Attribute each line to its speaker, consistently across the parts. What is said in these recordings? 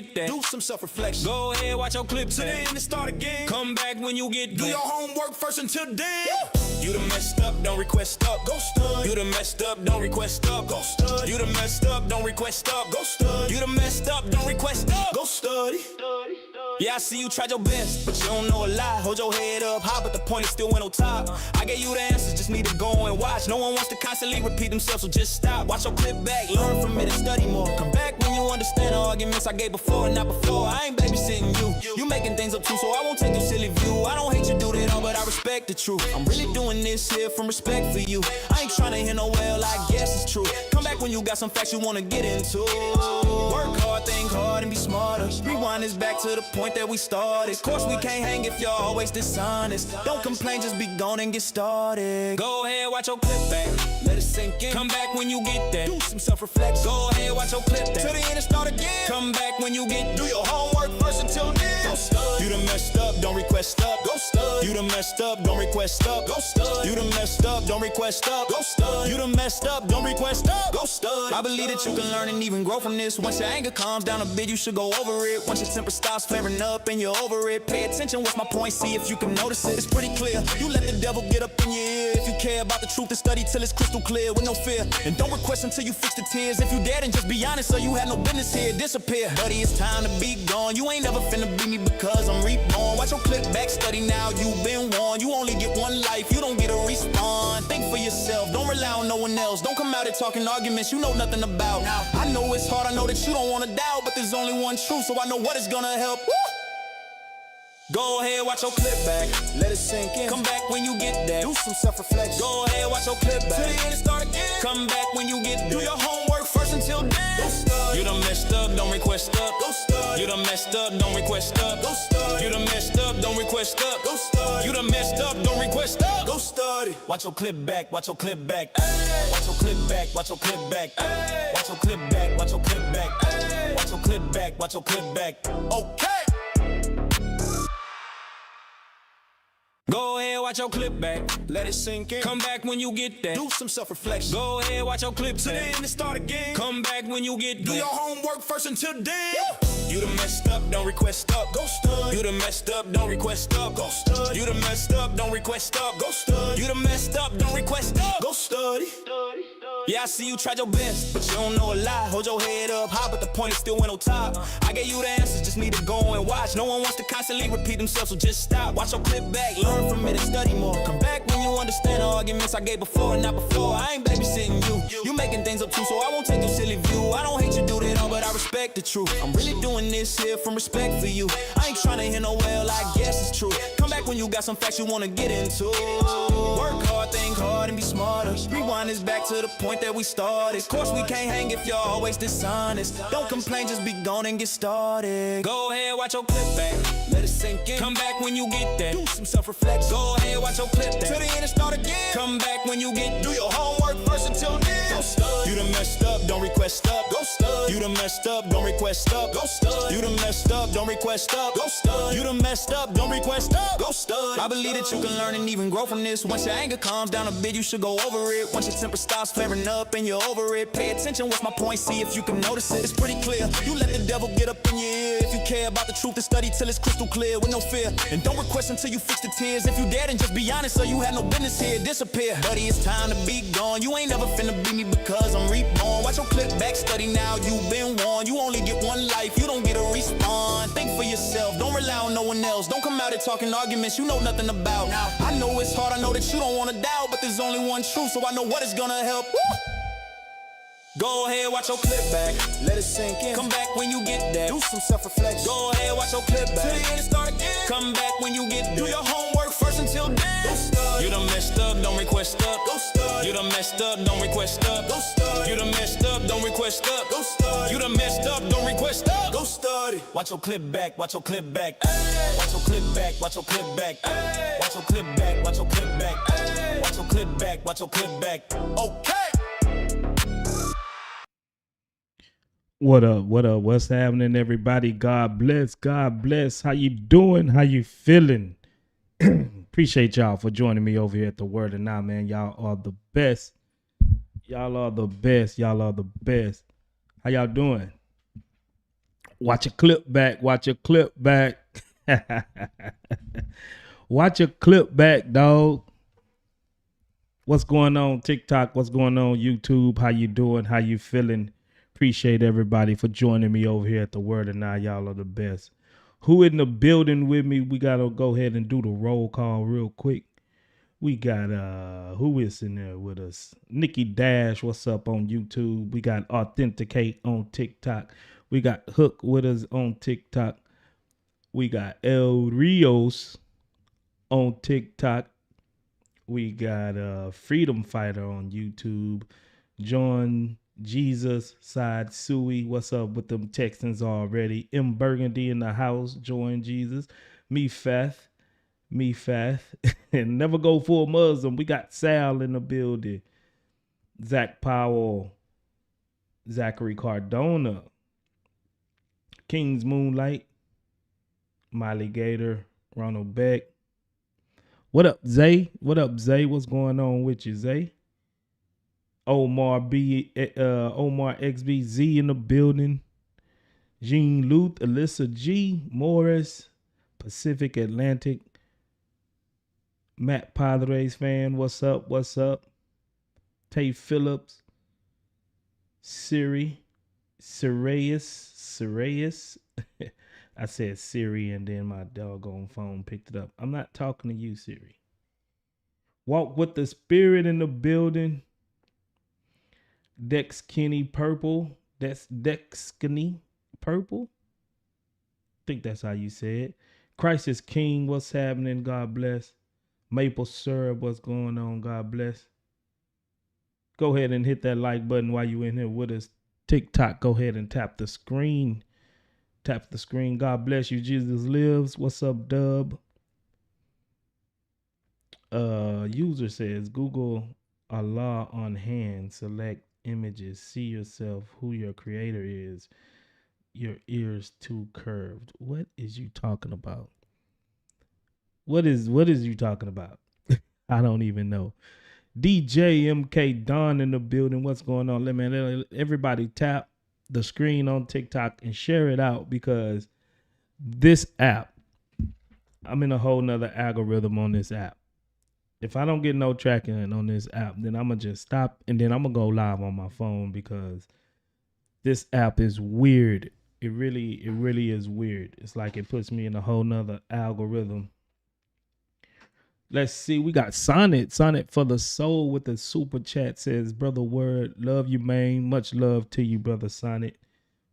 Speaker 1: that. Do some self-reflection. Go ahead, watch your clip to the end and start again. Come back when you get do your homework first until then. You done messed up, don't request up. Go study. You done messed up, don't request up. Go study. You done messed up, don't request up. Go study. You done messed up, don't request up. Go study. Yeah, I see you tried your best, but you don't know a lot. Hold your head up high, but the point is still went on top. I gave you the answers, just need to go and watch. No one wants to constantly repeat themselves, so just stop. Watch your clip back, learn from it and study more. Come back when you understand the arguments I gave before and not before. I ain't babysitting you, you making things up too, so I won't take your silly view. I don't hate you do that all, but I respect the truth. I'm really doing this here from respect for you. I ain't trying to hear no well, I guess it's true. Come back when you got some facts you wanna get into. Work hard, think hard, and be smarter. Rewind this back to the point that we started. Of course we can't hang if you're always dishonest. Don't complain, just be gone and get started. Go ahead, watch your clip back, let it sink in. Come back when you get that. Do some self-reflection. Go ahead, watch your clip back to the end and start again. Come back when you get do your homework first until then. Go study. You done messed up, don't request up. Go study. You done messed up, don't request up. Go study. You done messed up, don't request up. Go study. You done messed up, don't request up. Go study. I believe that you can learn and even grow from this. Once your anger calms down a bit, you should go over it. Once your temper stops flaring up and you're over it, pay attention, what's my point, see if you can notice it. It's pretty clear, you let the devil get up in your ear. If you care about the truth, then study till it's crystal clear with no fear. And don't request until you fix the tears. If you dare, then just be honest, so you had no business here, disappear. Buddy, it's time to be gone. You ain't never finna beat me because I'm reborn. Watch your clip back, study now, you've been warned. You only get one life, you don't get a respawn. Think for yourself, don't rely on no one else. Don't come out here talking arguments you know nothing about. Now, I know it's hard, I know that you don't wanna doubt, but there's only one truth, so I know what is gonna help. Woo! Go ahead, watch your clip back, let it sink in. Come back when you get that. Do some self-reflection. Go ahead, watch your clip back to the end and start again. Come back when you get do your homework first until then. Go study. You done messed up, don't request up. Go study. You done messed up, don't request up. Go study. You done messed up, don't request up. Go study. You done messed up, don't request up. Go study. Watch your clip back, watch your clip back. Ay. Watch your clip back, watch your clip back. Ay. Watch your clip back, watch your clip back. Ay. Watch your clip back, watch your clip back. Okay. Go ahead, watch your clip back, let it sink in. Come back when you get that. Do some self-reflection. Go ahead, watch your clip to the end and start again. Come back when you get that. Do your homework first until then. You done messed up, don't request up. Go study. You done messed up, don't request up. Go study. You done messed up, don't request up. Go study. You done messed up, don't request up. Go study. Yeah, I see you tried your best, but you don't know a lot. Hold your head up high, but the point is still went on top. I gave you the answers, just need to go and watch. No one wants to constantly repeat themselves, so just stop. Watch your clip back, learn from it and study more. Come back when you understand the arguments I gave before and not before. I ain't babysitting you, you making things up too, so I won't take your silly view. I don't hate you do that all, but I respect the truth. I'm really doing this here from respect for you. I ain't trying to hear no well, I guess it's true. Come back when you got some facts you wanna get into. Work hard, think hard, and be smarter. Rewind this back to the point that we started. Of course we can't hang if you're always dishonest. Don't complain, just be gone and get started. Go ahead, watch your clip back, let it sink in. Come back when you get that. Do some self-reflection. Go ahead, watch your clip back to the end and start again. Come back when you get do your homework first until then. Go study. You done messed up, don't request up. Go study. You done messed up, don't request up. Go study. You done messed up, don't request up. Go study. You done messed up, don't request up. Go study. I believe that you can learn and even grow from this. Once your anger calms down a bit, you should go over it. Once your temper stops flaring up and you're over it, pay attention, what's my point, see if you can notice it. It's pretty clear, you let the devil get up in your ear. If you care about the truth, then study till it's crystal clear with no fear. And don't request until you fix the tears. If you dare, then just be honest, so you had no business here, disappear. Buddy, it's time to be gone. You ain't never finna beat me because I'm reborn. Watch your clip back, study now, you've been warned. You only get one life, you don't get a respawn. Think for yourself, don't rely on no one else. Don't come out here talking arguments you know nothing about. Now, I know it's hard, I know that you don't wanna doubt, but there's only one truth, so I know what is gonna help. Woo! Go ahead, watch your clip back, let it sink in. Come back when you get that. Do some self-reflection. Go ahead, watch your clip back to the end and start again. Come back when you get that. Do your homework first until then. Go study. You done messed up, don't request up. Go study. You done messed up, don't request up. Go study. You done messed up, don't request up. Go study. You done messed up, don't request up. Go study. Watch your clip back, watch your clip back. Ay. Watch your clip back, watch your clip back. Ay. Watch your clip back, watch your clip back. Ay. Watch your clip back, watch your clip back. Okay.
Speaker 2: What up? What up? What's happening, everybody? God bless. God bless. How you doing? How you feeling? Appreciate y'all for joining me over here at TheWord&I, man. Y'all are the best. Y'all are the best. Y'all are the best. How y'all doing? Watch a clip back. Watch a clip back. Watch a clip back, dog. What's going on TikTok? What's going on YouTube? How you doing? How you feeling? Appreciate everybody for joining me over here at The Word&I. Y'all are the best. Who in the building with me? We got to go ahead and do the roll call real quick. We got, who is in there with us? Nikki Dash, what's up on YouTube? We got Authenticate on TikTok. We got Hook with us on TikTok. We got El Rios on TikTok. We got Freedom Fighter on YouTube. John Jesus Side Suey. What's up with them Texans already? M Burgundy in the house. Join Jesus. Me Fath. And Never Go Full Muslim. We got Sal in the building. Zach Powell. Zachary Cardona. King's Moonlight. Miley Gator. Ronald Beck. What up, Zay? What up, Zay? What's going on with you, Zay? Omar XBZ in the building. Jean Luth, Alyssa G, Morris, Pacific Atlantic. Matt Padres fan, what's up? What's up? Tay Phillips, Sirius. I said Siri and then my doggone phone picked it up. I'm not talking to you, Siri. Walk with the Spirit in the building. Dex Kenny Purple. That's Dex Kenny Purple. I think that's how you say it. Christ is King. What's happening? God bless. Maple Syrup. What's going on? God bless. Go ahead and hit that like button while you in here with us. TikTok. Go ahead and tap the screen. Tap the screen. God bless you. Jesus lives. What's up, Dub? User says Google Allah on hand. Select images. See yourself who your creator is. Your ears too curved. What is you talking about? What is you talking about? I don't even know. DJ MK Don in the building. What's going on? Let everybody tap the screen on TikTok and share it out, because this app, I'm in a whole nother algorithm on this app. If I don't get no tracking on this app, then I'm gonna just stop and then I'm gonna go live on my phone, because this app is weird. It really is weird. It's like it puts me in a whole nother algorithm. Let's see. We got Sonnet for the Soul with the super chat. Says, Brother Word, love you, man. Much love to you, Brother Sonnet.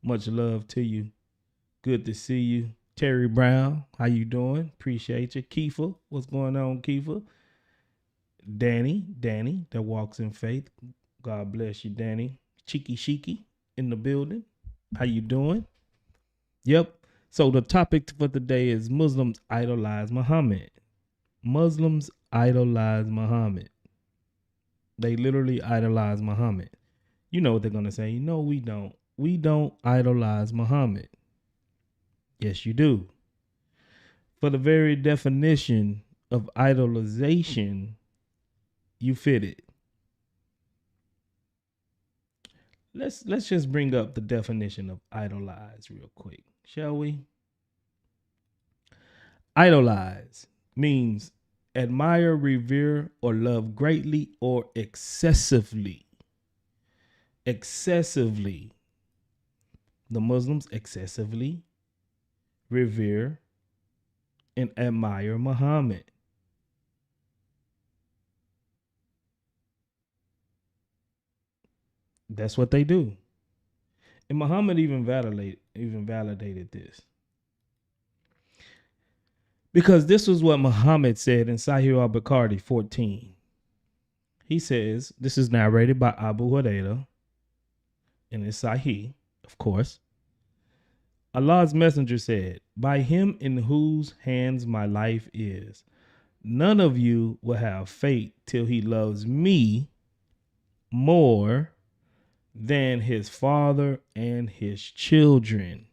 Speaker 2: Much love to you. Good to see you. Terry Brown, how you doing? Appreciate you. Kiefer, what's going on, Kiefer? Danny, that walks in faith. God bless you, Danny. Cheeky Shiki in the building. How you doing? Yep. So the topic for today is Muslims idolize Muhammad. Muslims idolize Muhammad. They literally idolize Muhammad. You know what they're going to say. No, we don't. We don't idolize Muhammad. Yes, you do. For the very definition of idolization, you fit it. Let's just bring up the definition of idolize real quick, shall we? Idolize means admire, revere, or love greatly or excessively. Excessively. The Muslims excessively revere and admire Muhammad. That's what they do. And Muhammad even validated this. Because this was what Muhammad said in Sahih al-Bukhari 14. He says, this is narrated by Abu Hurairah, and it's Sahih, of course. Allah's messenger said, by him in whose hands my life is, none of you will have faith till he loves me more than his father and his children.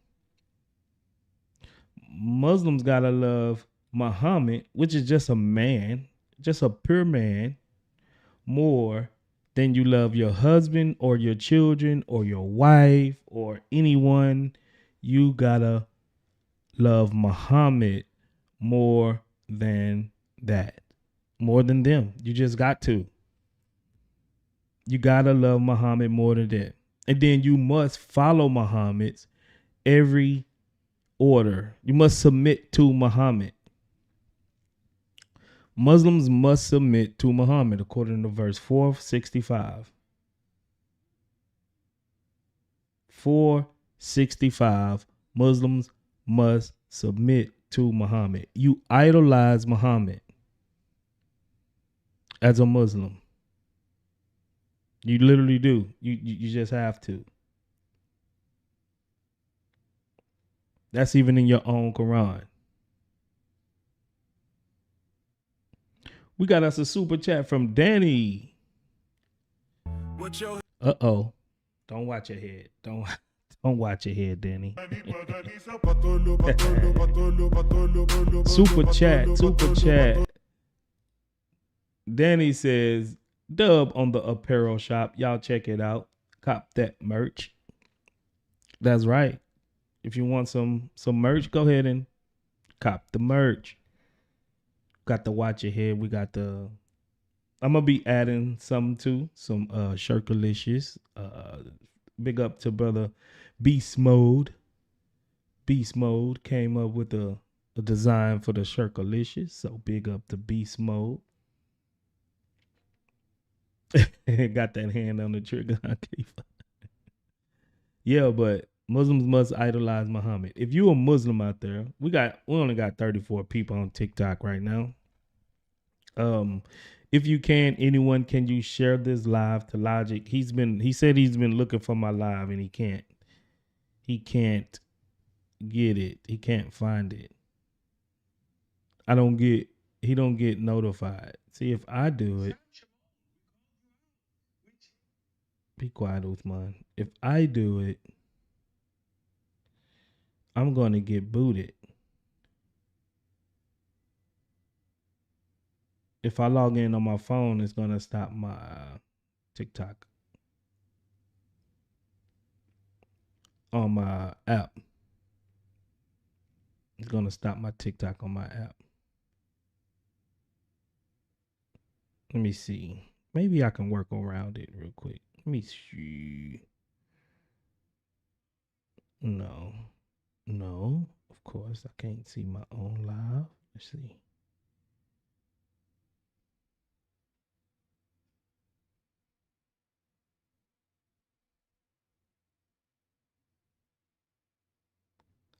Speaker 2: Muslims gotta love Muhammad, which is just a man, just a pure man, more than you love your husband or your children or your wife or anyone You gotta love Muhammad more than that. More than them. You just got to. You gotta love Muhammad more than that. And then you must follow Muhammad's every order. You must submit to Muhammad. Muslims must submit to Muhammad according to verse 465. 465. Muslims must submit to Muhammad. You idolize Muhammad as a Muslim. You literally do. You just have to. That's even in your own Quran. We got us a super chat from Danny. Uh-oh. Don't watch your head. Don't watch your head, Danny. Super chat. Danny says, dub on the apparel shop. Y'all check it out. Cop that merch. That's right. If you want some merch, go ahead and cop the merch. Got the watch your head. We got the. I'm gonna be adding some Shirkalicious. Big up to brother Beast Mode. Beast Mode came up with a design for the Shirkalicious. So big up to Beast Mode. Got that hand on the trigger. Yeah, but Muslims must idolize Muhammad. If you a Muslim out there, we only got 34 people on TikTok right now. If you can, anyone, can you share this live to Logic? He said he's been looking for my live and he can't get it. He can't find it. He don't get notified. See, if I do it, be quiet, Uthman. If I do it, I'm going to get booted. If I log in on my phone, it's going to stop my TikTok on my app. It's going to stop my TikTok on my app. Let me see. Maybe I can work around it real quick. Let me see. No, of course, I can't see my own live. Let's see.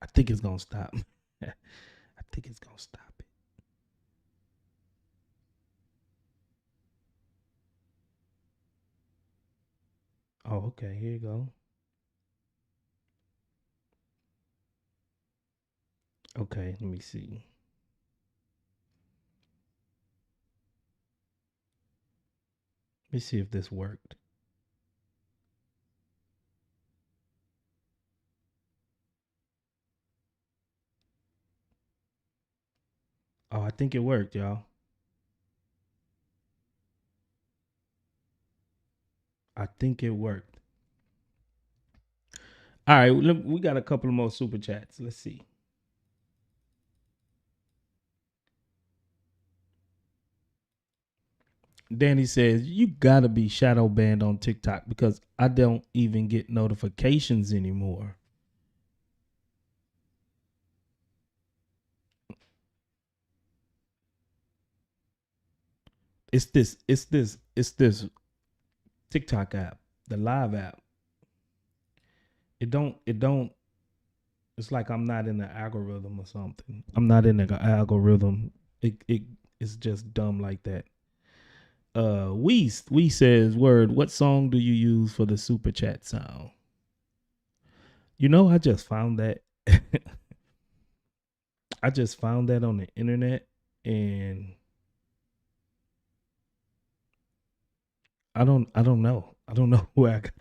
Speaker 2: I think it's going to stop. I think it's going to stop it. Oh, okay. Here you go. Okay, let me see. Let me see if this worked. Oh, I think it worked, y'all. I think it worked. All right, we got a couple of more super chats. Let's see. Danny says, you gotta be shadow banned on TikTok because I don't even get notifications anymore. It's this TikTok app, the live app. It don't, it's like I'm not in the algorithm or something. I'm not in the algorithm. It's just dumb like that. We says, word, what song do you use for the super chat sound? You know, I just found that. I just found that on the internet, and I don't know. I don't know where I got.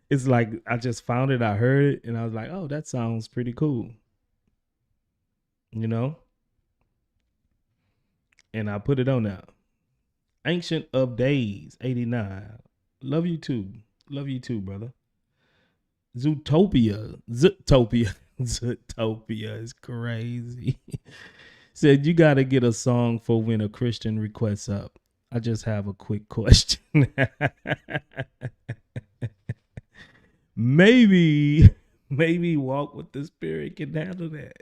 Speaker 2: It's like I just found it, I heard it, and I was like, oh, that sounds pretty cool. You know? And I put it on now. Ancient of Days, 89. Love you too. Love you too, brother. Zootopia. Zootopia is crazy. Said you got to get a song for when a Christian requests up. I just have a quick question. maybe Walk with the Spirit can handle that.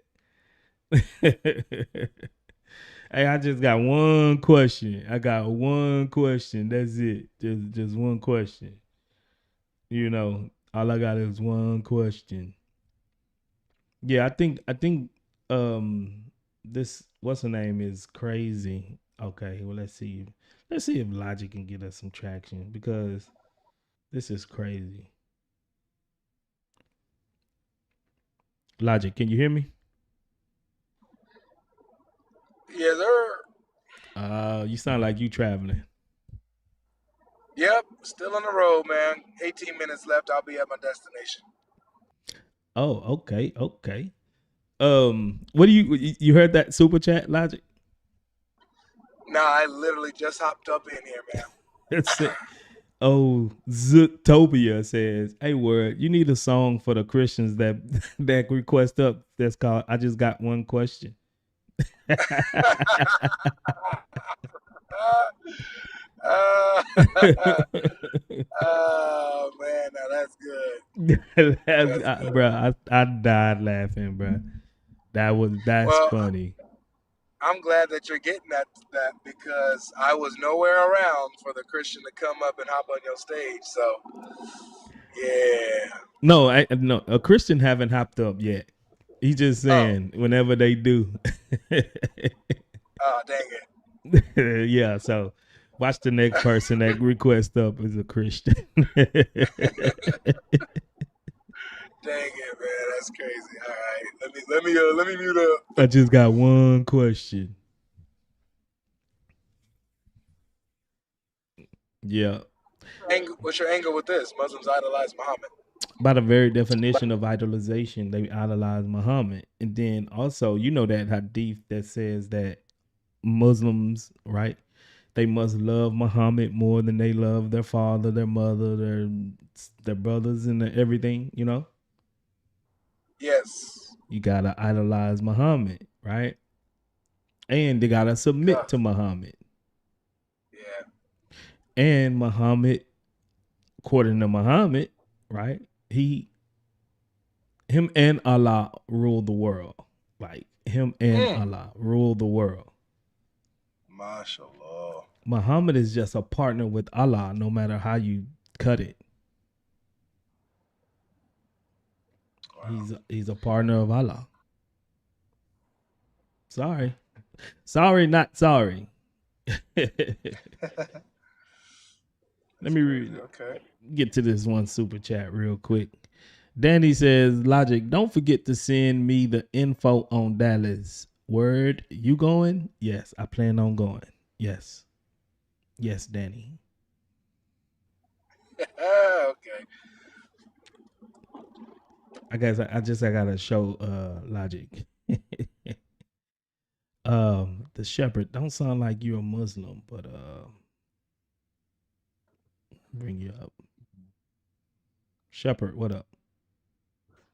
Speaker 2: Hey, I just got one question. I got one question. That's it. Just one question. You know, all I got is one question. Yeah, I think this what's her name is crazy. Okay, well let's see. Let's see if Logic can get us some traction because this is crazy. Logic, can you hear me?
Speaker 3: Yes, sir.
Speaker 2: You sound like you traveling.
Speaker 3: Yep, still on the road, man. 18 minutes left. I'll be at my destination.
Speaker 2: Oh, okay. What do you heard that super chat, Logic?
Speaker 3: Nah, I literally just hopped up in here, man.
Speaker 2: It's it. Oh, Zootopia says, "Hey, word, you need a song for the Christians that that request up. That's called I just got one question."
Speaker 3: uh, oh man, now that's good. That's good.
Speaker 2: Bro, I died laughing, bro. That's
Speaker 3: Well,
Speaker 2: funny.
Speaker 3: I'm glad that you're getting that because I was nowhere around for the Christian to come up and hop on your stage. So yeah.
Speaker 2: No, a Christian haven't hopped up yet. He's just
Speaker 3: Oh,
Speaker 2: saying whenever they do.
Speaker 3: oh, dang it.
Speaker 2: Yeah, so watch the next person that request up is a Christian.
Speaker 3: Dang it, man. That's crazy. All right. Let me mute up.
Speaker 2: I just got one question. Yeah.
Speaker 3: What's your angle with this? Muslims idolize Muhammad.
Speaker 2: By the very definition of idolization, they idolize Muhammad. And then also, you know that hadith that says that Muslims, right? They must love Muhammad more than they love their father, their mother, their brothers, and everything. You know,
Speaker 3: Yes.
Speaker 2: you gotta idolize Muhammad, right? And they gotta submit to Muhammad.
Speaker 3: Yeah.
Speaker 2: And Muhammad, according to Muhammad, right? Him and Allah rule the world. Like him and Allah rule the world.
Speaker 3: MashaAllah.
Speaker 2: Muhammad is just a partner with Allah, no matter how you cut it. Wow. He's a partner of Allah. Sorry, not sorry. Let me get to this one super chat real quick. Danny says, Logic, don't forget to send me the info on Dallas. Word, you going? Yes, I plan on going. Yes, Danny.
Speaker 3: Okay.
Speaker 2: I guess I gotta show Logic. The shepherd don't sound like you're a Muslim, but bring you up. Shepherd, what up?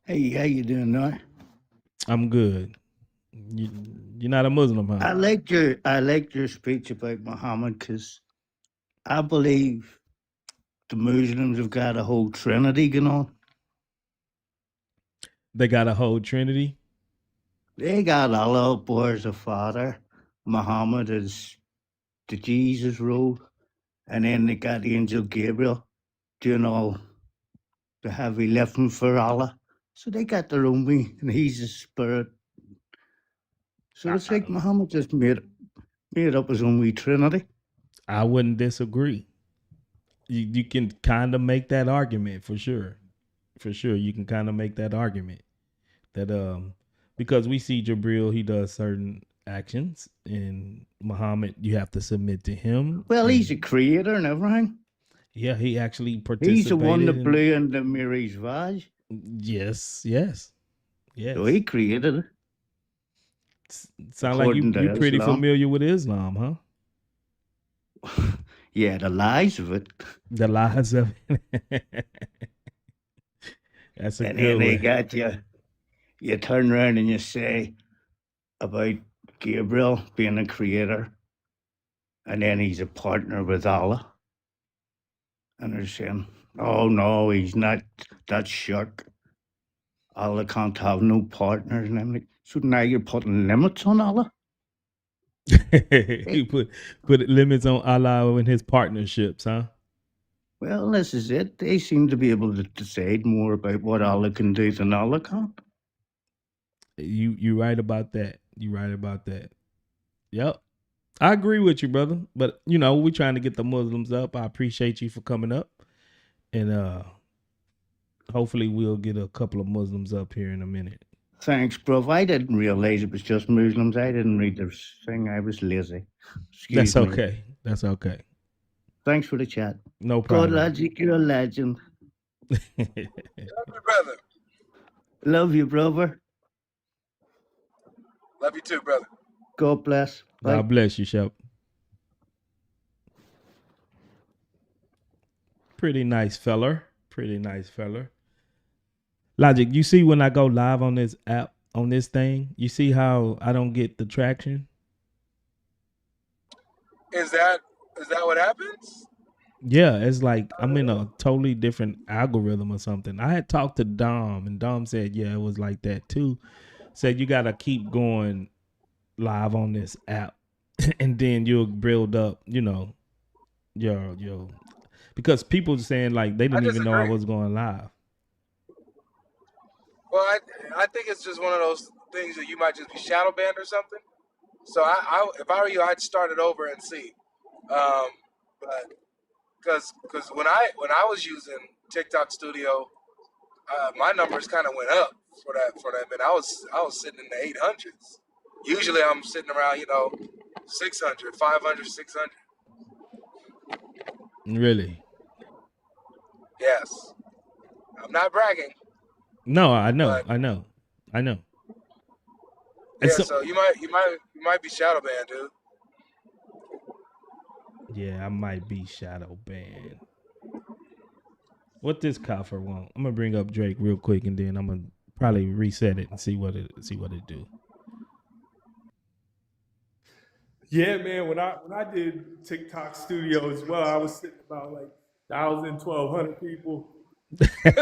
Speaker 4: Hey, how you doing, Noah?
Speaker 2: I'm good. You're not a Muslim, huh?
Speaker 4: I liked your speech about Muhammad because I believe the Muslims have got a whole Trinity going on.
Speaker 2: They got a whole Trinity?
Speaker 4: They got Allah as a father, Muhammad as the Jesus role, and then they got Angel Gabriel doing all the heavy lifting for Allah. So they got their own being, and he's a spirit. So it's like Muhammad just made up his own wee Trinity.
Speaker 2: I wouldn't disagree. You can kind of make that argument for sure. For sure, you can kind of make that argument that because we see Jabril, he does certain actions, and Muhammad, you have to submit to him.
Speaker 4: Well, he's a creator and everything.
Speaker 2: Yeah, he actually participated.
Speaker 4: He's the one that blew in the Mary's vase.
Speaker 2: Yes.
Speaker 4: So he created it.
Speaker 2: Sound like you're pretty familiar with Islam,
Speaker 4: huh? Yeah, the lies of it.
Speaker 2: The lies of it. That's a
Speaker 4: and
Speaker 2: good
Speaker 4: then
Speaker 2: one.
Speaker 4: they got you. you turn around and you say about Gabriel being a creator, and then he's a partner with Allah. And they're saying, oh no, he's not, that shirk. Allah can't have no partners. And I'm like, so now you're putting limits on Allah?
Speaker 2: He put limits on Allah and his partnerships, huh?
Speaker 4: Well, this is it. They seem to be able to decide more about what Allah can do than Allah can.
Speaker 2: You right about that. You right about that. Yep. I agree with you, brother. But you know, we're trying to get the Muslims up. I appreciate you for coming up. And hopefully we'll get a couple of Muslims up here in a minute.
Speaker 4: Thanks, bruv. I didn't realize it was just Muslims. I didn't read the thing. I was lazy. Excuse
Speaker 2: That's
Speaker 4: me.
Speaker 2: okay. That's okay.
Speaker 4: Thanks for the chat.
Speaker 2: No
Speaker 4: God,
Speaker 2: problem.
Speaker 4: Logic, you're a legend.
Speaker 3: Love you, brother.
Speaker 4: Love you, brother.
Speaker 3: Love you too, brother.
Speaker 4: God bless. Bye.
Speaker 2: God bless you, Shep. Pretty nice feller. Pretty nice feller. Logic, you see when I go live on this app, on this thing, you see how I don't get the traction?
Speaker 3: Is that what happens?
Speaker 2: Yeah, it's like I'm in a totally different algorithm or something. I had talked to Dom, and Dom said, yeah, it was like that too. Said you got to keep going live on this app, and then you'll build up, you know, your because people saying like they didn't even know I
Speaker 3: disagree.
Speaker 2: was going live.
Speaker 3: Well, I think it's just one of those things that you might just be shadow banned or something. So I if I were you, I'd start it over and see. But because when I was using TikTok Studio, my numbers kind of went up for that. And I was sitting in the 800s. Usually I'm sitting around 600, 500, 600.
Speaker 2: Really?
Speaker 3: Yes, I'm not bragging.
Speaker 2: No, I know,
Speaker 3: But
Speaker 2: I know, I know.
Speaker 3: yeah,
Speaker 2: And so,
Speaker 3: so you might be shadow banned, dude.
Speaker 2: yeah, I might be shadow banned. What this coffer want? I'm gonna bring up Drake real quick, and then I'm gonna probably reset it and see what it do.
Speaker 5: Yeah, man. When I did TikTok Studio as well, I was sitting about like 1,000, 1,200 people. You know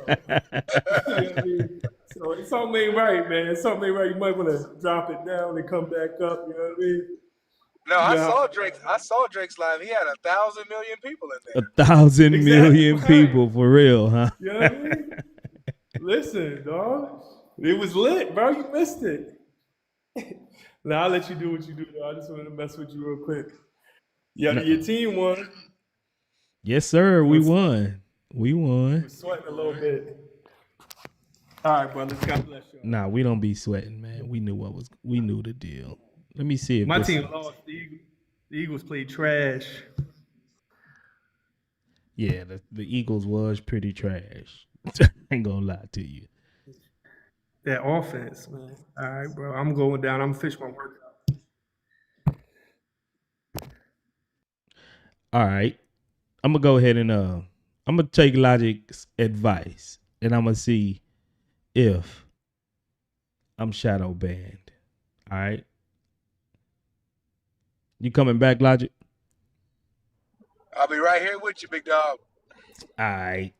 Speaker 5: what I mean? So something ain't right, man. Something ain't right. You might want to drop it down and come back up. You know what I mean?
Speaker 3: No, I
Speaker 5: Yeah.
Speaker 3: saw Drake's live. He had 1,000 million people in there.
Speaker 2: 1,000
Speaker 5: Exactly,
Speaker 2: million
Speaker 5: right.
Speaker 2: people for real, huh?
Speaker 5: You know what I mean? Listen, dog. It was lit, bro. You missed it. Now I'll let you do what you do, though. I just wanted to mess with you real quick. Yeah, your team won.
Speaker 2: Yes, sir. We won. We won.
Speaker 5: Was sweating a little bit. All right, brothers. God bless you.
Speaker 2: Nah, we don't be sweating, man. We knew the deal. Let me see if
Speaker 5: My
Speaker 2: this
Speaker 5: team lost. The Eagles played trash.
Speaker 2: Yeah, the Eagles was pretty trash. Ain't gonna lie to you.
Speaker 5: That offense, man. All right, bro. I'm going down. I'm gonna finish my workout.
Speaker 2: All right. I'm gonna go ahead and I'm gonna take Logic's advice, and I'm gonna see if I'm shadow banned. All right. You coming back, Logic?
Speaker 3: I'll be right here with you, big dog.
Speaker 2: All right.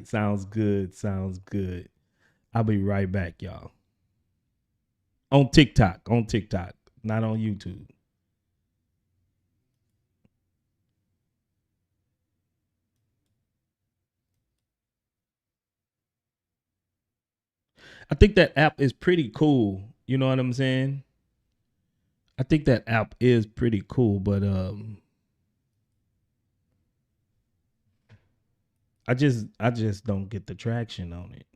Speaker 2: Sounds good. I'll be right back, y'all. On TikTok, not on YouTube. I think that app is pretty cool. You know what I'm saying? I think that app is pretty cool, but I just don't get the traction on it.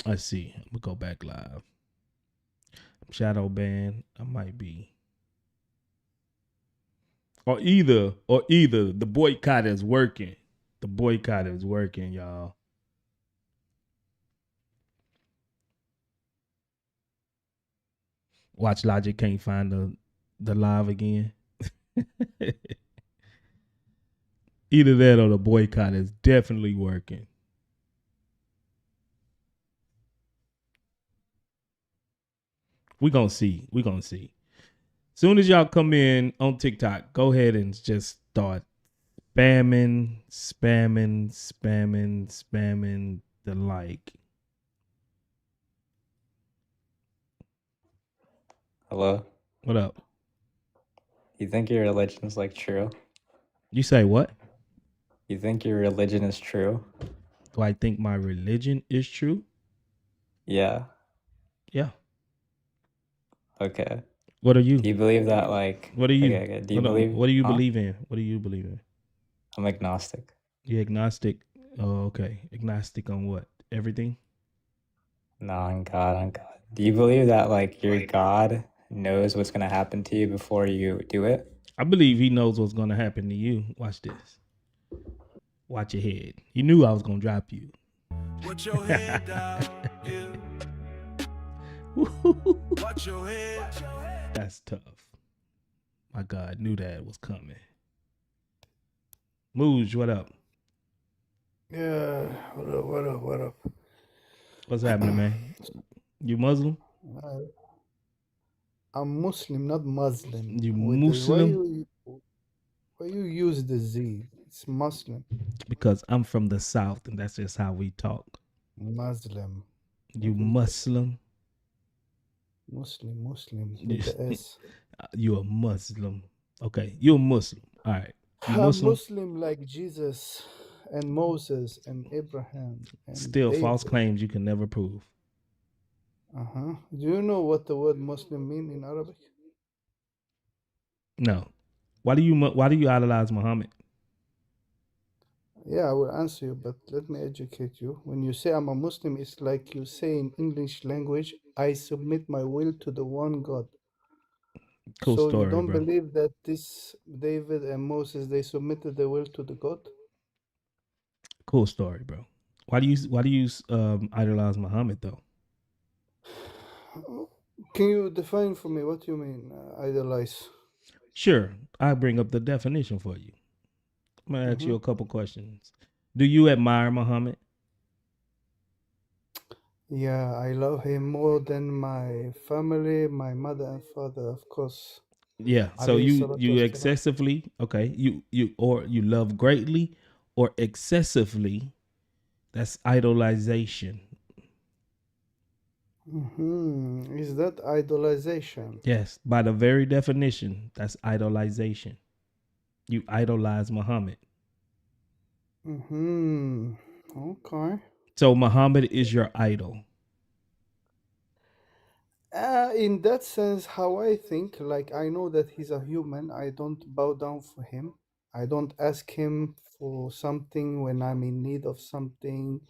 Speaker 2: Let's see. I'm gonna go back live. Shadow ban. I might be. Or either the boycott is working. The boycott is working, y'all. Watch Logic can't find the live again. Either that or the boycott is definitely working. We gonna see. We gonna see. Soon as y'all come in on TikTok, go ahead and just start spamming the like.
Speaker 6: Hello?
Speaker 2: What up?
Speaker 6: You think your religion is like true?
Speaker 2: You say what?
Speaker 6: You think your religion is true?
Speaker 2: Do I think my religion is true?
Speaker 6: Yeah.
Speaker 2: Yeah.
Speaker 6: Okay.
Speaker 2: What are you?
Speaker 6: Do you believe that like
Speaker 2: What are you?
Speaker 6: okay. Do you
Speaker 2: Hold on.
Speaker 6: believe
Speaker 2: What do you
Speaker 6: huh?
Speaker 2: believe in? What do you believe in?
Speaker 6: I'm agnostic.
Speaker 2: You agnostic? Oh, okay. Agnostic on what? Everything?
Speaker 6: No, on God, on God. Do you believe that like your God knows what's gonna happen to you before you do it?
Speaker 2: I believe he knows what's gonna happen to you. Watch this. Watch your head. He knew I was gonna drop you.
Speaker 1: Put your head down, yeah. Watch your head.
Speaker 2: That's tough. My God, knew that was coming. Mooj, what up?
Speaker 4: Yeah, what up?
Speaker 2: What's happening, man? You Muslim?
Speaker 4: Uh, I'm Muslim, not Muslim.
Speaker 2: You
Speaker 4: With the
Speaker 2: Muslim?
Speaker 4: why you use the Z? It's Muslim.
Speaker 2: Because I'm from the South and that's just how we talk.
Speaker 4: Muslim.
Speaker 2: You
Speaker 4: What is that?
Speaker 2: Muslim?
Speaker 4: Muslim with the S.
Speaker 2: You a Muslim. Okay, you a Muslim. All right. You
Speaker 4: I'm
Speaker 2: Muslim?
Speaker 4: Muslim like Jesus and Moses and Abraham and
Speaker 2: Still false
Speaker 4: David.
Speaker 2: claims you can never prove.
Speaker 4: Uh-huh. Do you know what the word Muslim mean in Arabic?
Speaker 2: No. Why do you idolize Muhammad?
Speaker 4: Yeah, I will answer you, but let me educate you. When you say I'm a Muslim, it's like you say in English language, I submit my will to the one God.
Speaker 2: Cool
Speaker 4: So you
Speaker 2: story,
Speaker 4: don't
Speaker 2: bro.
Speaker 4: believe that this David and Moses they submitted their will to the God?
Speaker 2: Cool story, bro. Why do you idolize Muhammad though?
Speaker 4: Can you define for me what you mean idolize?
Speaker 2: Sure, I bring up the definition for you. I'm gonna ask
Speaker 4: Mm-hmm.
Speaker 2: you a couple questions. Do you admire Muhammad?
Speaker 4: Yeah, I love him more than my family, my mother and father, of course.
Speaker 2: Yeah. So
Speaker 4: Alayhi
Speaker 2: you
Speaker 4: salatu
Speaker 2: you
Speaker 4: wassalam.
Speaker 2: excessively okay. You love greatly or excessively. That's idolization.
Speaker 4: Mm-hmm. Is that idolization?
Speaker 2: Yes, by the very definition, that's idolization. You idolize Muhammad.
Speaker 4: Mm-hmm. Okay.
Speaker 2: So Muhammad is your idol.
Speaker 4: In that sense, how I think, like I know that he's a human, I don't bow down for him. I don't ask him for something when I'm in need of something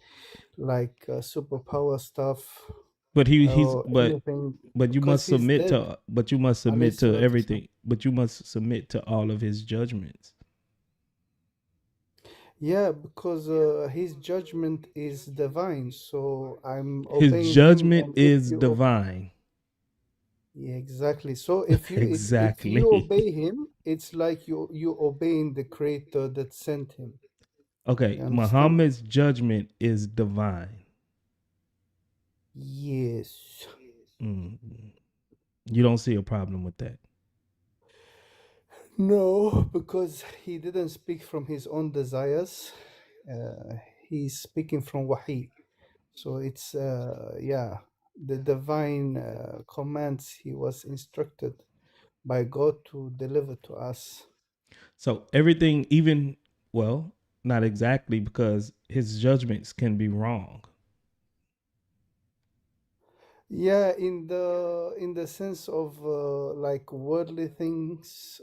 Speaker 4: like superpower stuff
Speaker 2: But he's
Speaker 4: or anything
Speaker 2: but you
Speaker 4: because
Speaker 2: must
Speaker 4: he's
Speaker 2: submit
Speaker 4: dead.
Speaker 2: to but you must
Speaker 4: Alayhi
Speaker 2: submit to
Speaker 4: salatu wasalam.
Speaker 2: everything. But you must submit to all of his judgments.
Speaker 4: Yeah, because his judgment is divine, so I'm
Speaker 2: His
Speaker 4: obeying him.
Speaker 2: judgment
Speaker 4: And if
Speaker 2: is
Speaker 4: you
Speaker 2: divine.
Speaker 4: yeah, exactly. So if you
Speaker 2: Exactly.
Speaker 4: obey him, it's like you obeying the creator that sent him.
Speaker 2: Okay,
Speaker 4: You understand?
Speaker 2: Muhammad's judgment is divine.
Speaker 4: Yes.
Speaker 2: Mm. You don't see a problem with that.
Speaker 4: No, because he didn't speak from his own desires. Uh, he's speaking from Wahi. So it's yeah, the divine commands he was instructed by God to deliver to us.
Speaker 2: So everything, even well, not exactly because his judgments can be wrong.
Speaker 4: Yeah, in the sense of like worldly things,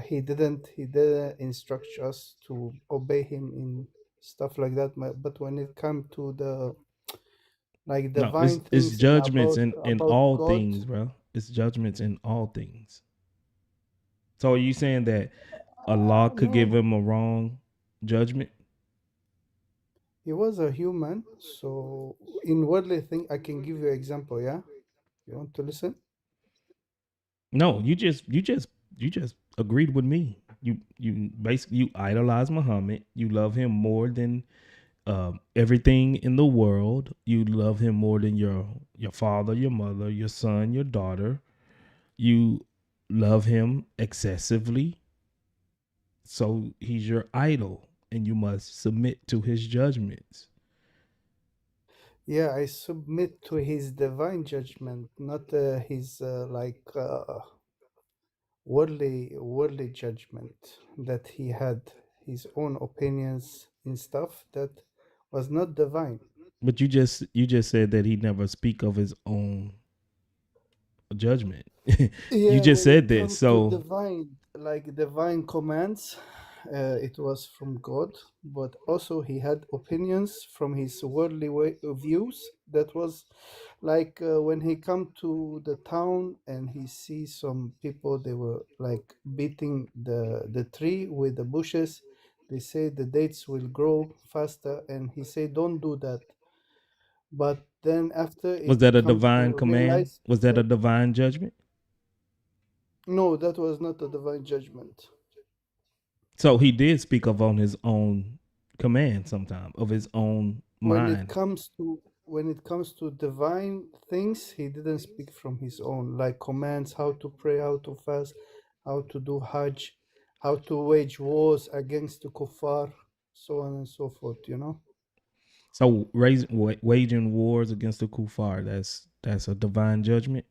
Speaker 4: he didn't instruct us to obey him in stuff like that. But when it comes to the like
Speaker 2: No,
Speaker 4: divine
Speaker 2: it's
Speaker 4: things and
Speaker 2: judgments in
Speaker 4: about
Speaker 2: all
Speaker 4: God,
Speaker 2: things, bro. It's judgments in all things. So are you saying that Allah could give
Speaker 4: no,
Speaker 2: him a wrong judgment?
Speaker 4: he was a human. So in worldly thing, I can give you example. Yeah, you want to listen?
Speaker 2: No, you just agreed with me. You basically you idolize Muhammad. You love him more than everything in the world. You love him more than your father, your mother, your son, your daughter. You love him excessively. So he's your idol, and you must submit to his judgments.
Speaker 7: Yeah, I submit to his divine judgment, not his worldly judgment that he had his own opinions in stuff that was not divine.
Speaker 2: But you just said that he never speak of his own judgment. You
Speaker 7: Yeah,
Speaker 2: just
Speaker 7: when it
Speaker 2: said this.
Speaker 7: comes to
Speaker 2: So
Speaker 7: divine commands, it was from God, but also he had opinions from his worldly views. That was like when he come to the town and he sees some people, they were like beating the tree with the bushes. They say the dates will grow faster, and he say, "Don't do that." But then after
Speaker 2: was
Speaker 7: it
Speaker 2: that a
Speaker 7: come
Speaker 2: divine
Speaker 7: to
Speaker 2: command?
Speaker 7: realize,
Speaker 2: Was that a divine judgment?
Speaker 7: no, that was not a divine judgment.
Speaker 2: So he did speak of on his own command sometime, of his own
Speaker 7: when it
Speaker 2: mind.
Speaker 7: comes to divine things, he didn't speak from his own, like commands how to pray, how to fast, how to do hajj, how to wage wars against the kuffar, so on and so forth, you know.
Speaker 2: So waging wars against the kuffar, that's a divine judgment.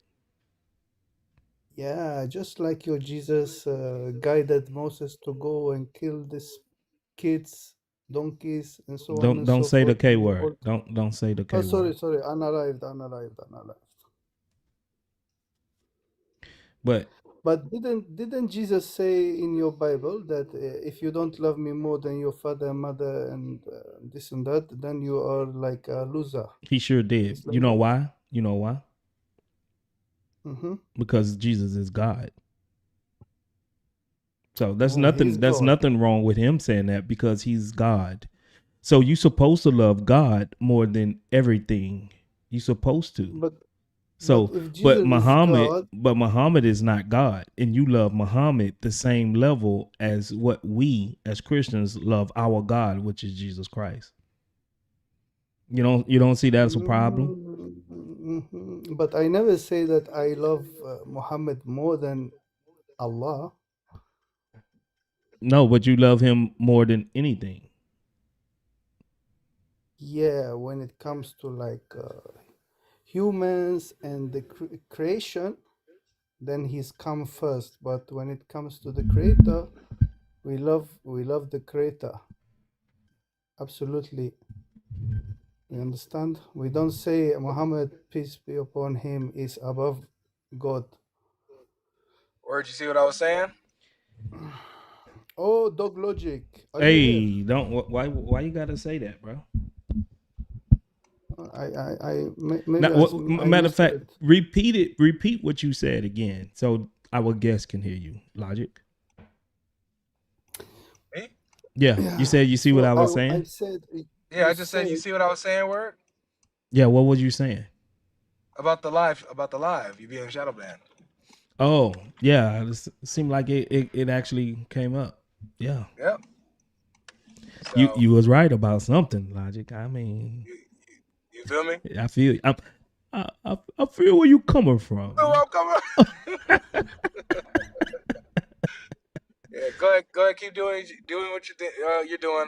Speaker 7: Yeah, just like your Jesus guided Moses to go and kill these kids, donkeys, and so on and
Speaker 2: Don't
Speaker 7: so
Speaker 2: say the
Speaker 7: forth
Speaker 2: K
Speaker 7: in the
Speaker 2: word.
Speaker 7: old.
Speaker 2: Don't say the
Speaker 7: Oh,
Speaker 2: K
Speaker 7: sorry,
Speaker 2: word.
Speaker 7: sorry, unarrived.
Speaker 2: But
Speaker 7: But didn't Jesus say in your Bible that if you don't love me more than your father and mother and this and that, then you are like a loser?
Speaker 2: he sure did.
Speaker 7: It's
Speaker 2: You
Speaker 7: like
Speaker 2: know
Speaker 7: that.
Speaker 2: why? You know why?
Speaker 7: Mm-hmm.
Speaker 2: Because Jesus is God. So
Speaker 7: Oh, he's
Speaker 2: that's
Speaker 7: God.
Speaker 2: nothing wrong with him saying that because he's God. So you're supposed to love God more than everything. You're supposed to.
Speaker 7: But
Speaker 2: So,
Speaker 7: if Jesus is God,
Speaker 2: but Muhammad is not God, and you love Muhammad the same level as what we as Christians love our God, which is Jesus Christ. You don't see that as a problem?
Speaker 7: but I never say that I love Muhammad more than Allah.
Speaker 2: No, but you love him more than anything.
Speaker 7: Yeah, when it comes to like humans and the creation, then he's come first. But when it comes to the creator, we love the creator. Absolutely. You understand? We don't say Muhammad, peace be upon him, is above God.
Speaker 3: Word, you see what I was saying?
Speaker 7: Oh, dog logic, are you here?
Speaker 2: Hey, don't why you gotta say that, bro?
Speaker 7: Maybe
Speaker 2: Now,
Speaker 7: I
Speaker 2: matter of fact,
Speaker 7: misread.
Speaker 2: repeat what you said again, so our guests can hear you. Logic.
Speaker 3: Me?
Speaker 2: Yeah, you
Speaker 7: Yeah.
Speaker 2: said you see what
Speaker 7: So
Speaker 2: I was
Speaker 7: I
Speaker 2: saying.
Speaker 7: said
Speaker 3: Yeah,
Speaker 7: you
Speaker 3: I just said you
Speaker 7: said
Speaker 3: see what I was saying, word?
Speaker 2: Yeah, what was you saying?
Speaker 3: About the live, you being shadow banned.
Speaker 2: Oh, yeah. It seemed like it actually came up. Yeah.
Speaker 3: Yep.
Speaker 2: You
Speaker 3: So
Speaker 2: you was right about something, Logic. I mean,
Speaker 3: you, you feel me?
Speaker 2: I feel I feel where you coming from.
Speaker 3: Oh, I'm coming. Yeah, go ahead, keep doing what you're doing.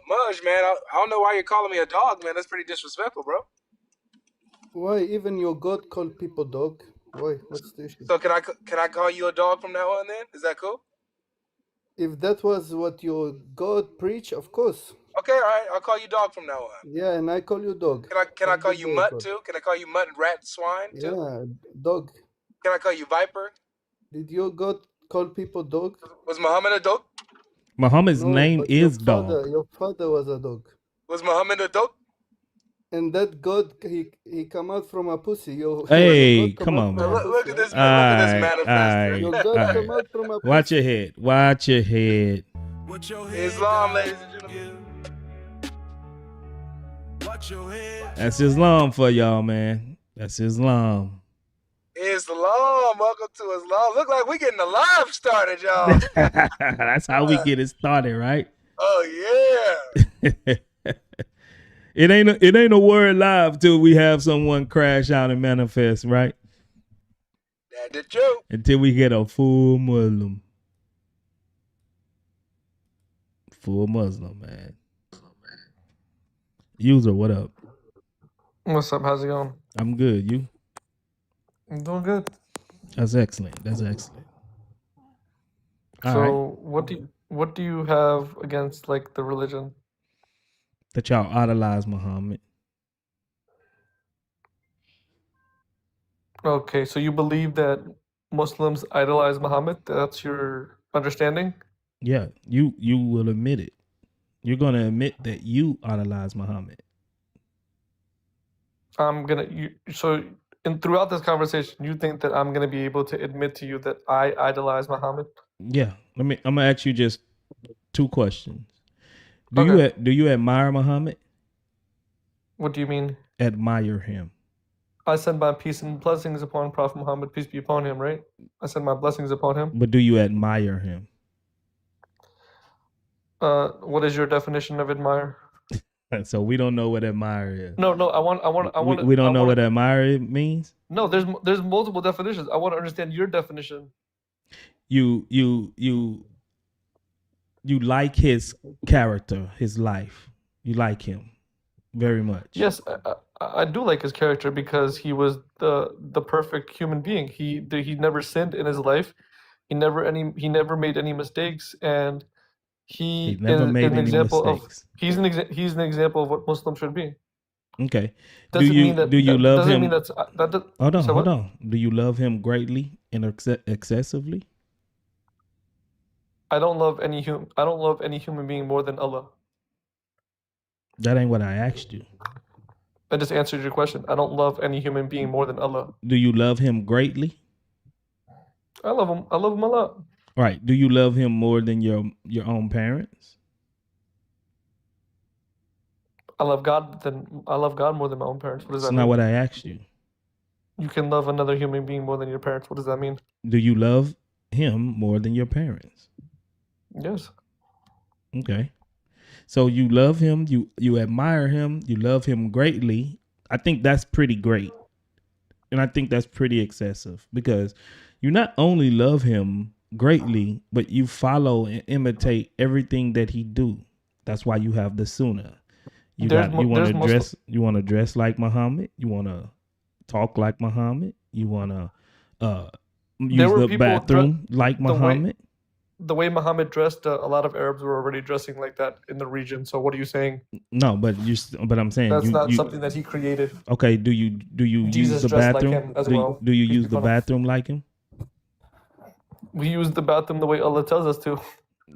Speaker 3: Mudge, man, I don't know why you're calling me a dog, man. That's pretty disrespectful, bro.
Speaker 7: why even your God called people dog? Why? What's the issue?
Speaker 3: So can I call you a dog from now on? Then is that cool?
Speaker 7: If that was what your God preach, of course.
Speaker 3: Okay, all right. I'll call you dog from now on.
Speaker 7: Yeah, and I call you dog.
Speaker 3: Can I
Speaker 7: Have a
Speaker 3: call
Speaker 7: good
Speaker 3: you
Speaker 7: day,
Speaker 3: mutt
Speaker 7: God.
Speaker 3: too? Can I call you mutt and rat and swine too?
Speaker 7: Yeah, dog.
Speaker 3: Can I call you viper?
Speaker 7: Did your God call people dog?
Speaker 3: Was Muhammad a dog?
Speaker 2: Muhammad's
Speaker 7: No,
Speaker 2: name
Speaker 7: but
Speaker 2: is dog.
Speaker 7: your father was a dog.
Speaker 3: Was Muhammad a dog?
Speaker 7: And that God, he come out from a pussy. Your
Speaker 2: Hey,
Speaker 7: God come
Speaker 2: come
Speaker 7: out
Speaker 2: on,
Speaker 7: from a
Speaker 2: man.
Speaker 3: Look
Speaker 7: pussy,
Speaker 3: at
Speaker 7: huh?
Speaker 3: this. Look at this
Speaker 2: All
Speaker 3: manifester.
Speaker 2: right,
Speaker 7: Your
Speaker 2: all
Speaker 7: God come
Speaker 2: right.
Speaker 7: out from a
Speaker 2: Watch your
Speaker 7: pussy.
Speaker 2: head. Watch your head.
Speaker 1: What your head
Speaker 3: Islam,
Speaker 1: got,
Speaker 3: ladies and gentlemen.
Speaker 1: What your head.
Speaker 2: That's Islam for y'all, man. That's Islam.
Speaker 3: Islam. Welcome to Islam. Look like we getting the live started, y'all.
Speaker 2: That's how we get it started, right?
Speaker 3: Oh yeah.
Speaker 2: It ain't a word live till we have someone crash out and manifest, right?
Speaker 3: That's the truth.
Speaker 2: Until we get a full Muslim. Full Muslim, man. User, what up?
Speaker 8: What's up? How's it going?
Speaker 2: I'm good. You?
Speaker 8: I'm doing good.
Speaker 2: That's excellent. That's excellent. All
Speaker 8: So,
Speaker 2: right.
Speaker 8: what do you have against like the religion?
Speaker 2: That y'all idolize Muhammad.
Speaker 8: Okay, so you believe that Muslims idolize Muhammad? That's your understanding?
Speaker 2: Yeah, you will admit it. You're gonna admit that you idolize Muhammad.
Speaker 8: So throughout this conversation, you think that I'm gonna be able to admit to you that I idolize Muhammad?
Speaker 2: Yeah. I'm gonna ask you just 2 questions.
Speaker 8: Okay.
Speaker 2: Do you admire Muhammad?
Speaker 8: What do you mean?
Speaker 2: Admire him.
Speaker 8: I send my peace and blessings upon Prophet Muhammad, peace be upon him, right? I send my blessings upon him.
Speaker 2: But do you admire him?
Speaker 8: What is your definition of admire?
Speaker 2: So we don't know what admire is.
Speaker 8: No, I want.
Speaker 2: We don't know what admire means.
Speaker 8: No, there's multiple definitions. I want to understand your definition.
Speaker 2: You like his character, his life. You like him very much.
Speaker 8: Yes, I do like his character because he was the perfect human being. He never sinned in his life. He never made any mistakes, and he
Speaker 2: never made
Speaker 8: an
Speaker 2: any
Speaker 8: example
Speaker 2: mistakes.
Speaker 8: He's an example of what Muslims should be.
Speaker 2: Okay.
Speaker 8: Do you love him?
Speaker 2: Hold on. Do you love him greatly and excessively?
Speaker 8: I don't love any human being more than Allah.
Speaker 2: That ain't what I asked you.
Speaker 8: I just answered your question. I don't love any human being more than Allah.
Speaker 2: Do you love him greatly?
Speaker 8: I love him a lot.
Speaker 2: Right. Do you love him more than your own parents?
Speaker 8: I love God more than my own parents. What does that mean?
Speaker 2: That's not what I asked you.
Speaker 8: You can love another human being more than your parents. What does that mean?
Speaker 2: Do you love him more than your parents?
Speaker 8: Yes.
Speaker 2: Okay. So you love him, you admire him, you love him greatly. I think that's pretty great. And I think that's pretty excessive because you not only love him greatly, but you follow and imitate everything that he do. That's why you have the sunnah. You want to dress like Muhammad. You want to talk like Muhammad. You want to use the bathroom like Muhammad.
Speaker 8: The way Muhammad dressed, a lot of Arabs were already dressing like that in the region. So what are you saying?
Speaker 2: No, but I'm saying
Speaker 8: that's not something that he created.
Speaker 2: Okay, do you
Speaker 8: Jesus
Speaker 2: use the bathroom
Speaker 8: like him as well?
Speaker 2: Do you use the bathroom like him?
Speaker 8: We use the bathroom the way Allah tells us to.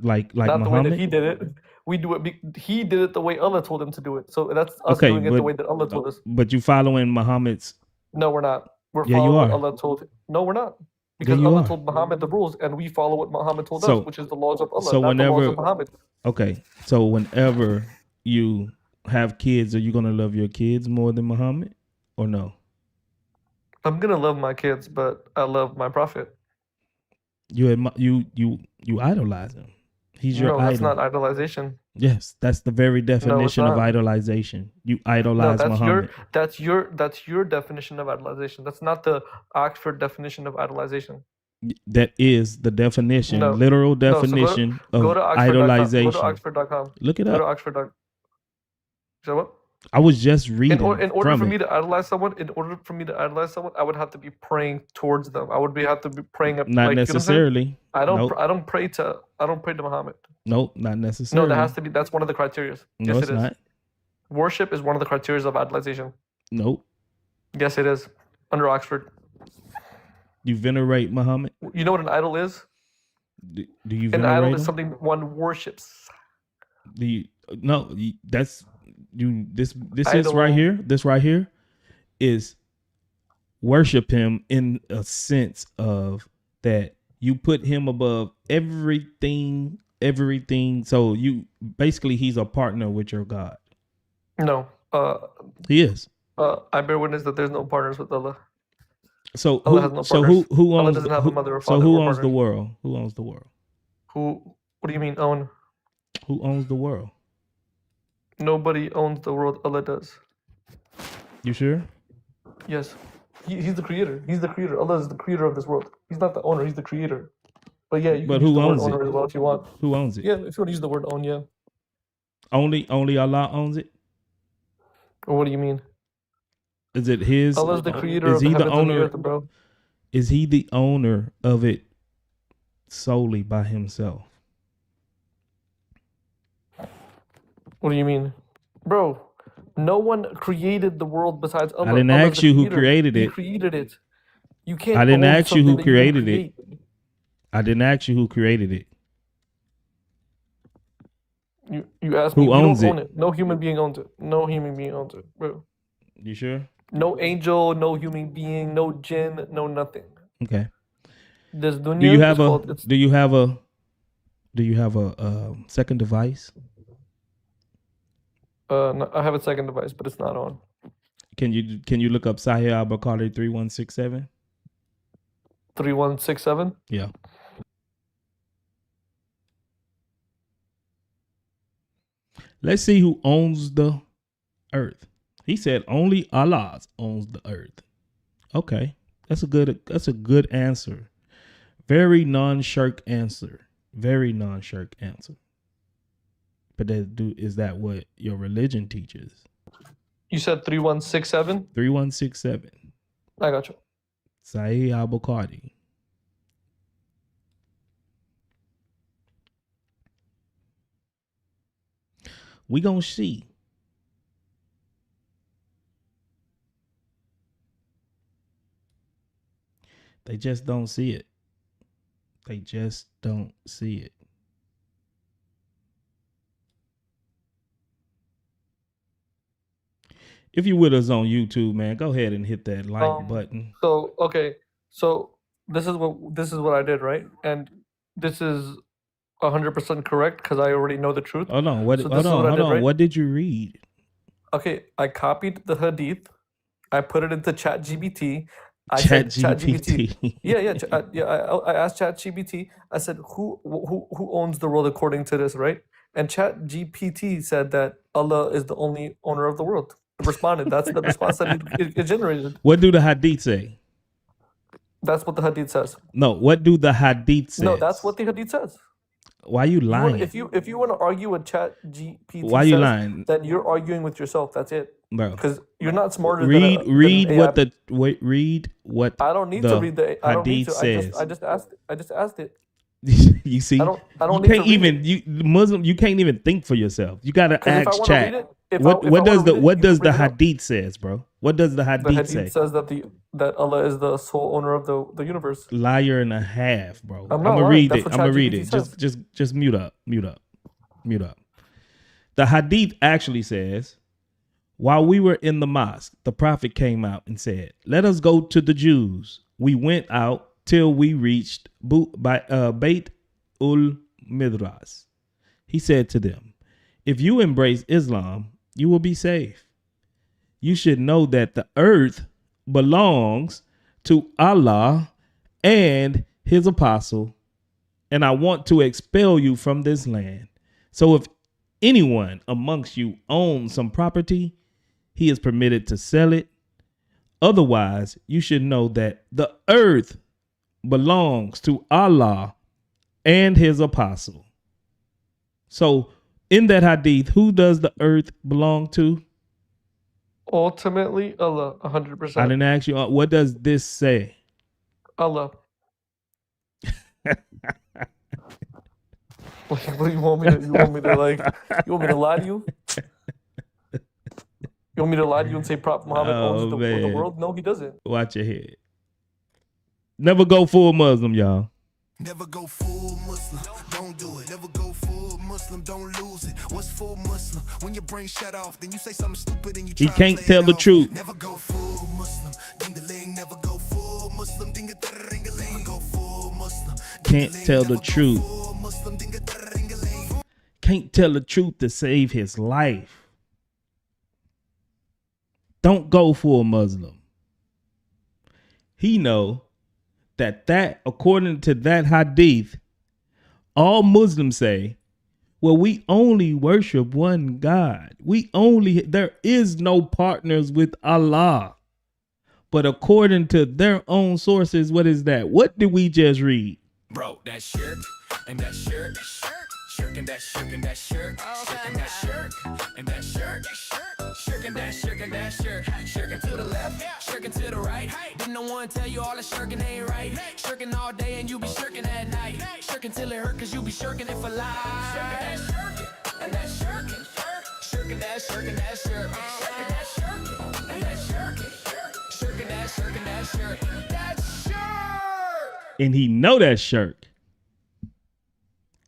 Speaker 2: Like
Speaker 8: not
Speaker 2: Muhammad?
Speaker 8: the way that he did it. We do it. He did it the way Allah told him to do it. So that's us doing it the way that Allah told us.
Speaker 2: But you following Muhammad's?
Speaker 8: No, we're not. We're following what Allah told. No, we're not. Because Allah told Muhammad the rules, and we follow what Muhammad told us, which is the laws of Allah, not the laws of Muhammad.
Speaker 2: Okay, so whenever you have kids, are you gonna love your kids more than Muhammad, or no?
Speaker 8: I'm gonna love my kids, but I love my prophet.
Speaker 2: You idolize him. He's your idol.
Speaker 8: No, that's not idolization.
Speaker 2: Yes, that's the very definition of idolization. You idolize Muhammad.
Speaker 8: That's your definition of idolization. That's not the Oxford definition of idolization.
Speaker 2: That is the definition, literal definition of idolization.
Speaker 8: Go to Oxford.com.
Speaker 2: Look it up.
Speaker 8: Go to Oxford.com. So what?
Speaker 2: I was just reading.
Speaker 8: In order for me to idolize someone, I would have to be praying towards them. I would have to be praying.
Speaker 2: Not necessarily.
Speaker 8: I don't pray to Muhammad.
Speaker 2: Nope, not necessarily.
Speaker 8: No, that's one of the criteria.
Speaker 2: No,
Speaker 8: yes,
Speaker 2: it's not.
Speaker 8: Worship is one of the criteria of idolization.
Speaker 2: Nope.
Speaker 8: Yes, it is. Under Oxford.
Speaker 2: You venerate Muhammad?
Speaker 8: You know what an idol is?
Speaker 2: Do you venerate
Speaker 8: an idol
Speaker 2: him?
Speaker 8: is something one worships.
Speaker 2: This is right here. This right here is worship him in a sense of that you put him above everything. So he's a partner with your God.
Speaker 8: No.
Speaker 2: He is.
Speaker 8: I bear witness that there's no partners with Allah.
Speaker 2: So
Speaker 8: Allah has no
Speaker 2: partners. Who owns?
Speaker 8: Allah doesn't have a mother or father.
Speaker 2: So who owns the world? Who owns the world?
Speaker 8: What do you mean own?
Speaker 2: Who owns the world?
Speaker 8: Nobody owns the world. Allah does.
Speaker 2: You sure?
Speaker 8: Yes. He's the creator. He's the creator. Allah is the creator of this world. He's not the owner. He's the creator. But yeah, you
Speaker 2: But
Speaker 8: can use
Speaker 2: who
Speaker 8: the word
Speaker 2: owns it?
Speaker 8: owner as well if you want.
Speaker 2: Who owns it?
Speaker 8: Yeah, if you want to use the word own, yeah.
Speaker 2: Only Allah owns it?
Speaker 8: Or what do you mean?
Speaker 2: Is it his?
Speaker 8: Allah's the creator
Speaker 2: Is
Speaker 8: of the
Speaker 2: he the
Speaker 8: heavens and the
Speaker 2: owner?
Speaker 8: earth, bro.
Speaker 2: Is he the owner of it solely by himself?
Speaker 8: What do you mean? Bro, no one created the world besides Allah.
Speaker 2: I didn't
Speaker 8: Allah's
Speaker 2: ask
Speaker 8: the
Speaker 2: you who
Speaker 8: creator.
Speaker 2: created
Speaker 8: He
Speaker 2: it.
Speaker 8: created it. You can't
Speaker 2: I didn't
Speaker 8: own
Speaker 2: ask you
Speaker 8: something
Speaker 2: who
Speaker 8: that you didn't
Speaker 2: created it.
Speaker 8: create.
Speaker 2: I didn't ask you who created it.
Speaker 8: You asked
Speaker 2: Who
Speaker 8: me. We
Speaker 2: owns
Speaker 8: don't own
Speaker 2: it?
Speaker 8: it. No human being owns it. No human being owns it, bro.
Speaker 2: You sure?
Speaker 8: No angel, no human being, no jinn, no nothing.
Speaker 2: Okay.
Speaker 8: This dunya
Speaker 2: Do you
Speaker 8: is
Speaker 2: have a
Speaker 8: called. It's
Speaker 2: do you have a second device?
Speaker 8: no, I have a second device, but it's not on.
Speaker 2: Can you look up Sahih al-Bukhari 3167?
Speaker 8: 3167.
Speaker 2: Yeah. Let's see who owns the earth. He said only Allah owns the earth. Okay. That's a good answer. Very non-shirk answer. Very non-shirk answer. But is that what your religion teaches?
Speaker 8: You said 3167.
Speaker 2: 3167.
Speaker 8: I got you.
Speaker 2: Sahih al-Bukhari. We gonna see. They just don't see it. They just don't see it. If you with us on YouTube, man, go ahead and hit that like button.
Speaker 8: So okay, so this is what I did, right? And this is 100% correct because I already know the truth.
Speaker 2: Hold on,
Speaker 8: Right?
Speaker 2: What did you read?
Speaker 8: Okay, I copied the hadith. I put it into ChatGPT. I said ChatGPT. I asked ChatGPT. I said, who owns the world according to this, right? And ChatGPT said that Allah is the only owner of the world. It responded. That's the response that it generated.
Speaker 2: What do the hadith say?
Speaker 8: That's what the hadith says.
Speaker 2: No, what do the hadith say?
Speaker 8: No, that's what the hadith says.
Speaker 2: Why are you lying?
Speaker 8: If you want to argue with ChatGPT,
Speaker 2: why are you lying?
Speaker 8: Then you're arguing with yourself. That's it,
Speaker 2: bro.
Speaker 8: Because you're not smarter.
Speaker 2: Read what
Speaker 8: AI.
Speaker 2: Read what.
Speaker 8: I don't need to read the hadith says. I just asked it.
Speaker 2: You see,
Speaker 8: I don't
Speaker 2: you
Speaker 8: need
Speaker 2: can't
Speaker 8: to read
Speaker 2: even you can't even think for yourself. You gotta ask Chat.
Speaker 8: What
Speaker 2: does the hadith says, bro? What does the hadith say?
Speaker 8: The hadith says that Allah is the sole owner of the universe.
Speaker 2: Liar and a half, bro.
Speaker 8: I'm
Speaker 2: gonna
Speaker 8: read
Speaker 2: it. I'm gonna read it. Just mute up. The hadith actually says, while we were in the mosque, the prophet came out and said, "Let us go to the Jews." We went out till we reached Beit ul Midras. He said to them, "If you embrace Islam, you will be safe. You should know that the earth belongs to Allah and his apostle, and I want to expel you from this land. So if anyone amongst you owns some property, he is permitted to sell it. Otherwise, you should know that the earth belongs to Allah and his apostle." So in that hadith, who does the earth belong to?
Speaker 8: Ultimately, Allah, 100%.
Speaker 2: I didn't ask you. What does this say?
Speaker 8: Allah. What do you want me to? You want me to lie to you? You want me to lie to you and say Prophet Muhammad owns the world? No, he doesn't.
Speaker 2: Watch your head. Never go full Muslim, y'all.
Speaker 1: Never go full Muslim, don't do it. Never go full Muslim, don't lose it. What's full Muslim? When your brain shut off, then you say something stupid and you try
Speaker 2: He can't
Speaker 1: to play
Speaker 2: tell
Speaker 1: it
Speaker 2: the
Speaker 1: off.
Speaker 2: truth.
Speaker 1: Never go full Muslim, ding-a-ling. Never go full Muslim, ding-a-ring-a-ling. Never go full Muslim.
Speaker 2: Can't tell the truth.
Speaker 1: Full Muslim, ding-a-ring-a-ling.
Speaker 2: Can't tell the truth to save his life. Don't go full Muslim. He know that according to that hadith, all Muslims say, Well, we only worship one God. There is no partners with Allah. But according to their own sources, what is that? What did we just read?
Speaker 1: Bro, that shirt and that shirt, shirt and that shirt and that shirt, shirt and that shirt and that shirt, shirt and that shirt and that shirt, shirking to the left, shirking to the right. Didn't no one tell you all the shirking ain't right? Shirking all day and you be shirking at night. Shirking till it hurt cause you be shirking it for life. Shirking and that shirking, shirking that shirking that shirt, shirking that shirking and that shirking, shirking that shirking that shirt, that shirt.
Speaker 2: And he know that shirt.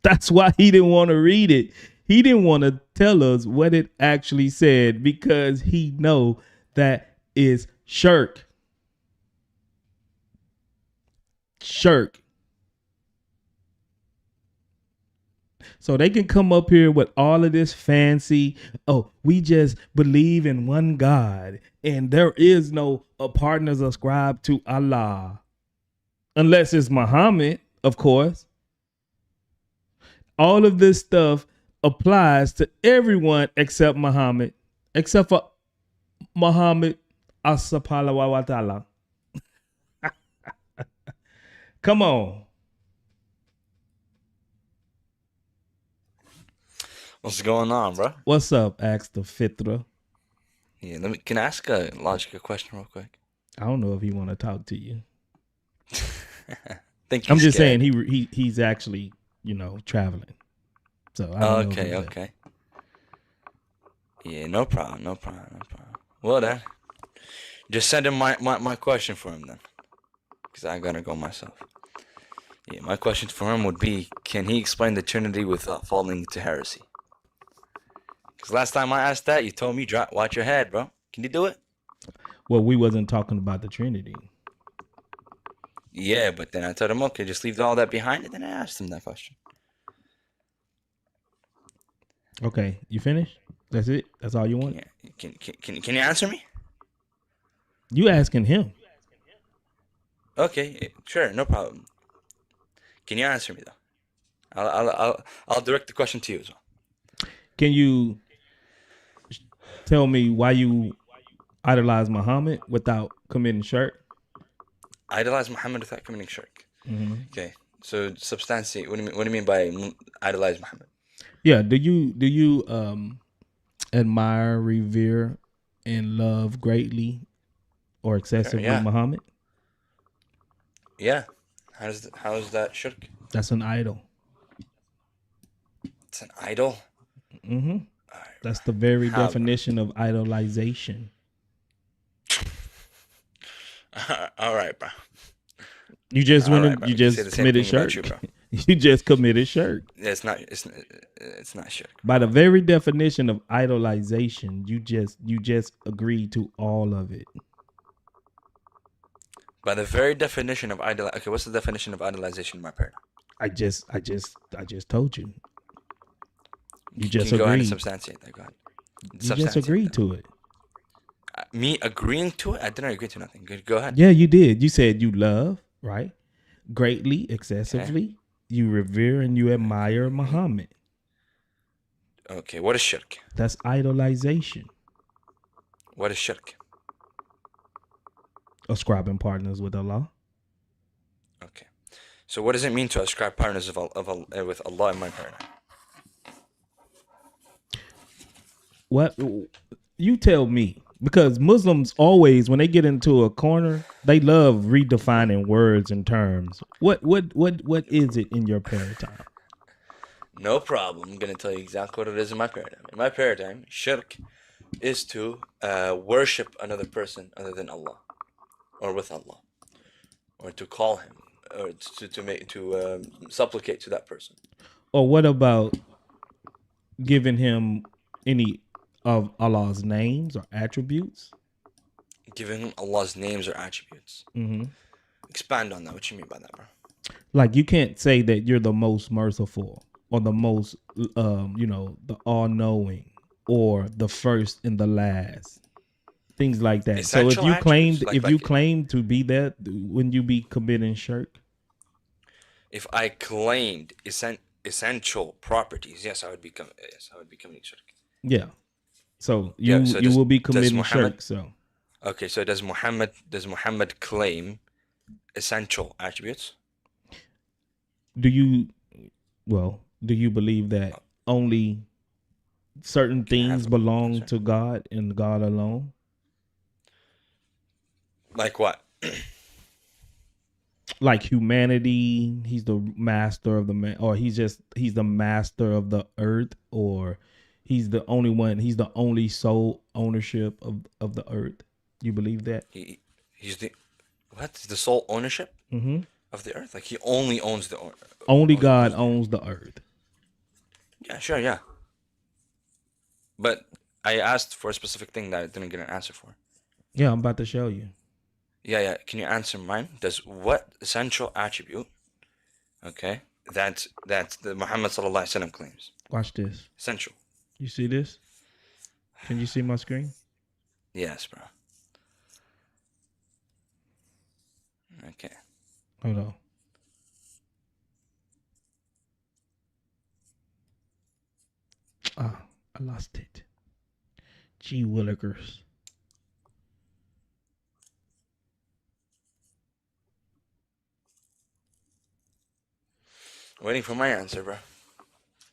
Speaker 2: That's why he didn't want to read it. He didn't want to tell us what it actually said because he know that is shirk. Shirk. So they can come up here with all of this fancy, oh, we just believe in one God and there is no partners ascribed to Allah. Unless it's Muhammad, of course. All of this stuff applies to everyone except Muhammad, except for Muhammad as-Subhanahu wa ta'ala. Come on.
Speaker 9: What's going on, bro?
Speaker 2: What's up, Ax the Fitra?
Speaker 9: Yeah, can I ask a logical question real quick?
Speaker 2: I don't know if he want to talk to you.
Speaker 9: Think
Speaker 2: I'm just
Speaker 9: scared.
Speaker 2: saying he's actually, traveling. So I don't know
Speaker 9: Okay. Yeah, no problem. Well then, just send him my question for him then, because I gotta go myself. Yeah, my question for him would be, can he explain the Trinity without falling into heresy? Because last time I asked that, you told me watch your head, bro. Can you do it?
Speaker 2: Well, we wasn't talking about the Trinity.
Speaker 9: Yeah, but then I told him, okay, just leave all that behind, and then I asked him that question.
Speaker 2: Okay, you finished? That's it? That's all you want?
Speaker 9: Yeah. Can you answer me?
Speaker 2: You asking him?
Speaker 9: Okay, sure, no problem. Can you answer me though? I'll direct the question to you as well.
Speaker 2: Can you tell me why you idolize Muhammad without committing shirk?
Speaker 9: Idolize Muhammad without committing shirk.
Speaker 2: Mm-hmm.
Speaker 9: Okay, so substantiate. What do you mean by idolize Muhammad?
Speaker 2: Yeah, do you admire, revere, and love greatly or excessively Muhammad?
Speaker 9: Yeah. How is that shirk?
Speaker 2: That's an idol.
Speaker 9: It's an idol?
Speaker 2: Mm-hmm. That's the very definition of idolization.
Speaker 9: All right, bro.
Speaker 2: You just you just committed shirk. You just committed shirk.
Speaker 9: Yeah, it's not shirk.
Speaker 2: By the very definition of idolization, you just agreed to all of it.
Speaker 9: By the very definition of okay, what's the definition of idolization in my paradigm?
Speaker 2: I just told you. You just
Speaker 9: Can you
Speaker 2: agreed.
Speaker 9: go ahead and substantiate that. Go ahead.
Speaker 2: You just agreed to it.
Speaker 9: Me agreeing to it? I didn't agree to nothing. Go ahead.
Speaker 2: Yeah, you did. You said you love, right? Greatly, excessively. Okay. You revere and you admire Muhammad.
Speaker 9: Okay, what is shirk?
Speaker 2: That's idolization.
Speaker 9: What is shirk?
Speaker 2: Ascribing partners with Allah.
Speaker 9: Okay. So what does it mean to ascribe partners with Allah in my paradigm?
Speaker 2: What? You tell me. Because Muslims always, when they get into a corner, they love redefining words and terms. What is it in your paradigm?
Speaker 9: No problem. I'm going to tell you exactly what it is in my paradigm. In my paradigm, shirk is to worship another person other than Allah, or with Allah, or to call him, or to supplicate to that person.
Speaker 2: Or what about giving him any of Allah's names or attributes?
Speaker 9: Giving him Allah's names or attributes.
Speaker 2: Mm-hmm.
Speaker 9: Expand on that. What you mean by that, bro?
Speaker 2: Like you can't say that you're the most merciful or the most, the all-knowing or the first and the last. Things like that.
Speaker 9: Essential
Speaker 2: so if you
Speaker 9: attributes,
Speaker 2: claimed to be that, wouldn't you be committing shirk?
Speaker 9: If I claimed essential properties, yes, I would be committing shirk.
Speaker 2: Yeah. So
Speaker 9: Yeah.
Speaker 2: you will be committing
Speaker 9: Muhammad?
Speaker 2: shirk. So
Speaker 9: Okay. So does Muhammad claim essential attributes?
Speaker 2: do you believe that only certain
Speaker 9: Can I have
Speaker 2: things
Speaker 9: an
Speaker 2: belong
Speaker 9: answer?
Speaker 2: to God and God alone?
Speaker 9: Like what?
Speaker 2: Like humanity, he's the master of the man, or he's the master of the earth, or he's the only one, he's the only sole ownership of the earth. You believe that?
Speaker 9: He's the sole ownership
Speaker 2: Mm-hmm.
Speaker 9: of the earth? Like he only owns
Speaker 2: Only
Speaker 9: owns
Speaker 2: God
Speaker 9: the
Speaker 2: owns the earth.
Speaker 9: Yeah, sure, yeah. But I asked for a specific thing that I didn't get an answer for.
Speaker 2: Yeah, I'm about to show you.
Speaker 9: Yeah. Can you answer mine? Does what essential attribute, okay, that the Muhammad sallallahu alaihi wasallam claims?
Speaker 2: Watch this.
Speaker 9: Essential.
Speaker 2: You see this? Can you see my screen?
Speaker 9: Yes, bro. Okay.
Speaker 2: Hold on. I lost it. Gee willikers.
Speaker 9: Waiting for my answer, bro.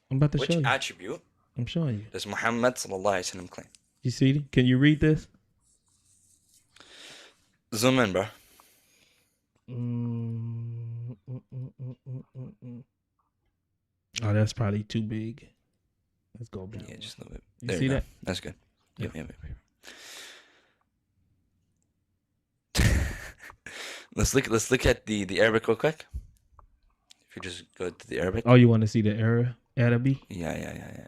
Speaker 2: I'm about to
Speaker 9: Which
Speaker 2: show you.
Speaker 9: attribute
Speaker 2: I'm showing you.
Speaker 9: does Muhammad sallallahu alaihi wasallam claim?
Speaker 2: You see it? Can you read this?
Speaker 9: Zoom in, bro.
Speaker 2: Oh, that's probably too big. Let's go down.
Speaker 9: Yeah, just a little bit.
Speaker 2: You
Speaker 9: There
Speaker 2: see
Speaker 9: you go.
Speaker 2: that?
Speaker 9: That's good. Yep. Let's look at the Arabic real quick. If you just go to the Arabic.
Speaker 2: Oh, you want to see the Arabic?
Speaker 9: Yeah.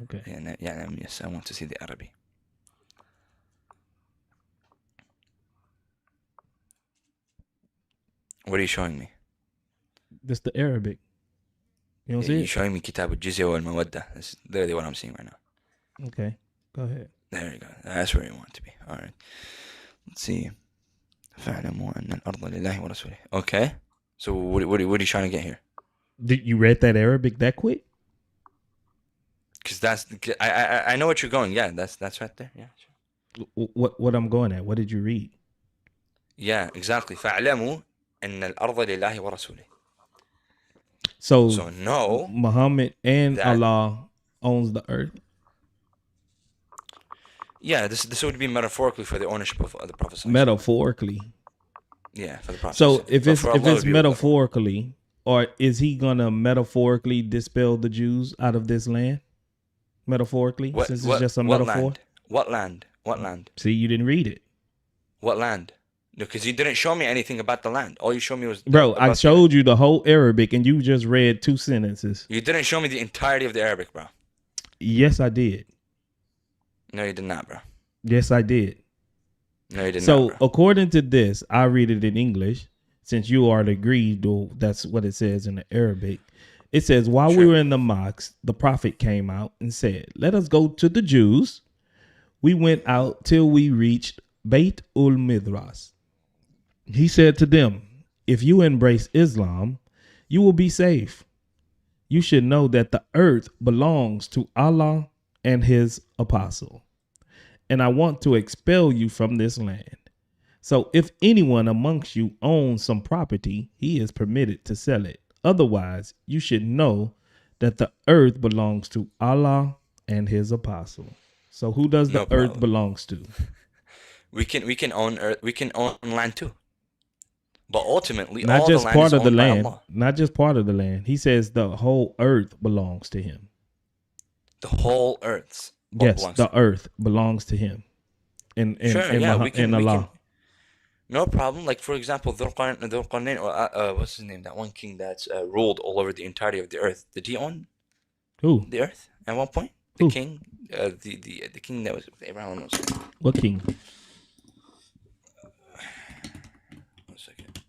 Speaker 2: Okay.
Speaker 9: Yeah, yes, I want to see the Arabic. What are you showing me?
Speaker 2: This the Arabic. You don't see
Speaker 9: You're
Speaker 2: it?
Speaker 9: showing me Kitab al-Jizya wal-Mawadda. That's literally what I'm seeing right now.
Speaker 2: Okay. Go ahead.
Speaker 9: There you go. That's where you want to be. All right. Let's see. فَاعْلَمُوا أَنَّ الْأَرْضَ لِلَّهِ وَرَسُولِهِ. Okay. So what are you trying to get here?
Speaker 2: Did you read that Arabic that quick?
Speaker 9: Because I know what you're going. Yeah, that's right there. Yeah. Sure.
Speaker 2: What I'm going at? What did you read?
Speaker 9: Yeah, exactly. فَاعْلَمُوا أَنَّ الْأَرْضَ لِلَّهِ وَرَسُولِهِ.
Speaker 2: So
Speaker 9: no,
Speaker 2: Muhammad and
Speaker 9: that,
Speaker 2: Allah owns the earth.
Speaker 9: Yeah, this would be metaphorically for the ownership of the Prophet.
Speaker 2: Metaphorically.
Speaker 9: Yeah, for the Prophet.
Speaker 2: So if it's metaphorically, or is he gonna metaphorically dispel the Jews out of this land? Metaphorically, since it's just a metaphor.
Speaker 9: What land?
Speaker 2: See, you didn't read it.
Speaker 9: What land? No, because you didn't show me anything about the land. All you showed me was
Speaker 2: bro. I showed you the whole Arabic, and you just read 2 sentences.
Speaker 9: You didn't show me the entirety of the Arabic, bro.
Speaker 2: Yes, I did.
Speaker 9: No, you did not, bro.
Speaker 2: Yes, I did.
Speaker 9: No, you did not.
Speaker 2: So, according to this, I read it in English. Since you are agreed, that's what it says in the Arabic. It says, while we were in the mosque, the prophet came out and said, "Let us go to the Jews." We went out till we reached Beit ul Midras. He said to them, "If you embrace Islam, you will be safe. You should know that the earth belongs to Allah and his apostle. And I want to expel you from this land. So if anyone amongst you owns some property, he is permitted to sell it. Otherwise, you should know that the earth belongs to Allah and his apostle." So who does the earth belongs to?
Speaker 9: We can own earth. We can own land too. But ultimately,
Speaker 2: not
Speaker 9: all
Speaker 2: just
Speaker 9: the land
Speaker 2: part
Speaker 9: is
Speaker 2: of the
Speaker 9: owned by
Speaker 2: land,
Speaker 9: Allah.
Speaker 2: not just part of the land. He says the whole earth belongs to him.
Speaker 9: The whole earth.
Speaker 2: Yes, the earth belongs to him. And Allah.
Speaker 9: No problem. Like for example, Dhul-Qarnayn, or what's his name? That one king that's ruled all over the entirety of the earth. Did he own
Speaker 2: who?
Speaker 9: The earth at one point? The king, the king that was with Abraham.
Speaker 2: What king?
Speaker 9: 1 second.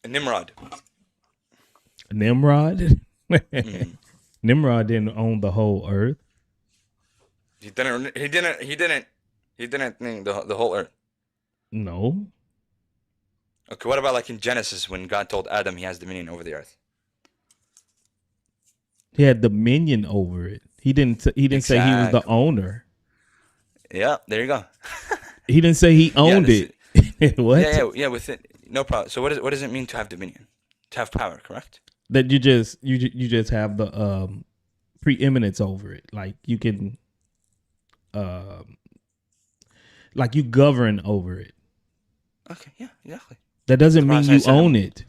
Speaker 9: Nimrod.
Speaker 2: Nimrod?
Speaker 9: Mm.
Speaker 2: Nimrod didn't own the whole earth.
Speaker 9: He didn't think the whole earth.
Speaker 2: No.
Speaker 9: Okay, what about like in Genesis when God told Adam he has dominion over the earth?
Speaker 2: He had dominion over it. He didn't say he was the
Speaker 9: Exactly.
Speaker 2: owner.
Speaker 9: Yeah, there you go.
Speaker 2: He didn't say he owned it. What?
Speaker 9: Yeah, with it. No problem. So what does it mean to have dominion? To have power, correct?
Speaker 2: That you just have the preeminence over it. Like you can like you govern over it.
Speaker 9: Okay, yeah, exactly.
Speaker 2: That doesn't
Speaker 9: The
Speaker 2: mean
Speaker 9: process
Speaker 2: you
Speaker 9: I said.
Speaker 2: own it.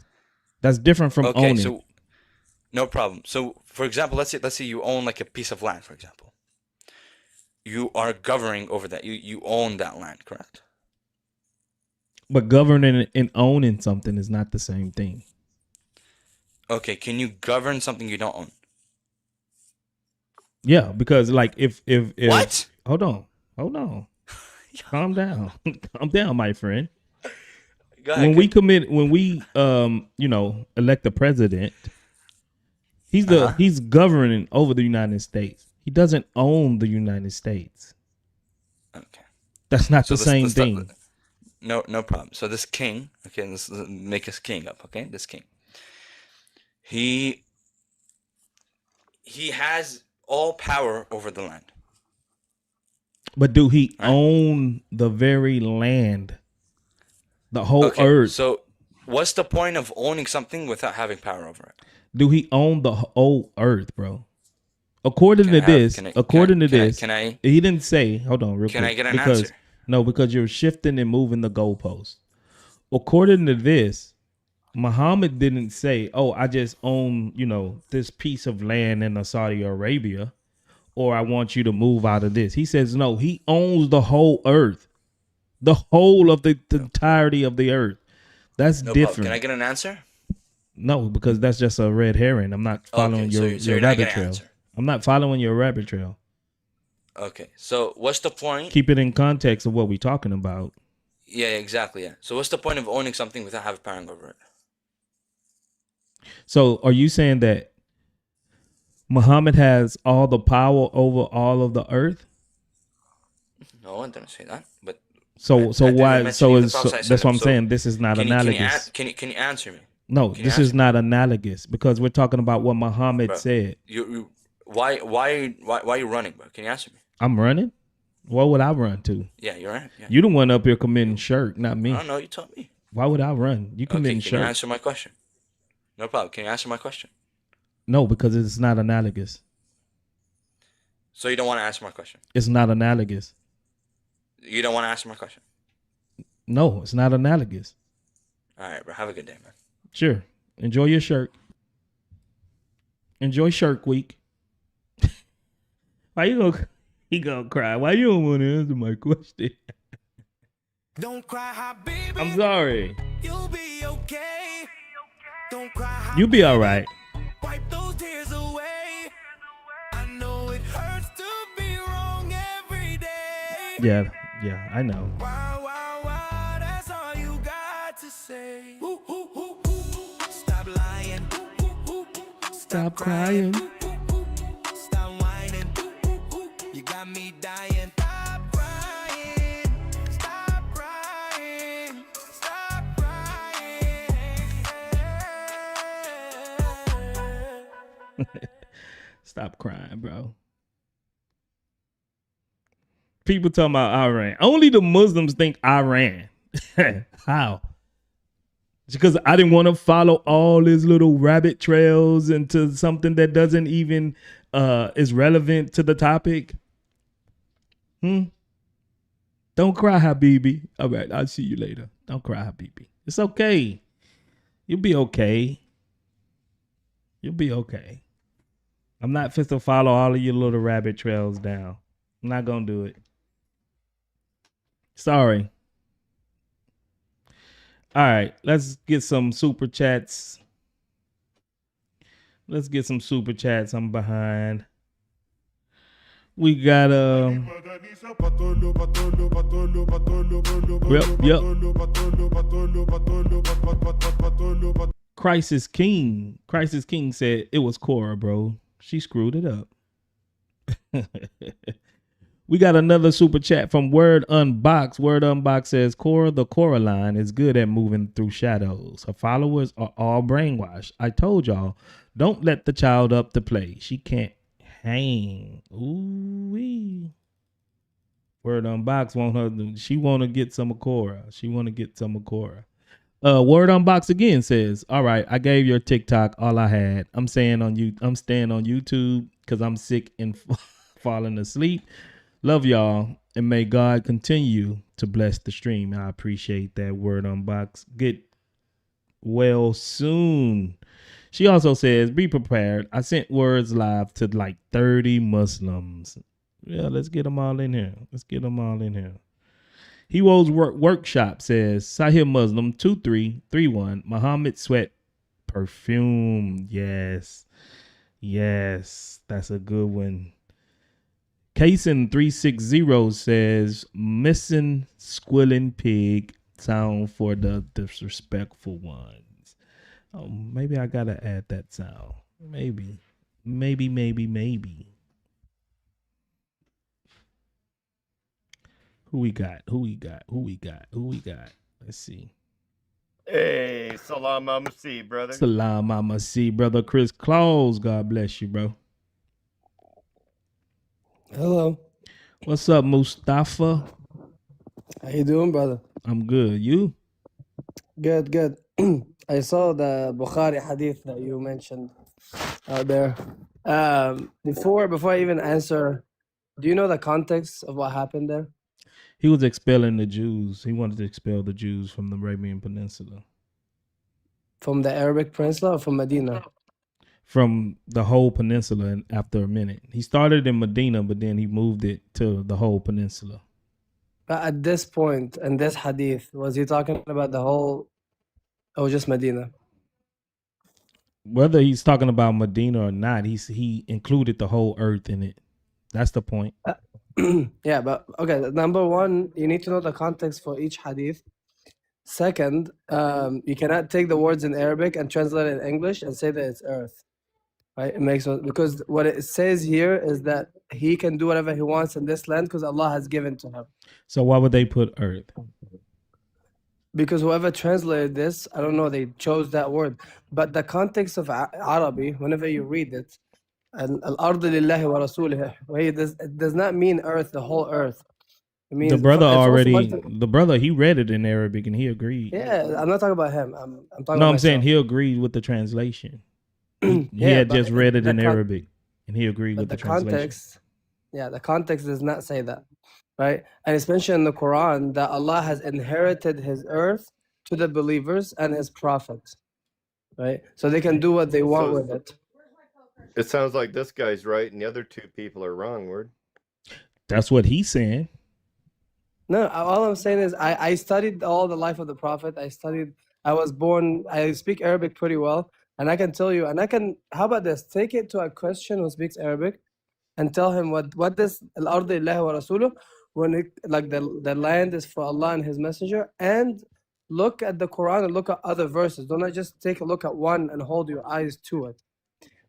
Speaker 2: That's different from
Speaker 9: Okay,
Speaker 2: owning.
Speaker 9: so no problem. So for example, let's say you own like a piece of land, for example. You are governing over that. You own that land, correct?
Speaker 2: But governing and owning something is not the same thing.
Speaker 9: Okay, can you govern something you don't own?
Speaker 2: Yeah, because like if
Speaker 9: What?
Speaker 2: hold on. Calm down. Calm down, my friend.
Speaker 9: Go ahead,
Speaker 2: When we elect the president, he's governing over the United States. He doesn't own the United States.
Speaker 9: Okay.
Speaker 2: That's not
Speaker 9: So
Speaker 2: the same thing.
Speaker 9: No problem. So this king, okay, let's make this king up, okay? This king. He has all power over the land.
Speaker 2: But do he
Speaker 9: Right.
Speaker 2: own the very land? The whole earth?
Speaker 9: So what's the point of owning something without having power over it?
Speaker 2: Do he own the whole earth, bro? According to this, he didn't say, hold on real quick.
Speaker 9: Can I get an answer?
Speaker 2: No, because you're shifting and moving the goalposts. According to this, Muhammad didn't say, oh, I just own, this piece of land in Saudi Arabia, or I want you to move out of this. He says, no, he owns the whole earth, the whole of the entirety of the earth. That's
Speaker 9: No
Speaker 2: different.
Speaker 9: problem. Can I get an answer?
Speaker 2: No, because that's just a red herring. I'm not following your
Speaker 9: you're not
Speaker 2: rabbit
Speaker 9: gonna
Speaker 2: trail.
Speaker 9: answer.
Speaker 2: I'm not following your rabbit trail.
Speaker 9: Okay. So what's the point?
Speaker 2: Keep it in context of what we're talking about.
Speaker 9: Yeah, exactly. Yeah. So what's the point of owning something without having power over it?
Speaker 2: So are you saying that Muhammad has all the power over all of the earth?
Speaker 9: No, I didn't say that. But
Speaker 2: So
Speaker 9: I didn't
Speaker 2: why?
Speaker 9: mention
Speaker 2: So
Speaker 9: even
Speaker 2: is
Speaker 9: the Prophet
Speaker 2: that's what I'm
Speaker 9: ﷺ.
Speaker 2: saying. This is not analogous.
Speaker 9: Can you answer me?
Speaker 2: No,
Speaker 9: Can you
Speaker 2: this
Speaker 9: answer
Speaker 2: is
Speaker 9: me?
Speaker 2: not analogous because we're talking about what Muhammad
Speaker 9: Bro,
Speaker 2: said.
Speaker 9: Why are you running, bro? Can you answer me?
Speaker 2: I'm running. What would I run to?
Speaker 9: Yeah, you're right. Yeah.
Speaker 2: You the one up here committing shirk, not me.
Speaker 9: I don't know. You told me.
Speaker 2: Why would I run? You
Speaker 9: Okay,
Speaker 2: committing
Speaker 9: can you
Speaker 2: shirk?
Speaker 9: answer my question? No problem. Can you answer my question?
Speaker 2: No, because it's not analogous.
Speaker 9: So you don't want to answer my question?
Speaker 2: It's not analogous.
Speaker 9: You don't want to answer my question?
Speaker 2: No, it's not analogous.
Speaker 9: All right, bro. Have a good day, man.
Speaker 2: Sure. Enjoy your shirt. Enjoy Shirk Week. Why he gonna cry? Why you don't want to answer my question?
Speaker 1: Don't cry, baby.
Speaker 2: I'm sorry.
Speaker 1: You'll be okay. Don't cry,
Speaker 2: You be all right.
Speaker 1: wipe those tears away. I know it hurts to be wrong every day.
Speaker 2: Yeah, I know.
Speaker 1: Wow, that's all you got to say. Stop lying.
Speaker 2: Stop crying.
Speaker 1: Stop whining. You got me dying. Stop crying. Stop crying. Stop crying.
Speaker 2: Stop crying, bro. People talking about Iran. Only the Muslims think Iran. How? Because I didn't want to follow all his little rabbit trails into something that doesn't even is relevant to the topic. Don't cry, Habibi. All right, I'll see you later. Don't cry, Habibi. It's okay. You'll be okay. You'll be okay. I'm not fit to follow all of your little rabbit trails down. I'm not going to do it. Sorry. All right, let's get some super chats. Let's get some super chats. I'm behind. We got Yep. Christ is King. Christ is King said it was Cora, bro. She screwed it up. We got another super chat from Word Unbox. Word Unbox says Cora, the Coraline, is good at moving through shadows. Her followers are all brainwashed. I told y'all, don't let the child up to play. She can't hang. Ooh-wee. Word Unbox want her. She want to get some of Cora. She want to get some of Cora. Word Unbox again says, all right, I gave your TikTok all I had. I'm staying on YouTube because I'm sick and falling asleep. Love y'all, and may God continue to bless the stream. I appreciate that. Word Unbox. Get well soon. She also says, be prepared. I sent words live to like 30 Muslims. Yeah, let's get them all in here. Heroes Workshop says, Sahih Muslim 2331, Muhammad sweat perfume. Yes, that's a good one. Cason 360 says, missing squilling pig sound for the disrespectful ones. Oh, maybe I gotta add that sound. Maybe. Who we got? Let's see.
Speaker 10: Hey, Salam Amasi, brother.
Speaker 2: Salam Amasi, brother Chris Claus. God bless you, bro.
Speaker 11: Hello.
Speaker 2: What's up, Mustafa?
Speaker 11: How you doing, brother?
Speaker 2: I'm good. You?
Speaker 11: Good. I saw the Bukhari hadith that you mentioned out there. Before I even answer, do you know the context of what happened there?
Speaker 2: He was expelling the Jews. He wanted to expel the Jews from the Arabian Peninsula.
Speaker 11: From the Arabic Peninsula or from Medina?
Speaker 2: From the whole peninsula, and after a minute. He started in Medina, but then he moved it to the whole peninsula.
Speaker 11: But at this point, in this hadith, was he talking about the whole, or just Medina?
Speaker 2: Whether he's talking about Medina or not, he included the whole earth in it. That's the point.
Speaker 11: Yeah, but okay, number one, you need to know the context for each hadith. Second, you cannot take the words in Arabic and translate it in English and say that it's earth. Right? It makes sense because what it says here is that he can do whatever he wants in this land because Allah has given to him.
Speaker 2: So why would they put earth?
Speaker 11: Because whoever translated this, I don't know, they chose that word. But the context of Arabic, whenever you read it, al-ardu lillahi wa rasulih, it does not mean earth, the whole earth. It means
Speaker 2: the brother, he read it in Arabic and he agreed.
Speaker 11: Yeah, I'm not talking about him. I'm talking
Speaker 2: No,
Speaker 11: about
Speaker 2: I'm saying he agreed with the translation. He had just read it in Arabic and he agreed with the translation.
Speaker 11: The context does not say that. Right? And it's mentioned in the Quran that Allah has inherited his earth to the believers and his prophets. Right? So they can do what they want with it.
Speaker 10: It sounds like this guy's right and the other two people are wrong, Word.
Speaker 2: That's what he's saying.
Speaker 11: No, all I'm saying is I studied all the life of the Prophet. I was born, I speak Arabic pretty well. And I can tell you, how about this? Take it to a Christian who speaks Arabic and tell him what does al-ardu lillahi wa rasuluh, when it, like the land is for Allah and His Messenger, and look at the Quran and look at other verses. Do not just take a look at one and hold your eyes to it.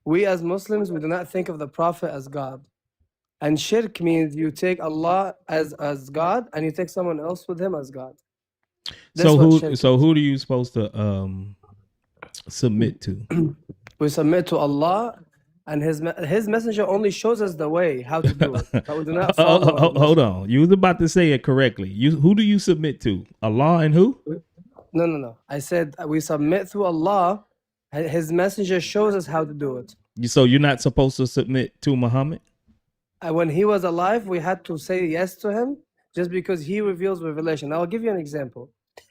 Speaker 11: We as Muslims, we do not think of the Prophet as God. And shirk means you take Allah as God and you take someone else with him as God.
Speaker 2: So who do you supposed to submit to?
Speaker 11: We submit to Allah, and His Messenger only shows us the way how to do it. But we do not follow.
Speaker 2: Hold on, you was about to say it correctly. Who do you submit to? Allah and who?
Speaker 11: No. I said we submit to Allah. His Messenger shows us how to do it.
Speaker 2: So you're not supposed to submit to Muhammad?
Speaker 11: When he was alive, we had to say yes to him just because he reveals revelation. I'll give you an example.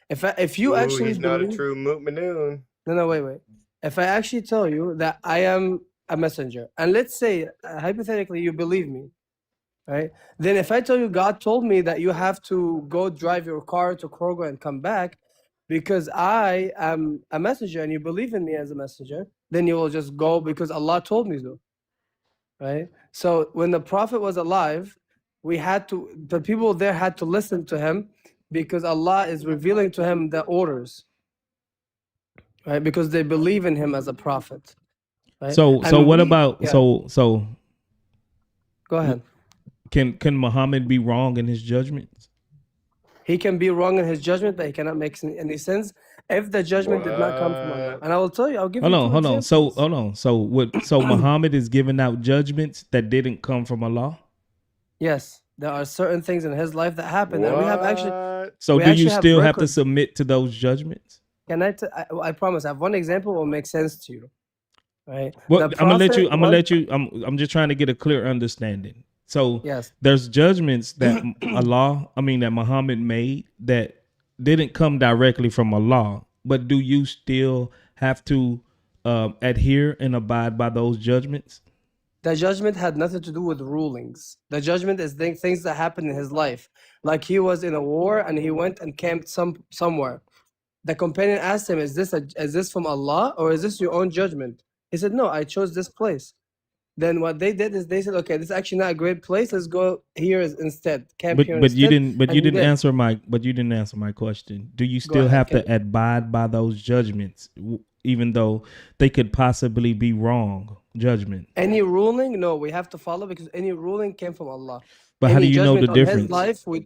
Speaker 11: If you actually
Speaker 10: he's not a true mu'minun.
Speaker 11: No, wait. If I actually tell you that I am a messenger, and let's say hypothetically you believe me, right? Then if I tell you God told me that you have to go drive your car to Kroger and come back because I am a messenger and you believe in me as a messenger, then you will just go because Allah told me to. Right? So when the Prophet was alive, the people there had to listen to him because Allah is revealing to him the orders. Right? Because they believe in him as a prophet. right?
Speaker 2: So
Speaker 11: And
Speaker 2: what
Speaker 11: we,
Speaker 2: about
Speaker 11: yeah,
Speaker 2: so
Speaker 11: go ahead.
Speaker 2: can Muhammad be wrong in his judgments?
Speaker 11: He can be wrong in his judgment, but he cannot make any sins if the judgment did not come from Allah.
Speaker 10: What?
Speaker 11: And I will tell you, I'll give
Speaker 2: Hold
Speaker 11: you
Speaker 2: on,
Speaker 11: two
Speaker 2: hold on. So
Speaker 11: examples.
Speaker 2: hold on. So Muhammad is giving out judgments that didn't come from Allah.
Speaker 11: Yes, there are certain things in his life that happened, and we have actually
Speaker 10: What?
Speaker 2: So
Speaker 11: we
Speaker 2: do you
Speaker 11: actually have
Speaker 2: still have to
Speaker 11: records.
Speaker 2: submit to those judgments?
Speaker 11: Can I promise, I have one example will make sense to you, right?
Speaker 2: Well,
Speaker 11: The Prophet was
Speaker 2: I'm just trying to get a clear understanding. So
Speaker 11: yes,
Speaker 2: there's judgments that that Muhammad made that didn't come directly from Allah, but do you still have to adhere and abide by those judgments?
Speaker 11: the judgment had nothing to do with rulings. The judgment is things that happened in his life, like he was in a war and he went and camped somewhere. The companion asked him, is this from Allah or is this your own judgment? He said, no, I chose this place. Then what they did is they said, okay, this is actually not a great place. Let's go here instead. Camp here
Speaker 2: But you
Speaker 11: instead.
Speaker 2: didn't
Speaker 11: And he did.
Speaker 2: answer my question. Do you
Speaker 11: Go
Speaker 2: still
Speaker 11: ahead.
Speaker 2: have to abide by those judgments, even though they could possibly be wrong judgments?
Speaker 11: Any ruling, no, we have to follow because any ruling came from Allah.
Speaker 2: But how do
Speaker 11: Any
Speaker 2: you know the
Speaker 11: judgment on his
Speaker 2: difference?
Speaker 11: life,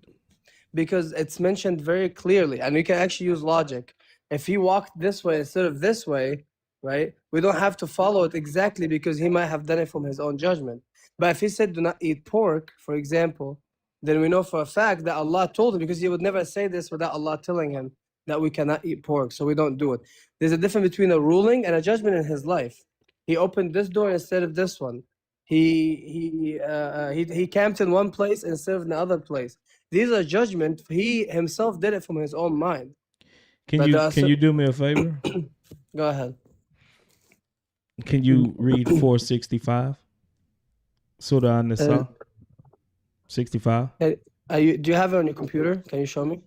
Speaker 11: because it's mentioned very clearly, and we can actually use logic. If he walked this way instead of this way, right, we don't have to follow it exactly because he might have done it from his own judgment. But if he said do not eat pork, for example, then we know for a fact that Allah told him, because he would never say this without Allah telling him that we cannot eat pork, so we don't do it. There's a difference between a ruling and a judgment in his life. He opened this door instead of this one. He camped in one place instead of in the other place. These are judgment. He himself did it from his own mind.
Speaker 2: Can
Speaker 11: But
Speaker 2: you do me a favor?
Speaker 11: Go ahead.
Speaker 2: Can you read 465? Surah An-Nisa 65.
Speaker 11: Do you have it on your computer? Can you show me?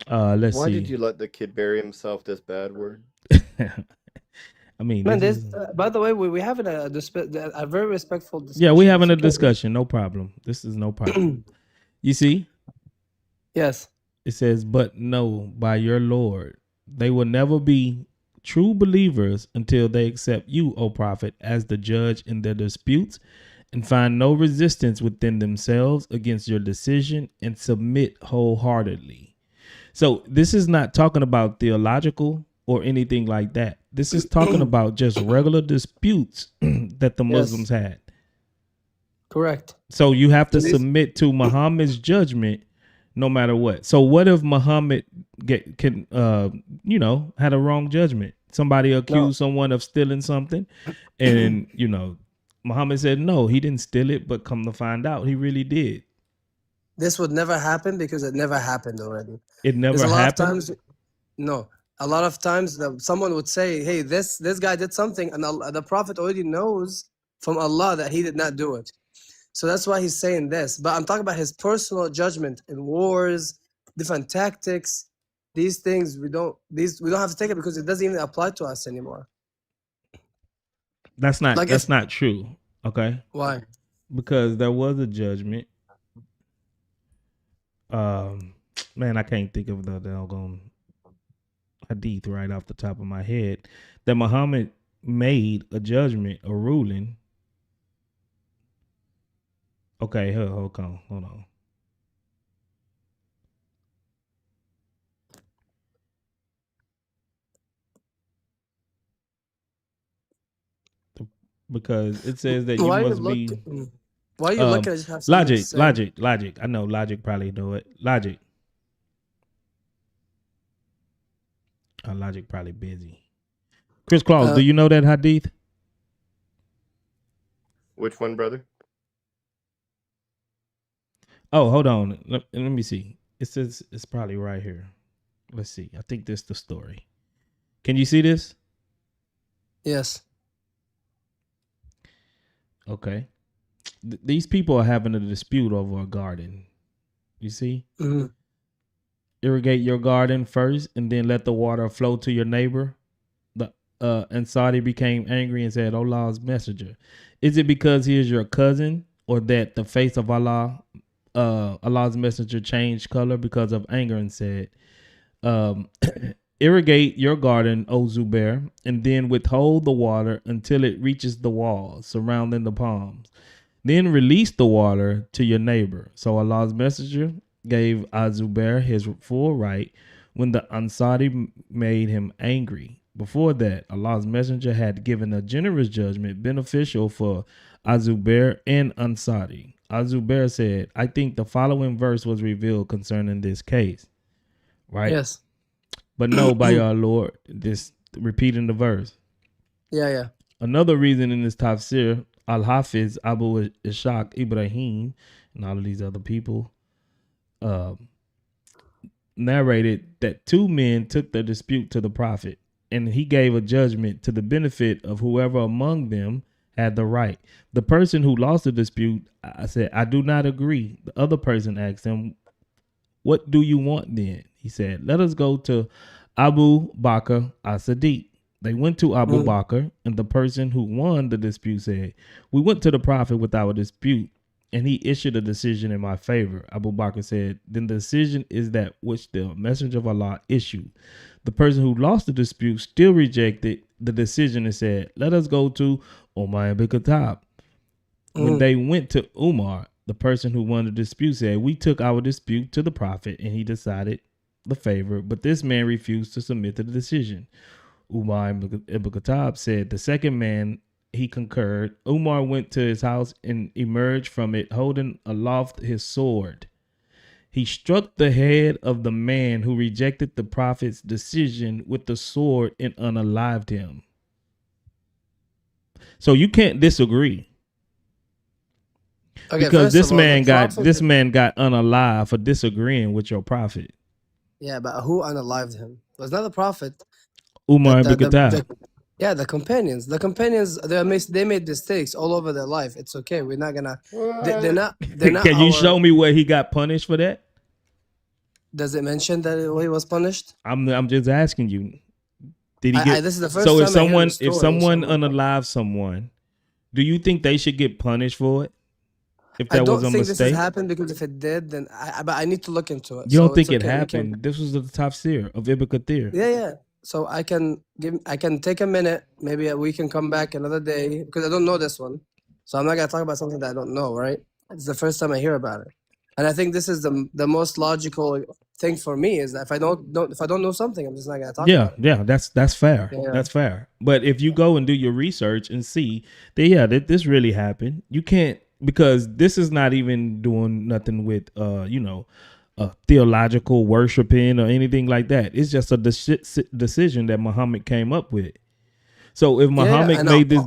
Speaker 2: Let's
Speaker 10: Why
Speaker 2: see.
Speaker 10: did you let the kid bury himself this bad word?
Speaker 2: I mean,
Speaker 11: Man,
Speaker 2: this
Speaker 11: this,
Speaker 2: is,
Speaker 11: by the way, we having a very respectful discussion.
Speaker 2: yeah, we having a
Speaker 11: It's okay.
Speaker 2: discussion. No problem. This is no problem. You see,
Speaker 11: Yes.
Speaker 2: it says, "But know by your Lord, they will never be true believers until they accept you, O Prophet, as the judge in their disputes, and find no resistance within themselves against your decision, and submit wholeheartedly." So this is not talking about theological or anything like that. This is talking about just regular disputes that the Muslims had.
Speaker 11: Correct.
Speaker 2: So you have to
Speaker 11: So these-
Speaker 2: submit to Muhammad's judgment no matter what. So what if Muhammad had a wrong judgment? Somebody accused someone of stealing something, and Muhammad said no, he didn't steal it, but come to find out he really did.
Speaker 11: This would never happen because it never happened already.
Speaker 2: It never
Speaker 11: There's a lot
Speaker 2: happened.
Speaker 11: of times, no. A lot of times, someone would say, "Hey, this guy did something," and the Prophet already knows from Allah that he did not do it. So that's why he's saying this. But I'm talking about his personal judgment in wars, different tactics. These things we don't have to take it because it doesn't even apply to us anymore.
Speaker 2: That's not
Speaker 11: Like
Speaker 2: that's not true. Okay,
Speaker 11: Why?
Speaker 2: because there was a judgment. Man, I can't think of the doggone hadith right off the top of my head that Muhammad made a judgment, a ruling. Okay, hold on. Because it says that you
Speaker 11: Why
Speaker 2: must be
Speaker 11: Why are you looking? I just have something to say.
Speaker 2: logic. I know logic probably know it. Logic. Logic probably busy. Chris Claus, do you know that hadith?
Speaker 10: Which one, brother?
Speaker 2: Oh, hold on. Let me see. It says it's probably right here. Let's see. I think this is the story. Can you see this?
Speaker 11: Yes.
Speaker 2: Okay. These people are having a dispute over a garden. You see?
Speaker 11: Mm-hmm.
Speaker 2: Irrigate your garden first and then let the water flow to your neighbor. And Saudi became angry and said, Allah's messenger, is it because he is your cousin or that the face of Allah, Allah's messenger changed color because of anger, and said, Irrigate your garden, O Zubair, and then withhold the water until it reaches the walls surrounding the palms. Then release the water to your neighbor. So Allah's messenger gave Azubair his full right when the Ansari made him angry. Before that, Allah's messenger had given a generous judgment beneficial for Azubair and Ansari. Azubair said, I think the following verse was revealed concerning this case. Right?
Speaker 11: Yes.
Speaker 2: But no, by our Lord, this repeating the verse.
Speaker 11: Yeah.
Speaker 2: Another reason in this tafsir, Al-Hafiz Abu Ishaq Ibrahim and all of these other people narrated that two men took their dispute to the Prophet, and he gave a judgment to the benefit of whoever among them had the right. The person who lost the dispute, I said, I do not agree. The other person asked him, what do you want then? He said, let us go to Abu Bakr as-Siddiq. They went to Abu Bakr, and the person who won the dispute said, we went to the Prophet with our dispute, and he issued a decision in my favor. Abu Bakr said, then the decision is that which the messenger of Allah issued. The person who lost the dispute still rejected the decision and said, let us go to Umar ibn Khattab. When they went to Umar, the person who won the dispute said, we took our dispute to the Prophet, and he decided the favor, but this man refused to submit to the decision. Umar ibn Khattab said, the second man, he concurred. Umar went to his house and emerged from it holding aloft his sword. He struck the head of the man who rejected the Prophet's decision with the sword and unalived him. So you can't disagree. Okay, because this man got unalive for disagreeing with your Prophet.
Speaker 11: Yeah, but who unalived him? It was not the Prophet.
Speaker 2: Umar ibn Khattab.
Speaker 11: Yeah, the companions. The companions, they made mistakes all over their life. It's okay. We're not gonna. They're not.
Speaker 2: Can you show me where he got punished for that?
Speaker 11: Does it mention that he was punished?
Speaker 2: I'm just asking you. Did he get?
Speaker 11: This is the first
Speaker 2: so
Speaker 11: time
Speaker 2: if someone unalive someone, do you think they should get punished for it? If that was a mistake? I don't think this has
Speaker 11: happened, because if it did, then but I need to look into it.
Speaker 2: You don't think it happened? This was the tafsir of Ibn Kathir.
Speaker 11: Yeah. So I can take a minute. Maybe we can come back another day, because I don't know this one. So I'm not gonna talk about something that I don't know, right? It's the first time I hear about it, and I think this is the most logical thing for me, is that if I don't know something, I'm just not gonna talk about it.
Speaker 2: Yeah, that's fair. Yeah. That's fair. But if you go and do your research and see that this really happened, you can't, because this is not even doing nothing with theological worshiping or anything like that. It's just a decision that Muhammad came up with. So if Muhammad made this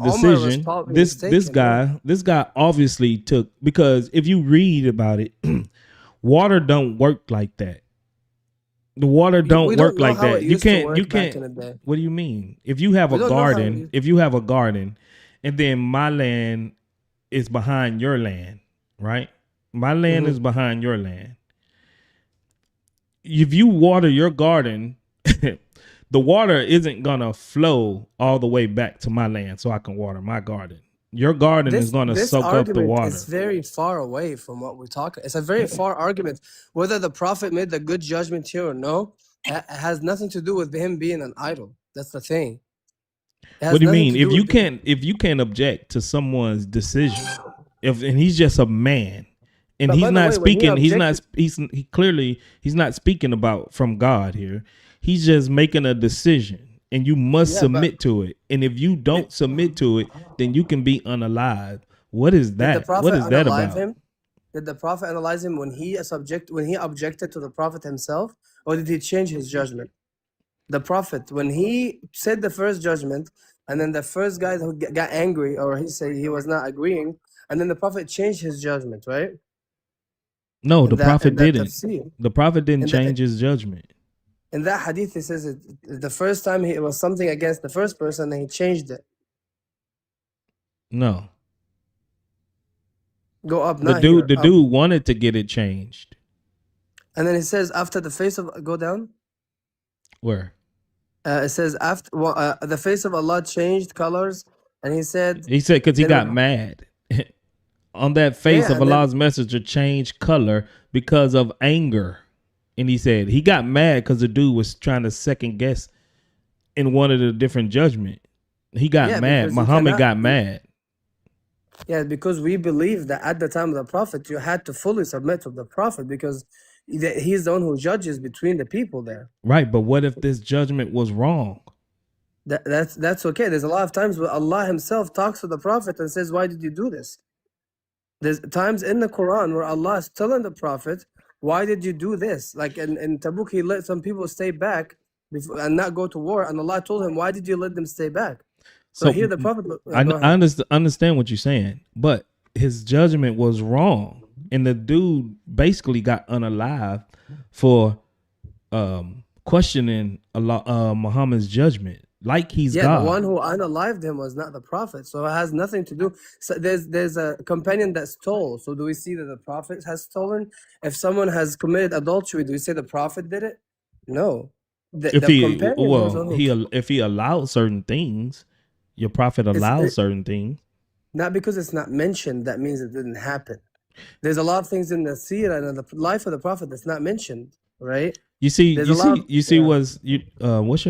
Speaker 2: decision, this guy obviously took, because if you read about it, water don't work like that. The water don't work like that. You can't. What do you mean? If you have a garden, and then my land is behind your land, right? My land is behind your land. If you water your garden, the water isn't gonna flow all the way back to my land so I can water my garden. Your garden is going to soak up the water.
Speaker 11: It's very far away from what we're talking. It's a very far argument. Whether the Prophet made the good judgment here or no, it has nothing to do with him being an idol. That's the thing.
Speaker 2: What do you mean? If you can't object to someone's decision, and he's just a man, and he's not speaking, he's not speaking about from God here. He's just making a decision. And you must submit to it. And if you don't submit to it, then you can be unalive. What is that? What is that about?
Speaker 11: Did the Prophet analyze him when he objected to the Prophet himself, or did he change his judgment? The Prophet, when he said the first judgment, and then the first guy who got angry, or he said he was not agreeing, and then the Prophet changed his judgment, right?
Speaker 2: No, the Prophet didn't. The Prophet didn't change his judgment.
Speaker 11: In that hadith, he says the first time it was something against the first person, and he changed it.
Speaker 2: No.
Speaker 11: Go up.
Speaker 2: The dude wanted to get it changed.
Speaker 11: And then he says, after the face of, go down.
Speaker 2: Where?
Speaker 11: It says after the face of Allah changed colors, and he said
Speaker 2: because he got mad. On that face of Allah's messenger changed color because of anger. And he said he got mad because the dude was trying to second guess in one of the different judgment. He got mad. Muhammad got mad.
Speaker 11: Yeah, because we believe that at the time of the Prophet, you had to fully submit to the Prophet because he's the one who judges between the people there.
Speaker 2: Right, but what if this judgment was wrong?
Speaker 11: That's okay. There's a lot of times where Allah himself talks to the Prophet and says, why did you do this? There's times in the Quran where Allah is telling the Prophet, why did you do this? Like in Tabuk, he let some people stay back and not go to war. And Allah told him, why did you let them stay back? So here the Prophet...
Speaker 2: I understand what you're saying, but his judgment was wrong. And the dude basically got unalived for questioning Allah, Muhammad's judgment. Like he's God.
Speaker 11: The one who unalived him was not the Prophet. So it has nothing to do. So there's a companion that stole. So do we see that the Prophet has stolen? If someone has committed adultery, do we say the Prophet did it? No.
Speaker 2: If he allowed certain things, your Prophet allowed certain things.
Speaker 11: Not because it's not mentioned, that means it didn't happen. There's a lot of things in the seerah and the life of the Prophet that's not mentioned, right?
Speaker 2: What's your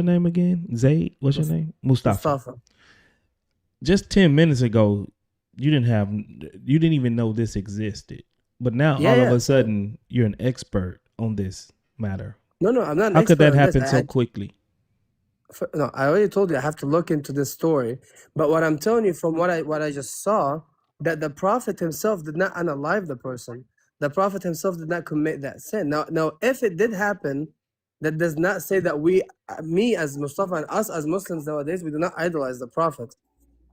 Speaker 2: name again? Zayd? What's your name? Mustafa. Just 10 minutes ago, you didn't even know this existed. But now all of a sudden you're an expert on this matter.
Speaker 11: No, I'm not.
Speaker 2: How could that happen so quickly?
Speaker 11: No, I already told you I have to look into this story. But what I'm telling you from what I just saw, that the Prophet himself did not unalive the person. The Prophet himself did not commit that sin. Now, if it did happen, that does not say that me as Mustafa and us as Muslims nowadays, we do not idolize the Prophet.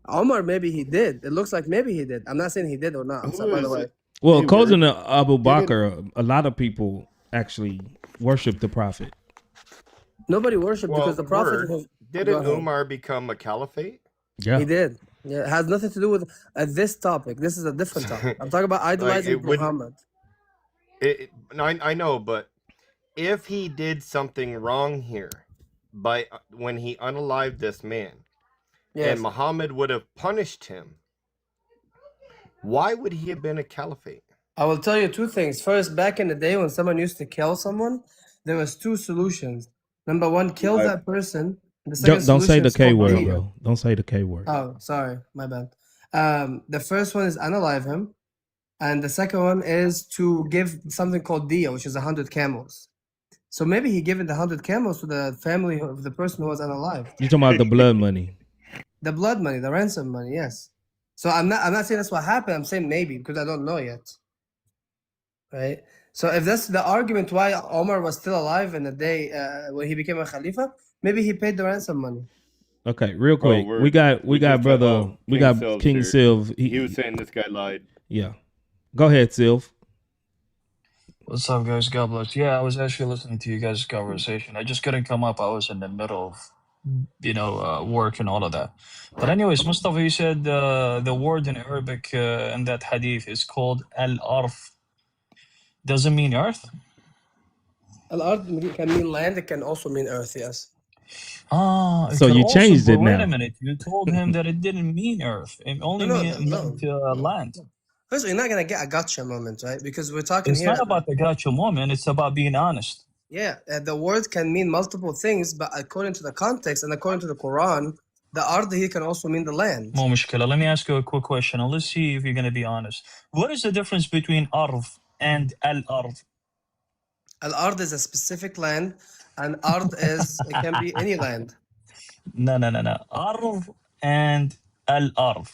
Speaker 11: Omar, maybe he did. It looks like maybe he did. I'm not saying he did or not. By the way.
Speaker 2: Well, according to Abu Bakr, a lot of people actually worship the Prophet.
Speaker 11: Nobody worshipped because the Prophet...
Speaker 10: Didn't Umar become a caliphate?
Speaker 2: Yeah.
Speaker 11: He did. Yeah, it has nothing to do with this topic. This is a different topic. I'm talking about idolizing Muhammad.
Speaker 10: I know, but if he did something wrong here when he unalived this man, and Muhammad would have punished him, why would he have been a caliphate?
Speaker 11: I will tell you two things. First, back in the day when someone used to kill someone, there was two solutions. Number one, kill that person.
Speaker 2: Don't say the K word, bro. Don't say the K word.
Speaker 11: Oh, sorry. My bad. The first one is unalive him. And the second one is to give something called diya, which is 100 camels. So maybe he given the 100 camels to the family of the person who was unalive.
Speaker 2: You're talking about the blood money.
Speaker 11: The blood money, the ransom money, yes. So I'm not saying that's what happened. I'm saying maybe because I don't know yet. Right? So if that's the argument why Omar was still alive in the day when he became a Khalifa, maybe he paid the ransom money.
Speaker 2: Okay, real quick. We got King Silv.
Speaker 10: He was saying this guy lied.
Speaker 2: Yeah. Go ahead, Silv.
Speaker 12: What's up, guys? God bless. Yeah, I was actually listening to you guys' conversation. I just couldn't come up. I was in the middle of, work and all of that. But anyways, Mustafa, you said the word in Arabic in that hadith is called al-arf. Does it mean earth?
Speaker 11: Al-ard can mean land. It can also mean earth, yes.
Speaker 2: So you changed it now.
Speaker 12: Wait a minute. You told him that it didn't mean earth. It only meant land.
Speaker 11: First, you're not going to get a gotcha moment, right? Because we're talking
Speaker 12: It's not about the gotcha moment. It's about being honest.
Speaker 11: Yeah, the word can mean multiple things, but according to the context and according to the Quran, the ard here can also mean the land.
Speaker 12: No mushkila. Let me ask you a quick question, and let's see if you're going to be honest. What is the difference between arf and al-ard?
Speaker 11: Al-ard is a specific land, and ard it can be any land.
Speaker 12: No. Arf and al-ard.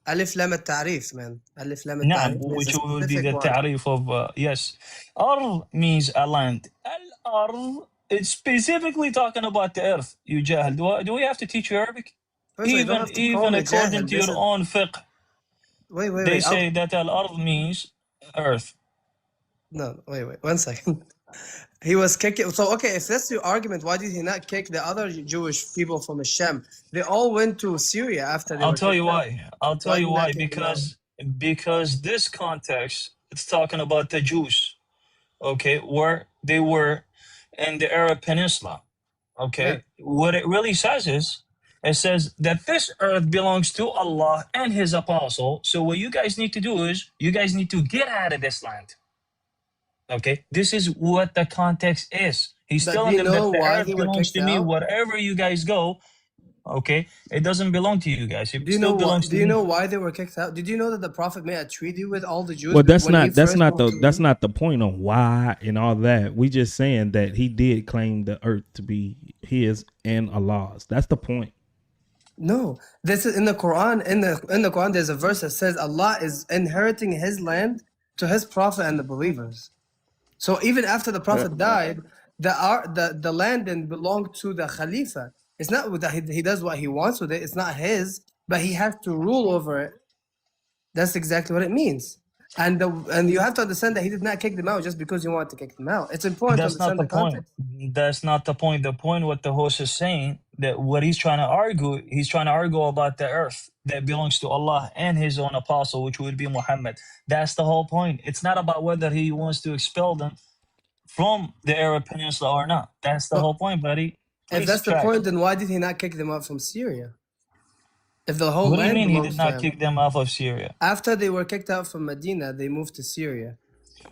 Speaker 11: Alif lam al-ta'rif, man. Alif lam
Speaker 12: Naam,
Speaker 11: al-ta'rif.
Speaker 12: which would be the ta'rif of, yes. Ard means a land. Al-ard, it's specifically talking about the earth, you jahil. Do we have to teach you Arabic?
Speaker 11: First,
Speaker 12: even according to your own fiqh, they say that al-ard means earth.
Speaker 11: No, wait, 1 second. He was kicking. So, okay, if that's your argument, why did he not kick the other Jewish people from Hashem? They all went to Syria after they
Speaker 12: I'll tell you why. Because this context, it's talking about the Jews, okay, where they were in the Arab Peninsula, okay? Yeah. What it really says is, it says that this earth belongs to Allah and His Apostle. So what you guys need to do is, you guys need to get out of this land. Okay, this is what the context is. He's
Speaker 11: But do
Speaker 12: telling
Speaker 11: you
Speaker 12: them that
Speaker 11: know
Speaker 12: the
Speaker 11: why
Speaker 12: earth
Speaker 11: they were
Speaker 12: belongs
Speaker 11: kicked
Speaker 12: to me.
Speaker 11: out?
Speaker 12: Wherever you guys go, okay, it doesn't belong to you guys. It
Speaker 11: Do you
Speaker 12: still
Speaker 11: know
Speaker 12: belongs
Speaker 11: what?
Speaker 12: to
Speaker 11: Do you
Speaker 12: me.
Speaker 11: know why they were kicked out? Did you know that the prophet made a treaty with all the Jews
Speaker 2: Well, that's
Speaker 11: when he
Speaker 2: not
Speaker 11: first moved to
Speaker 2: that's
Speaker 11: Medina?
Speaker 2: not the point on why and all that. We just saying that he did claim the earth to be his and Allah's. That's the point.
Speaker 11: No, this is in the Quran. In the Quran, there's a verse that says Allah is inheriting His land to His prophet and the believers. So even after the prophet died, the land then belonged to the Khalifa. It's not that he does what he wants with it. It's not his, but he has to rule over it. That's exactly what it means. And you have to understand that he did not kick them out just because you wanted to kick them out. It's important to
Speaker 12: That's not
Speaker 11: understand
Speaker 12: the
Speaker 11: the
Speaker 12: point.
Speaker 11: context.
Speaker 12: That's not the point. The point, what the host is saying, that what he's trying to argue about the earth that belongs to Allah and his own apostle, which would be Muhammad. That's the whole point. It's not about whether he wants to expel them from the Arab Peninsula or not. That's the
Speaker 11: But
Speaker 12: whole point, buddy.
Speaker 11: if
Speaker 12: Please
Speaker 11: that's the
Speaker 12: check.
Speaker 11: point, then why did he not kick them out from Syria? If the whole
Speaker 12: What do you
Speaker 11: land
Speaker 12: mean he did
Speaker 11: belongs to
Speaker 12: not
Speaker 11: him.
Speaker 12: kick them off of Syria?
Speaker 11: After they were kicked out from Medina, they moved to Syria.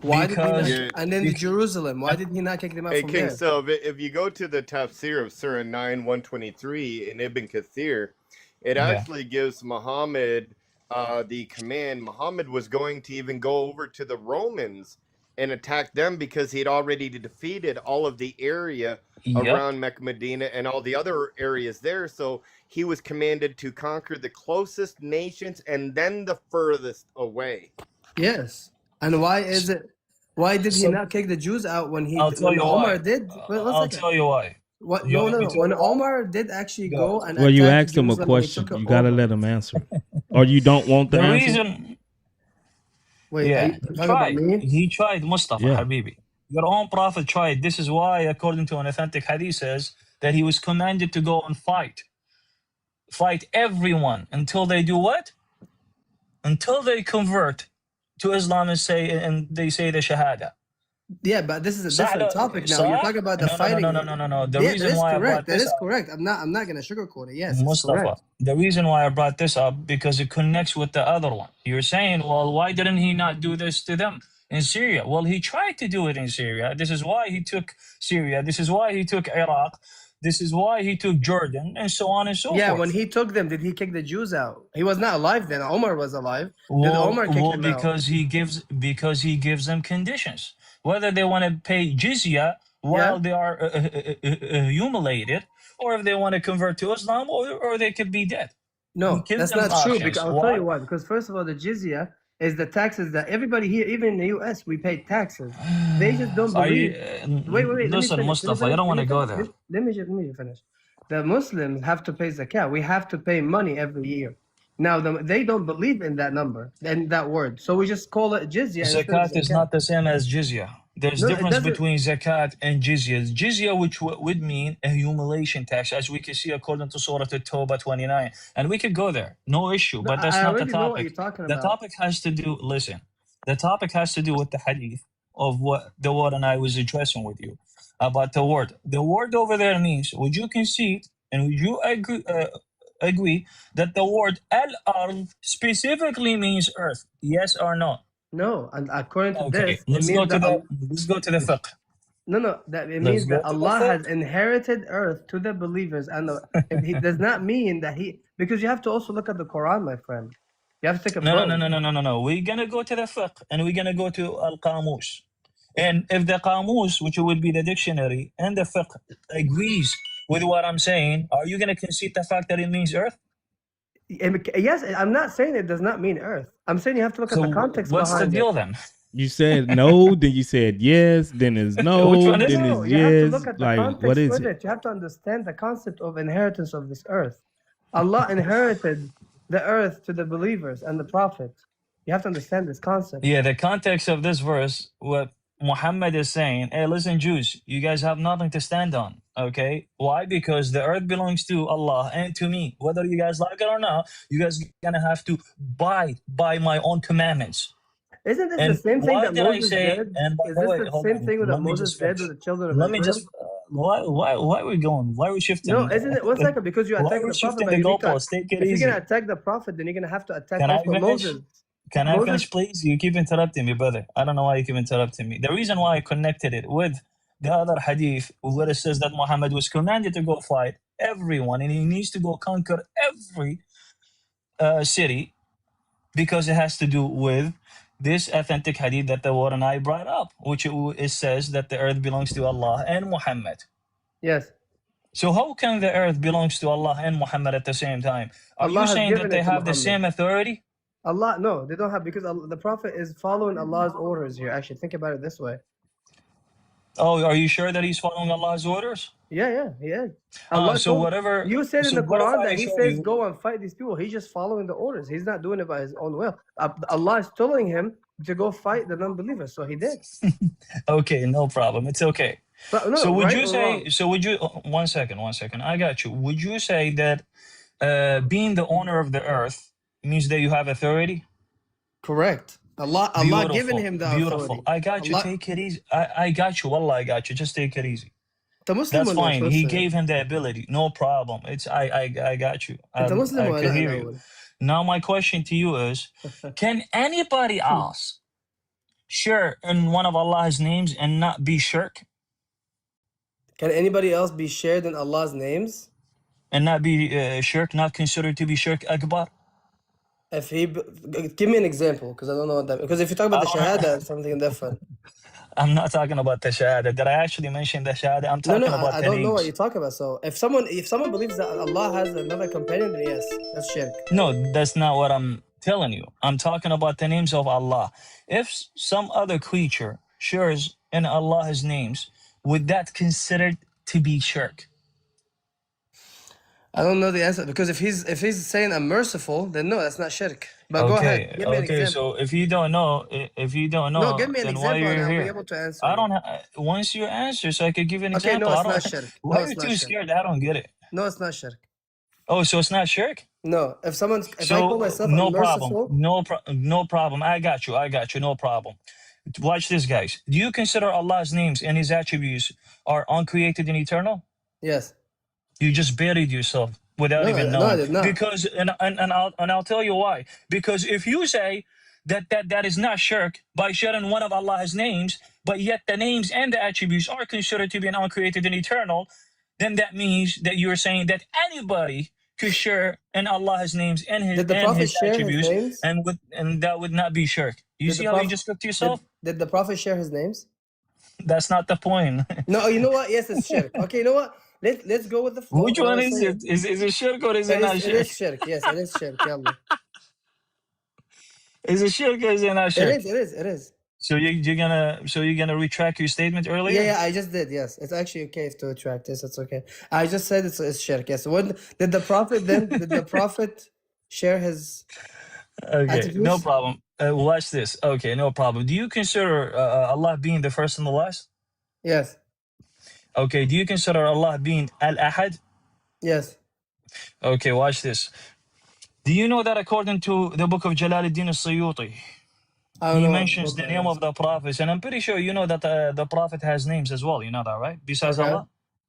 Speaker 11: Why did he not?
Speaker 12: Because
Speaker 10: Yeah.
Speaker 11: And then
Speaker 12: bec-
Speaker 11: Jerusalem. Why did he not kick them out
Speaker 10: Hey,
Speaker 11: from
Speaker 10: King
Speaker 11: there?
Speaker 10: Sub, if you go to the tafsir of Surah 9, 123 in Ibn Kathir, it
Speaker 12: yeah.
Speaker 10: actually gives Muhammad the command. Muhammad was going to even go over to the Romans and attack them because he'd already defeated all of the area
Speaker 12: Yep.
Speaker 10: around Mecca, Medina, and all the other areas there. So he was commanded to conquer the closest nations and then the furthest away.
Speaker 11: Yes. And why is it? Why did he
Speaker 12: So
Speaker 11: not kick the Jews out when
Speaker 12: I'll tell you
Speaker 11: Omar
Speaker 12: why.
Speaker 11: did? Wait, one
Speaker 12: I'll
Speaker 11: second.
Speaker 12: tell you why.
Speaker 11: What?
Speaker 12: You
Speaker 11: No,
Speaker 12: want
Speaker 11: no,
Speaker 12: me
Speaker 11: no.
Speaker 12: to?
Speaker 11: When Omar did actually
Speaker 12: Go.
Speaker 11: go and
Speaker 2: Well, you
Speaker 11: attack
Speaker 2: asked him a
Speaker 11: Jerusalem when he took
Speaker 2: question.
Speaker 11: it
Speaker 2: You gotta
Speaker 11: over.
Speaker 2: let him answer it. Or you don't want the
Speaker 12: The
Speaker 2: answer?
Speaker 12: reason,
Speaker 11: Wait, are
Speaker 12: yeah,
Speaker 11: you
Speaker 12: he
Speaker 11: talking about
Speaker 12: tried.
Speaker 11: me?
Speaker 12: He tried, Mustafa,
Speaker 2: Yeah.
Speaker 12: Habibi. Your own prophet tried. This is why, according to an authentic hadith, says that he was commanded to go and fight everyone until they do what? Until they convert to Islam and they say the Shahada.
Speaker 11: Yeah, but this is a
Speaker 12: صح
Speaker 11: different
Speaker 12: ولا-
Speaker 11: topic now. You're
Speaker 12: صح?
Speaker 11: talking about the
Speaker 12: No, no, no,
Speaker 11: fighting.
Speaker 12: no, no, no, no. The
Speaker 11: Yeah, that
Speaker 12: reason
Speaker 11: is
Speaker 12: why I
Speaker 11: correct.
Speaker 12: brought
Speaker 11: That
Speaker 12: this
Speaker 11: is
Speaker 12: up,
Speaker 11: correct. I'm not gonna sugarcoat it. Yes, it's
Speaker 12: Mustafa,
Speaker 11: correct.
Speaker 12: the reason why I brought this up because it connects with the other one. You're saying, well, why didn't he not do this to them in Syria? Well, he tried to do it in Syria. This is why he took Syria. This is why he took Iraq. This is why he took Jordan, and so on and so
Speaker 11: Yeah,
Speaker 12: forth.
Speaker 11: when he took them, did he kick the Jews out? He was not alive then. Omar was alive. Did Omar kick
Speaker 12: Well,
Speaker 11: them out?
Speaker 12: because he gives them conditions, whether they want to pay jizya while
Speaker 11: Yeah.
Speaker 12: they are humiliated, or if they want to convert to Islam, or they could be dead. He
Speaker 11: No,
Speaker 12: gives
Speaker 11: that's
Speaker 12: them
Speaker 11: not true.
Speaker 12: options.
Speaker 11: Because I'll tell
Speaker 12: Why?
Speaker 11: you why. Because first of all, the jizya is the taxes that everybody here, even in the U.S., we pay taxes. They just don't
Speaker 12: Are you,
Speaker 11: believe. Wait. Let me
Speaker 12: listen,
Speaker 11: finish.
Speaker 12: Mustafa, I don't want to go there.
Speaker 11: Let me finish. The Muslims have to pay zakat. We have to pay money every year. Now, they don't believe in that number and that word, so we just call it jizya instead of
Speaker 12: Zakat is
Speaker 11: zakat.
Speaker 12: not the same as jizya. There's
Speaker 11: No, it
Speaker 12: difference
Speaker 11: doesn't.
Speaker 12: between zakat and jizya. Jizya, which would mean a humiliation tax, as we can see according to Surah At-Tawbah 29. And we could go there, no issue,
Speaker 11: No,
Speaker 12: but that's
Speaker 11: I
Speaker 12: not the
Speaker 11: already know what you're
Speaker 12: topic.
Speaker 11: talking
Speaker 12: The
Speaker 11: about.
Speaker 12: topic has to do, listen, the topic has to do with the hadith of what TheWord&I was addressing with you about the word. The word over there means, would you concede and would you agree that the word al-ard specifically means earth? Yes or no?
Speaker 11: No, and according to
Speaker 12: Okay,
Speaker 11: this, it means that
Speaker 12: let's go to the fiqh.
Speaker 11: no, that it
Speaker 12: Let's
Speaker 11: means
Speaker 12: go
Speaker 11: that
Speaker 12: to the
Speaker 11: Allah has
Speaker 12: fiqh.
Speaker 11: inherited earth to the believers, and He does not mean that because you have to also look at the Quran, my friend. You have to take a
Speaker 12: No. We're gonna go to the fiqh and we're gonna go to al-qamus. And if the qamus, which would be the dictionary, and the fiqh agrees with what I'm saying, are you gonna concede the fact that it means earth?
Speaker 11: Yes, I'm not saying it does not mean earth. I'm saying you have to look at the context
Speaker 12: what's the
Speaker 11: behind
Speaker 12: deal
Speaker 11: it.
Speaker 12: then?
Speaker 2: You said no, then you said yes, then it's no,
Speaker 12: Which one is
Speaker 2: then
Speaker 12: it?
Speaker 2: it's
Speaker 11: You have to
Speaker 2: yes.
Speaker 11: look at the
Speaker 2: Like, what
Speaker 11: context
Speaker 2: is
Speaker 11: with
Speaker 2: it?
Speaker 11: it. You have to understand the concept of inheritance of this earth. Allah inherited the earth to the believers and the prophets. You have to understand this concept.
Speaker 12: Yeah, the context of this verse, what Muhammad is saying, hey, listen, Jews, you guys have nothing to stand on, okay? Why? Because the earth belongs to Allah and to me. Whether you guys like it or not, you guys gonna have to abide by my own commandments.
Speaker 11: Isn't this
Speaker 12: And
Speaker 11: the same thing
Speaker 12: why
Speaker 11: that
Speaker 12: did I
Speaker 11: Moses
Speaker 12: say,
Speaker 11: did?
Speaker 12: and by
Speaker 11: Is
Speaker 12: the
Speaker 11: this
Speaker 12: way,
Speaker 11: the
Speaker 12: hold
Speaker 11: same thing
Speaker 12: on,
Speaker 11: that
Speaker 12: let me
Speaker 11: Moses
Speaker 12: just
Speaker 11: did
Speaker 12: finish.
Speaker 11: with the children of
Speaker 12: Let me
Speaker 11: Israel?
Speaker 12: just, why are we going? Why are we shifting?
Speaker 11: No, isn't it? One second, because you
Speaker 12: Why
Speaker 11: attack
Speaker 12: are we
Speaker 11: the prophet,
Speaker 12: shifting
Speaker 11: but
Speaker 12: the
Speaker 11: you need to.
Speaker 12: goalposts? Take it
Speaker 11: If you're
Speaker 12: easy.
Speaker 11: gonna attack the prophet, then you're gonna have to attack
Speaker 12: Can I
Speaker 11: also
Speaker 12: finish?
Speaker 11: Moses.
Speaker 12: Can I
Speaker 11: Moses,
Speaker 12: finish, please? You keep interrupting me, brother. I don't know why you keep interrupting me. The reason why I connected it with the other hadith where it says that Muhammad was commanded to go fight everyone and he needs to go conquer every city, because it has to do with this authentic hadith that TheWord&I brought up, which it says that the earth belongs to Allah and Muhammad.
Speaker 11: yes.
Speaker 12: So how can the earth belongs to Allah and Muhammad at the same time? Are
Speaker 11: Allah
Speaker 12: you
Speaker 11: has
Speaker 12: saying that
Speaker 11: given
Speaker 12: they
Speaker 11: it to
Speaker 12: have the
Speaker 11: Muhammad.
Speaker 12: same authority?
Speaker 11: Allah, no, they don't have, because the Prophet is following Allah's orders here. Actually, think about it this way.
Speaker 12: Oh, are you sure that he's following Allah's orders?
Speaker 11: Yeah, he is. Allah
Speaker 12: So
Speaker 11: told
Speaker 12: whatever.
Speaker 11: you said in
Speaker 12: So
Speaker 11: the
Speaker 12: what if
Speaker 11: Quran
Speaker 12: I
Speaker 11: that He
Speaker 12: show
Speaker 11: says
Speaker 12: you?
Speaker 11: go and fight these people. He's just following the orders. He's not doing it by his own will. Allah is telling him to go fight the non-believers, so he did.
Speaker 12: Okay, no problem. It's okay.
Speaker 11: But no,
Speaker 12: So would
Speaker 11: right
Speaker 12: you
Speaker 11: or
Speaker 12: say?
Speaker 11: wrong?
Speaker 12: So would you? One second. I got you. Would you say that being the owner of the earth means that you have authority?
Speaker 11: Correct. Allah given him the
Speaker 12: Beautiful.
Speaker 11: authority.
Speaker 12: I got you.
Speaker 11: Allah,
Speaker 12: Take it easy. I got you. Wallah, I got you. Just take it easy.
Speaker 11: أنت مسلم
Speaker 12: That's
Speaker 11: ولا
Speaker 12: fine.
Speaker 11: شو
Speaker 12: He
Speaker 11: هسه؟
Speaker 12: gave him the ability. No problem. It's I got you.
Speaker 11: أنت مسلم
Speaker 12: I
Speaker 11: ولا
Speaker 12: could
Speaker 11: لا
Speaker 12: hear you.
Speaker 11: الأول؟
Speaker 12: Now my question to you is, can anybody else share in one of Allah's names and not be shirk?
Speaker 11: Can anybody else be shared in Allah's names?
Speaker 12: And not be shirk, not considered to be shirk akbar?
Speaker 11: If he, give me an example, because I don't know what that. Because if you talk about the shahada, it's something different.
Speaker 12: I'm not talking about the shahada. Did I actually mention the shahada? I'm talking about
Speaker 11: I
Speaker 12: the
Speaker 11: don't know what
Speaker 12: names.
Speaker 11: you talk about. So if someone believes that Allah has another companion, then yes, that's shirk.
Speaker 12: No, that's not what I'm telling you. I'm talking about the names of Allah. If some other creature shares in Allah's names, would that considered to be shirk?
Speaker 11: I don't know the answer, because if he's saying I'm merciful, then no, that's not shirk. But go ahead, give me an example.
Speaker 12: So if you don't know,
Speaker 11: No, give me an
Speaker 12: then why
Speaker 11: example, and
Speaker 12: you're
Speaker 11: I'll be
Speaker 12: here?
Speaker 11: able to answer.
Speaker 12: I don't. Once you answer, so I could give you an
Speaker 11: Okay,
Speaker 12: example.
Speaker 11: no, it's not shirk.
Speaker 12: Why
Speaker 11: No,
Speaker 12: are you
Speaker 11: it's
Speaker 12: too
Speaker 11: not shirk.
Speaker 12: scared? I don't get it.
Speaker 11: No, it's not shirk.
Speaker 12: Oh, so it's not shirk?
Speaker 11: No, if I call myself
Speaker 12: no
Speaker 11: unmerciful,
Speaker 12: problem. No problem. I got you. No problem. Watch this, guys. Do you consider Allah's names and His attributes are uncreated and eternal?
Speaker 11: yes.
Speaker 12: You just buried yourself without even knowing.
Speaker 11: No, I did not.
Speaker 12: Because I'll tell you why. Because if you say that is not shirk by sharing one of Allah's names, but yet the names and the attributes are considered to be uncreated and eternal, then that means that you're saying that anybody could share in Allah's names and His
Speaker 11: Did the Prophet share his
Speaker 12: attributes,
Speaker 11: names?
Speaker 12: and that would not be shirk. You see how you just cooked yourself?
Speaker 11: Did the Prophet share his names?
Speaker 12: That's not the point.
Speaker 11: No, you know what? Yes, it's shirk. Okay, you know what? Let's go with the flow.
Speaker 12: Which one is it? Is it shirk or is it not shirk?
Speaker 11: It is shirk. Yes, it is shirk. Yalla.
Speaker 12: Is it shirk or is it not shirk?
Speaker 11: It is.
Speaker 12: So you're gonna retract your statement earlier?
Speaker 11: Yeah, I just did. Yes, it's actually okay to retract this. It's okay. I just said it's shirk. Yes. When did the Prophet share his?
Speaker 12: Okay,
Speaker 11: attributes?
Speaker 12: no problem. Watch this. Okay, no problem. Do you consider Allah being the first and the last?
Speaker 11: Yes.
Speaker 12: Okay. Do you consider Allah being Al-Ahad?
Speaker 11: Yes.
Speaker 12: Okay. Watch this. Do you know that according to the book of Jalaluddin al-Suyuti, he mentions the name of the prophets, and I'm pretty sure you know that the prophet has names as well. You know that, right? Besides Allah.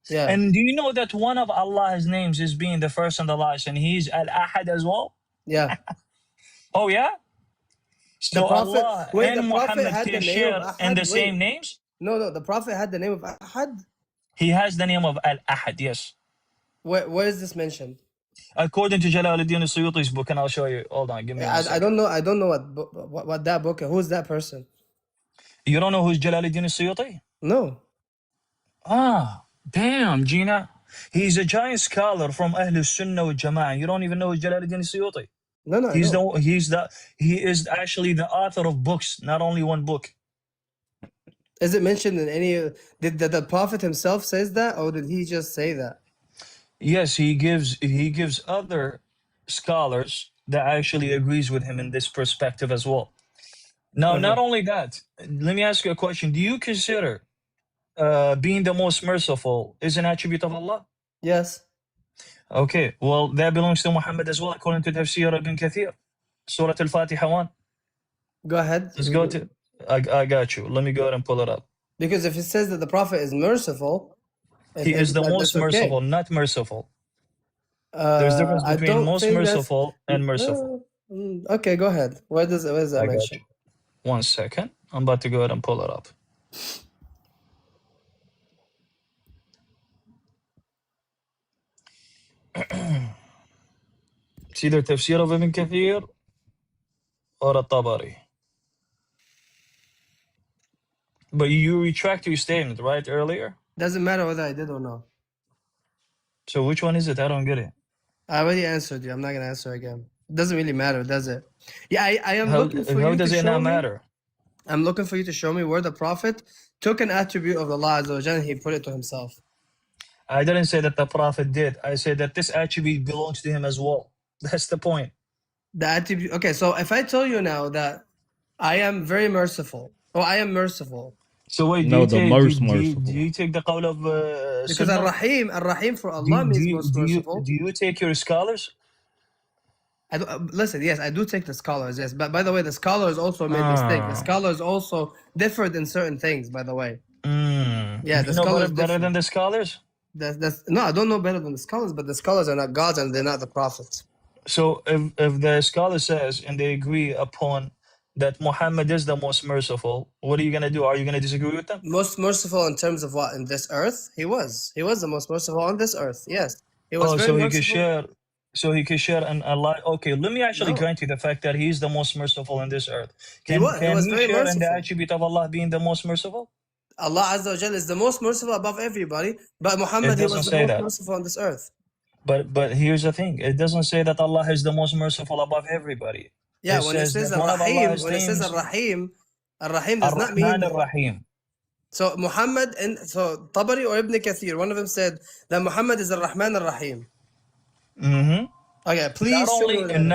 Speaker 11: Yeah.
Speaker 12: And do you know that one of Allah's names is being the first and the last, and He's Al-Ahad as well?
Speaker 11: Yeah.
Speaker 12: Oh yeah. So
Speaker 11: Prophet,
Speaker 12: Allah
Speaker 11: wait,
Speaker 12: and
Speaker 11: the Prophet
Speaker 12: Muhammad
Speaker 11: had the
Speaker 12: can
Speaker 11: name
Speaker 12: share
Speaker 11: of
Speaker 12: in the
Speaker 11: Ahad?
Speaker 12: same
Speaker 11: Wait.
Speaker 12: names?
Speaker 11: No, the Prophet had the name of Ahad.
Speaker 12: He has the name of Al-Ahad, yes.
Speaker 11: Where is this mentioned?
Speaker 12: According to Jalaluddin al-Suyuti's book, and I'll show you. Hold on, give me one second.
Speaker 11: I don't know what that book is. Who's that person?
Speaker 12: You don't know who's Jalaluddin al-Suyuti?
Speaker 11: No.
Speaker 12: Ah, damn, Gina. He's a giant scholar from Ahlul Sunnah wal Jama'ah. You don't even know who's Jalaluddin al-Suyuti?
Speaker 11: No,
Speaker 12: he is actually the author of books, not only one book.
Speaker 11: Is it mentioned in any? Did the Prophet himself says that, or did he just say that?
Speaker 12: Yes, he gives other scholars that actually agrees with him in this perspective as well. Now, not only that, let me ask you a question. Do you consider being the most merciful is an attribute of Allah?
Speaker 11: Yes.
Speaker 12: Okay, well, that belongs to Muhammad as well, according to Tafsir Ibn Kathir. Surah Al-Fatiha 1.
Speaker 11: Go ahead.
Speaker 12: Let's go to... I got you. Let me go ahead and pull it up.
Speaker 11: Because if it says that the Prophet is merciful...
Speaker 12: He is the most merciful, not merciful. There's a difference between most merciful and merciful.
Speaker 11: Okay, go ahead. Where does that
Speaker 12: I got
Speaker 11: mention?
Speaker 12: you. 1 second. I'm about to go ahead and pull it up. It's either Tafsir of Ibn Kathir or At-Tabari. But you retract your statement, right, earlier?
Speaker 11: Doesn't matter whether I did or not.
Speaker 12: So which one is it? I don't get it.
Speaker 11: I already answered you. I'm not gonna answer again. It doesn't really matter, does it? Yeah, I am
Speaker 12: How
Speaker 11: looking for you
Speaker 12: does
Speaker 11: to
Speaker 12: it
Speaker 11: show
Speaker 12: not
Speaker 11: me.
Speaker 12: matter?
Speaker 11: I'm looking for you to show me where the Prophet took an attribute of Allah Azza wa Jalla and he put it to himself.
Speaker 12: I didn't say that the Prophet did. I said that this attribute belongs to him as well. That's the point.
Speaker 11: The attribute. Okay, so if I tell you now that I am very merciful, or I am merciful,
Speaker 12: So wait,
Speaker 2: No, the most
Speaker 12: do
Speaker 2: merciful.
Speaker 12: you take the qawl of
Speaker 11: because
Speaker 12: Sunnah?
Speaker 11: Ar-Rahim for Allah means most merciful.
Speaker 12: Do you take your scholars?
Speaker 11: I do, listen, yes, I do take the scholars, yes. But by the way, the scholars also made mistake. The scholars also differed in certain things, by the way. Yeah, the
Speaker 12: You know
Speaker 11: scholars
Speaker 12: better than the scholars?
Speaker 11: No, I don't know better than the scholars, but the scholars are not gods and they're not the prophets.
Speaker 12: So if the scholar says and they agree upon that Muhammad is the most merciful, what are you gonna do? Are you gonna disagree with them?
Speaker 11: Most merciful in terms of what? In this earth? He was. He was the most merciful on this earth. Yes. He was very
Speaker 12: So he
Speaker 11: merciful.
Speaker 12: could share. So he could share an Allah. Okay, let me actually
Speaker 11: No.
Speaker 12: grant you the fact that he's the most merciful in this earth.
Speaker 11: He
Speaker 12: Can
Speaker 11: was
Speaker 12: he
Speaker 11: very
Speaker 12: share in the
Speaker 11: merciful.
Speaker 12: attribute of Allah being the most merciful?
Speaker 11: Allah Azza wa Jalla is the most merciful above everybody, but Muhammad, he was
Speaker 12: doesn't
Speaker 11: the
Speaker 12: say
Speaker 11: most
Speaker 12: that.
Speaker 11: merciful on this earth.
Speaker 12: But here's the thing: it doesn't say that Allah is the most merciful above everybody.
Speaker 11: Yeah,
Speaker 12: It
Speaker 11: when it
Speaker 12: says
Speaker 11: says
Speaker 12: that one of
Speaker 11: Ar-Rahim,
Speaker 12: Allah's
Speaker 11: when it says
Speaker 12: names,
Speaker 11: Ar-Rahim, Ar-Rahim does not mean.
Speaker 12: Ar-Rahman Ar-Rahim.
Speaker 11: So Muhammad and so Tabari or Ibn Kathir, one of them said that Muhammad is Ar-Rahman Ar-Rahim.
Speaker 12: Mm-hmm.
Speaker 11: Okay, please show me where that is.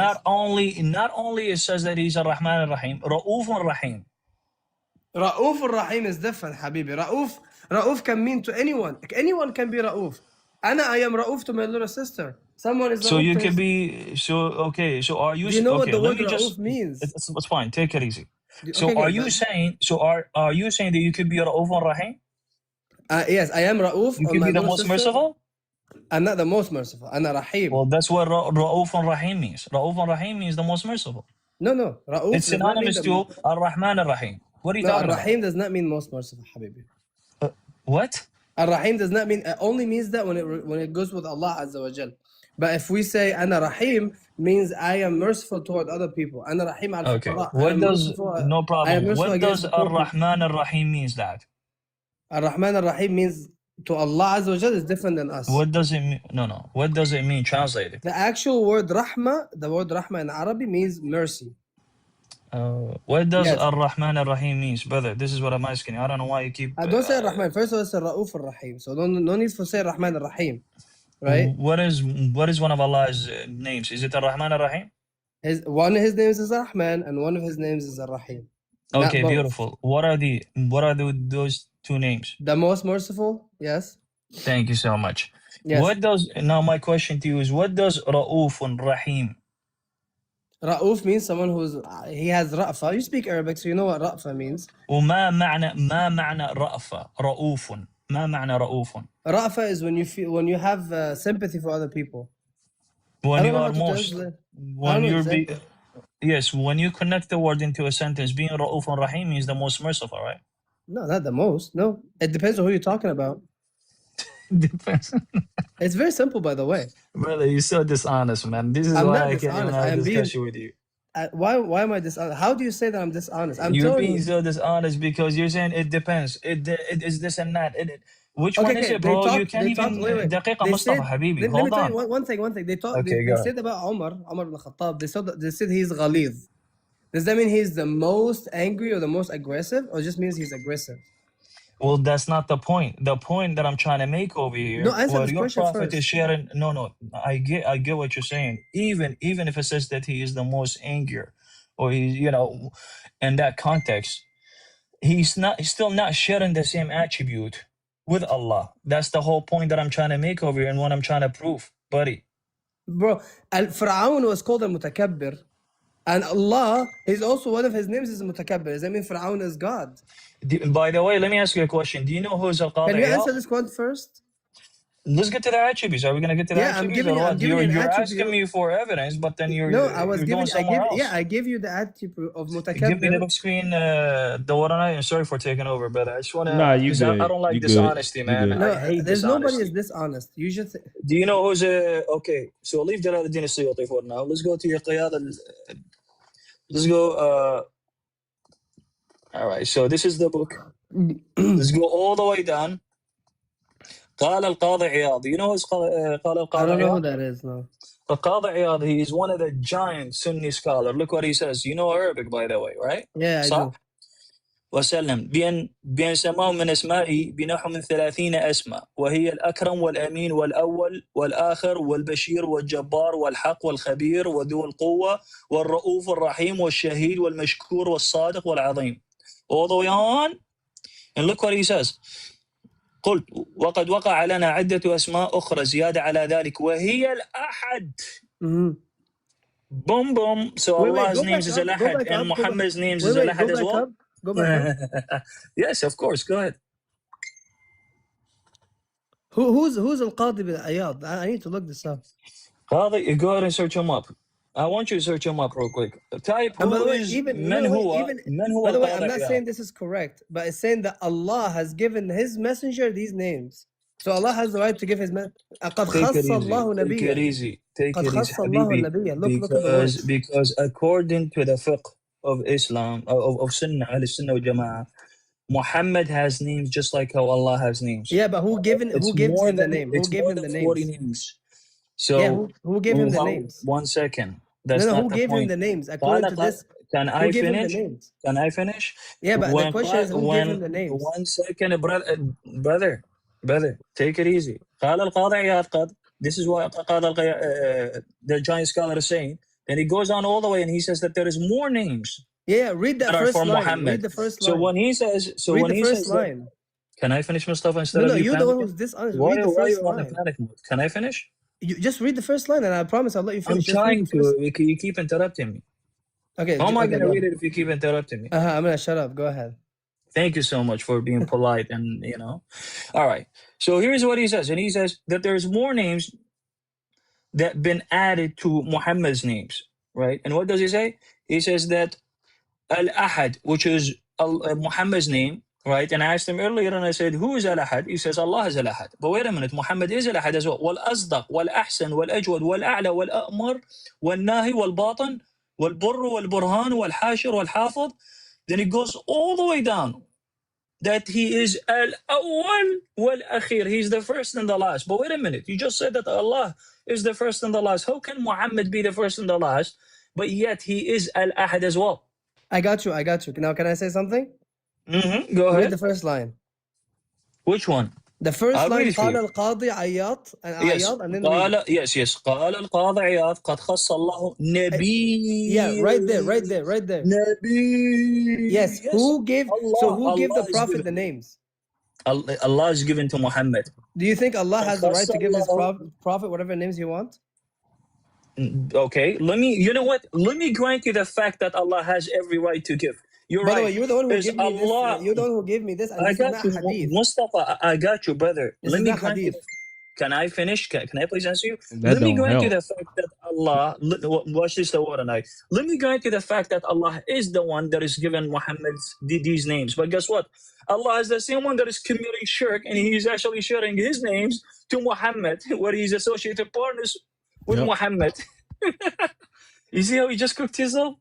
Speaker 12: Not only it says that he's Ar-Rahman Ar-Rahim, Ra'uf Ar-Rahim.
Speaker 11: Ra'uf Ar-Rahim is different, Habibi. Ra'uf can mean to anyone. Anyone can be Ra'uf. I am Ra'uf to my little sister. Someone is Ra'uf.
Speaker 12: So you can be okay. So are you?
Speaker 11: Do you know what the
Speaker 12: let
Speaker 11: word
Speaker 12: me
Speaker 11: Ra'uf
Speaker 12: just.
Speaker 11: means?
Speaker 12: It's fine. Take it easy. So
Speaker 11: Okay,
Speaker 12: are
Speaker 11: good,
Speaker 12: you
Speaker 11: but-
Speaker 12: saying? So are you saying that you could be Ra'uf Ar-Rahim?
Speaker 11: Yes, I am Ra'uf.
Speaker 12: You
Speaker 11: on
Speaker 12: can
Speaker 11: my
Speaker 12: be the
Speaker 11: little
Speaker 12: most
Speaker 11: sister.
Speaker 12: merciful.
Speaker 11: I'm not the most merciful. I'm Rahim.
Speaker 12: Well, that's what Ra'uf Ar-Rahim means. Ra'uf Ar-Rahim means the most merciful.
Speaker 11: No. Ra'uf
Speaker 12: It's
Speaker 11: does not mean
Speaker 12: synonymous to Ar-Rahman Ar-Rahim. What are you talking
Speaker 11: Ar-Rahim
Speaker 12: about?
Speaker 11: does not mean most merciful, Habibi.
Speaker 12: What?
Speaker 11: Ar-Rahim does not mean. It only means that when it goes with Allah Azza wa Jal. But if we say Ana Rahim, means I am merciful toward other people. Ana Rahim al
Speaker 12: Okay.
Speaker 11: fuqara.
Speaker 12: What does no problem? What does
Speaker 11: Ar-Rahman
Speaker 12: Ar-Rahman Ar-Rahim means that?
Speaker 11: Ar-Rahim means to Allah Azza wa Jal is different than us.
Speaker 12: What does it mean? No. What does it mean? Translate it.
Speaker 11: The actual word Rahma, the word Rahma in Arabic means mercy.
Speaker 12: What does
Speaker 11: Yes.
Speaker 12: Ar-Rahman Ar-Rahim means, brother? This is what I'm asking. I don't know why you keep.
Speaker 11: Don't say Ar-Rahman. First of all, it's Ar-Ra'uf Ar-Rahim. So no need for say Ar-Rahman Ar-Rahim. Right?
Speaker 12: What is one of Allah's names? Is it Ar-Rahman Ar-Rahim?
Speaker 11: One of his names is Ar-Rahman and one of his names is Ar-Rahim.
Speaker 12: Okay, beautiful. What are those two names?
Speaker 11: The most merciful, yes.
Speaker 12: Thank you so much.
Speaker 11: Yes.
Speaker 12: Now my question to you is, what does Ra'uf and Rahim?
Speaker 11: Ra'uf means someone he has Ra'fa. You speak Arabic, so you know what Ra'fa means.
Speaker 12: وما معنى رأفة رؤوف ما معنى رؤوف
Speaker 11: Ra'fa is when you have sympathy for other people.
Speaker 12: when you connect the word into a sentence, being Ra'uf and Rahim means the most merciful, right?
Speaker 11: No, not the most. No, it depends on who you're talking about.
Speaker 12: Depends.
Speaker 11: It's very simple, by the way.
Speaker 12: Brother, you're so dishonest, man. This is why I can't even have a discussion with you.
Speaker 11: Why am I dishonest? How do you say that I'm dishonest?
Speaker 12: You're being so dishonest because you're saying it depends. It is this and that. Which one is it, bro? You can't even. دقيقة مصطفى حبيبي.
Speaker 11: Let me tell you one thing. They said about Umar ibn Khattab. They said he's ghalidh. Does that mean he's the most angry or the most aggressive, or just means he's aggressive?
Speaker 12: Well, that's not the point. The point that I'm trying to make over here,
Speaker 11: no, answer
Speaker 12: what
Speaker 11: this
Speaker 12: your
Speaker 11: question
Speaker 12: prophet
Speaker 11: first.
Speaker 12: is sharing. No, I get what you're saying. Even if it says that he is the most angry, or he's in that context, he's still not sharing the same attribute with Allah. That's the whole point that I'm trying to make over here and what I'm trying to prove, buddy.
Speaker 11: Bro, Fir'aun was called a mutakabbir. And Allah, he's also one of his names is Mutakabbir. Does that mean Fir'aun is God?
Speaker 12: By the way, let me ask you a question. Do you know who's Al-Qadi?
Speaker 11: Can you answer this one first?
Speaker 12: Let's get to the attributes. Are we gonna get to the
Speaker 11: Yeah, I'm
Speaker 12: attributes
Speaker 11: giving
Speaker 12: or
Speaker 11: you. I'm
Speaker 12: what?
Speaker 11: giving you an
Speaker 12: You're
Speaker 11: attribute.
Speaker 12: asking me for evidence, but then
Speaker 11: No, I was
Speaker 12: you're
Speaker 11: giving.
Speaker 12: going somewhere else.
Speaker 11: Yeah, I gave you the attribute of
Speaker 12: Give me the
Speaker 11: mutakabbir.
Speaker 12: big screen, TheWord&I, and sorry for taking over, brother. I just wanna,
Speaker 2: Nah, you
Speaker 12: because I
Speaker 2: good.
Speaker 12: don't like
Speaker 2: You good.
Speaker 12: dishonesty,
Speaker 2: You
Speaker 12: man.
Speaker 2: good.
Speaker 11: No,
Speaker 12: I hate
Speaker 11: there's nobody is
Speaker 12: dishonesty.
Speaker 11: dishonest. You just.
Speaker 12: Do you know who's okay? So leave Jalaluddin Suyuti for now. Let's go to your qiyada. Let's go. All right. So this is the book. Let's go all the way down. قال القاضي عياض. Do you know who's قال القاضي
Speaker 11: I don't know who
Speaker 12: عياض?
Speaker 11: that is. No.
Speaker 12: القاضي عياض, he is one of the giant Sunni scholar. Look what he says. You know Arabic, by the way, right?
Speaker 11: Yeah, I
Speaker 12: صح؟
Speaker 11: do.
Speaker 12: وسلم بأن سماه من أسمائه بنحو من 30 اسما، وهي الأكرم والأمين والأول والآخر والبشير والجبار والحق والخبير وذو القوة والرؤوف والرحيم والشهيد والمشكور والصادق والعظيم. All the way on, and look what he says. قلت وقد وقع لنا عدة أسماء أخرى زيادة على ذلك وهي الأحد. Boom, boom. So
Speaker 11: Wait,
Speaker 12: Allah's
Speaker 11: go
Speaker 12: names
Speaker 11: back
Speaker 12: is
Speaker 11: up. Go
Speaker 12: Al-Ahad
Speaker 11: back
Speaker 12: and
Speaker 11: up.
Speaker 12: Muhammad's names
Speaker 11: Wait,
Speaker 12: is
Speaker 11: wait.
Speaker 12: Al-Ahad
Speaker 11: Go
Speaker 12: as
Speaker 11: back
Speaker 12: well?
Speaker 11: up. Go back up.
Speaker 12: Yes, of course. Go ahead.
Speaker 11: Who's Al-Qadi bin Ayad? I need to look this up.
Speaker 12: Qadi, go ahead and search him up. I want you to search him up real quick. Type
Speaker 11: And by the
Speaker 12: who
Speaker 11: way,
Speaker 12: is
Speaker 11: even
Speaker 12: man huwa
Speaker 11: by the way, I'm
Speaker 12: Al-Qadi
Speaker 11: not
Speaker 12: Iyad.
Speaker 11: saying this is correct, but it's saying that Allah has given His messenger these names. So Allah has the right to give His messenger. قد
Speaker 12: Take
Speaker 11: خص
Speaker 12: it easy.
Speaker 11: الله
Speaker 12: Take it
Speaker 11: نبيا.
Speaker 12: easy. Take
Speaker 11: قد
Speaker 12: it easy,
Speaker 11: خص الله
Speaker 12: Habibi.
Speaker 11: النبي. Look at the words.
Speaker 12: Because according to the fiqh of Islam, of Sunnah, Al-Sunnah wal Jama'ah, Muhammad has names just like how Allah has names.
Speaker 11: Yeah, but who gives him the name? Who gave him the
Speaker 12: 40
Speaker 11: names?
Speaker 12: names. So
Speaker 11: Yeah, who gave him the names?
Speaker 12: 1 second. That's
Speaker 11: No,
Speaker 12: not
Speaker 11: who
Speaker 12: the
Speaker 11: gave him
Speaker 12: point.
Speaker 11: the names? According to this,
Speaker 12: Can
Speaker 11: who
Speaker 12: I
Speaker 11: gave him the
Speaker 12: finish?
Speaker 11: names?
Speaker 12: Can I finish?
Speaker 11: Yeah, but the question is who gave him the names?
Speaker 12: 1 second, brother, take it easy. قال القاضي عياض قد. This is what the giant scholar is saying. And he goes on all the way and he says that there is more names.
Speaker 11: Yeah, read that
Speaker 12: are
Speaker 11: first
Speaker 12: from
Speaker 11: line.
Speaker 12: Muhammad.
Speaker 11: Read the first line.
Speaker 12: So when he says,
Speaker 11: read the first line.
Speaker 12: Can I finish, Mustafa, instead
Speaker 11: No,
Speaker 12: of you
Speaker 11: you're the one
Speaker 12: panicking?
Speaker 11: who's dishonest.
Speaker 12: Why
Speaker 11: Read the
Speaker 12: are
Speaker 11: first
Speaker 12: you on the
Speaker 11: line.
Speaker 12: panic mode? Can I finish?
Speaker 11: You just read the first line, and I promise I'll let you
Speaker 12: I'm
Speaker 11: finish.
Speaker 12: trying to. You keep interrupting me.
Speaker 11: Okay.
Speaker 12: How am I going to read it if you keep interrupting me?
Speaker 11: I'm going to shut up. Go ahead.
Speaker 12: Thank you so much for being polite and, All right. So here's what he says. And he says that there's more names that been added to Muhammad's names, right? And what does he say? He says that Al-Ahad, which is Muhammad's name, right? And I asked him earlier and I said, who is Al-Ahad? He says, Allah is Al-Ahad. But wait a minute, Muhammad is Al-Ahad as well. Wal-Asdaq, wal-Ahsan, wal-Ajwad, wal-A'la, wal-A'mar, wal-Nahi, wal-Batan, wal-Burr, wal-Burhan, wal-Hashir, wal-Hafid. Then it goes all the way down that he is Al-Awwal wal-Akhir. He's the first and the last. But wait a minute, you just said that Allah is the first and the last. How can Muhammad be the first and the last, but yet he is Al-Ahad as well?
Speaker 11: I got you. Now, can I say something?
Speaker 12: Go ahead.
Speaker 11: Read the first line.
Speaker 12: Which one?
Speaker 11: The first
Speaker 12: I'll
Speaker 11: line,
Speaker 12: read it for
Speaker 11: قال
Speaker 12: you.
Speaker 11: القاضي عياض,
Speaker 12: Yes.
Speaker 11: and then read.
Speaker 12: Yes. قال القاضي عياض قد خص الله نبي.
Speaker 11: Yeah, right there.
Speaker 12: Nabi.
Speaker 11: Yes. Who gave?
Speaker 12: Allah,
Speaker 11: who gave the
Speaker 12: Allah is
Speaker 11: prophet
Speaker 12: given.
Speaker 11: the names?
Speaker 12: Allah is given to Muhammad.
Speaker 11: Do you think Allah has the right to give his prophet whatever names he wants?
Speaker 12: Okay, you know what? Let me grant you the fact that Allah has every right to give. You're right.
Speaker 11: By the way, you're the one who gave me
Speaker 12: Allah,
Speaker 11: this. You're the one who gave me this. And
Speaker 12: I
Speaker 11: this
Speaker 12: got
Speaker 11: is
Speaker 12: you,
Speaker 11: not hadith.
Speaker 12: Mustafa. I got you, brother.
Speaker 11: This
Speaker 12: Let
Speaker 11: is
Speaker 12: me
Speaker 11: not
Speaker 12: grant
Speaker 11: hadith.
Speaker 12: you. Can I finish? Can I please answer you?
Speaker 2: That
Speaker 12: Let me
Speaker 2: don't
Speaker 12: grant
Speaker 2: help.
Speaker 12: you the fact that Allah. Watch this, TheWord&I. Let me grant you the fact that Allah is the one that is given Muhammad these names. But guess what? Allah is the same one that is committing shirk, and He's actually sharing His names to Muhammad, where He's associated partners with Muhammad. You see how He just cooked Himself?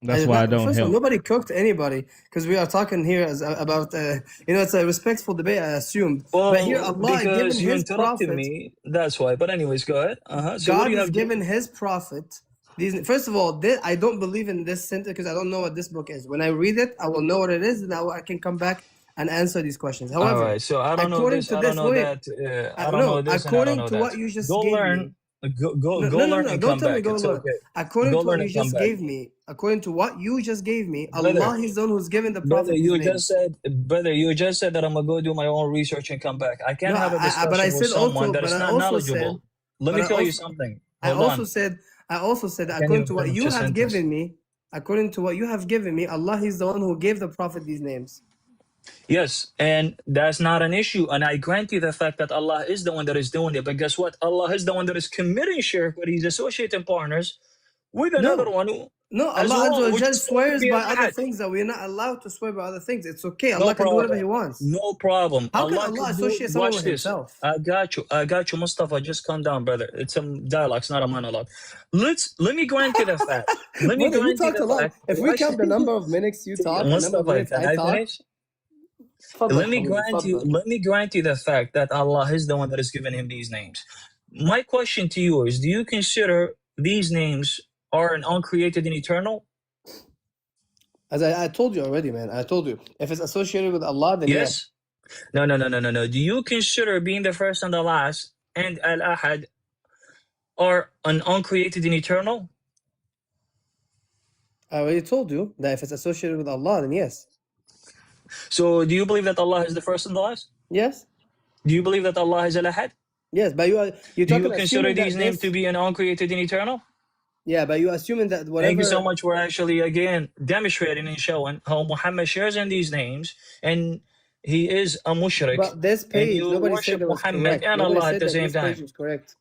Speaker 2: That's why I don't
Speaker 11: First of all,
Speaker 2: help.
Speaker 11: nobody cooked anybody because we are talking here about it's a respectful debate, I assumed.
Speaker 12: Well,
Speaker 11: but here Allah
Speaker 12: because
Speaker 11: given
Speaker 12: you
Speaker 11: His
Speaker 12: interrupted
Speaker 11: prophet.
Speaker 12: me, that's why. But anyways, go ahead. So
Speaker 11: God has given His prophet these. First of all, I don't believe in this sentence because I don't know what this book is. When I read it, I will know what it is, and I can come back and answer these questions. However,
Speaker 12: all right. So I don't know this. I don't know that. I don't know this.
Speaker 11: According to what you just
Speaker 12: go
Speaker 11: gave
Speaker 12: learn.
Speaker 11: me.
Speaker 12: Go learn and
Speaker 11: don't
Speaker 12: come
Speaker 11: tell me
Speaker 12: back.
Speaker 11: go
Speaker 12: It's
Speaker 11: learn.
Speaker 12: okay.
Speaker 11: According
Speaker 12: Go
Speaker 11: to what
Speaker 12: learn
Speaker 11: you
Speaker 12: and come
Speaker 11: just
Speaker 12: back.
Speaker 11: gave me, according to what you just gave me,
Speaker 12: Brother,
Speaker 11: Allah is the one who's given the
Speaker 12: brother,
Speaker 11: prophet
Speaker 12: you
Speaker 11: his
Speaker 12: just
Speaker 11: names.
Speaker 12: said, brother, you just said that I'm gonna go do my own research and come back. I can't have a discussion
Speaker 11: but I
Speaker 12: with
Speaker 11: said
Speaker 12: someone
Speaker 11: also,
Speaker 12: that
Speaker 11: but
Speaker 12: is
Speaker 11: I
Speaker 12: not
Speaker 11: also
Speaker 12: knowledgeable.
Speaker 11: said,
Speaker 12: Let
Speaker 11: but
Speaker 12: me
Speaker 11: I
Speaker 12: tell you
Speaker 11: also,
Speaker 12: something.
Speaker 11: I
Speaker 12: Hold
Speaker 11: also
Speaker 12: on.
Speaker 11: said,
Speaker 12: Can't
Speaker 11: according
Speaker 12: even
Speaker 11: to what
Speaker 12: finish
Speaker 11: you
Speaker 12: a
Speaker 11: have
Speaker 12: sentence.
Speaker 11: given me, according to what you have given me, Allah is the one who gave the prophet these names.
Speaker 12: Yes, and that's not an issue. And I grant you the fact that Allah is the one that is doing it. But guess what? Allah is the one that is committing shirk, but He's associating partners with another
Speaker 11: No.
Speaker 12: one who,
Speaker 11: No,
Speaker 12: as
Speaker 11: Allah Azza
Speaker 12: well,
Speaker 11: wa
Speaker 12: which
Speaker 11: Jal
Speaker 12: is supposed to
Speaker 11: swears
Speaker 12: be
Speaker 11: by other
Speaker 12: al-ahad.
Speaker 11: things that we're not allowed to swear by other things. It's okay.
Speaker 12: No
Speaker 11: Allah can do whatever
Speaker 12: problem.
Speaker 11: He wants.
Speaker 12: No problem.
Speaker 11: How can
Speaker 12: Allah
Speaker 11: Allah
Speaker 12: can do.
Speaker 11: associate someone
Speaker 12: Watch
Speaker 11: with
Speaker 12: this.
Speaker 11: Himself?
Speaker 12: I got you. I got you, Mustafa. Just calm down, brother. It's a dialogue. It's not a monologue. Let me grant you the fact. Let me
Speaker 11: Brother, you
Speaker 12: grant you
Speaker 11: talked
Speaker 12: the
Speaker 11: a lot.
Speaker 12: fact.
Speaker 11: If we
Speaker 12: Watch
Speaker 11: count the number of minutes you talk, the number of
Speaker 12: Mustafa,
Speaker 11: minutes
Speaker 12: can
Speaker 11: I
Speaker 12: I
Speaker 11: talk,
Speaker 12: finish? Let me grant you the fact that Allah is the one that has given him these names. My question to you is, do you consider these names are an uncreated and eternal?
Speaker 11: As I told you already, man. I told you. If it's associated with Allah, then yes.
Speaker 12: No. Do you consider being the first and the last and Al-Ahad are an uncreated and eternal?
Speaker 11: I already told you that if it's associated with Allah, then yes.
Speaker 12: So do you believe that Allah is the first and the last?
Speaker 11: Yes.
Speaker 12: Do you believe that Allah is Al-Ahad?
Speaker 11: Yes, but you're
Speaker 12: Do
Speaker 11: talking
Speaker 12: you consider
Speaker 11: assuming
Speaker 12: these
Speaker 11: that
Speaker 12: names
Speaker 11: this.
Speaker 12: to be an uncreated and eternal?
Speaker 11: Yeah, but you're assuming that whatever.
Speaker 12: Thank you so much for actually again demonstrating and showing how Muhammad shares in these names and he is a mushrik.
Speaker 11: But this
Speaker 12: And
Speaker 11: page,
Speaker 12: you
Speaker 11: nobody
Speaker 12: worship
Speaker 11: said that was
Speaker 12: Muhammad
Speaker 11: correct.
Speaker 12: and
Speaker 11: Nobody
Speaker 12: Allah at
Speaker 11: said
Speaker 12: the
Speaker 11: that
Speaker 12: same
Speaker 11: this page
Speaker 12: time.
Speaker 11: is correct.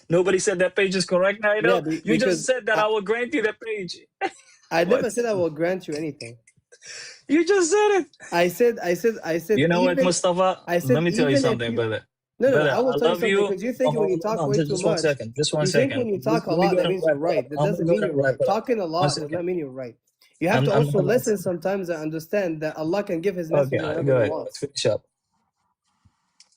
Speaker 12: Nobody said that page is correct, now
Speaker 11: Yeah,
Speaker 12: you just
Speaker 11: because
Speaker 12: said that I will grant you the page.
Speaker 11: I never said I will grant you anything.
Speaker 12: You just said it.
Speaker 11: I said.
Speaker 12: You know what,
Speaker 11: even,
Speaker 12: Mustafa?
Speaker 11: I said
Speaker 12: Let me tell you
Speaker 11: even if
Speaker 12: something,
Speaker 11: you.
Speaker 12: brother.
Speaker 11: No,
Speaker 12: Brother,
Speaker 11: I will
Speaker 12: I
Speaker 11: tell you
Speaker 12: love
Speaker 11: something
Speaker 12: you.
Speaker 11: because you think when you talk way too
Speaker 12: Just one
Speaker 11: much.
Speaker 12: second. Just one
Speaker 11: You
Speaker 12: second.
Speaker 11: think when you talk a
Speaker 12: Let me
Speaker 11: lot,
Speaker 12: go
Speaker 11: that
Speaker 12: ahead and
Speaker 11: means
Speaker 12: wrap
Speaker 11: you're
Speaker 12: it
Speaker 11: right.
Speaker 12: up.
Speaker 11: That
Speaker 12: I'm
Speaker 11: doesn't
Speaker 12: gonna go
Speaker 11: mean
Speaker 12: ahead
Speaker 11: you're
Speaker 12: and wrap
Speaker 11: right.
Speaker 12: it up.
Speaker 11: Talking a
Speaker 12: One
Speaker 11: lot does
Speaker 12: second.
Speaker 11: not mean you're right. You have to
Speaker 12: I'm
Speaker 11: also
Speaker 12: gonna.
Speaker 11: listen sometimes and understand that Allah can give His
Speaker 12: Okay,
Speaker 11: message whenever
Speaker 12: go
Speaker 11: He
Speaker 12: ahead.
Speaker 11: wants.
Speaker 12: Finish up.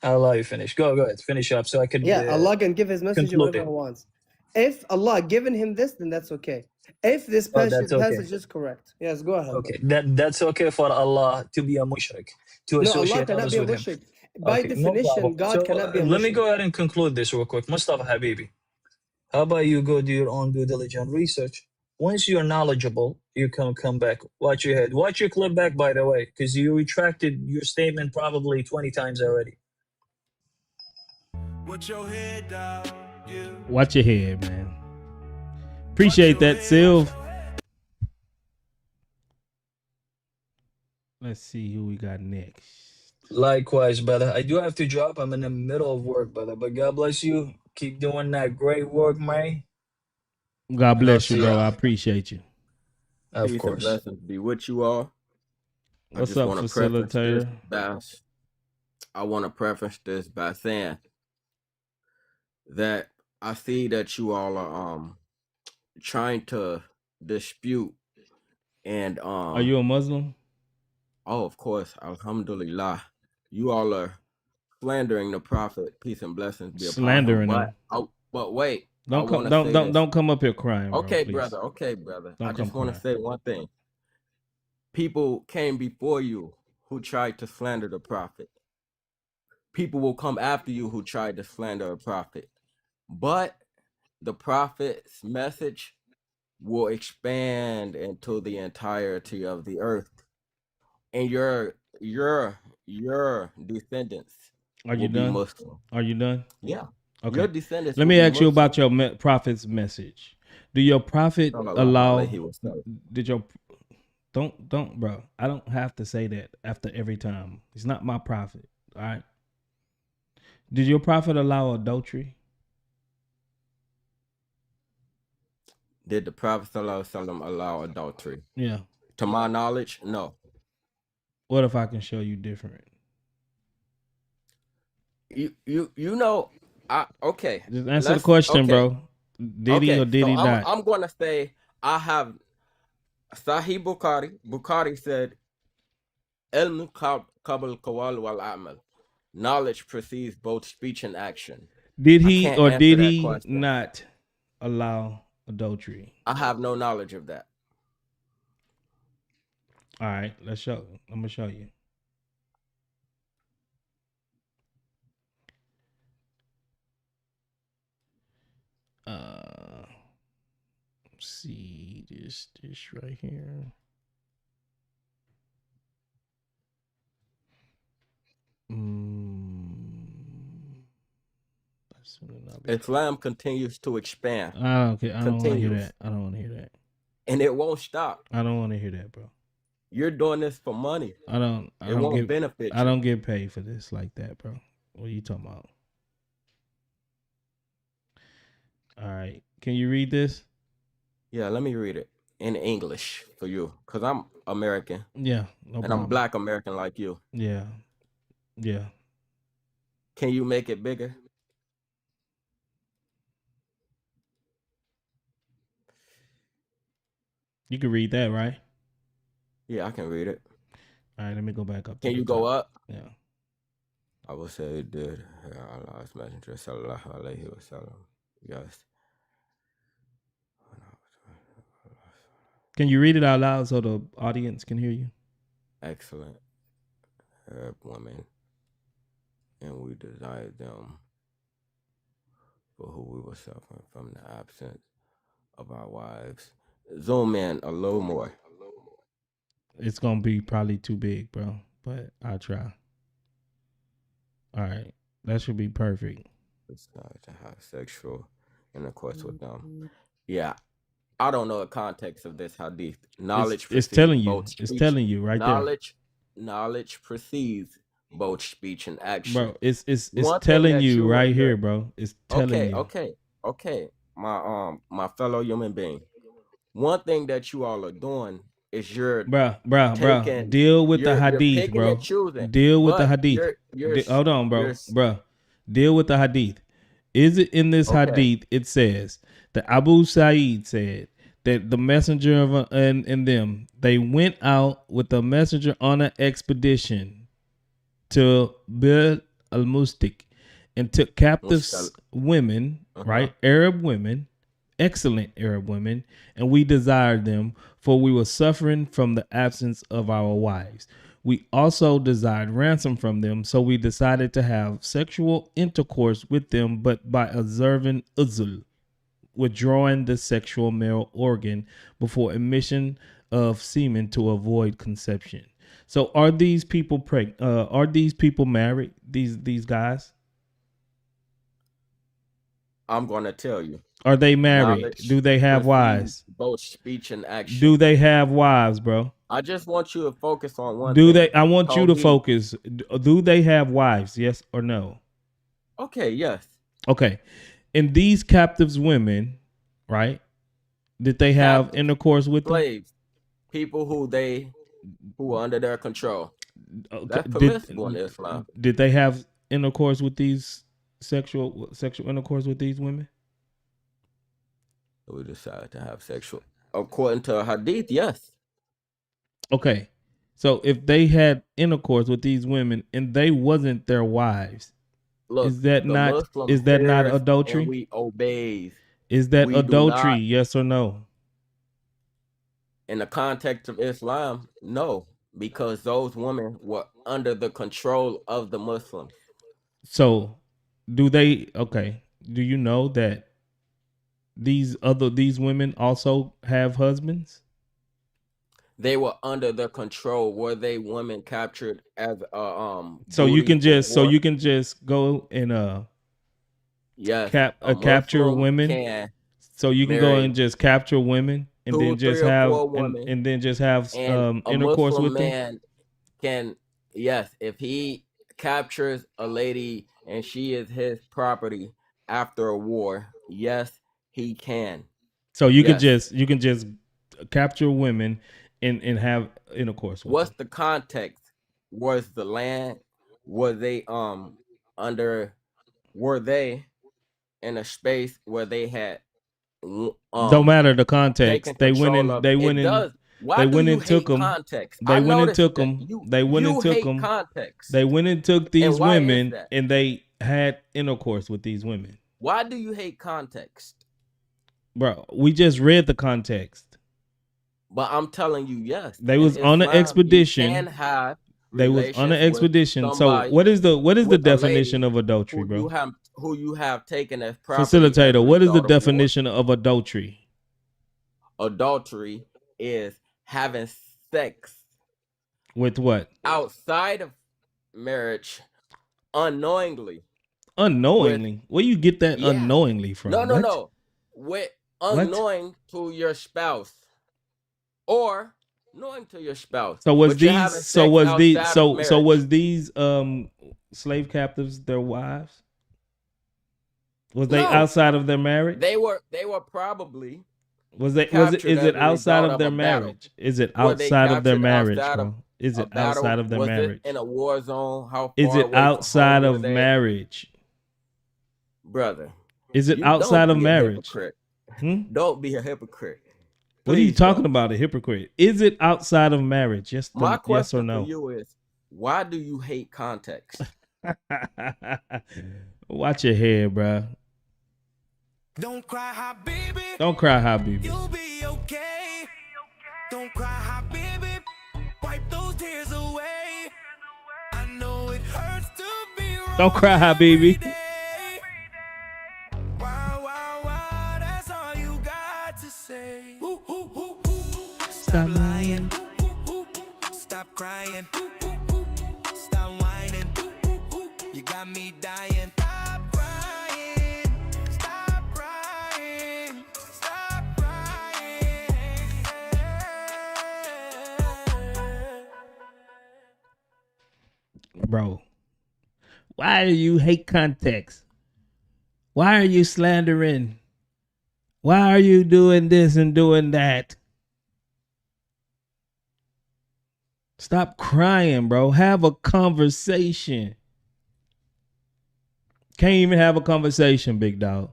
Speaker 12: I'll allow you finish. Go ahead. Finish up so I could
Speaker 11: Yeah, Allah can give His message
Speaker 12: conclude
Speaker 11: whenever
Speaker 12: it.
Speaker 11: He wants. If Allah given him this, then that's okay. If this
Speaker 12: Oh, that's okay.
Speaker 11: passage is correct, yes, go ahead.
Speaker 12: Okay, that's okay for Allah to be a mushrik, to
Speaker 11: No, Allah
Speaker 12: associate
Speaker 11: cannot
Speaker 12: others
Speaker 11: be a
Speaker 12: with him.
Speaker 11: mushrik. By
Speaker 12: Okay, no
Speaker 11: definition,
Speaker 12: problem.
Speaker 11: God
Speaker 12: So
Speaker 11: cannot be a
Speaker 12: let me
Speaker 11: mushrik.
Speaker 12: go ahead and conclude this real quick. Mustafa Habibi, how about you go do your own due diligent research? Once you're knowledgeable, you can come back. Watch your head. Watch your clip back, by the way, because you retracted your statement probably 20 times already.
Speaker 1: Watch your head down, yeah.
Speaker 2: Watch your head, man. Appreciate that, Sylv. Let's see who we got next.
Speaker 12: Likewise, brother. I do have to drop. I'm in the middle of work, brother. But God bless you. Keep doing that great work, man.
Speaker 2: God bless you, bro. I appreciate you.
Speaker 12: Of
Speaker 13: Peace
Speaker 12: course.
Speaker 13: and blessings be with you all.
Speaker 2: What's up, facilitator?
Speaker 13: I want to preface this by saying that I see that you all are trying to dispute and
Speaker 2: Are you a Muslim?
Speaker 13: Oh, of course, alhamdulillah. You all are slandering the prophet, peace and blessings be upon him. But wait,
Speaker 2: don't come up here crying.
Speaker 13: Okay,
Speaker 2: bro,
Speaker 13: brother. Okay, brother.
Speaker 2: Don't
Speaker 13: I just want to say one thing. People came before you who tried to slander the prophet. People will come after you who tried to slander a prophet. But the prophet's message will expand into the entirety of the earth. And your descendants
Speaker 2: Are you
Speaker 13: will
Speaker 2: done?
Speaker 13: be Muslim.
Speaker 2: Are you done?
Speaker 13: Yeah.
Speaker 2: Okay.
Speaker 13: Your descendants.
Speaker 2: Let me ask you about your prophet's message. Do your prophet allow? Did your don't bro? I don't have to say that after every time. He's not my prophet. All right. Did your prophet allow adultery?
Speaker 13: Did the Prophet allow adultery?
Speaker 2: Yeah.
Speaker 13: To my knowledge, no.
Speaker 2: What if I can show you different?
Speaker 13: You know, okay.
Speaker 2: Just answer the question, bro. Did he or did he not?
Speaker 13: I'm gonna say I have Sahih Bukhari. Bukhari said, "Ilm qabl qawal wal amal." Knowledge precedes both speech and action.
Speaker 2: Did he or did he not allow adultery?
Speaker 13: I have no knowledge of that.
Speaker 2: All right, let's show. I'm gonna show you. See this right here.
Speaker 13: Islam continues to expand.
Speaker 2: Okay, I don't want to hear that. I don't want to hear that.
Speaker 13: And it won't stop.
Speaker 2: I don't want to hear that, bro.
Speaker 13: You're doing this for money.
Speaker 2: I don't
Speaker 13: won't benefit
Speaker 2: I
Speaker 13: you.
Speaker 2: don't get paid for this like that, bro. What are you talking about? All right. Can you read this?
Speaker 13: Yeah, let me read it in English for you, because I'm American.
Speaker 2: Yeah, no
Speaker 13: and
Speaker 2: problem.
Speaker 13: I'm Black American like you.
Speaker 2: Yeah. Yeah.
Speaker 13: Can you make it bigger?
Speaker 2: You can read that, right?
Speaker 13: Yeah, I can read it.
Speaker 2: All right, let me go back up.
Speaker 13: Can you go up?
Speaker 2: Yeah.
Speaker 13: I will say it did. Allah's messenger, sallallahu alayhi wa sallam. Yes.
Speaker 2: Can you read it out loud so the audience can hear you?
Speaker 13: Excellent. Arab women, and we desired them for who we were suffering from the absence of our wives. Zoom in a little more.
Speaker 2: It's gonna be probably too big, bro, but I'll try. All right, that should be perfect.
Speaker 13: To have sexual intercourse with them. Yeah, I don't know the context of this hadith. Knowledge
Speaker 2: It's
Speaker 13: precedes
Speaker 2: telling you.
Speaker 13: both
Speaker 2: It's
Speaker 13: speech.
Speaker 2: telling you right
Speaker 13: Knowledge precedes both speech and action.
Speaker 2: there, bro. It's
Speaker 13: One thing
Speaker 2: telling
Speaker 13: that
Speaker 2: you right
Speaker 13: learn-
Speaker 2: here, bro. It's telling you.
Speaker 13: Okay. My fellow human being. One thing that you all are doing is you're
Speaker 2: Bro.
Speaker 13: taking-
Speaker 2: Deal with the
Speaker 13: you're
Speaker 2: hadith,
Speaker 13: picking
Speaker 2: bro.
Speaker 13: and choosing,
Speaker 2: Deal with the
Speaker 13: but
Speaker 2: hadith. Hold on, bro.
Speaker 13: you're-
Speaker 2: Deal with the hadith. Is it in this
Speaker 13: Okay.
Speaker 2: hadith? It says that Abu Sa'id said that the messenger of and them, they went out with the messenger on an expedition to Bir al-Mustik and took captive women, right? Arab women, excellent Arab women, and we desired them, for we were suffering from the absence of our wives. We also desired ransom from them, so we decided to have sexual intercourse with them, but by observing uzl, withdrawing the sexual male organ before emission of semen to avoid conception. So, are these people pregnant? Are these people married? These guys?
Speaker 13: I'm going to tell you.
Speaker 2: Are they married? Do they have wives?
Speaker 13: Both speech and action.
Speaker 2: Do they have wives, bro?
Speaker 13: I just want you to focus on one
Speaker 2: Do
Speaker 13: thing.
Speaker 2: they? I want you to
Speaker 13: Tawheed.
Speaker 2: focus. Do they have wives? Yes or no?
Speaker 13: Okay, yes.
Speaker 2: Okay. And these captives women, right? Did they have intercourse with them?
Speaker 13: Slaves. People who are under their control. That's permissible in Islam.
Speaker 2: Did they have intercourse with these sexual intercourse with these women?
Speaker 13: We decided to have sexual. According to a hadith, yes.
Speaker 2: Okay. So if they had intercourse with these women and they wasn't their wives,
Speaker 13: Look,
Speaker 2: is that not
Speaker 13: Muslim
Speaker 2: adultery?
Speaker 13: And we obey.
Speaker 2: Is that
Speaker 13: We do
Speaker 2: adultery?
Speaker 13: not-
Speaker 2: Yes or no?
Speaker 13: In the context of Islam, no, because those women were under the control of the Muslims.
Speaker 2: So do you know that these women also have husbands?
Speaker 13: They were under the control. Were they women captured as
Speaker 2: So you can
Speaker 13: booty
Speaker 2: just go and
Speaker 13: yes,
Speaker 2: capture
Speaker 13: Muslim
Speaker 2: women. So you can go
Speaker 13: marry
Speaker 2: and just capture women and
Speaker 13: 2,
Speaker 2: then just
Speaker 13: 3, or
Speaker 2: have
Speaker 13: 4 women,
Speaker 2: and then just have
Speaker 13: and a
Speaker 2: intercourse
Speaker 13: Muslim
Speaker 2: with them.
Speaker 13: man can, yes, if he captures a lady and she is his property after a war, yes, he can.
Speaker 2: So you can
Speaker 13: Yes.
Speaker 2: just capture women and have intercourse with
Speaker 13: What's
Speaker 2: them.
Speaker 13: the context? Was the land? Were they were they in a space where they had
Speaker 2: Don't matter the context.
Speaker 13: taken
Speaker 2: They went
Speaker 13: control
Speaker 2: in.
Speaker 13: of-
Speaker 2: They
Speaker 13: it
Speaker 2: went in.
Speaker 13: does. Why
Speaker 2: They
Speaker 13: do
Speaker 2: went
Speaker 13: you
Speaker 2: and took
Speaker 13: hate
Speaker 2: them.
Speaker 13: context?
Speaker 2: They
Speaker 13: I
Speaker 2: went and
Speaker 13: noticed
Speaker 2: took
Speaker 13: that.
Speaker 2: them.
Speaker 13: You-
Speaker 2: They went
Speaker 13: you
Speaker 2: and took
Speaker 13: hate
Speaker 2: them.
Speaker 13: context.
Speaker 2: They went and took these
Speaker 13: why is
Speaker 2: women
Speaker 13: that?
Speaker 2: and they had intercourse with these women.
Speaker 13: Why do you hate context?
Speaker 2: Bro, we just read the context.
Speaker 13: But I'm telling you, yes.
Speaker 2: They
Speaker 13: in
Speaker 2: was on an
Speaker 13: Islam, you
Speaker 2: expedition.
Speaker 13: can have
Speaker 2: They was on an
Speaker 13: relations with
Speaker 2: expedition. So
Speaker 13: somebody,
Speaker 2: what is the
Speaker 13: with a lady
Speaker 2: definition of adultery,
Speaker 13: who
Speaker 2: bro?
Speaker 13: you have taken as property. as a
Speaker 2: Facilitator, what is the
Speaker 13: result of war.
Speaker 2: definition of adultery?
Speaker 13: Adultery is having sex
Speaker 2: With what?
Speaker 13: outside of marriage unknowingly.
Speaker 2: Unknowingly. Where you get that
Speaker 13: Yeah.
Speaker 2: unknowingly from?
Speaker 13: No.
Speaker 2: What?
Speaker 13: With
Speaker 2: What?
Speaker 13: unknowing to your spouse or Knowing to your spouse.
Speaker 2: So was
Speaker 13: but you're
Speaker 2: these
Speaker 13: having
Speaker 2: so
Speaker 13: sex
Speaker 2: was these
Speaker 13: outside of
Speaker 2: so
Speaker 13: marriage.
Speaker 2: was these slave captives their wives? Was they
Speaker 13: No,
Speaker 2: outside of their marriage?
Speaker 13: they were probably
Speaker 2: Was it
Speaker 13: captured
Speaker 2: is it
Speaker 13: as a
Speaker 2: outside
Speaker 13: result
Speaker 2: of
Speaker 13: of
Speaker 2: their
Speaker 13: a battle.
Speaker 2: marriage? Is it
Speaker 13: Were they
Speaker 2: outside of their
Speaker 13: captured
Speaker 2: marriage,
Speaker 13: outside of
Speaker 2: bro? Is
Speaker 13: a
Speaker 2: it outside
Speaker 13: battle?
Speaker 2: of their
Speaker 13: Was it
Speaker 2: marriage?
Speaker 13: in a war zone? How
Speaker 2: Is
Speaker 13: far
Speaker 2: it
Speaker 13: away from
Speaker 2: outside
Speaker 13: home were
Speaker 2: of
Speaker 13: they?
Speaker 2: marriage?
Speaker 13: Brother,
Speaker 2: Is it
Speaker 13: you
Speaker 2: outside
Speaker 13: don't
Speaker 2: of
Speaker 13: be a
Speaker 2: marriage?
Speaker 13: hypocrite.
Speaker 2: Hmm?
Speaker 13: Don't be a hypocrite.
Speaker 2: What are you
Speaker 13: Please
Speaker 2: talking
Speaker 13: don't.
Speaker 2: about, a hypocrite? Is it outside of marriage?
Speaker 13: My
Speaker 2: Yes or
Speaker 13: question for
Speaker 2: no?
Speaker 13: you is, why do you hate context?
Speaker 2: Watch your head, bro.
Speaker 1: Don't cry, hot baby.
Speaker 2: Don't cry, Habibi.
Speaker 1: You'll be okay. Don't cry, hot baby. Wipe those tears away. I know it hurts to be wrong.
Speaker 2: Don't cry, Habibi.
Speaker 1: Wow, that's all you got to say. Stop lying. Stop crying. Stop whining. You got me dying. Stop crying. Stop crying. Stop crying.
Speaker 2: Bro, why do you hate context? Why are you slandering? Why are you doing this and doing that? Stop crying, bro. Have a conversation. Can't even have a conversation, big dog,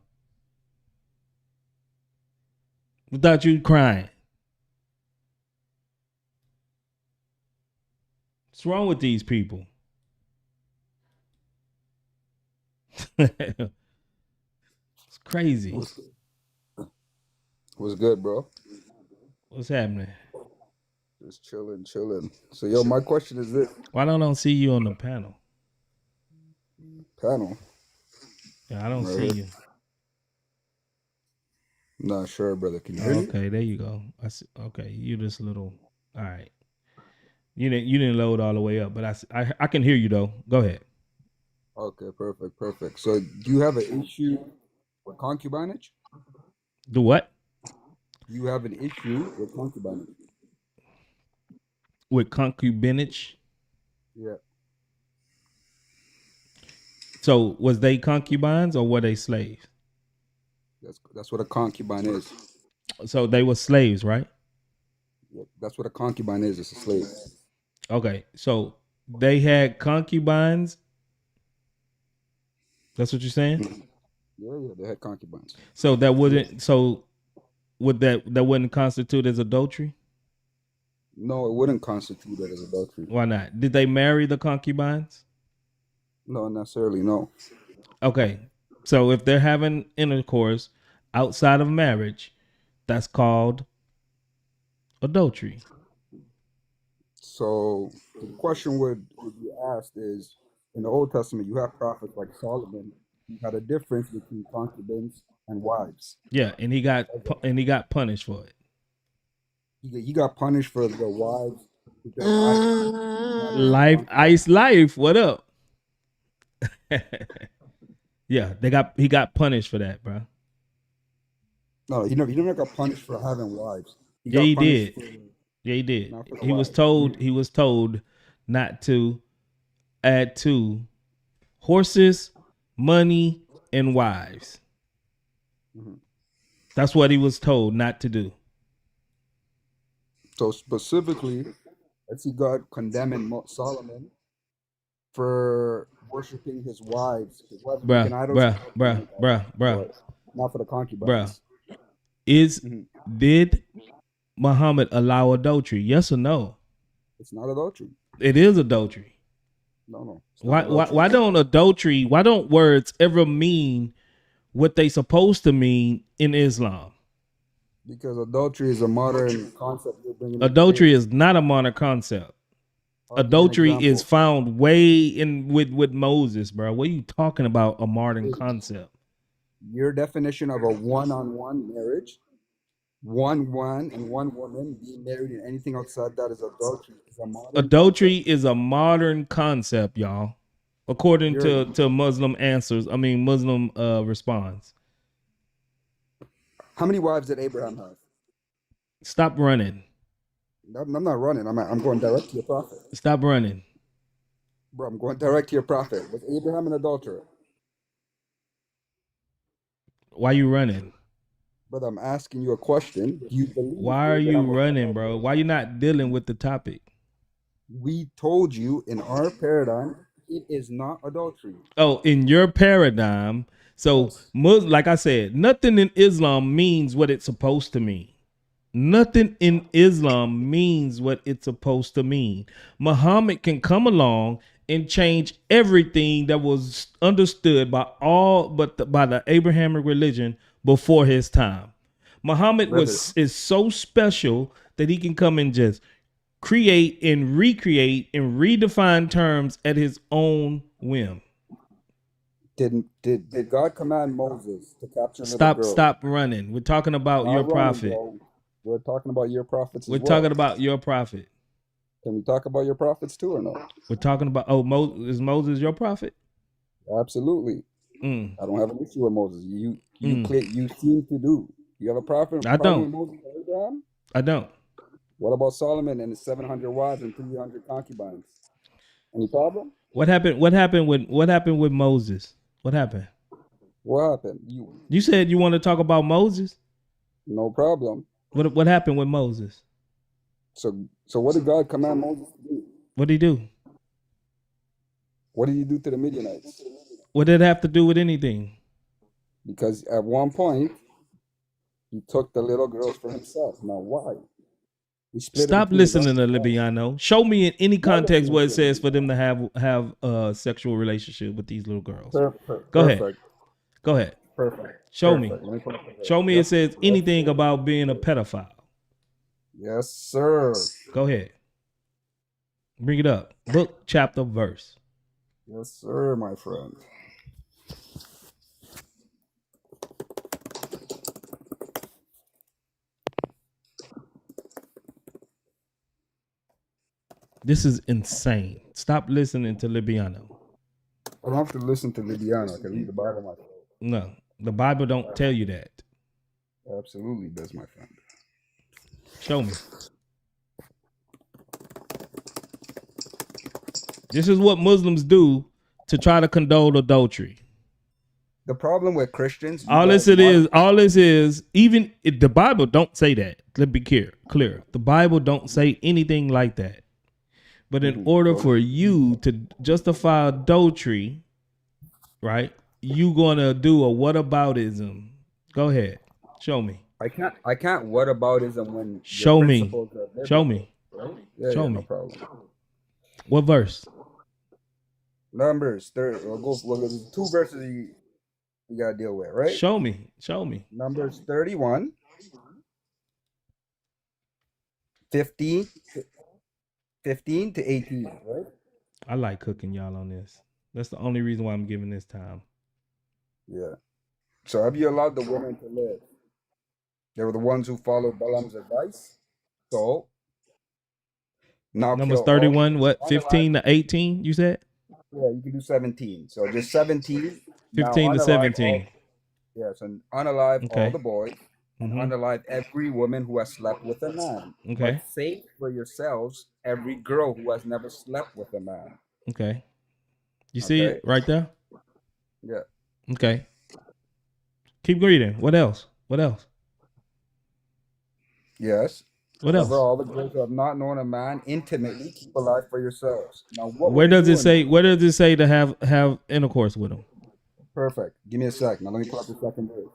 Speaker 2: without you crying. What's wrong with these people? It's crazy.
Speaker 14: What's good, bro?
Speaker 2: What's happening?
Speaker 14: Just chilling. So, yo, my question is this.
Speaker 2: Why don't I see you on the panel?
Speaker 14: Panel?
Speaker 2: Yeah, I don't
Speaker 14: Right
Speaker 2: see
Speaker 14: here.
Speaker 2: you.
Speaker 14: Not sure, brother. Can you hear me?
Speaker 2: Okay, there you go. I see. Okay, you just little. All right. You didn't load all the way up, but I can hear you though. Go ahead.
Speaker 14: Okay, perfect. So, do you have an issue with concubinage?
Speaker 2: Do what?
Speaker 14: You have an issue with concubinage?
Speaker 2: With concubinage?
Speaker 14: Yeah.
Speaker 2: So was they concubines or were they slaves?
Speaker 14: That's what a concubine is.
Speaker 2: So they were slaves, right?
Speaker 14: Yeah, that's what a concubine is. It's a slave.
Speaker 2: Okay, so they had concubines. That's what you're saying?
Speaker 14: Yeah, they had concubines.
Speaker 2: So that wouldn't. So would that wouldn't constitute as adultery?
Speaker 14: No, it wouldn't constitute that as adultery.
Speaker 2: Why not? Did they marry the concubines?
Speaker 14: No, necessarily, no.
Speaker 2: Okay, so if they're having intercourse outside of marriage, that's called adultery.
Speaker 14: So the question would be asked is, in the Old Testament, you have prophets like Solomon who had a difference between concubines and wives.
Speaker 2: Yeah, and he got punished for it.
Speaker 14: He got punished for the wives.
Speaker 2: Life. What up? Yeah, he got punished for that, bro.
Speaker 14: No, he never got punished for having wives.
Speaker 2: He did. He did. He was told not to add to horses, money, and wives.
Speaker 14: Mm-hmm.
Speaker 2: That's what he was told not to do.
Speaker 14: So specifically, I see God condemning Solomon for worshiping his wives. His wives making idols.
Speaker 2: Bruh.
Speaker 14: Not for the concubines.
Speaker 2: Bruh. Did Muhammad allow adultery? Yes or no?
Speaker 14: It's not adultery.
Speaker 2: It is adultery.
Speaker 14: No.
Speaker 2: Why don't words ever mean what they supposed to mean in Islam?
Speaker 14: Because adultery is a modern concept.
Speaker 2: Adultery is not a modern concept. Adultery is found way in with Moses, bro. What are you talking about? A modern concept?
Speaker 14: Your definition of a one-on-one marriage, one man and one woman being married, and anything outside that is adultery.
Speaker 2: Adultery is a modern concept, y'all. According to Muslim Muslim response.
Speaker 14: How many wives did Abraham have?
Speaker 2: Stop running.
Speaker 14: I'm not running. I'm going direct to your prophet.
Speaker 2: Stop running.
Speaker 14: Bro, I'm going direct to your prophet. Was Abraham an adulterer?
Speaker 2: Why you running?
Speaker 14: Brother, I'm asking you a question. Do you believe
Speaker 2: Why are you running, bro? Why you not dealing with the topic?
Speaker 14: We told you in our paradigm, it is not adultery.
Speaker 2: Oh, in your paradigm. So, like I said, nothing in Islam means what it's supposed to mean. Nothing in Islam means what it's supposed to mean. Muhammad can come along and change everything that was understood by by the Abrahamic religion before his time. Muhammad is so special that he can come and just create and recreate and redefine terms at his own whim.
Speaker 14: Did God command Moses to capture little girls?
Speaker 2: Stop running. We're talking about your prophet.
Speaker 14: We're talking about your prophets as well.
Speaker 2: We're talking about your prophet.
Speaker 14: Can we talk about your prophets too or no?
Speaker 2: We're talking about, is Moses your prophet?
Speaker 14: Absolutely. I don't have an issue with Moses. You seem to do. You have a prophet?
Speaker 2: I don't.
Speaker 14: Moses or Abraham?
Speaker 2: I don't.
Speaker 14: What about Solomon and his 700 wives and 300 concubines? Any problem?
Speaker 2: What happened with Moses? What happened?
Speaker 14: What happened?
Speaker 2: You said you want to talk about Moses?
Speaker 14: No problem.
Speaker 2: What happened with Moses?
Speaker 14: So what did God command Moses to do?
Speaker 2: What did he do?
Speaker 14: What did he do to the Midianites?
Speaker 2: What did it have to do with anything?
Speaker 14: Because at one point, he took the little girls for himself. Now why?
Speaker 2: Stop listening to Libiano. Show me in any context where it says for them to have a sexual relationship with these little girls. Go ahead. Go ahead.
Speaker 14: Perfect.
Speaker 2: Show me. Show me it says anything about being a pedophile.
Speaker 14: Yes, sir.
Speaker 2: Go ahead. Bring it up. Book, chapter, verse.
Speaker 14: Yes, sir, my friend.
Speaker 2: This is insane. Stop listening to Libiano.
Speaker 14: I don't have to listen to Libiano. I can read the Bible myself.
Speaker 2: No, the Bible don't tell you that.
Speaker 14: Absolutely does, my friend.
Speaker 2: Show me. This is what Muslims do to try to condone adultery.
Speaker 14: The problem with Christians,
Speaker 2: all this is, even if the Bible don't say that. Let's be clear. The Bible don't say anything like that. But in order for you to justify adultery, right, you gonna do a whataboutism. Go ahead. Show me.
Speaker 14: I can't whataboutism when
Speaker 2: show me. Show me.
Speaker 14: Right? Yeah,
Speaker 2: show me.
Speaker 14: No problem.
Speaker 2: What verse?
Speaker 14: Numbers 30. We'll go 2 verses you gotta deal with, right?
Speaker 2: Show me. Show me.
Speaker 14: Numbers 31. 15 to 18, right?
Speaker 2: I like cooking y'all on this. That's the only reason why I'm giving this time.
Speaker 14: Yeah. So have you allowed the women to live? They were the ones who followed Balaam's advice. So now
Speaker 2: Numbers 31, what, 15 to 18, you said?
Speaker 14: Yeah, you can do 17. So just 17.
Speaker 2: 15 to 17.
Speaker 14: So unalive all the boys. And unalive every woman who has slept with a man.
Speaker 2: Okay.
Speaker 14: But save for yourselves every girl who has never slept with a man.
Speaker 2: Okay. You see it right there?
Speaker 14: Yeah.
Speaker 2: Okay. Keep reading. What else? What else?
Speaker 14: Yes.
Speaker 2: What else?
Speaker 14: All the girls who have not known a man intimately, keep alive for yourselves. Now,
Speaker 2: where does it say? Where does it say to have intercourse with them?
Speaker 14: Perfect. Give me a sec. Now let me pull up the second verse.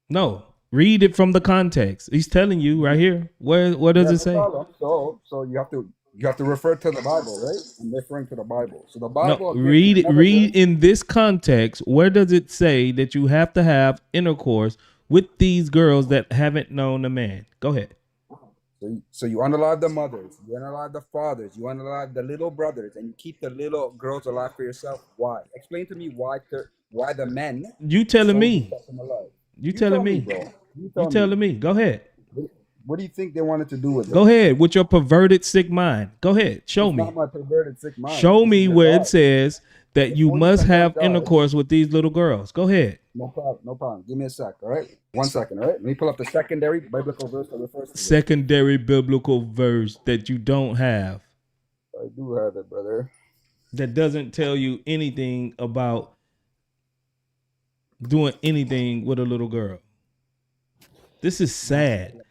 Speaker 2: No. Read it from the context. He's telling you right here. Where does it say?
Speaker 14: So you have to refer to the Bible, right? I'm referring to the Bible. So the Bible.
Speaker 2: No, read in this context. Where does it say that you have to have intercourse with these girls that haven't known a man? Go ahead.
Speaker 14: So you unalive the mothers, you unalive the fathers, you unalive the little brothers, and you keep the little girls alive for yourself. Why? Explain to me why the men.
Speaker 2: You telling me? You telling me?
Speaker 14: Bro.
Speaker 2: You telling me? Go ahead.
Speaker 14: What do you think they wanted to do with it?
Speaker 2: Go ahead with your perverted sick mind. Go ahead. Show me.
Speaker 14: Not my perverted sick mind.
Speaker 2: Show me where it says that you must have intercourse with these little girls. Go ahead.
Speaker 14: No problem. No problem. Give me a sec. All right. 1 second. All right. Let me pull up the secondary biblical verse that refers to this.
Speaker 2: Secondary biblical verse that you don't have.
Speaker 14: I do have it, brother.
Speaker 2: That doesn't tell you anything about doing anything with a little girl. This is sad.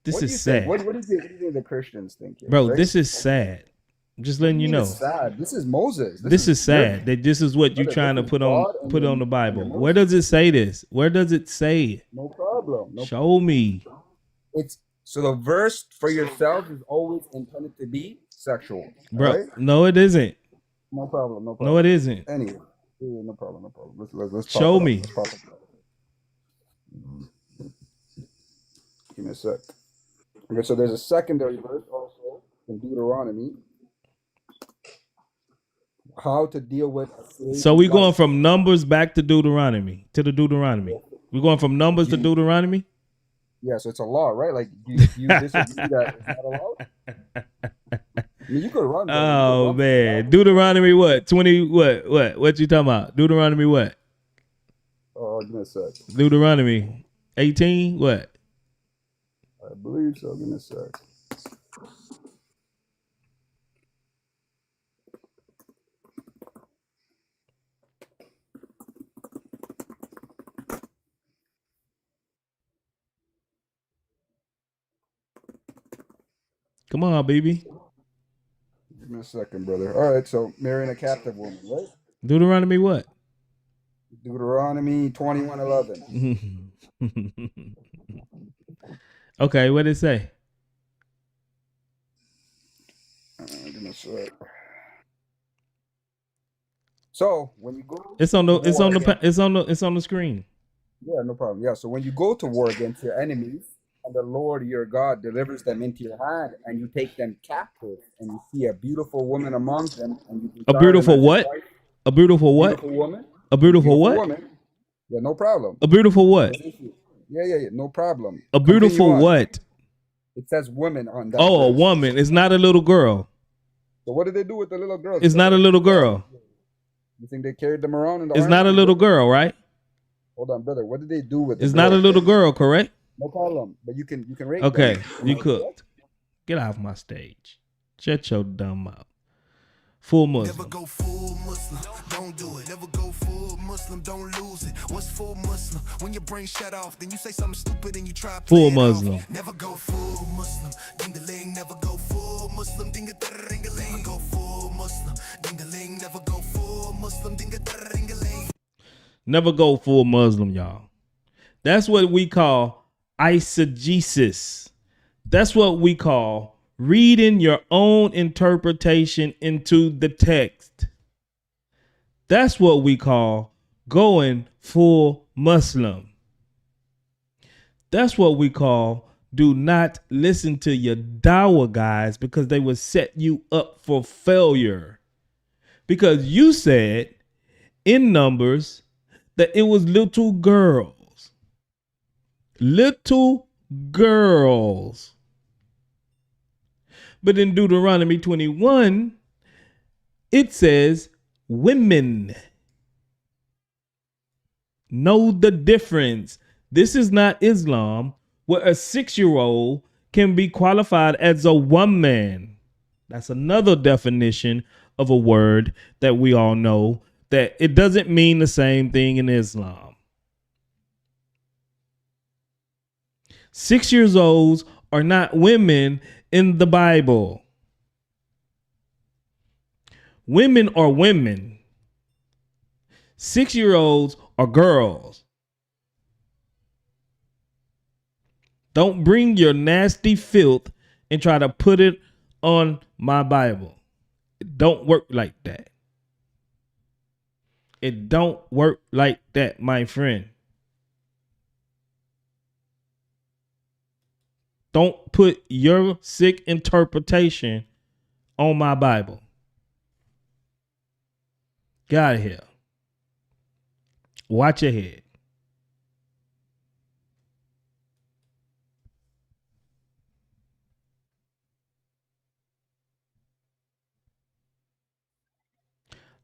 Speaker 2: This
Speaker 14: What do
Speaker 2: is
Speaker 14: you think?
Speaker 2: sad.
Speaker 14: What do you think the Christians think here?
Speaker 2: Bro,
Speaker 14: Right?
Speaker 2: this is sad. I'm just
Speaker 14: What do
Speaker 2: letting you
Speaker 14: mean
Speaker 2: know.
Speaker 14: it's sad? This is Moses.
Speaker 2: This is sad that this is what you're
Speaker 14: brother,
Speaker 2: trying to
Speaker 14: this is
Speaker 2: put on
Speaker 14: God and
Speaker 2: the
Speaker 14: your
Speaker 2: Bible.
Speaker 14: Moses.
Speaker 2: Where does it say this? Where does it say it?
Speaker 14: No problem.
Speaker 2: Show me.
Speaker 14: It's so the verse for yourself is always intended to be sexual.
Speaker 2: Bro,
Speaker 14: right?
Speaker 2: no, it isn't.
Speaker 14: No problem. No problem.
Speaker 2: No, it isn't.
Speaker 14: Anyway, no problem. No problem. Let's
Speaker 2: show me.
Speaker 14: Let's pop it up. Give me a sec. Okay, so there's a secondary verse also in Deuteronomy. How to deal with a slave.
Speaker 2: So we going from Numbers back to Deuteronomy, to the Deuteronomy. We're going from Numbers to Deuteronomy?
Speaker 14: Yeah, so it's a law, right? Like, do you disagree that it's not allowed? I mean, you could run.
Speaker 2: Oh, man. Deuteronomy what? 20, what? What you talking about? Deuteronomy what?
Speaker 14: Oh, give me a sec.
Speaker 2: Deuteronomy 18, what?
Speaker 14: I believe so. Give me a sec.
Speaker 2: Come on, baby.
Speaker 14: Give me a second, brother. All right, so marrying a captive woman, right?
Speaker 2: Deuteronomy what?
Speaker 14: Deuteronomy 21:11.
Speaker 2: Okay, what did it say?
Speaker 14: Give me a sec. So when you go,
Speaker 2: it's on the screen.
Speaker 14: Yeah, no problem. Yeah, so when you go to war against your enemies, and the Lord your God delivers them into your hand, and you take them captive, and you see a beautiful woman among them, and you
Speaker 2: A beautiful what? A beautiful what?
Speaker 14: Beautiful woman.
Speaker 2: A beautiful what?
Speaker 14: Woman. Yeah, no problem.
Speaker 2: A beautiful what?
Speaker 14: Yeah, no problem.
Speaker 2: A beautiful what?
Speaker 14: It says woman on that.
Speaker 2: Oh, a woman. It's not a little girl.
Speaker 14: So what did they do with the little girl?
Speaker 2: It's not a little girl.
Speaker 14: You think they carried them around in the
Speaker 2: It's
Speaker 14: army?
Speaker 2: not a little girl, right?
Speaker 14: Hold on, brother. What did they do with?
Speaker 2: It's not a little girl, correct?
Speaker 14: No problem. But you can rate.
Speaker 2: Okay,
Speaker 14: them.
Speaker 2: you cooked. Get off my stage. Shut your dumb mouth. Full Muslim.
Speaker 1: Never go full Muslim, don't do it. Never go full Muslim, don't lose it. What's full Muslim? When your brain shut off, then you say something stupid and you try to play
Speaker 2: Full
Speaker 1: it
Speaker 2: Muslim.
Speaker 1: off. Never go full Muslim, ding-a-ling. Never go full Muslim, ding-a-ling. Never go full Muslim, ding-a-ling. Never go full Muslim, ding-a-ling.
Speaker 2: Never go full Muslim, y'all. That's what we call eisegesis. That's what we call reading your own interpretation into the text. That's what we call going full Muslim. That's what we call do not listen to your dawah guys because they will set you up for failure. Because you said in Numbers that it was little girls. Little girls. But in Deuteronomy 21, it says women. Know the difference. This is not Islam, where a 6-year-old can be qualified as a woman. That's another definition of a word that we all know, that it doesn't mean the same thing in Islam. 6-year-olds are not women in the Bible. Women are women. 6-year-olds are girls. Don't bring your nasty filth and try to put it on my Bible. It don't work like that. It don't work like that, my friend. Don't put your sick interpretation on my Bible. Get out of here. Watch your head.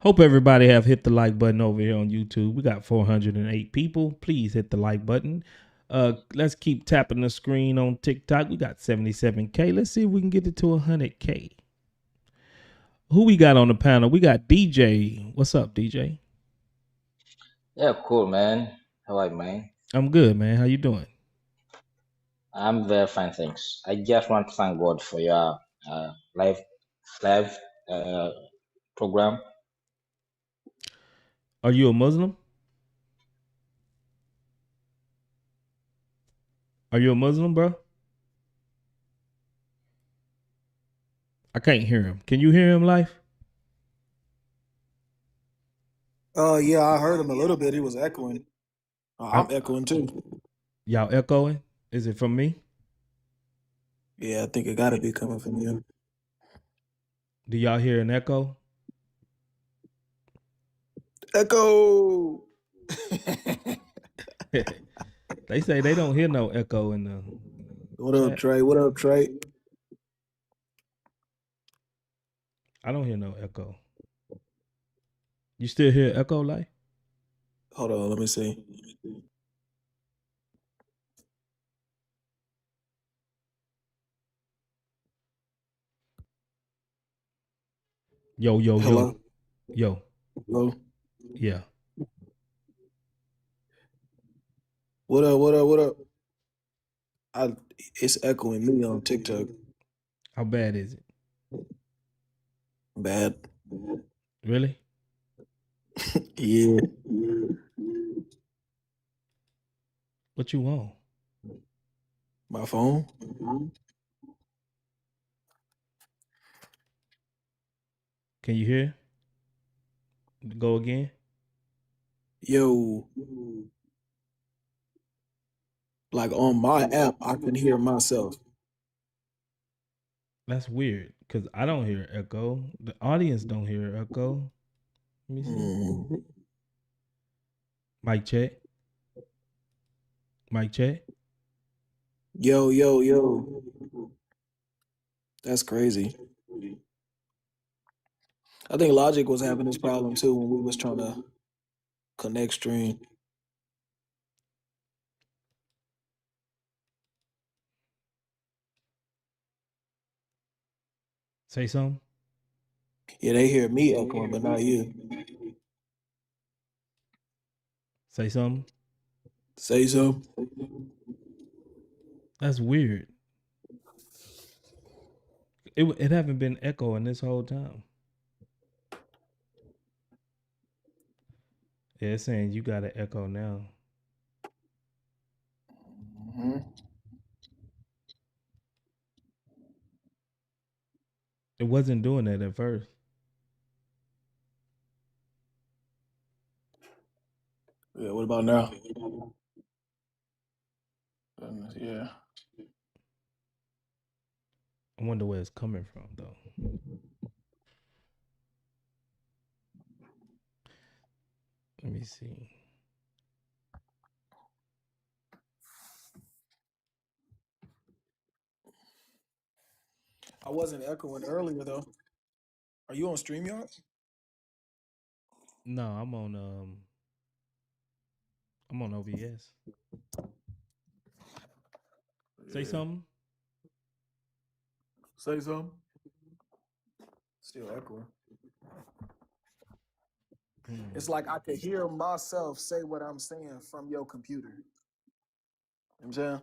Speaker 2: Hope everybody have hit the like button over here on YouTube. We got 408 people. Please hit the like button. Let's keep tapping the screen on TikTok. We got 77K. Let's see if we can get it to 100K. Who we got on the panel? We got DJ. What's up, DJ?
Speaker 15: Yeah, cool, man. How are you, man?
Speaker 2: I'm good, man. How you doing?
Speaker 15: I'm very fine, thanks. I just want to thank God for your live live uh, program.
Speaker 2: Are you a Muslim? Are you a Muslim, bro? I can't hear him. Can you hear him, Life?
Speaker 16: Yeah, I heard him a little bit. He was echoing. I'm echoing too.
Speaker 2: Y'all echoing? Is it from me?
Speaker 16: Yeah, I think it got to be coming from you.
Speaker 2: Do y'all hear an echo?
Speaker 16: Echo.
Speaker 2: They say they don't hear no echo in the
Speaker 16: What up,
Speaker 2: chat.
Speaker 16: Trey? What up, Trey?
Speaker 2: I don't hear no echo. You still hear echo, Life?
Speaker 16: Hold on, let me see.
Speaker 2: Yo, yo,
Speaker 16: Hello?
Speaker 2: yo.
Speaker 16: Hello?
Speaker 2: Yeah.
Speaker 16: What up, what up, what up? It's echoing me on TikTok.
Speaker 2: How bad is it?
Speaker 16: Bad.
Speaker 2: Really?
Speaker 16: Yeah.
Speaker 2: What you want?
Speaker 16: My phone?
Speaker 2: Can you hear? Go again?
Speaker 16: Yo. Like on my app, I can hear myself.
Speaker 2: That's weird because I don't hear echo. The audience don't hear echo. Let me see. Mic check. Mic check.
Speaker 16: Yo, yo, yo. That's crazy. I think Logic was having this problem too when we was trying to connect stream.
Speaker 2: Say something.
Speaker 16: Yeah, they hear me echoing, but not you.
Speaker 2: Say something.
Speaker 16: Say so.
Speaker 2: That's weird. It haven't been echoing this whole time. Yeah, it's saying you got an echo now.
Speaker 16: Mm-hmm.
Speaker 2: It wasn't doing that at first.
Speaker 16: Yeah, what about now? Yeah.
Speaker 2: I wonder where it's coming from though. Let me see.
Speaker 16: I wasn't echoing earlier though. Are you on StreamYard?
Speaker 2: No, I'm on OBS. Say something.
Speaker 16: Say something. Still echoing. It's like I could hear myself say what I'm saying from your computer. You know what I'm saying?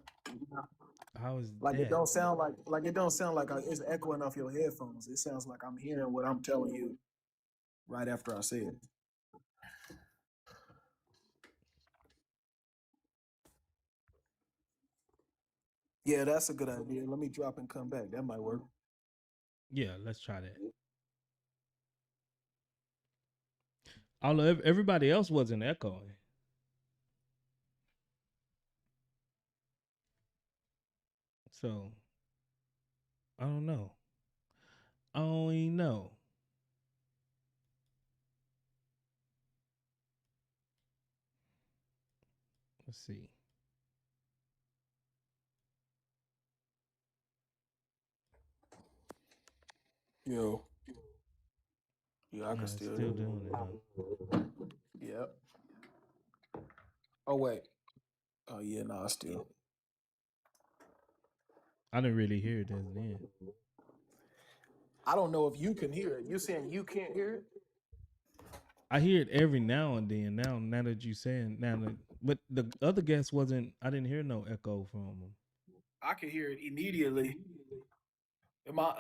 Speaker 2: How is
Speaker 16: Like
Speaker 2: that?
Speaker 16: it don't sound like it don't sound like it's echoing off your headphones. It sounds like I'm hearing what I'm telling you right after I say it. Yeah, that's a good idea. Let me drop and come back. That might work.
Speaker 2: Yeah, let's try that. Although everybody else wasn't echoing. So I don't know. I don't even know. Let's see.
Speaker 16: Yo. Yeah, I
Speaker 2: No,
Speaker 16: can
Speaker 2: it's
Speaker 16: still hear
Speaker 2: still
Speaker 16: you.
Speaker 2: doing it, huh?
Speaker 16: Yep. Oh wait. Oh yeah, no, I still.
Speaker 2: I didn't really hear it as then.
Speaker 16: I don't know if you can hear it. You saying you can't hear it?
Speaker 2: I hear it every now and then. Now that you saying but the other guest wasn't. I didn't hear no echo from him.
Speaker 16: I can hear it immediately. My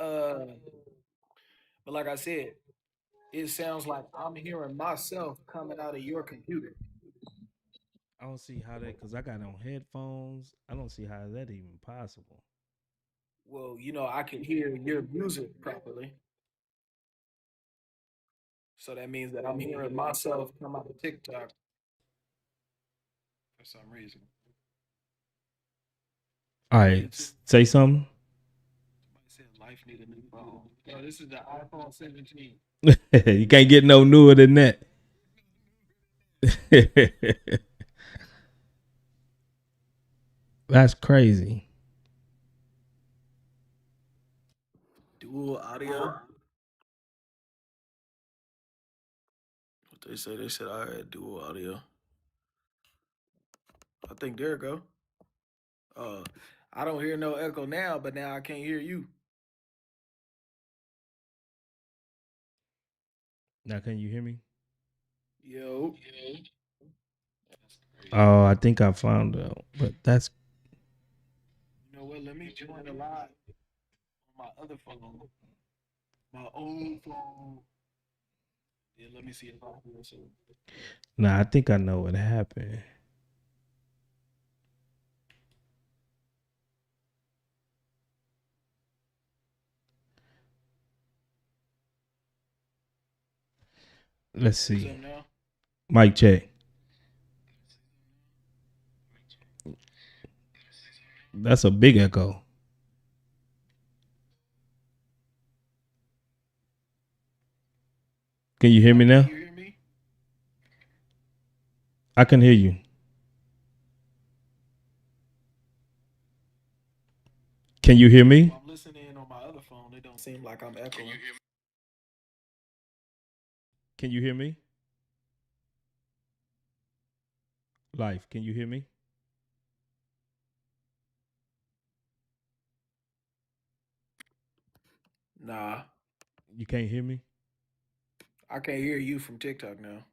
Speaker 16: but like I said, it sounds like I'm hearing myself coming out of your computer.
Speaker 2: I don't see how that because I got on headphones. I don't see how that even possible.
Speaker 16: Well, I can hear your music properly. So that means that I'm hearing myself come out of TikTok for some reason.
Speaker 2: All right, say something.
Speaker 16: Somebody said life need a new phone. No, this is the iPhone 17.
Speaker 2: You can't get no newer than that. That's crazy.
Speaker 16: Dual audio. What they say? They said I had dual audio. I think there it go. Uh, I don't hear no echo now, but now I can't hear you.
Speaker 2: Now, can you hear me?
Speaker 16: Yo.
Speaker 2: Oh, I think I found out, but that's
Speaker 16: You know what? Let me join the live on my other phone, my old phone. Yeah, let me see if I can hear something.
Speaker 2: nah. I think I know what happened. Let's
Speaker 16: What's
Speaker 2: see.
Speaker 16: up now?
Speaker 2: Mic check. That's a big echo. Can you hear me now?
Speaker 16: You hear me?
Speaker 2: I can hear you. Can you hear me?
Speaker 16: I'm listening on my other phone. It don't seem like I'm echoing.
Speaker 2: Can you hear me? Life, can you hear me?
Speaker 16: Nah,
Speaker 2: You can't hear me?
Speaker 16: I can't hear you from TikTok now.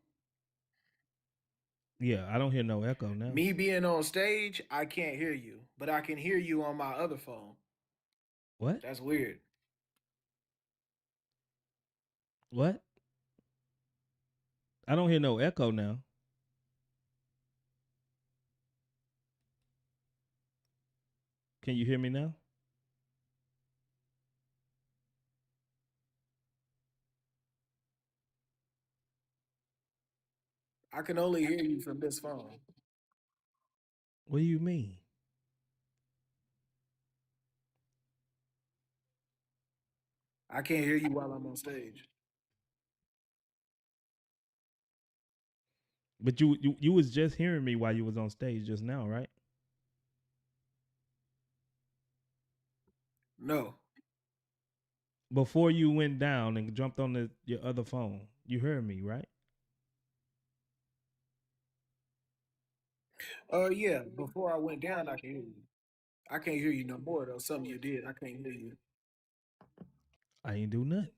Speaker 2: Yeah, I don't hear no echo now.
Speaker 16: Me being on stage, I can't hear you, but I can hear you on my other phone.
Speaker 2: What?
Speaker 16: That's weird.
Speaker 2: What? I don't hear no echo now. Can you hear me now?
Speaker 16: I can only hear you from this phone.
Speaker 2: What do you mean?
Speaker 16: I can't hear you while I'm on stage.
Speaker 2: But you was just hearing me while you was on stage just now, right?
Speaker 16: No.
Speaker 2: Before you went down and jumped on your other phone, you heard me, right?
Speaker 16: Yeah. Before I went down, I can hear you. I can't hear you no more though. Something you did, I can't hear you.
Speaker 2: I ain't do nothing.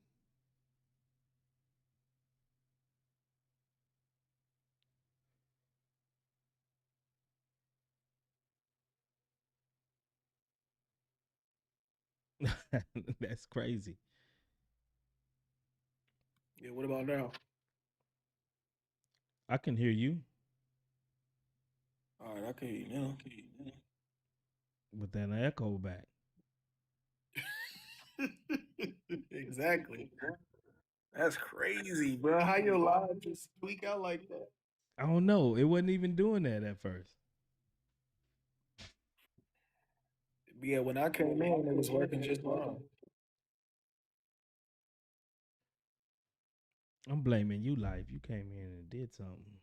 Speaker 2: That's crazy.
Speaker 16: Yeah. What about now?
Speaker 2: I can hear you,
Speaker 16: All right, I can hear you now.
Speaker 2: but then I echo back.
Speaker 16: Exactly. That's crazy, bro. How your live just tweak out like that?
Speaker 2: I don't know. It wasn't even doing that at first.
Speaker 16: Yeah, when I came in, it was working just fine.
Speaker 2: I'm blaming you, Life. You came in and did something.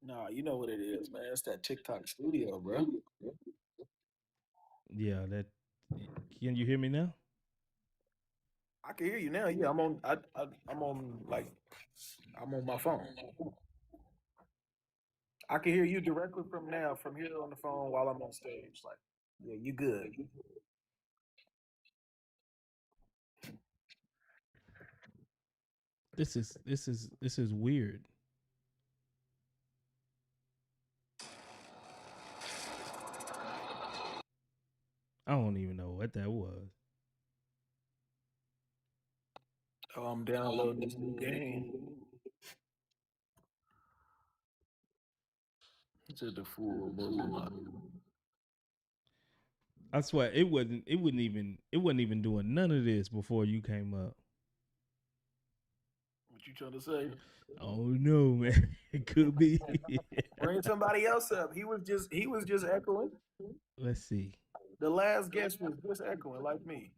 Speaker 16: Nah, you know what it is, man. It's that TikTok studio, bro.
Speaker 2: Yeah, that. Can you hear me now?
Speaker 16: I can hear you now. Yeah, I'm on. I'm on like I'm on my phone. I can hear you directly from now, from here on the phone while I'm on stage. Like, yeah, you good.
Speaker 2: This is weird. I don't even know what that was.
Speaker 16: Oh, I'm downloading this new game. To the full Muslim.
Speaker 2: I swear it wasn't even doing none of this before you came up.
Speaker 16: What you trying to say?
Speaker 2: Oh no, man. It could be.
Speaker 16: Bring somebody else up. He was just echoing.
Speaker 2: Let's see.
Speaker 16: The last guest was just echoing like me.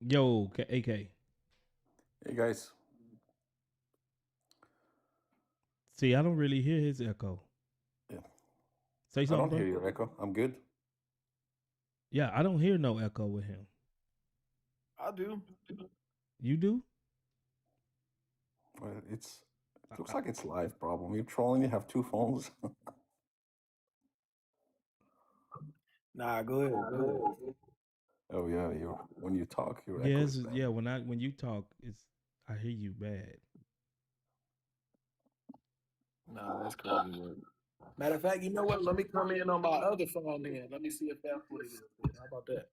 Speaker 2: Yo, AK.
Speaker 17: Hey guys.
Speaker 2: See, I don't really hear his echo.
Speaker 17: Yeah.
Speaker 2: Say
Speaker 17: I
Speaker 2: something,
Speaker 17: don't
Speaker 2: bro.
Speaker 17: hear your echo. I'm good.
Speaker 2: Yeah, I don't hear no echo with him.
Speaker 16: I do.
Speaker 2: You do?
Speaker 17: Well, it looks like it's live problem. You're trolling. You have two phones.
Speaker 16: Nah, go ahead. Go ahead.
Speaker 17: Oh yeah, when you talk, your echo
Speaker 2: Yes,
Speaker 17: is bad.
Speaker 2: yeah. When you talk, I hear you bad.
Speaker 16: Nah, that's crazy work. Matter of fact, you know what? Let me come in on my other phone then. Let me see if that's what it is. How about that?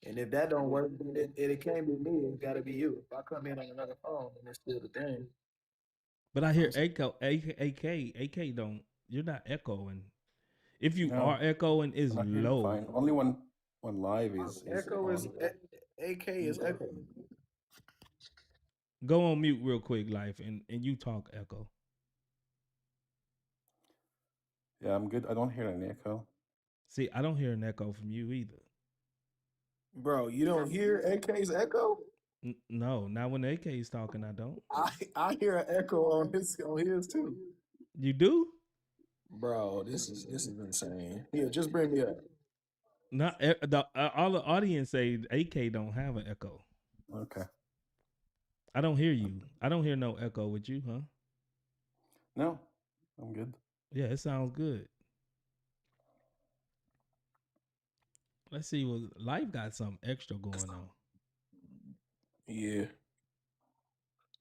Speaker 16: And if that don't work, then it can't be me. It's got to be you. If I come in on another phone, then it's still the thing.
Speaker 2: But I hear echo. AK don't. You're not echoing. If you
Speaker 17: No,
Speaker 2: are echoing, it's
Speaker 17: and I hear you
Speaker 2: low.
Speaker 17: fine. Only when live is
Speaker 16: Echo is
Speaker 17: on.
Speaker 16: AK is echo.
Speaker 2: Go on mute real quick, Life, and you talk echo.
Speaker 17: Yeah, I'm good. I don't hear an echo.
Speaker 2: See, I don't hear an echo from you either.
Speaker 16: Bro, you don't hear AK's echo?
Speaker 2: No, not when AK is talking. I don't.
Speaker 16: I hear an echo on his too.
Speaker 2: You do?
Speaker 16: Bro, this is insane. Here, just bring me up.
Speaker 2: Not all the audience say AK don't have an echo.
Speaker 17: Okay.
Speaker 2: I don't hear you. I don't hear no echo with you, huh?
Speaker 17: No, I'm good.
Speaker 2: Yeah, it sounds good. Let's see what Life got something extra going on.
Speaker 16: Yeah.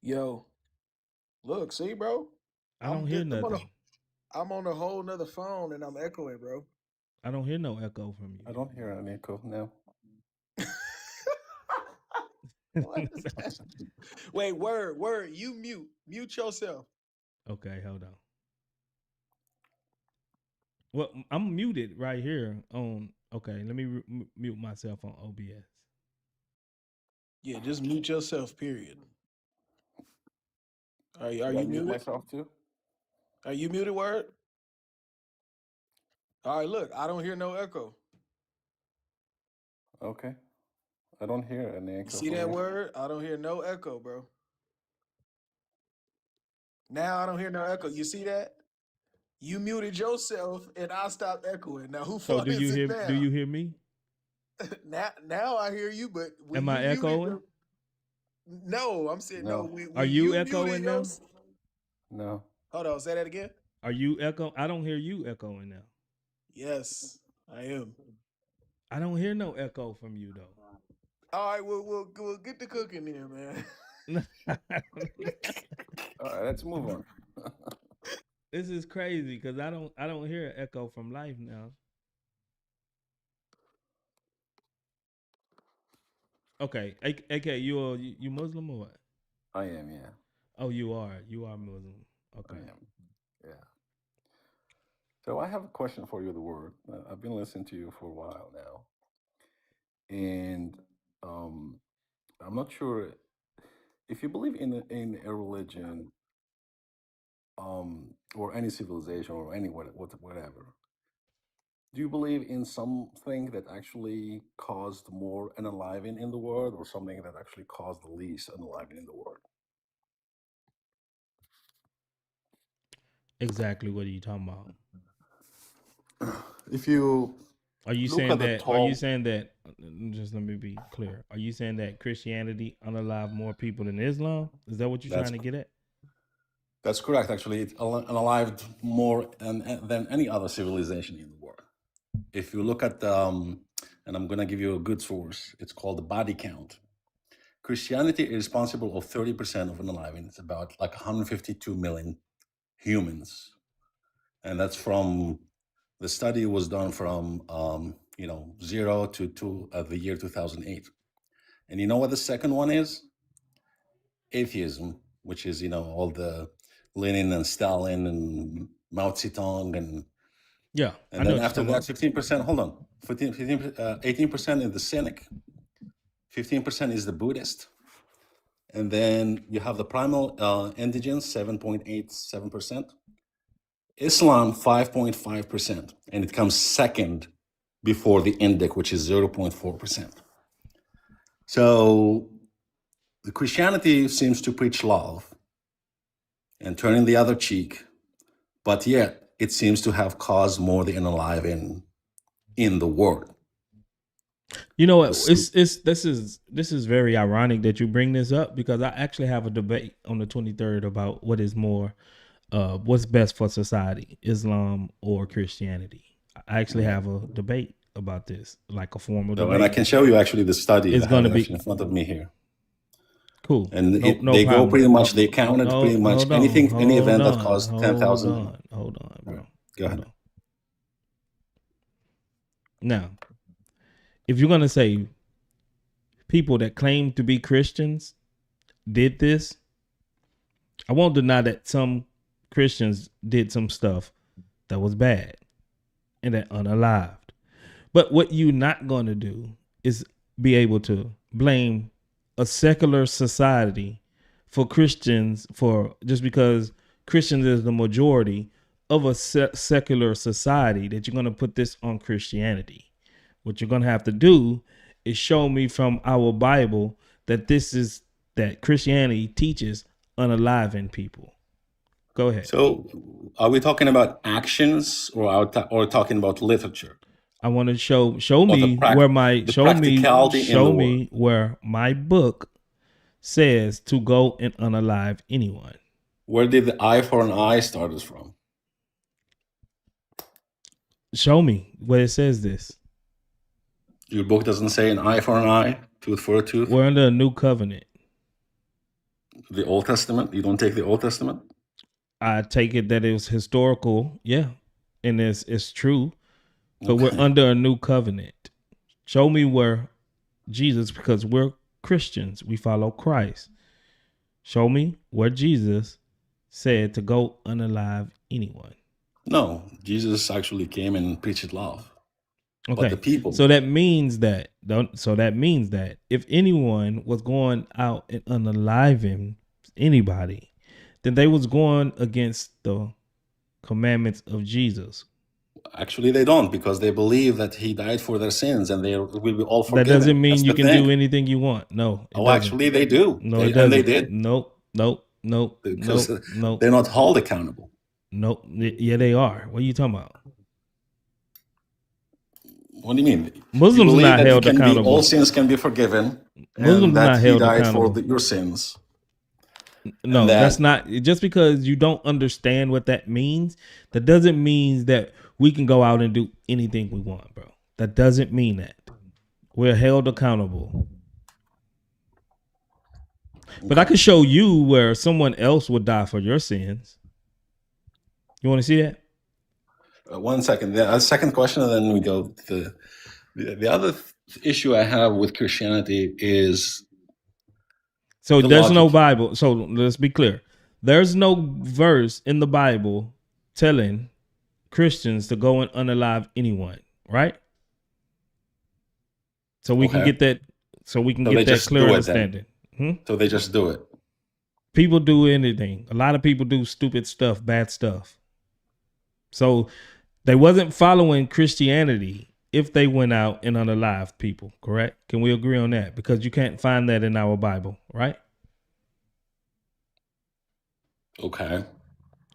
Speaker 16: Yo, look, see, bro.
Speaker 2: I don't hear nothing.
Speaker 16: I'm on a whole nother phone and I'm echoing, bro.
Speaker 2: I don't hear no echo from you.
Speaker 17: I don't hear an echo now.
Speaker 16: What is that? Wait, word. You mute yourself.
Speaker 2: Okay, hold on. Well, I'm muted right here on. Okay, let me mute myself on OBS.
Speaker 16: Yeah, just mute yourself. Period. Are you
Speaker 17: mute
Speaker 16: muted?
Speaker 17: myself too?
Speaker 16: Are you muted, word? All right, look, I don't hear no echo.
Speaker 17: Okay. I don't hear an echo.
Speaker 16: You see that word? I don't hear no echo, bro. Now I don't hear no echo. You see that? You muted yourself and I stopped echoing. Now who
Speaker 2: So
Speaker 16: fault is it now?
Speaker 2: do you hear me?
Speaker 16: now I hear you, but when
Speaker 2: Am
Speaker 16: you
Speaker 2: I echoing?
Speaker 16: No, I'm saying no.
Speaker 2: Are you echoing now?
Speaker 17: No.
Speaker 16: Hold on, say that again.
Speaker 2: Are you echo? I don't hear you echoing now.
Speaker 16: Yes, I am.
Speaker 2: I don't hear no echo from you though.
Speaker 16: All right, we'll get the cooking there, man.
Speaker 17: All right, let's move on.
Speaker 2: This is crazy because I don't hear an echo from Life now. Okay, AK, you Muslim or what?
Speaker 17: I am, yeah.
Speaker 2: Oh, you are Muslim. Okay.
Speaker 17: I am, yeah. So I have a question for you, the word. I've been listening to you for a while now, and I'm not sure if you believe in a religion, or any civilization or any whatever. Do you believe in something that actually caused more unaliving in the world, or something that actually caused the least unaliving in the world?
Speaker 2: Exactly what are you talking about?
Speaker 17: if you
Speaker 2: Are you
Speaker 17: look
Speaker 2: saying
Speaker 17: at the
Speaker 2: that? Are you
Speaker 17: tall,
Speaker 2: saying that? Just let me be clear. Are you saying that Christianity unalive more people than Islam? Is that what you're
Speaker 17: that's
Speaker 2: trying to get at?
Speaker 17: that's correct. Actually, it unalived more than any other civilization in the world. If you look at, and I'm going to give you a good source, it's called the body count. Christianity is responsible of 30% of unaliving. It's about like 152 million humans, and that's from the study was done from 0 to the year 2008. And you know what the second one is? Atheism, which is all the Lenin and Stalin and Mao Zedong and
Speaker 2: Yeah, I
Speaker 17: and
Speaker 2: know
Speaker 17: then
Speaker 2: what you're
Speaker 17: after
Speaker 2: talking
Speaker 17: that
Speaker 2: about.
Speaker 17: 15%. Hold on, 18% is the cynic, 15% is the Buddhist, and then you have the primal indigents 7.87%, Islam 5.5%, and it comes second before the Indic, which is 0.4%. So the Christianity seems to preach love and turning the other cheek, but yet it seems to have caused more than unaliving in the world.
Speaker 2: You know what? This is very ironic that you bring this up, because I actually have a debate on the 23rd about what is more, what's best for society, Islam or Christianity. I actually have a debate about this, like a formal
Speaker 17: So,
Speaker 2: debate.
Speaker 17: and I can show you actually the study.
Speaker 2: It's
Speaker 17: I have
Speaker 2: going to
Speaker 17: it actually
Speaker 2: be
Speaker 17: in front of me here.
Speaker 2: cool.
Speaker 17: And
Speaker 2: No
Speaker 17: they go
Speaker 2: problem.
Speaker 17: pretty much, they counted pretty much
Speaker 2: Hold
Speaker 17: anything,
Speaker 2: on,
Speaker 17: any event that
Speaker 2: hold
Speaker 17: caused
Speaker 2: on,
Speaker 17: 10,000.
Speaker 2: hold on, bro.
Speaker 17: Right, go ahead.
Speaker 2: Now, if you're gonna say people that claim to be Christians did this, I won't deny that some Christians did some stuff that was bad and that unalived. But what you're not going to do is be able to blame a secular society for Christians, for just because Christians is the majority of a secular society, that you're going to put this on Christianity. What you're going to have to do is show me from our Bible that that Christianity teaches unaliving people. Go ahead.
Speaker 17: So are we talking about actions or talking about literature?
Speaker 2: I want to show me where my where my book says to go and unalive anyone.
Speaker 17: Where did the eye for an eye start us from?
Speaker 2: Show me where it says this.
Speaker 17: Your book doesn't say an eye for an eye, tooth for a tooth.
Speaker 2: We're under a new covenant.
Speaker 17: The Old Testament? You don't take the Old Testament?
Speaker 2: I take it that it was historical, yeah, and it's true, but we're under a new covenant. Show me where Jesus, because we're Christians, we follow Christ. Show me where Jesus said to go unalive anyone.
Speaker 17: No, Jesus actually came and preached love.
Speaker 2: Okay,
Speaker 17: but the people.
Speaker 2: So that means that if anyone was going out and unaliving anybody, then they was going against the commandments of Jesus.
Speaker 17: Actually, they don't, because they believe that he died for their sins and they will be all forgiven.
Speaker 2: That doesn't mean
Speaker 17: That's
Speaker 2: you
Speaker 17: the
Speaker 2: can
Speaker 17: thing.
Speaker 2: do anything you want. No.
Speaker 17: Oh, actually, they do.
Speaker 2: No,
Speaker 17: it
Speaker 2: doesn't.
Speaker 17: And they did.
Speaker 2: Nope.
Speaker 17: Because they're not held accountable.
Speaker 2: Nope. Yeah, they are. What are you talking about?
Speaker 17: What do you mean?
Speaker 2: Muslims
Speaker 17: you
Speaker 2: not held accountable.
Speaker 17: All sins can be forgiven.
Speaker 2: Muslims
Speaker 17: and that
Speaker 2: not
Speaker 17: he
Speaker 2: held
Speaker 17: died
Speaker 2: accountable
Speaker 17: for your sins.
Speaker 2: No, that's not. Just because you don't understand what that means, that doesn't mean that we can go out and do anything we want, bro. That doesn't mean that. We're held accountable. But I could show you where someone else would die for your sins. You want to see that?
Speaker 17: 1 second. The second question, and then we go to the other issue I have with Christianity is.
Speaker 2: So there's no Bible. So let's be clear. There's no verse in the Bible telling Christians to go and unalive anyone, right? So we can get that. So we can get that clear understanding.
Speaker 17: So they just do it.
Speaker 2: People do anything. A lot of people do stupid stuff, bad stuff. So they wasn't following Christianity if they went out and unalived people, correct? Can we agree on that? Because you can't find that in our Bible, right?
Speaker 17: Okay.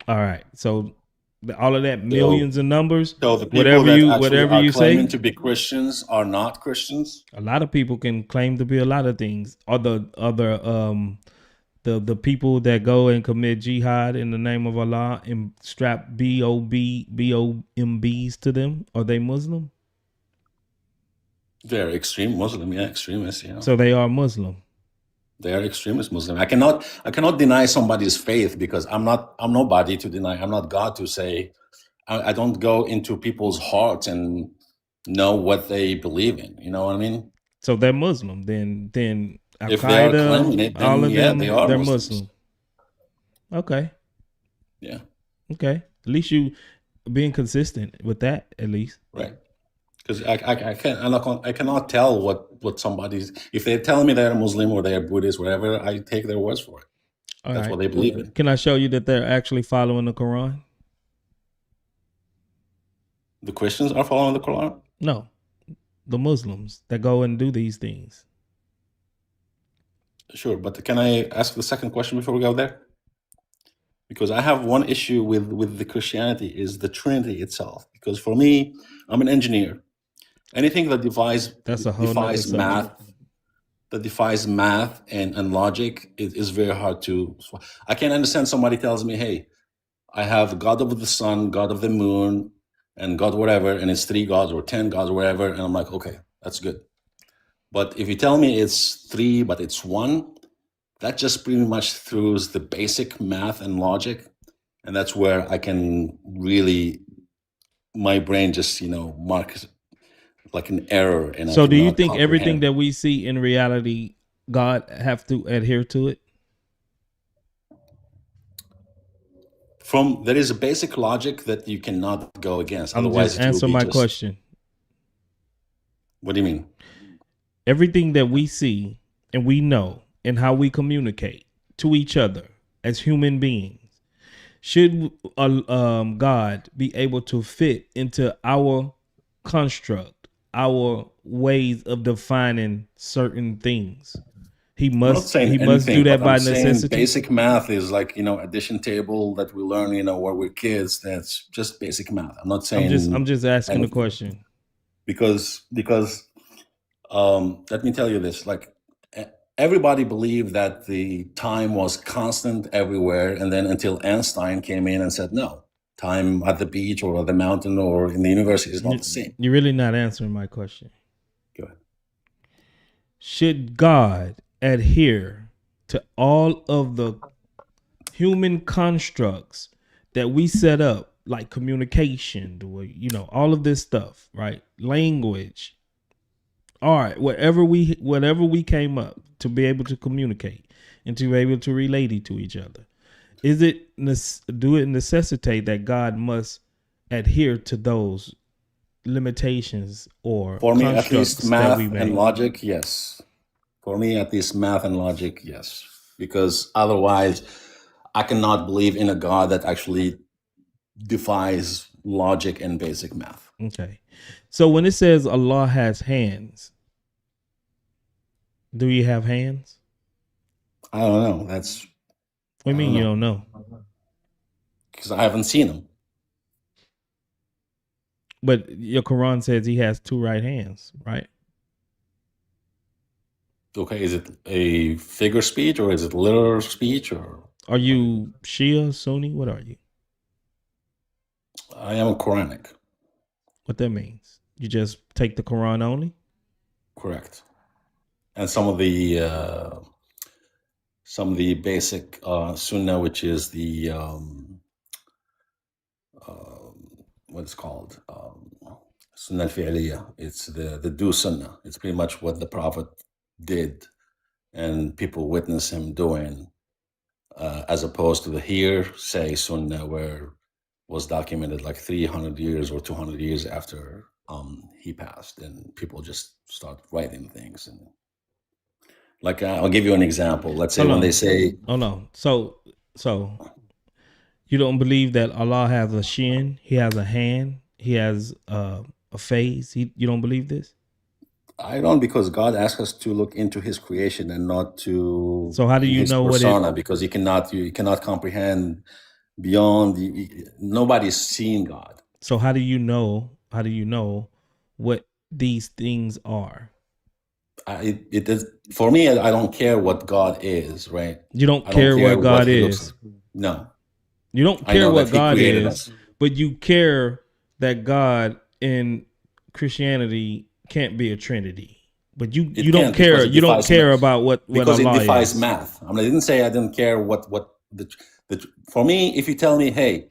Speaker 2: All right. So All of that
Speaker 17: So,
Speaker 2: millions of numbers.
Speaker 17: so the people that actually
Speaker 2: Whatever
Speaker 17: are
Speaker 2: you
Speaker 17: claiming
Speaker 2: say.
Speaker 17: to be Christians are not Christians.
Speaker 2: A lot of people can claim to be a lot of things. Or the other the people that go and commit jihad in the name of Allah and strap BOMBs to them, are they Muslim?
Speaker 17: They're extreme Muslim, yeah, extremists, yeah.
Speaker 2: So they are Muslim.
Speaker 17: They are extremist Muslim. I cannot deny somebody's faith because I'm nobody to deny. I'm not God to say. I don't go into people's hearts and know what they believe in. You know what I mean?
Speaker 2: So they're Muslim. Then Al
Speaker 17: If they are claiming
Speaker 2: Qaeda,
Speaker 17: it,
Speaker 2: all
Speaker 17: then
Speaker 2: of
Speaker 17: yeah,
Speaker 2: them,
Speaker 17: they are
Speaker 2: they're
Speaker 17: Muslims.
Speaker 2: Muslim. Okay.
Speaker 17: Yeah.
Speaker 2: Okay. At least you being consistent with that. At least.
Speaker 17: Right. Because I cannot tell what somebody's, if they tell me they're Muslim or they're Buddhist, whatever, I take their words for it.
Speaker 2: All
Speaker 17: That's
Speaker 2: right.
Speaker 17: what they believe in.
Speaker 2: Can I show you that they're actually following the Quran?
Speaker 17: The Christians are following the Quran?
Speaker 2: No, the Muslims that go and do these things.
Speaker 17: Sure, but can I ask the second question before we go there? Because I have one issue with the Christianity is the Trinity itself. Because for me, I'm an engineer. Anything that
Speaker 2: That's a whole nother subject.
Speaker 17: defies math and logic is very hard to. I can't understand somebody tells me, hey, I have God of the sun, God of the moon, and God whatever, and it's 3 gods or 10 gods or whatever, and I'm like, okay, that's good. But if you tell me it's 3, but it's 1, that just pretty much throws the basic math and logic, and that's where I can really, my brain just marks like an error, and
Speaker 2: So
Speaker 17: I
Speaker 2: do you
Speaker 17: cannot
Speaker 2: think everything
Speaker 17: comprehend.
Speaker 2: that we see in reality, God have to adhere to it?
Speaker 17: There is a basic logic that you cannot go against,
Speaker 2: I'm
Speaker 17: otherwise
Speaker 2: just
Speaker 17: it will
Speaker 2: answer
Speaker 17: be
Speaker 2: my
Speaker 17: just.
Speaker 2: question.
Speaker 17: What do you mean?
Speaker 2: Everything that we see and we know and how we communicate to each other as human beings, should God be able to fit into our construct, our ways of defining certain things? He
Speaker 17: I'm not
Speaker 2: must
Speaker 17: saying
Speaker 2: do
Speaker 17: anything,
Speaker 2: that
Speaker 17: but I'm
Speaker 2: by
Speaker 17: saying
Speaker 2: necessity.
Speaker 17: basic math is like addition table that we learn whiwhen we're kids. That's just basic math. I'm not saying
Speaker 2: I'm just asking the
Speaker 17: anything.
Speaker 2: question.
Speaker 17: Because let me tell you this, like everybody believed that the time was constant everywhere, and then until Einstein came in and said no, time at the beach or at the mountain or in the universe is not the same.
Speaker 2: You're really not answering my question.
Speaker 17: Go ahead.
Speaker 2: Should God adhere to all of the human constructs that we set up, like communication, all of this stuff, right? Language, art, whatever we came up to be able to communicate and to be able to relate to each other? Do it necessitate that God must adhere to those limitations or
Speaker 17: For me, at least
Speaker 2: constructs that
Speaker 17: math
Speaker 2: we
Speaker 17: and
Speaker 2: made?
Speaker 17: logic, yes. For me, at least math and logic, yes. Because otherwise, I cannot believe in a God that actually defies logic and basic math.
Speaker 2: Okay. So when it says Allah has hands, do you have hands?
Speaker 17: I don't know. What
Speaker 2: do you mean you don't know?
Speaker 17: Because I haven't seen him.
Speaker 2: But your Quran says he has 2 right hands, right?
Speaker 17: Okay, is it a figure speech or is it literal speech or?
Speaker 2: Are you Shia, Sunni? What are you?
Speaker 17: I am a Quranic.
Speaker 2: What that means? You just take the Quran only?
Speaker 17: Correct. And some of the basic Sunnah, which is the what it's called Sunnah al-Fi'liyah. It's the do Sunnah. It's pretty much what the Prophet did, and people witness him doing, as opposed to the hearsay Sunnah, where was documented like 300 years or 200 years after he passed, and people just start writing things. And like I'll give you an example. Let's say when they say,
Speaker 2: "Oh no," so you don't believe that Allah has a shin, He has a hand, He has a face. You don't believe this?
Speaker 17: I don't, because God asks us to look into His creation and not to.
Speaker 2: So how do you
Speaker 17: His
Speaker 2: know what
Speaker 17: persona? Because you cannot comprehend beyond nobody's seeing God.
Speaker 2: So how do you know? How do you know what these things are?
Speaker 17: It is for me. I don't care what God is, right?
Speaker 2: You don't
Speaker 17: I don't
Speaker 2: care
Speaker 17: care
Speaker 2: what God
Speaker 17: he looks
Speaker 2: is.
Speaker 17: like. No,
Speaker 2: You don't
Speaker 17: I
Speaker 2: care
Speaker 17: know that
Speaker 2: what
Speaker 17: He
Speaker 2: God
Speaker 17: created
Speaker 2: is,
Speaker 17: us.
Speaker 2: but you care that God in Christianity can't be a Trinity. But you
Speaker 17: It
Speaker 2: don't
Speaker 17: can't because
Speaker 2: care.
Speaker 17: it
Speaker 2: You don't
Speaker 17: defies
Speaker 2: care about what
Speaker 17: because it
Speaker 2: Allah
Speaker 17: defies
Speaker 2: is.
Speaker 17: math. I didn't say I didn't care what the for me. If you tell me, hey,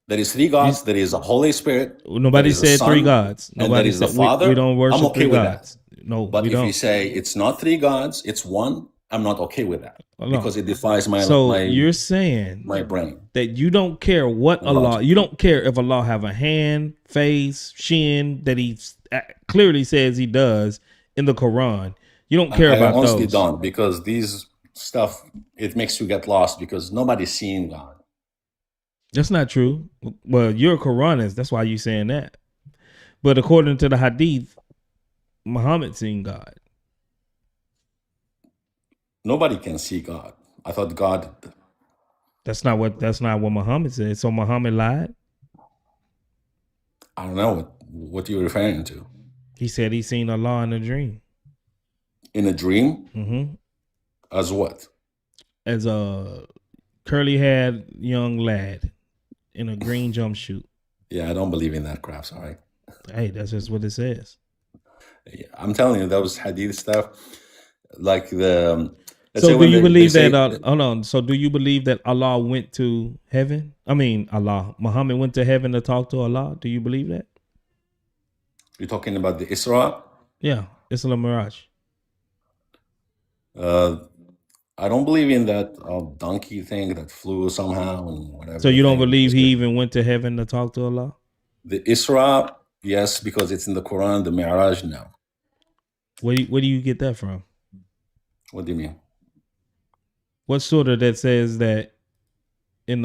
Speaker 17: there is three gods, there is a Holy Spirit, there
Speaker 2: Nobody
Speaker 17: is a
Speaker 2: said three
Speaker 17: Son,
Speaker 2: gods.
Speaker 17: and there
Speaker 2: Nobody
Speaker 17: is the
Speaker 2: said we
Speaker 17: Father,
Speaker 2: don't
Speaker 17: I'm
Speaker 2: worship
Speaker 17: okay
Speaker 2: three
Speaker 17: with that.
Speaker 2: gods. No,
Speaker 17: But
Speaker 2: we
Speaker 17: if you
Speaker 2: don't.
Speaker 17: say it's not three gods, it's one, I'm not okay with that because
Speaker 2: No.
Speaker 17: it defies
Speaker 2: So you're saying
Speaker 17: my brain.
Speaker 2: that you don't care what
Speaker 17: And
Speaker 2: Allah,
Speaker 17: logic.
Speaker 2: you don't care if Allah have a hand, face, shin that he clearly says he does in the Quran. You don't care
Speaker 17: I
Speaker 2: about
Speaker 17: honestly
Speaker 2: those.
Speaker 17: don't, because these stuff, it makes you get lost because nobody's seeing God.
Speaker 2: That's not true. Well, you're a Quranist. That's why you're saying that. But according to the Hadith, Muhammad seen God.
Speaker 17: Nobody can see God. I thought God.
Speaker 2: That's not what Muhammad said. So Muhammad lied.
Speaker 17: I don't know what you're referring to.
Speaker 2: He said he seen Allah in a dream.
Speaker 17: In a dream?
Speaker 2: Mm-hmm.
Speaker 17: As what?
Speaker 2: As a curly-haired young lad in a green jumpsuit.
Speaker 17: Yeah, I don't believe in that crap. Sorry.
Speaker 2: Hey, that's just what it says.
Speaker 17: Yeah, I'm telling you, those hadith stuff, like the.
Speaker 2: So do you believe that? Hold on. So do you believe that Allah went to heaven? I mean, Muhammad went to heaven to talk to Allah. Do you believe that?
Speaker 17: You're talking about the Isra?
Speaker 2: Yeah, Isra Miraj.
Speaker 17: I don't believe in that donkey thing that flew somehow and whatever.
Speaker 2: So you don't believe he even went to heaven to talk to Allah?
Speaker 17: The Isra, yes, because it's in the Quran. The Mi'raj, no.
Speaker 2: Where do you get that from?
Speaker 17: What do you mean?
Speaker 2: What surah that says that in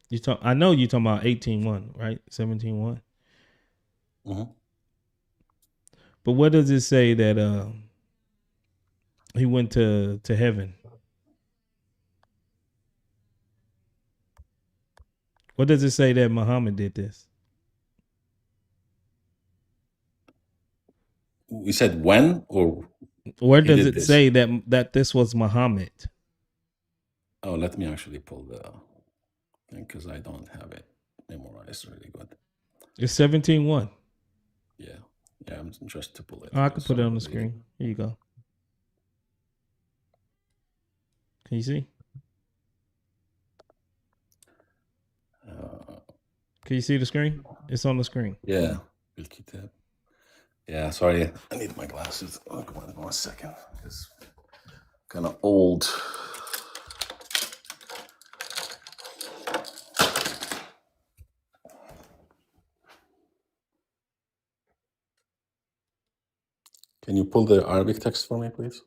Speaker 2: you talk? I know you talking about 18:1, right? 17:1.
Speaker 17: Mm-hmm.
Speaker 2: But what does it say that he went to heaven? What does it say that Muhammad did this?
Speaker 17: We said when, or
Speaker 2: where does it say that this was Muhammad?
Speaker 17: Oh, let me actually pull the thing because I don't have it memorized really good.
Speaker 2: It's 17:1.
Speaker 17: Yeah, I'm just to pull it.
Speaker 2: Oh, I can put it on the screen. Here you go. Can you see? Can you see the screen? It's on the screen.
Speaker 17: Yeah. Yeah, sorry. I need my glasses. Oh, come on, 1 second. It's kind of old. Can you pull the Arabic text for me, please?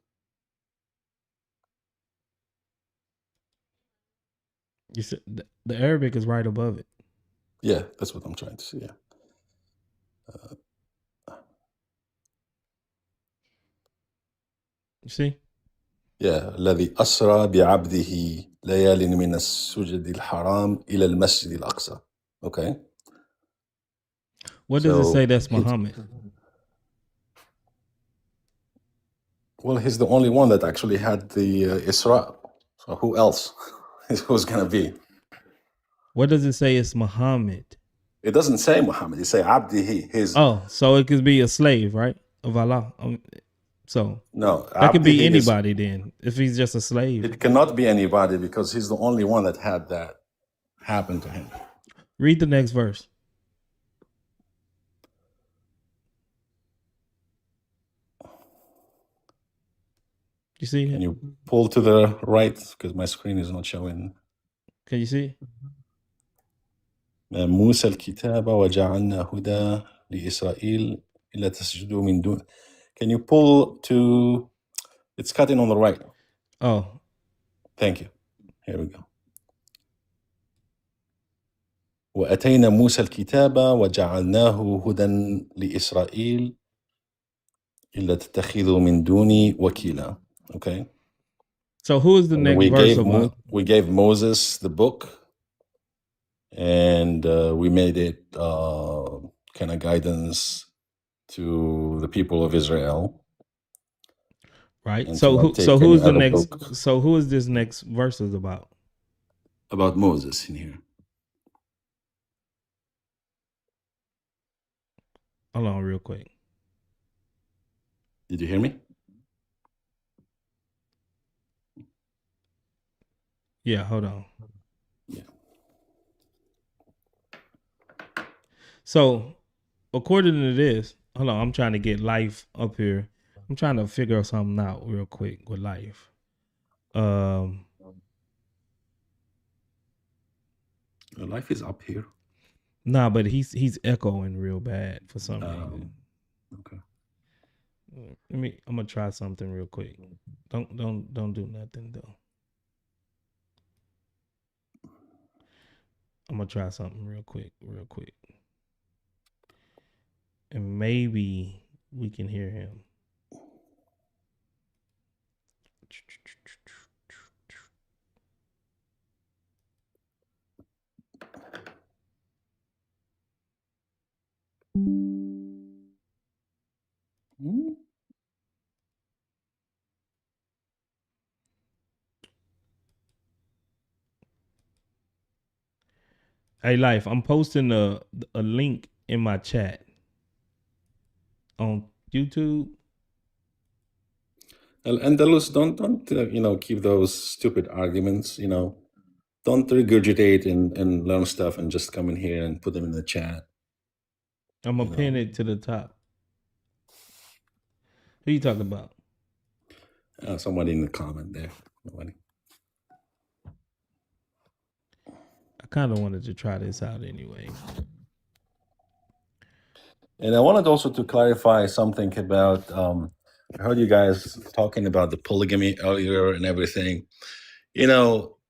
Speaker 2: You said the Arabic is right above it.
Speaker 17: Yeah, that's what I'm trying to see. Yeah.
Speaker 2: You see?
Speaker 17: Yeah. الذي أسرى بعبده ليال من السجد الحرام إلى المسجد الأقصى. Okay.
Speaker 2: What does it say that's Muhammad?
Speaker 17: Well, he's the only one that actually had the Isra. So who else who's going to be?
Speaker 2: What does it say it's Muhammad?
Speaker 17: It doesn't say Muhammad. It say Abdihi. His.
Speaker 2: Oh, so it could be a slave, right? Of Allah. So
Speaker 17: no,
Speaker 2: that could be anybody then. If he's just a slave,
Speaker 17: it cannot be anybody because he's the only one that had that happen to him.
Speaker 2: Read the next verse. You see?
Speaker 17: Can you pull to the right because my screen is not showing?
Speaker 2: Can you see?
Speaker 17: موسى الكتاب وجعلنا هدى لإسرائيل إلا تسجدوا من دون. Can you pull to? It's cutting on the right.
Speaker 2: Oh,
Speaker 17: thank you. Here we go. وأتينا موسى الكتاب وجعلناه هدى لإسرائيل إلا تتخذوا من دوني وكيلا. Okay.
Speaker 2: So who is the next verse
Speaker 17: we gave Moses the book and we made it kind of guidance to the people of Israel.
Speaker 2: Right.
Speaker 17: And
Speaker 2: So
Speaker 17: to not
Speaker 2: who?
Speaker 17: take
Speaker 2: So
Speaker 17: any
Speaker 2: who's the
Speaker 17: other
Speaker 2: next?
Speaker 17: book
Speaker 2: So who is this next verses about?
Speaker 17: about Moses in here.
Speaker 2: Hold on, real quick.
Speaker 17: Did you hear me?
Speaker 2: Yeah, hold on.
Speaker 17: Yeah.
Speaker 2: So, according to this, hold on, I'm trying to get life up here. I'm trying to figure something out real quick with life.
Speaker 17: Life is up here.
Speaker 2: Nah, but he's echoing real bad for some reason.
Speaker 17: Okay.
Speaker 2: I'm gonna try something real quick. Don't do nothing though. I'm gonna try something real quick. And maybe we can hear him. Hey, Life, I'm posting a link in my chat on YouTube.
Speaker 17: Andalus, don't keep those stupid arguments. Don't regurgitate and learn stuff and just come in here and put them in the chat.
Speaker 2: I'm gonna pin it to the top. Who you talking about?
Speaker 17: Somebody in the comment there. Nobody.
Speaker 2: I kind of wanted to try this out anyway.
Speaker 17: And I wanted also to clarify something about. I heard you guys talking about the polygamy earlier and everything.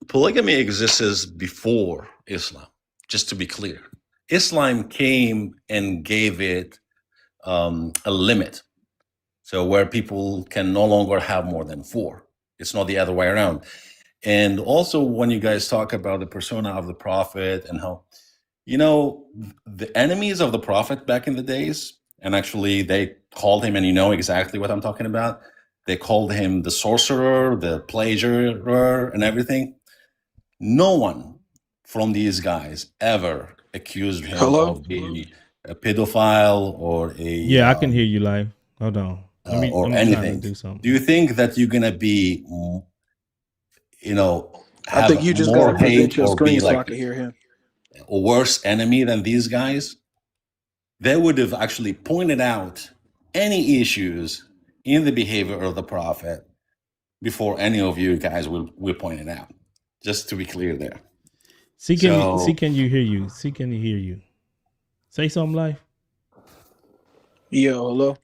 Speaker 17: Polygamy exists before Islam. Just to be clear, Islam came and gave it a limit. So where people can no longer have more than 4. It's not the other way around. And also when you guys talk about the persona of the prophet and how, the enemies of the prophet back in the days, and actually they called him, and you know exactly what I'm talking about. They called him the sorcerer, the plagiarer, and everything. No one from these guys ever accused him
Speaker 16: Hello?
Speaker 17: of being a pedophile or
Speaker 2: Yeah, I can hear you live. Hold on.
Speaker 17: or
Speaker 2: I'm trying to
Speaker 17: anything.
Speaker 2: do something.
Speaker 17: Do you think that you're gonna be,
Speaker 16: I think
Speaker 17: have
Speaker 16: you just got to
Speaker 17: more hate
Speaker 16: present your
Speaker 17: or be
Speaker 16: screen so I
Speaker 17: like
Speaker 16: can hear him.
Speaker 17: a worse enemy than these guys? They would have actually pointed out any issues in the behavior of the prophet before any of you guys will point it out. Just to be clear there.
Speaker 2: Can you hear you? Can you hear you? Say something live.
Speaker 16: Yeah, hello?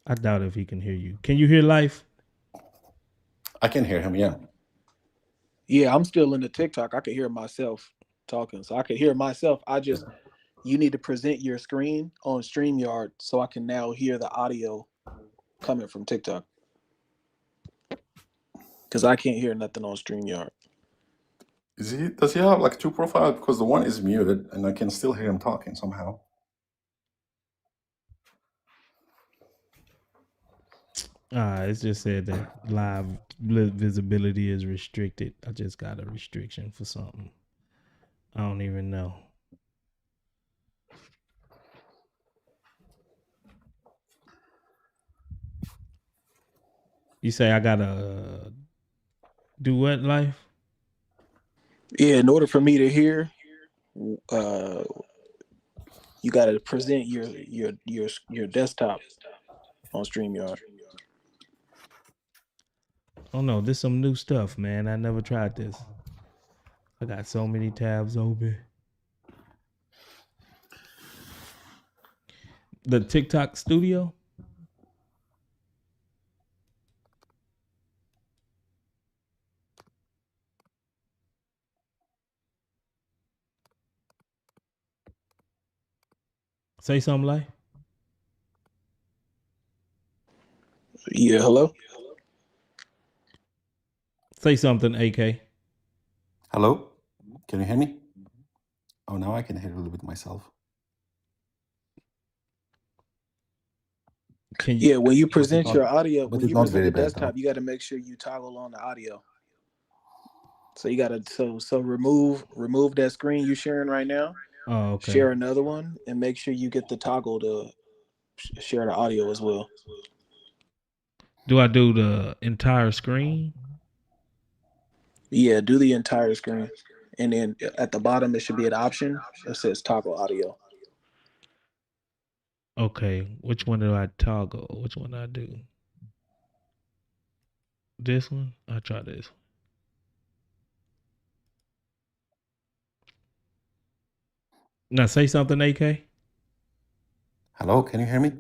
Speaker 2: I doubt if he can hear you. Can you hear life?
Speaker 17: I can hear him, yeah.
Speaker 16: Yeah, I'm still in the TikTok. I can hear myself talking. So I can hear myself. You need to present your screen on StreamYard so I can now hear the audio coming from TikTok. Because I can't hear nothing on StreamYard.
Speaker 17: Does he have like 2 profiles? Because the one is muted and I can still hear him talking somehow.
Speaker 2: It's just said that live visibility is restricted. I just got a restriction for something. I don't even know. You say I gotta do what life?
Speaker 16: Yeah, in order for me to hear, you got to present your desktop on StreamYard.
Speaker 2: Oh no, this some new stuff, man. I never tried this. I got so many tabs open. The TikTok studio? Say something like.
Speaker 16: Yeah, hello?
Speaker 2: Say something, AK.
Speaker 17: Hello? Can you hear me? Oh, now I can hear a little bit myself.
Speaker 2: Can you?
Speaker 16: Yeah, when you
Speaker 17: But it's
Speaker 16: present
Speaker 17: not,
Speaker 16: your audio,
Speaker 17: but
Speaker 16: when
Speaker 17: it's
Speaker 16: you
Speaker 17: not
Speaker 16: present
Speaker 17: very
Speaker 16: the
Speaker 17: bad though.
Speaker 16: desktop, you got to make sure you toggle on the audio. So you got to so remove that screen you sharing right now.
Speaker 2: Oh, okay.
Speaker 16: Share another one and make sure you get the toggle to share the audio as well.
Speaker 2: Do I do the entire screen?
Speaker 16: Yeah, do the entire screen. And then at the bottom it should be an option that says toggle audio.
Speaker 2: Okay. Which one do I toggle? Which one do I do? This one? I'll try this one. Now say something, AK.
Speaker 17: Hello, can you hear me?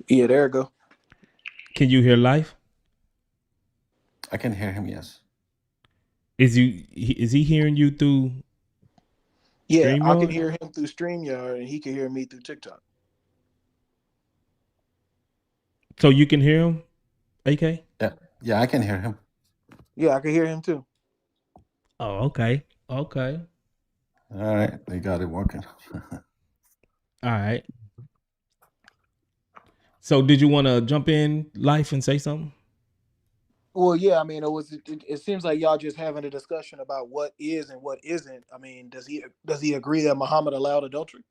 Speaker 16: Yeah, there we go.
Speaker 2: Can you hear Life?
Speaker 17: I can hear him, yes.
Speaker 2: Is he hearing you through
Speaker 16: Yeah, I can
Speaker 2: StreamYard?
Speaker 16: hear him through StreamYard and he can hear me through TikTok.
Speaker 2: So you can hear him, AK?
Speaker 17: Yeah, I can hear him.
Speaker 16: Yeah, I can hear him too.
Speaker 2: Oh, okay. Okay.
Speaker 17: All right, they got it working.
Speaker 2: All right. So did you want to jump in, Life, and say something?
Speaker 16: Well, yeah, I mean, it seems like y'all just having a discussion about what is and what isn't. I mean, does he agree that Muhammad allowed adultery?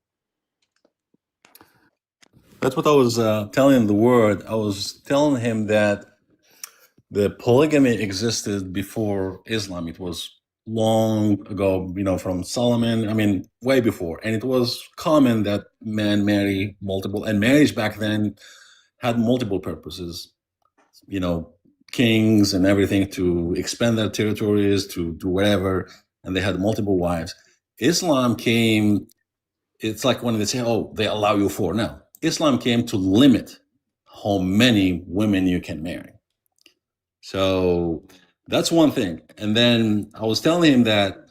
Speaker 17: That's what I was telling the word. I was telling him that the polygamy existed before Islam. It was long ago, from Solomon. I mean, way before. And it was common that men marry multiple, and marriage back then had multiple purposes, kings and everything to expand their territories, to do whatever. And they had multiple wives. Islam came, it's like when they say, oh, they allow you four. No, Islam came to limit how many women you can marry. So that's one thing. And then I was telling him that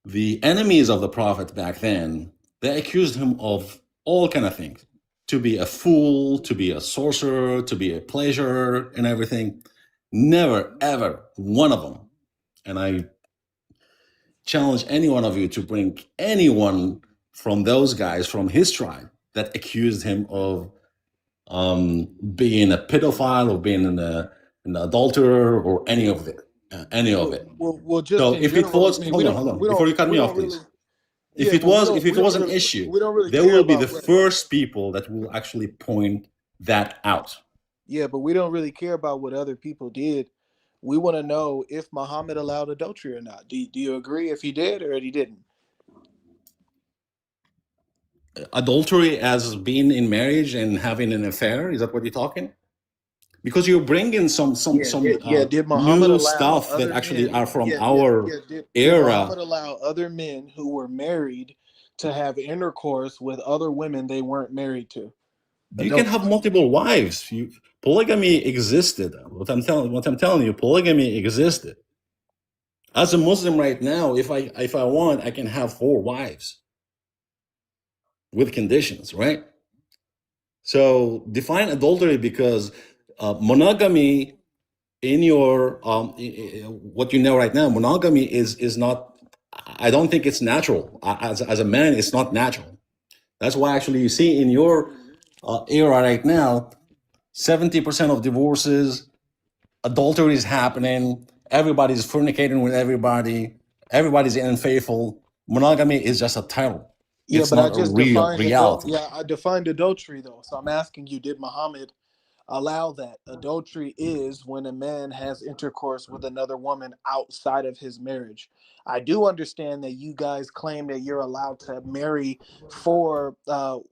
Speaker 17: the enemies of the prophet back then, they accused him of all kind of things: to be a fool, to be a sorcerer, to be a pleasurer, and everything. Never, ever one of them. And I challenge any one of you to bring anyone from those guys from his tribe that accused him of being a pedophile or being an adulterer or any of it.
Speaker 16: Well, just
Speaker 17: So
Speaker 16: in
Speaker 17: if it
Speaker 16: general, I
Speaker 17: was,
Speaker 16: mean,
Speaker 17: hold on, before you cut me off,
Speaker 16: really,
Speaker 17: please. If
Speaker 16: yeah,
Speaker 17: it
Speaker 16: but we
Speaker 17: was,
Speaker 16: don't
Speaker 17: if it
Speaker 16: we don't
Speaker 17: was an
Speaker 16: really
Speaker 17: issue,
Speaker 16: we don't really
Speaker 17: they
Speaker 16: care
Speaker 17: will be the
Speaker 16: about what.
Speaker 17: first people that will actually point that out.
Speaker 16: Yeah, but we don't really care about what other people did. We want to know if Muhammad allowed adultery or not. Do you agree if he did or if he didn't?
Speaker 17: Adultery as being in marriage and having an affair, is that what you're talking? Because you're bringing some
Speaker 16: Did Muhammad
Speaker 17: new
Speaker 16: allow
Speaker 17: stuff that
Speaker 16: other
Speaker 17: actually
Speaker 16: men?
Speaker 17: are from our
Speaker 16: Did
Speaker 17: era.
Speaker 16: Muhammad allow other men who were married to have intercourse with other women they weren't married to?
Speaker 17: You can have multiple wives. Polygamy existed. What I'm telling you, polygamy existed. As a Muslim right now, if I want, I can have 4 wives with conditions, right? So define adultery, because monogamy in your what you know right now, monogamy is not. I don't think it's natural. As a man, it's not natural. That's why actually you see in your era right now, 70% of divorces, adultery is happening. Everybody's fornicating with everybody. Everybody's unfaithful. Monogamy is just a title.
Speaker 16: Yeah,
Speaker 17: It's
Speaker 16: but I
Speaker 17: not a
Speaker 16: just
Speaker 17: real
Speaker 16: defined
Speaker 17: reality.
Speaker 16: I defined adultery though. So I'm asking you, did Muhammad allow that? Adultery is when a man has intercourse with another woman outside of his marriage. I do understand that you guys claim that you're allowed to marry 4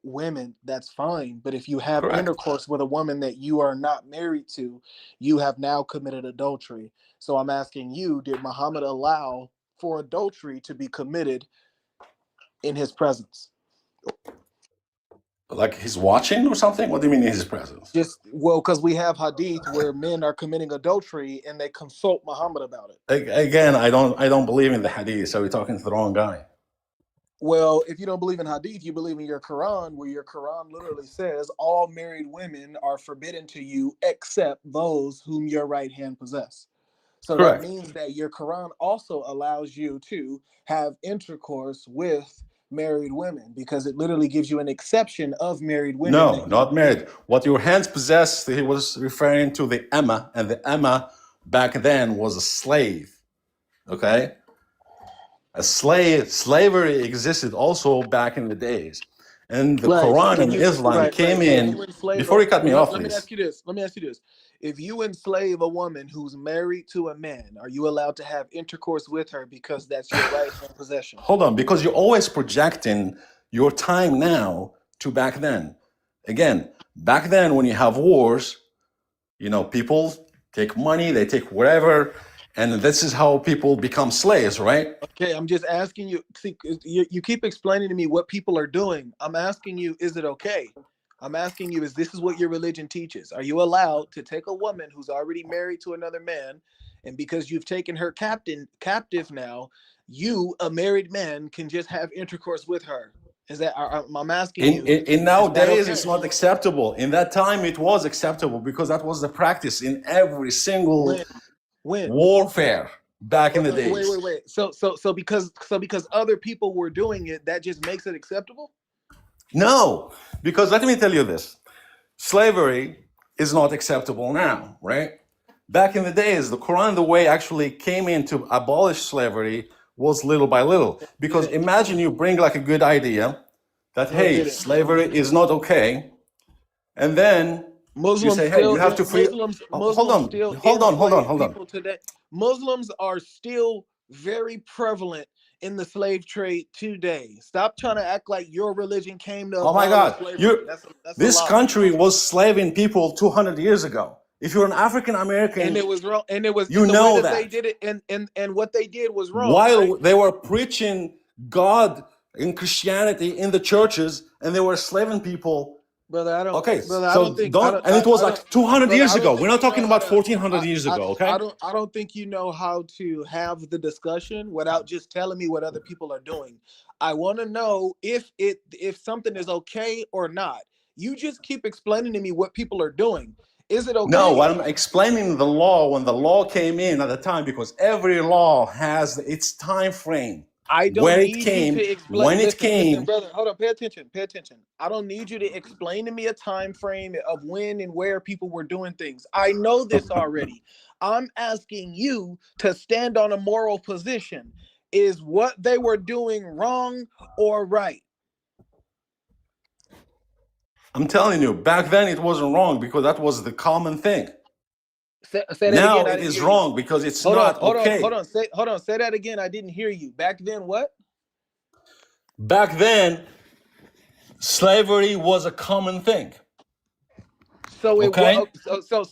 Speaker 16: women. That's fine. But if you have
Speaker 17: Correct.
Speaker 16: intercourse with a woman that you are not married to, you have now committed adultery. So I'm asking you, did Muhammad allow for adultery to be committed in his presence?
Speaker 17: Like he's watching or something? What do you mean in his presence?
Speaker 16: Because we have hadith where men are committing adultery and they consult Muhammad about it.
Speaker 17: Again, I don't believe in the hadith, so you're talking to the wrong guy.
Speaker 16: Well, if you don't believe in hadith, you believe in your Quran, where your Quran literally says all married women are forbidden to you except those whom your right hand possess. So that
Speaker 17: Correct.
Speaker 16: means that your Quran also allows you to have intercourse with married women, because it literally gives you an exception of married women
Speaker 17: No,
Speaker 16: that you
Speaker 17: not
Speaker 16: can do.
Speaker 17: married. What your hands possessed, he was referring to the Emma, and the Emma back then was a slave. Okay? Slavery existed also back in the days. And the
Speaker 16: Right. So
Speaker 17: Quran
Speaker 16: can
Speaker 17: and
Speaker 16: you
Speaker 17: Islam
Speaker 16: right.
Speaker 17: came
Speaker 16: So if you
Speaker 17: in,
Speaker 16: enslave
Speaker 17: before you cut me off,
Speaker 16: let me
Speaker 17: please.
Speaker 16: ask you this. Let me ask you this. If you enslave a woman who's married to a man, are you allowed to have intercourse with her because that's your right and possession?
Speaker 17: Hold on, because you're always projecting your time now to back then. Again, back then when you have wars, people take money, they take whatever, and this is how people become slaves, right?
Speaker 16: Okay, I'm just asking you. See, you keep explaining to me what people are doing. I'm asking you, is it okay? I'm asking you, is this is what your religion teaches? Are you allowed to take a woman who's already married to another man, and because you've taken her captive now, you, a married man, can just have intercourse with her? Is that? I'm asking
Speaker 17: In,
Speaker 16: you,
Speaker 17: in, in
Speaker 16: is that
Speaker 17: nowadays,
Speaker 16: okay?
Speaker 17: it's not acceptable. In that time, it was acceptable because that was the practice in every single
Speaker 16: When? When?
Speaker 17: warfare back in the days.
Speaker 16: Wait. So because other people were doing it, that just makes it acceptable?
Speaker 17: No, because let me tell you this. Slavery is not acceptable now, right? Back in the days, the Quran, the way actually came in to abolish slavery was little by little. Because
Speaker 16: Didn't.
Speaker 17: imagine you bring like a good idea that,
Speaker 16: No, it
Speaker 17: hey,
Speaker 16: didn't.
Speaker 17: slavery is not okay. And then you
Speaker 16: Muslims
Speaker 17: say, hey, you
Speaker 16: still
Speaker 17: have to free. Hold
Speaker 16: Muslims
Speaker 17: on,
Speaker 16: still
Speaker 17: hold on, hold on,
Speaker 16: enslave
Speaker 17: hold on.
Speaker 16: people today. Muslims are still very prevalent in the slave trade today. Stop trying to act like your religion came to
Speaker 17: Oh my
Speaker 16: abolish
Speaker 17: God,
Speaker 16: slavery. That's a
Speaker 17: this
Speaker 16: lie.
Speaker 17: country was slaving people 200 years ago. If you're an African
Speaker 16: And
Speaker 17: American,
Speaker 16: it was wrong. And it was
Speaker 17: you
Speaker 16: in the way
Speaker 17: know
Speaker 16: that they
Speaker 17: that.
Speaker 16: did it, and what they did was wrong, right?
Speaker 17: While they were preaching God in Christianity in the churches and they were slaving people.
Speaker 16: Brother,
Speaker 17: Okay,
Speaker 16: I
Speaker 17: so
Speaker 16: don't think
Speaker 17: don't, and it was
Speaker 16: I don't
Speaker 17: like 200
Speaker 16: brother,
Speaker 17: years
Speaker 16: I don't
Speaker 17: ago. We're
Speaker 16: think
Speaker 17: not
Speaker 16: you know
Speaker 17: talking
Speaker 16: how
Speaker 17: about
Speaker 16: to
Speaker 17: 1400 years ago, okay?
Speaker 16: I don't think you know how to have the discussion without just telling me what other people are doing. I want to know if something is okay or not. You just keep explaining to me what people are doing. Is it
Speaker 17: No,
Speaker 16: okay?
Speaker 17: I'm explaining the law when the law came in at the time because every law has its time frame.
Speaker 16: I don't
Speaker 17: Where it
Speaker 16: need you to
Speaker 17: came,
Speaker 16: explain.
Speaker 17: when it
Speaker 16: Listen,
Speaker 17: came.
Speaker 16: brother. Hold on. Pay attention. Pay attention. I don't need you to explain to me a time frame of when and where people were doing things. I know this already. I'm asking you to stand on a moral position. Is what they were doing wrong or right?
Speaker 17: I'm telling you, back then it wasn't wrong because that was the common thing.
Speaker 16: Say that
Speaker 17: Now
Speaker 16: again. I
Speaker 17: it
Speaker 16: didn't
Speaker 17: is
Speaker 16: hear you.
Speaker 17: wrong because it's not okay.
Speaker 16: Hold on. Say that again. I didn't hear you. Back then, what?
Speaker 17: Back then, slavery was a common thing.
Speaker 16: So it was
Speaker 17: Okay?
Speaker 16: so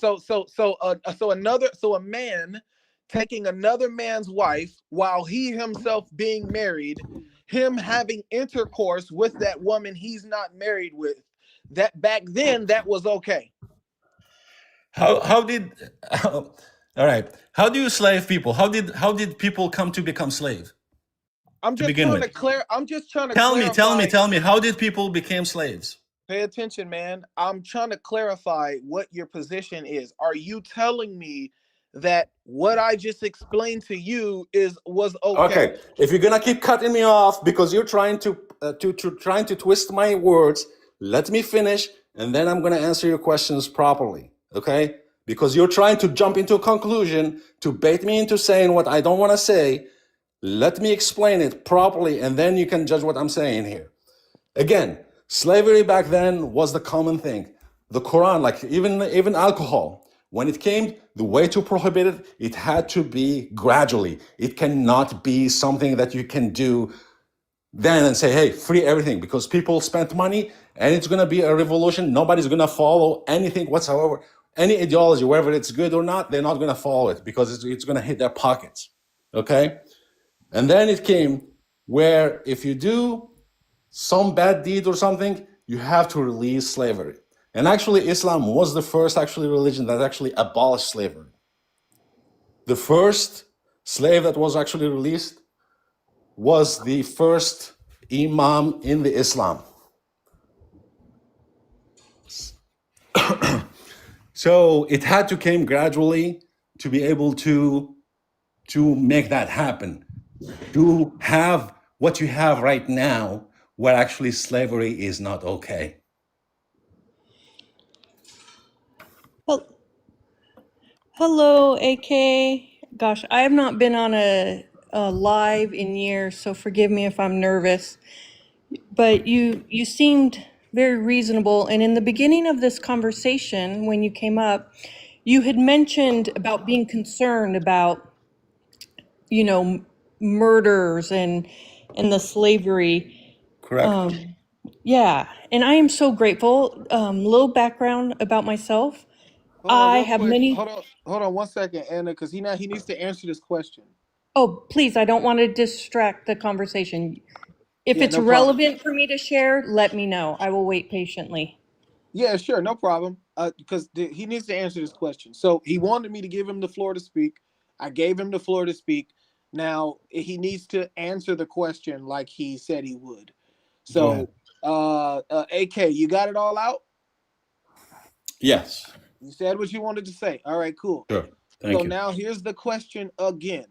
Speaker 16: a man taking another man's wife while he himself being married, him having intercourse with that woman he's not married with. That back then that was okay.
Speaker 17: How did all right. How do you slave people? How did people come to become slaves to begin with?
Speaker 16: I'm just trying to
Speaker 17: Tell me, tell me,
Speaker 16: clarify.
Speaker 17: tell me, how did people become slaves?
Speaker 16: Pay attention, man. I'm trying to clarify what your position is. Are you telling me that what I just explained to you was okay?
Speaker 17: Okay, if you're gonna keep cutting me off because you're trying to twist my words, let me finish, and then I'm gonna answer your questions properly. Okay? Because you're trying to jump into a conclusion to bait me into saying what I don't want to say. Let me explain it properly, and then you can judge what I'm saying here. Again, slavery back then was the common thing. The Quran, like even alcohol, when it came, the way to prohibit it, it had to be gradually. It cannot be something that you can do then and say, hey, free everything, because people spent money and it's going to be a revolution. Nobody's going to follow anything whatsoever. Any ideology, whether it's good or not, they're not going to follow it because it's going to hit their pockets. Okay? And then it came where if you do some bad deed or something, you have to release slavery. And actually, Islam was the first actually religion that actually abolished slavery. The first slave that was actually released was the first imam in the Islam. So it had to come gradually to be able to
Speaker 18: to make that happen, to have what you have right now, where actually slavery is not okay.
Speaker 19: Well, hello, AK. Gosh, I have not been on a live in years, so forgive me if I'm nervous. But you seemed very reasonable, and in the beginning of this conversation, when you came up, you had mentioned about being concerned about, you know, murders and the slavery.
Speaker 18: Correct.
Speaker 19: Yeah, and I am so grateful. Little background about myself.
Speaker 3: Hold on,
Speaker 19: I
Speaker 3: real
Speaker 19: have
Speaker 3: quick.
Speaker 19: many.
Speaker 3: Hold on 1 second, Anna, because he needs to answer this question.
Speaker 19: Oh, please, I don't want to distract the conversation. If
Speaker 3: Yeah,
Speaker 19: it's
Speaker 3: no problem.
Speaker 19: relevant for me to share, let me know. I will wait patiently.
Speaker 3: Yeah, sure, no problem. Because he needs to answer this question. So he wanted me to give him the floor to speak. I gave him the floor to speak. Now he needs to answer the question like he said he would.
Speaker 18: Go ahead.
Speaker 3: So, AK, you got it all out?
Speaker 18: Yes.
Speaker 3: You said what you wanted to say. All right, cool.
Speaker 18: Sure.
Speaker 3: So
Speaker 18: Thank you.
Speaker 3: now here's the question again.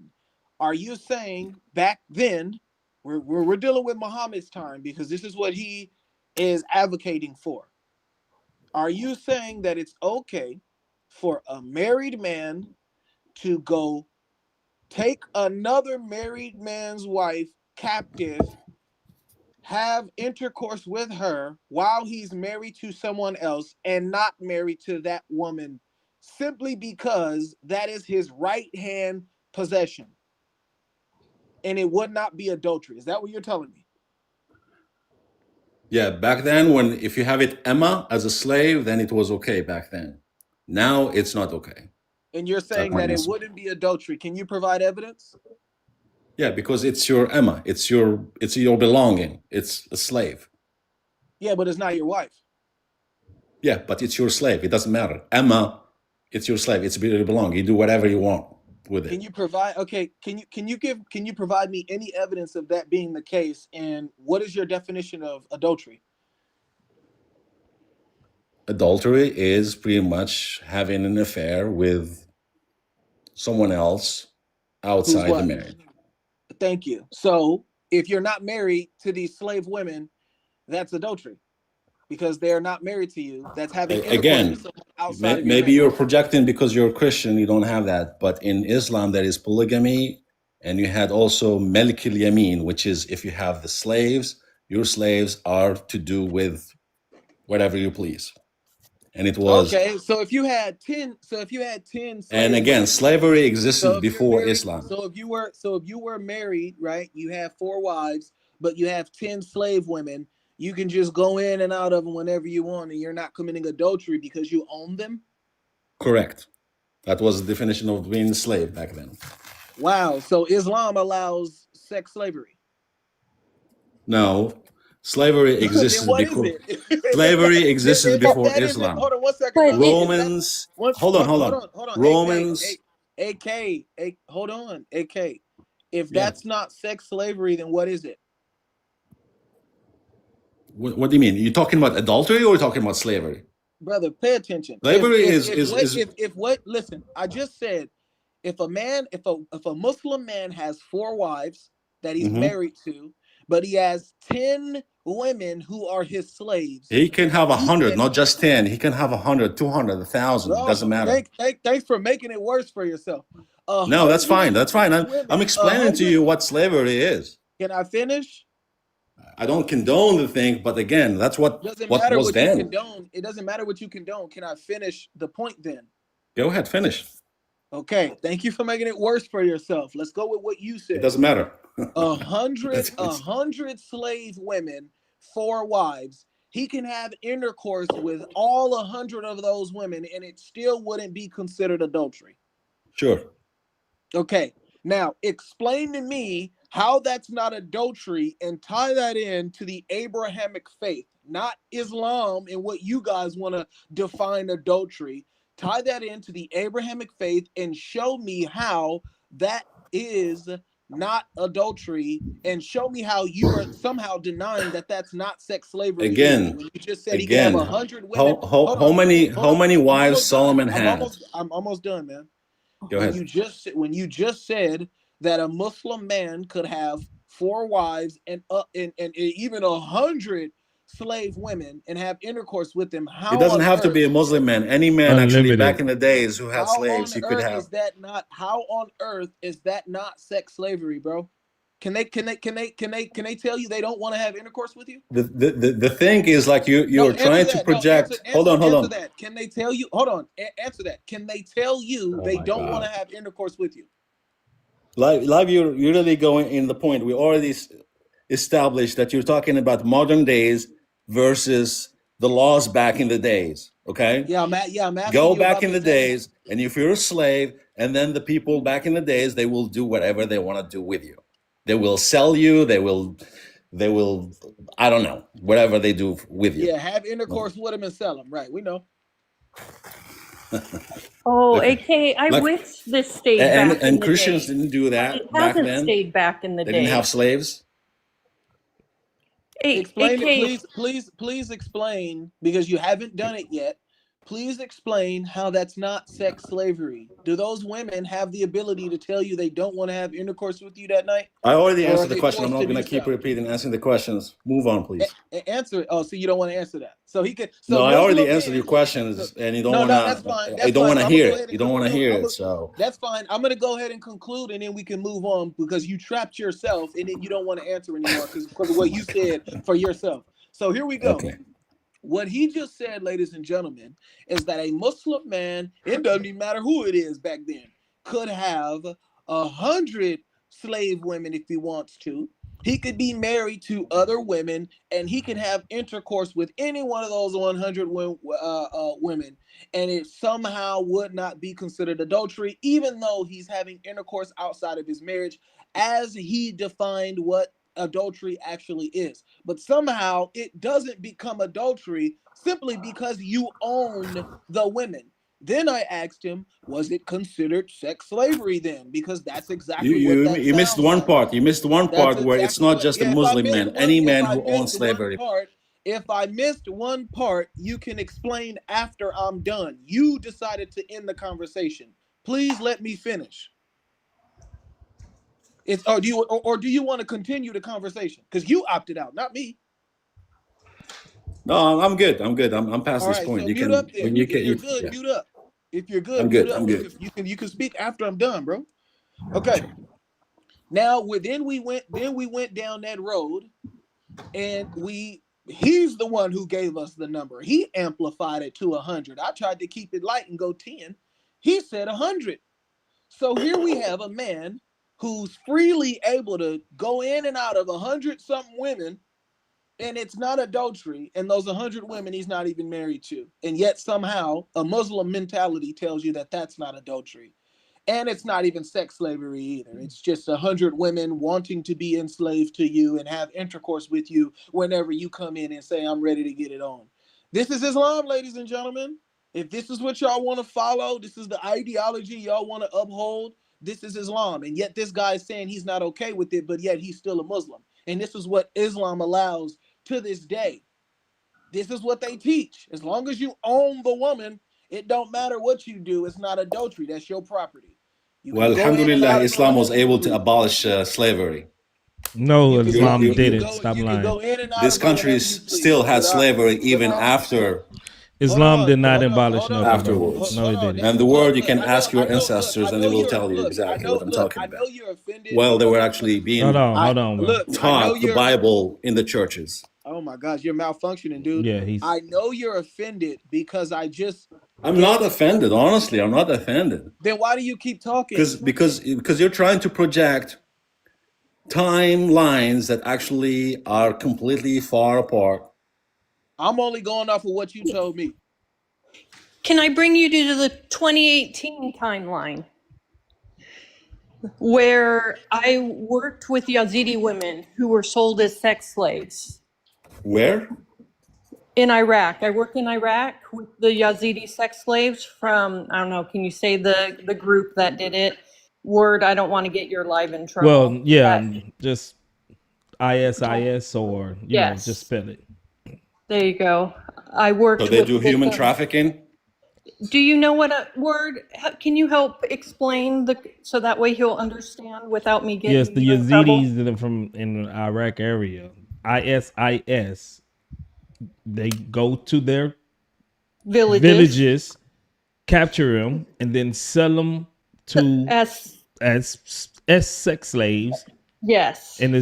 Speaker 3: Are you saying back then, we're dealing with Muhammad's time because this is what he is advocating for. Are you saying that it's okay for a married man to go take another married man's wife captive, have intercourse with her while he's married to someone else and not married to that woman simply because that is his right hand possession and it would not be adultery? Is that what you're telling me?
Speaker 18: Yeah, back then, when if you have it Emma as a slave, then it was okay back then. Now it's not okay.
Speaker 3: And you're
Speaker 18: That's
Speaker 3: saying
Speaker 18: my
Speaker 3: that it
Speaker 18: answer.
Speaker 3: wouldn't be adultery. Can you provide evidence?
Speaker 18: Yeah, because it's your Emma. It's your belonging. It's a slave.
Speaker 3: Yeah, but it's not your wife.
Speaker 18: Yeah, but it's your slave. It doesn't matter. Emma, it's your slave. It's your belonging. You do whatever you want with
Speaker 3: Can
Speaker 18: it.
Speaker 3: you provide can you provide me any evidence of that being the case? And what is your definition of adultery?
Speaker 18: Adultery is pretty much having an affair with someone else
Speaker 3: Who's
Speaker 18: outside the
Speaker 3: what?
Speaker 18: marriage.
Speaker 3: Thank you. So if you're not married to these slave women, that's adultery because they are not married to you. That's having intercourse with
Speaker 18: Again,
Speaker 3: someone outside of your
Speaker 18: maybe
Speaker 3: marriage.
Speaker 18: you're projecting because you're a Christian, you don't have that. But in Islam, there is polygamy, and you had also Malik al-Yamin, which is if you have the slaves, your slaves are to do with whatever you please. And it was,
Speaker 3: Okay, so if you had 10
Speaker 18: and
Speaker 3: slave
Speaker 18: again,
Speaker 3: women,
Speaker 18: slavery
Speaker 3: so
Speaker 18: existed
Speaker 3: if you're
Speaker 18: before
Speaker 3: married,
Speaker 18: Islam.
Speaker 3: so if you were married, right, you have 4 wives, but you have 10 slave women, you can just go in and out of them whenever you want, and you're not committing adultery because you own them.
Speaker 18: Correct. That was the definition of being a slave back then.
Speaker 3: Wow, so Islam allows sex slavery.
Speaker 18: No, slavery
Speaker 3: Then
Speaker 18: existed
Speaker 3: what is
Speaker 18: before.
Speaker 3: it?
Speaker 18: Slavery existed
Speaker 3: If
Speaker 18: before
Speaker 3: that isn't,
Speaker 18: Islam.
Speaker 3: hold on 1 second,
Speaker 19: But
Speaker 3: brother.
Speaker 19: it,
Speaker 3: If that's
Speaker 18: Romans,
Speaker 3: once,
Speaker 18: hold on,
Speaker 3: once,
Speaker 18: hold on.
Speaker 3: hold on,
Speaker 18: Romans,
Speaker 3: hold on, AK. If
Speaker 18: yeah.
Speaker 3: that's not sex slavery, then what is it?
Speaker 18: What do you mean? You're talking about adultery or you're talking about slavery?
Speaker 3: Brother, pay attention.
Speaker 18: Slavery is
Speaker 3: If what listen, I just said if a man, if a Muslim man has 4 wives that he's
Speaker 18: Mhm.
Speaker 3: married to, but he has 10 women who are his slaves,
Speaker 18: He can have
Speaker 3: you
Speaker 18: 100,
Speaker 3: can
Speaker 18: not just 10. He can have 100, 200, 1,000. It
Speaker 3: oh,
Speaker 18: doesn't matter.
Speaker 3: thanks for making it worse for yourself. A
Speaker 18: No, that's fine.
Speaker 3: hundred
Speaker 18: That's fine. I'm
Speaker 3: women, a
Speaker 18: explaining to
Speaker 3: hundred.
Speaker 18: you what slavery is.
Speaker 3: Can I finish?
Speaker 18: I don't condone the thing, but again, that's what
Speaker 3: Doesn't
Speaker 18: what
Speaker 3: matter
Speaker 18: was
Speaker 3: what you
Speaker 18: then.
Speaker 3: condone. It doesn't matter what you condone. Can I finish the point then?
Speaker 18: Go ahead, finish.
Speaker 3: Okay, thank you for making it worse for yourself. Let's go with what you
Speaker 18: It
Speaker 3: said.
Speaker 18: doesn't matter.
Speaker 3: A hundred, a
Speaker 18: It's
Speaker 3: hundred slave women, 4 wives. He can have intercourse with all 100 of those women, and it still wouldn't be considered adultery.
Speaker 18: sure.
Speaker 3: Okay, now explain to me how that's not adultery and tie that in to the Abrahamic faith, not Islam and what you guys want to define adultery. Tie that into the Abrahamic faith and show me how that is not adultery, and show me how you are somehow denying that that's not sex slavery either.
Speaker 18: Again,
Speaker 3: When you just said he can have
Speaker 18: again,
Speaker 3: 100 women.
Speaker 18: how
Speaker 3: Hold
Speaker 18: how
Speaker 3: on,
Speaker 18: many
Speaker 3: hold
Speaker 18: how
Speaker 3: on.
Speaker 18: many
Speaker 3: I'm
Speaker 18: wives
Speaker 3: almost done.
Speaker 18: Solomon had?
Speaker 3: I'm almost done, man.
Speaker 18: Go
Speaker 16: when
Speaker 18: ahead.
Speaker 16: you just said that a Muslim man could have 4 wives and even 100 slave women and have intercourse with them.
Speaker 18: It
Speaker 16: How
Speaker 18: doesn't
Speaker 16: on
Speaker 18: have to be
Speaker 16: earth?
Speaker 18: a Muslim man. Any man, actually, back
Speaker 2: Unlimited.
Speaker 18: in the days who had
Speaker 16: How
Speaker 18: slaves,
Speaker 16: on
Speaker 18: he could
Speaker 16: earth
Speaker 18: have.
Speaker 16: is that not? How on earth is that not sex slavery, bro? Can they tell you they don't want to have intercourse with you?
Speaker 18: The thing is, like,
Speaker 16: No,
Speaker 18: you're
Speaker 16: answer
Speaker 18: trying to
Speaker 16: that. No, answer
Speaker 18: project. Hold on, hold
Speaker 16: answer
Speaker 18: on.
Speaker 16: that. Can they tell you? Hold on. Answer that. Can they tell you
Speaker 18: Oh
Speaker 16: they
Speaker 18: my
Speaker 16: don't want
Speaker 18: God.
Speaker 16: to have intercourse with you?
Speaker 18: Live, you're really going in the point. We already established that you're talking about modern days versus the laws back in the days. Okay,
Speaker 16: Yeah, I'm asking
Speaker 18: go
Speaker 16: you
Speaker 18: back
Speaker 16: about
Speaker 18: in
Speaker 16: the
Speaker 18: the
Speaker 16: days.
Speaker 18: days, and if you're a slave, and then the people back in the days, they will do whatever they want to do with you. They will sell you. They will, I don't know, whatever they do with you.
Speaker 16: Yeah, have intercourse with them and sell them. Right, we know.
Speaker 19: Oh,
Speaker 18: Okay,
Speaker 19: AK, I
Speaker 18: like,
Speaker 19: wish this stayed back in
Speaker 18: and
Speaker 19: the
Speaker 18: Christians
Speaker 19: day,
Speaker 18: didn't do
Speaker 19: but it
Speaker 18: that back
Speaker 19: hasn't
Speaker 18: then.
Speaker 19: stayed back in the
Speaker 18: They didn't have
Speaker 19: day.
Speaker 18: slaves.
Speaker 16: Explain it,
Speaker 19: AK,
Speaker 16: please explain, because you haven't done it yet. Please explain how that's not sex slavery. Do those women have the ability to tell you they don't want to have intercourse with you that night?
Speaker 18: I already
Speaker 16: Or are
Speaker 18: answered the
Speaker 16: they
Speaker 18: question. I'm
Speaker 16: forced
Speaker 18: not
Speaker 16: to
Speaker 18: going
Speaker 16: do
Speaker 18: to keep
Speaker 16: so?
Speaker 18: repeating answering the questions. Move on, please.
Speaker 16: Answer it. Oh, so you don't want to answer that. So he could. So
Speaker 18: No, I already
Speaker 16: Muslim
Speaker 18: answered your
Speaker 16: men. So,
Speaker 18: questions, and you don't
Speaker 16: no,
Speaker 18: want
Speaker 16: no, that's
Speaker 18: to.
Speaker 16: fine.
Speaker 18: I
Speaker 16: That's
Speaker 18: don't
Speaker 16: fine.
Speaker 18: want
Speaker 16: So
Speaker 18: to
Speaker 16: I'm gonna
Speaker 18: hear
Speaker 16: go
Speaker 18: it.
Speaker 16: ahead and
Speaker 18: You don't want to
Speaker 16: no,
Speaker 18: hear it. So
Speaker 16: that's fine. I'm gonna go ahead and conclude, and then we can move on, because you trapped yourself, and then you don't want to answer anymore because of what you said for yourself. So here we go.
Speaker 18: okay.
Speaker 16: What he just said, ladies and gentlemen, is that a Muslim man, it doesn't even matter who it is back then, could have 100 slave women if he wants to. He could be married to other women, and he can have intercourse with any one of those 100 women, and it somehow would not be considered adultery, even though he's having intercourse outside of his marriage, as he defined what adultery actually is. But somehow it doesn't become adultery simply because you own the women. Then I asked him, was it considered sex slavery then? Because that's
Speaker 18: You
Speaker 16: exactly what
Speaker 18: you
Speaker 16: that
Speaker 18: you missed
Speaker 16: sounds
Speaker 18: one
Speaker 16: like.
Speaker 18: part. You missed one
Speaker 16: That's
Speaker 18: part where it's
Speaker 16: exactly
Speaker 18: not
Speaker 16: what.
Speaker 18: just a
Speaker 16: Yeah, if I
Speaker 18: Muslim
Speaker 16: missed
Speaker 18: man.
Speaker 16: one,
Speaker 18: Any
Speaker 16: if
Speaker 18: man
Speaker 16: I
Speaker 18: who owns
Speaker 16: missed one
Speaker 18: slavery.
Speaker 16: part, if I missed one part, you can explain after I'm done. You decided to end the conversation. Please let me finish. It's or do you want to continue the conversation? Because you opted out, not me.
Speaker 18: No, I'm good. I'm good. I'm past
Speaker 16: All
Speaker 18: this
Speaker 16: right,
Speaker 18: point.
Speaker 16: so
Speaker 18: You
Speaker 16: mute
Speaker 18: can
Speaker 16: up then.
Speaker 18: you
Speaker 16: If
Speaker 18: can
Speaker 16: you're
Speaker 18: you
Speaker 16: good,
Speaker 18: yeah.
Speaker 16: mute up. If you're good,
Speaker 18: I'm
Speaker 16: mute
Speaker 18: good.
Speaker 16: up.
Speaker 18: I'm good.
Speaker 16: You can speak after I'm done, bro. Okay. Now then we went down that road, and he's the one who gave us the number. He amplified it to 100. I tried to keep it light and go 10. He said 100. So here we have a man who's freely able to go in and out of 100 something women, and it's not adultery, and those 100 women he's not even married to, and yet somehow a Muslim mentality tells you that that's not adultery, and it's not even sex slavery either. It's just 100 women wanting to be enslaved to you and have intercourse with you whenever you come in and say, I'm ready to get it on. This is Islam, ladies and gentlemen. If this is what y'all want to follow, this is the ideology y'all want to uphold, this is Islam. And yet this guy is saying he's not okay with it, but yet he's still a Muslim. And this is what Islam allows to this day. This is what they teach. As long as you own the woman, it don't matter what you do. It's not adultery. That's your property. You
Speaker 18: Well,
Speaker 16: can go in and
Speaker 18: alhamdulillah,
Speaker 16: out of her
Speaker 18: Islam was
Speaker 16: whenever you
Speaker 18: able to
Speaker 16: please.
Speaker 18: abolish slavery.
Speaker 2: No,
Speaker 16: You can go.
Speaker 2: Islam
Speaker 16: You can
Speaker 2: didn't.
Speaker 16: go.
Speaker 2: Stop
Speaker 16: You can
Speaker 2: lying.
Speaker 16: go in and out
Speaker 18: These
Speaker 16: of her whenever you
Speaker 18: countries still
Speaker 16: please.
Speaker 18: had slavery even after
Speaker 16: Hold
Speaker 2: Islam
Speaker 16: on.
Speaker 2: did not
Speaker 16: Hold on.
Speaker 2: abolish
Speaker 16: Hold on.
Speaker 2: nothing, bro.
Speaker 18: afterwards.
Speaker 2: No,
Speaker 16: Hold
Speaker 2: it
Speaker 16: on.
Speaker 2: didn't.
Speaker 18: And the
Speaker 16: Look.
Speaker 18: word, you
Speaker 16: Look.
Speaker 18: can ask your
Speaker 16: Look.
Speaker 18: ancestors,
Speaker 16: I
Speaker 18: and they
Speaker 16: know
Speaker 18: will
Speaker 16: you're.
Speaker 18: tell you
Speaker 16: Look. I
Speaker 18: exactly
Speaker 16: know.
Speaker 18: what I'm
Speaker 16: Look.
Speaker 18: talking
Speaker 16: I
Speaker 18: about.
Speaker 16: know you're offended.
Speaker 18: Well, they
Speaker 16: Look.
Speaker 18: were
Speaker 16: Look.
Speaker 18: actually
Speaker 2: Hold
Speaker 18: being
Speaker 2: on, hold on, bro.
Speaker 16: Look. I know
Speaker 18: taught the
Speaker 16: you're.
Speaker 18: Bible in the churches.
Speaker 16: Oh my gosh, you're malfunctioning, dude.
Speaker 2: Yeah, he's.
Speaker 16: I know you're offended because I just
Speaker 18: I'm not
Speaker 16: gave an
Speaker 18: offended, honestly. I'm not offended
Speaker 16: Then why do you keep talking?
Speaker 18: because you're trying to project timelines that actually are completely far apart.
Speaker 16: I'm only going off of what you told me.
Speaker 19: can I bring you to the 2018 timeline where I worked with Yazidi women who were sold as sex slaves
Speaker 18: Where?
Speaker 19: in Iraq? I worked in Iraq with the Yazidi sex slaves from, I don't know, can you say the group that did it? Word, I don't want to get your live in
Speaker 2: Well,
Speaker 19: trouble.
Speaker 2: yeah,
Speaker 19: That,
Speaker 2: just ISIS or just
Speaker 19: yes,
Speaker 2: spell it.
Speaker 19: there you go. I
Speaker 18: So
Speaker 19: worked
Speaker 18: they
Speaker 19: with
Speaker 18: do human
Speaker 19: victims.
Speaker 18: trafficking?
Speaker 19: Do you know what a word? Can you help explain so that way he'll understand without me
Speaker 2: Yes,
Speaker 19: getting
Speaker 2: the
Speaker 19: you in trouble?
Speaker 2: Yazidis that are from in the Iraq area, ISIS, they go to their villages, capture them, and then sell them to as sex slaves.
Speaker 19: Yes.
Speaker 2: And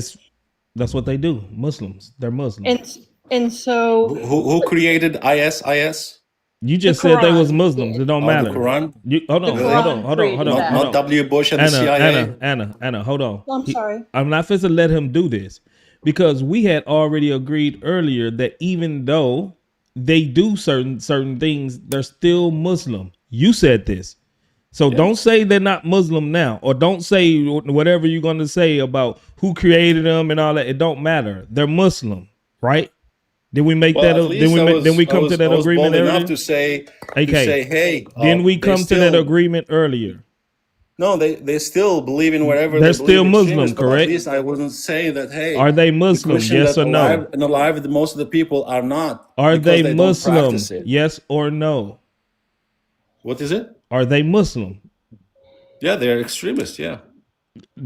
Speaker 2: that's what they do. Muslims. They're Muslims.
Speaker 19: And so
Speaker 18: Who created ISIS?
Speaker 2: You just said they was
Speaker 19: Quran
Speaker 2: Muslims. It don't
Speaker 18: Oh, the
Speaker 2: matter.
Speaker 18: Quran?
Speaker 2: Hold on,
Speaker 18: Really?
Speaker 2: hold on.
Speaker 18: Not W. Bush and the CIA?
Speaker 2: Anna, hold on.
Speaker 19: I'm sorry.
Speaker 2: I'm not supposed to let him do this because we had already agreed earlier that even though they do certain things, they're still Muslim. You said this. So don't say they're not Muslim now, or don't say whatever you're going to say about who created them and all that. It don't matter. They're Muslim, right? Did we make
Speaker 18: Well,
Speaker 2: that?
Speaker 18: at least
Speaker 2: Then we come to that
Speaker 18: I was
Speaker 2: agreement
Speaker 18: bold enough
Speaker 2: earlier.
Speaker 18: to say,
Speaker 2: Okay.
Speaker 18: hey,
Speaker 2: Then we
Speaker 18: they
Speaker 2: come to that
Speaker 18: still
Speaker 2: agreement earlier.
Speaker 18: no, they still believe in whatever
Speaker 2: They're
Speaker 18: they believe
Speaker 2: still
Speaker 18: in
Speaker 2: Muslim,
Speaker 18: extremists, but at
Speaker 2: correct?
Speaker 18: least I wasn't saying that. Hey,
Speaker 2: Are they
Speaker 18: the
Speaker 2: Muslim?
Speaker 18: Christian
Speaker 2: Yes
Speaker 18: that
Speaker 2: or no?
Speaker 18: alive, most of the people are not
Speaker 2: Are they
Speaker 18: because they don't
Speaker 2: Muslim?
Speaker 18: practice it.
Speaker 2: Yes or no?
Speaker 18: What is it?
Speaker 2: Are they Muslim?
Speaker 18: Yeah, they're extremists. Yeah,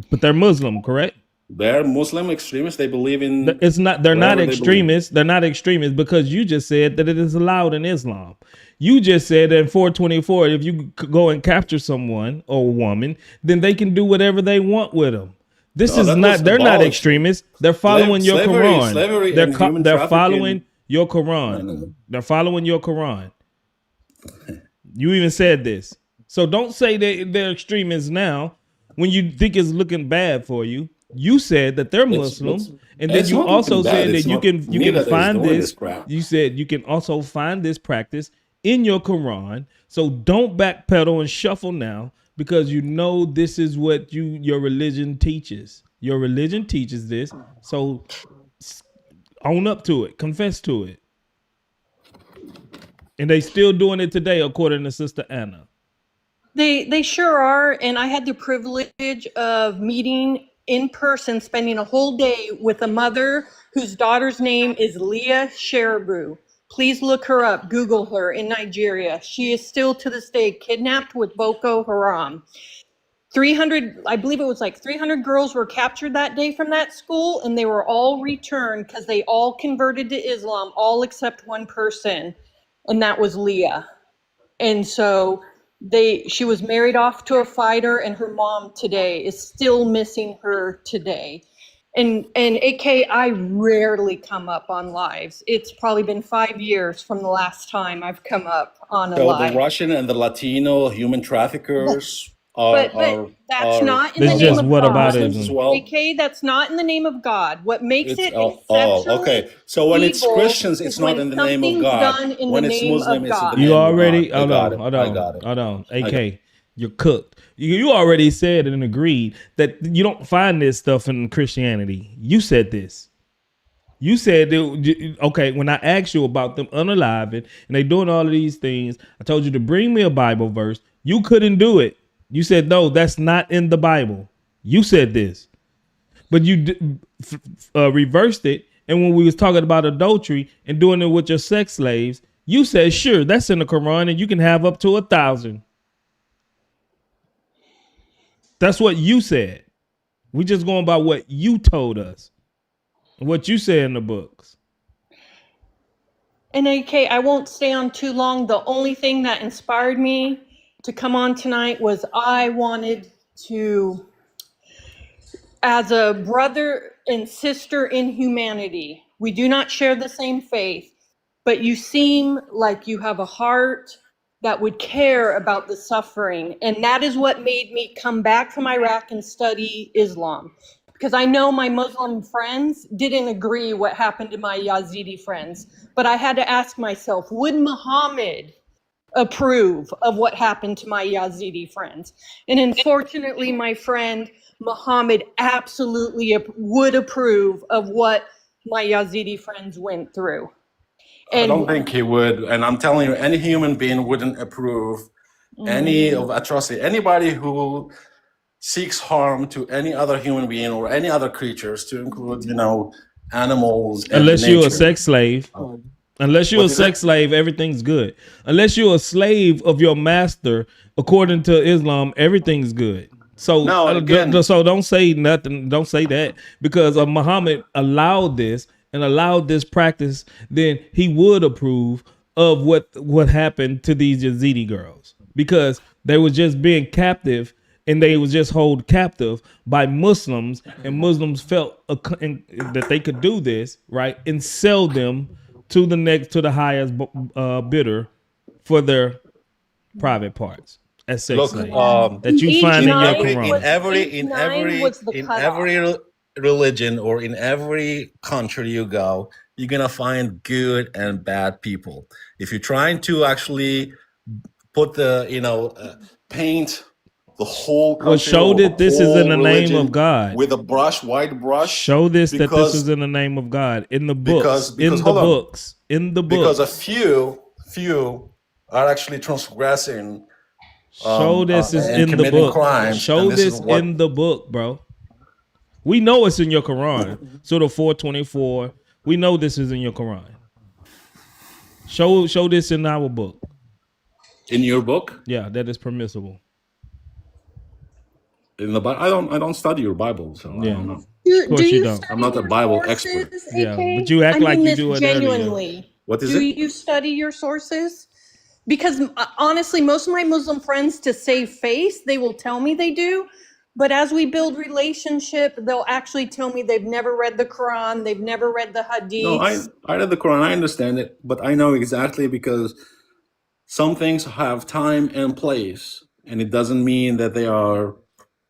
Speaker 2: But they're Muslim, correct?
Speaker 18: they're Muslim extremists. They believe in
Speaker 2: It's not. They're not
Speaker 18: whatever they believe.
Speaker 2: extremists. They're not extremists because you just said that it is allowed in Islam. You just said that in 424, if you go and capture someone or a woman, then they can do whatever they want with them. This
Speaker 18: No,
Speaker 2: is
Speaker 18: that
Speaker 2: not.
Speaker 18: was
Speaker 2: They're not
Speaker 18: abolished.
Speaker 2: extremists. They're following your Quran.
Speaker 18: Slavery and human
Speaker 2: They're
Speaker 18: trafficking.
Speaker 2: following your Quran. They're following your Quran. You even said this. So don't say they're extremists now when you think it's looking bad for you. You said that they're Muslim, and then
Speaker 18: It's
Speaker 2: you
Speaker 18: not
Speaker 2: also
Speaker 18: looking bad.
Speaker 2: said that
Speaker 18: It's
Speaker 2: you
Speaker 18: not
Speaker 2: can
Speaker 18: me that is
Speaker 2: find
Speaker 18: doing
Speaker 2: this.
Speaker 18: this crap.
Speaker 2: You said you can also find this practice in your Quran. So don't backpedal and shuffle now because you know this is what your religion teaches. Your religion teaches this. So own up to it. Confess to it. And they still doing it today, according to Sister Anna.
Speaker 19: They sure are, and I had the privilege of meeting in person, spending a whole day with a mother whose daughter's name is Leah Sheribu. Please look her up, Google her, in Nigeria. She is still to this day kidnapped with Boko Haram. 300, I believe it was like 300 girls were captured that day from that school, and they were all returned because they all converted to Islam, all except one person, and that was Leah. And so she was married off to a fighter, and her mom today is still missing her today. And AK, I rarely come up on lives. It's probably been 5 years from the last time I've come up on a
Speaker 18: So
Speaker 19: live.
Speaker 18: the Russian and the Latino human traffickers
Speaker 19: But that's not in the name of God.
Speaker 18: Muslims as well.
Speaker 19: AK, that's not in the name of God. What makes it
Speaker 18: okay. So when it's
Speaker 19: evil
Speaker 18: Christians, it's
Speaker 19: is
Speaker 18: not
Speaker 19: when
Speaker 18: in the name of
Speaker 19: something's
Speaker 18: God.
Speaker 19: done in
Speaker 18: When
Speaker 19: the
Speaker 18: it's
Speaker 19: name
Speaker 18: Muslim,
Speaker 19: of
Speaker 18: it's in the
Speaker 19: God.
Speaker 18: name
Speaker 2: You
Speaker 18: of
Speaker 2: already
Speaker 18: God.
Speaker 2: hold on. AK, you're cooked. You already said and agreed that you don't find this stuff in Christianity. You said this. You said that, okay, when I asked you about them unaliving and they doing all of these things, I told you to bring me a Bible verse. You couldn't do it. You said, no, that's not in the Bible. You said this. But you reversed it. And when we was talking about adultery and doing it with your sex slaves, you said, sure, that's in the Quran and you can have up to 1,000. That's what you said. We just going by what you told us. What you say in the books.
Speaker 19: And AK, I won't stay on too long. The only thing that inspired me to come on tonight was I wanted to, as a brother and sister in humanity, we do not share the same faith, but you seem like you have a heart that would care about the suffering. And that is what made me come back from Iraq and study Islam. Because I know my Muslim friends didn't agree what happened to my Yazidi friends. But I had to ask myself, would Muhammad approve of what happened to my Yazidi friends? And unfortunately, my friend Muhammad absolutely would approve of what my Yazidi friends went through.
Speaker 18: I don't think he would. And I'm telling you, any human being wouldn't approve any of atrocity. Anybody who seeks harm to any other human being or any other creatures, to include, animals and
Speaker 2: Unless
Speaker 18: nature.
Speaker 2: you're a sex slave. Unless you're
Speaker 18: What
Speaker 2: a
Speaker 18: is it?
Speaker 2: sex slave, everything's good. Unless you're a slave of your master, according to Islam, everything's good. So,
Speaker 18: No, again,
Speaker 2: so don't say nothing. Don't say that because if Muhammad allowed this and allowed this practice, then he would approve of what happened to these Yazidi girls because they were just being captive and they was just hold captive by Muslims, and Muslims felt that they could do this right and sell them to the highest bidder for their private parts as sex
Speaker 18: look,
Speaker 2: slaves that you
Speaker 19: Age
Speaker 2: find in your
Speaker 19: nine
Speaker 2: Quran.
Speaker 19: was the
Speaker 18: in
Speaker 19: cutoff.
Speaker 18: every religion or in every country you go, you're gonna find good and bad people. If you're trying to actually put paint the whole
Speaker 2: Well,
Speaker 18: country
Speaker 2: show
Speaker 18: or
Speaker 2: that this is in
Speaker 18: whole
Speaker 2: the name of
Speaker 18: religion
Speaker 2: God.
Speaker 18: with a white brush,
Speaker 2: Show this that this is
Speaker 18: because
Speaker 2: in the name of God in the books,
Speaker 18: because
Speaker 2: in the
Speaker 18: hold on,
Speaker 2: books, in the
Speaker 18: because a
Speaker 2: books.
Speaker 18: few are actually transgressing
Speaker 2: Show this is
Speaker 18: and
Speaker 2: in the
Speaker 18: committing
Speaker 2: book.
Speaker 18: crimes, and
Speaker 2: Show
Speaker 18: this is
Speaker 2: this
Speaker 18: what
Speaker 2: in the book, bro. We know it's in your Quran. Surah 424. We know this is in your Quran. Show this in our book.
Speaker 18: in your book.
Speaker 2: Yeah, that is permissible.
Speaker 18: In the Bible, I don't study your Bible, so I
Speaker 2: Yeah.
Speaker 18: don't know.
Speaker 2: Of course you don't.
Speaker 18: I'm not a Bible expert.
Speaker 2: Yeah, but you act like you do it
Speaker 19: genuinely.
Speaker 18: What is
Speaker 19: Do
Speaker 18: it?
Speaker 19: you study your sources? Because honestly, most of my Muslim friends, to save face, they will tell me they do. But as we build relationship, they'll actually tell me they've never read the Quran, they've never read the
Speaker 18: No,
Speaker 19: Hadiths.
Speaker 18: I read the Quran. I understand it, but I know exactly because some things have time and place, and it doesn't mean that they are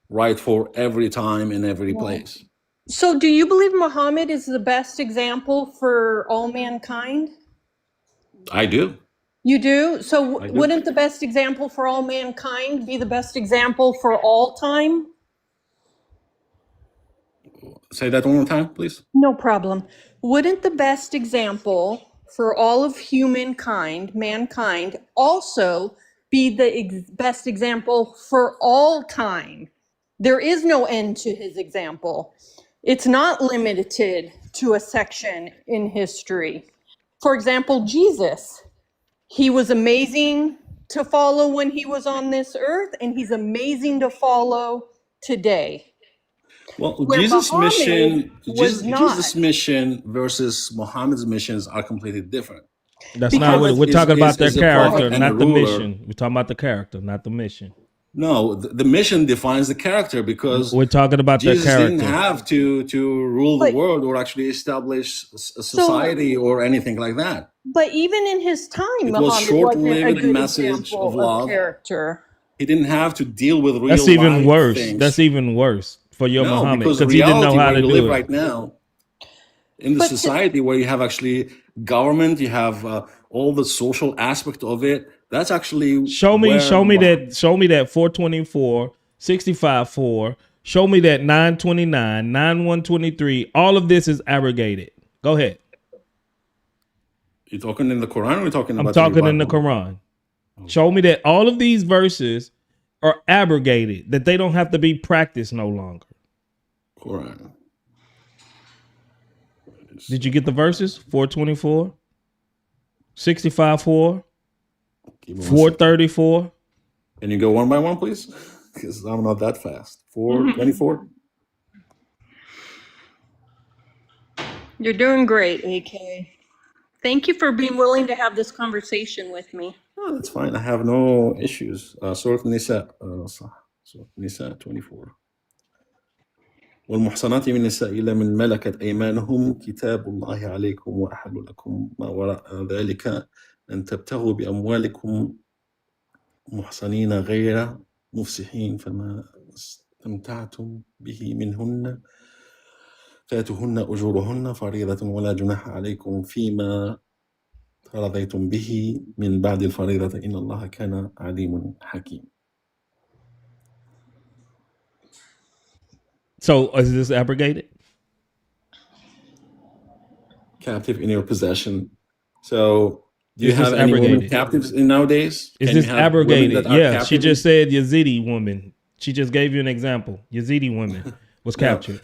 Speaker 18: right for every time and every place.
Speaker 19: So do you believe Muhammad is the best example for all mankind?
Speaker 18: I do.
Speaker 19: You do? So
Speaker 18: I do.
Speaker 19: wouldn't the best example for all mankind be the best example for all time?
Speaker 18: Say that one more time, please.
Speaker 19: No problem. Wouldn't the best example for all of humankind, mankind, also be the best example for all time? There is no end to his example. It's not limited to a section in history. For example, Jesus, he was amazing to follow when he was on this earth, and he's amazing to follow today.
Speaker 18: Well,
Speaker 19: Where Muhammad was not.
Speaker 18: Jesus' mission versus Muhammad's missions are completely different.
Speaker 2: That's not what we're talking about. Their
Speaker 18: is a
Speaker 2: character,
Speaker 18: prophet and
Speaker 2: not
Speaker 18: a
Speaker 2: the
Speaker 18: ruler.
Speaker 2: mission. We're talking about the character, not the mission.
Speaker 18: No, the mission defines the character because
Speaker 2: we're talking about
Speaker 18: Jesus
Speaker 2: their character.
Speaker 18: didn't have to rule the world or actually establish a society or anything like that.
Speaker 19: But even in his time,
Speaker 18: It was
Speaker 19: Muhammad wasn't a
Speaker 18: short-lived
Speaker 19: good
Speaker 18: message
Speaker 19: example
Speaker 18: of love.
Speaker 19: character.
Speaker 18: He didn't have to deal with real
Speaker 2: That's even
Speaker 18: life
Speaker 2: worse.
Speaker 18: things.
Speaker 2: That's even worse for your
Speaker 18: No,
Speaker 2: Muhammad
Speaker 18: because
Speaker 2: because he didn't know
Speaker 18: reality
Speaker 2: how
Speaker 18: where
Speaker 2: to
Speaker 18: you
Speaker 2: do
Speaker 18: live
Speaker 2: it.
Speaker 18: right now, in the society where you have actually government, you have all the social aspect of it. That's actually
Speaker 2: Show me that 424, 65:4. Show me that 929, 9123. All of this is abrogated. Go ahead.
Speaker 18: You're talking in the Quran, or you're talking
Speaker 2: I'm
Speaker 18: about
Speaker 2: talking
Speaker 18: your
Speaker 2: in the
Speaker 18: Bible?
Speaker 2: Quran. Show me that all of these verses are abrogated, that they don't have to be practiced no longer.
Speaker 18: Quran.
Speaker 2: Did you get the verses? 424, 65:4, 434.
Speaker 18: Can you go one by one, please? Because I'm not that fast. 424.
Speaker 19: You're doing great, AK. Thank you for being willing to have this conversation with me.
Speaker 18: Oh, that's fine. I have no issues. Surah Nisa, Surah Nisa 24. والمحصنات من النساء إلا من ملكت أيمانهم كتاب الله عليكم وأحل لكم ما وراء ذلك أن تبتغوا بأموالكم محصنين غير مفسحين فما استمتعتم به منهن فآتوهن أجورهن فريضة ولا جناح عليكم فيما ترضيتم به من بعد الفريضة إن الله كان عليم حكيم.
Speaker 2: So is this abrogated?
Speaker 18: Captive in your possession. So do you
Speaker 2: Is this
Speaker 18: have any women
Speaker 2: abrogated?
Speaker 18: captives in nowadays?
Speaker 2: Is
Speaker 18: Can
Speaker 2: this
Speaker 18: you have women
Speaker 2: abrogated?
Speaker 18: that are
Speaker 2: Yeah, she
Speaker 18: captive?
Speaker 2: just said Yazidi woman. She just gave you an example. Yazidi woman was
Speaker 18: No.
Speaker 2: captured.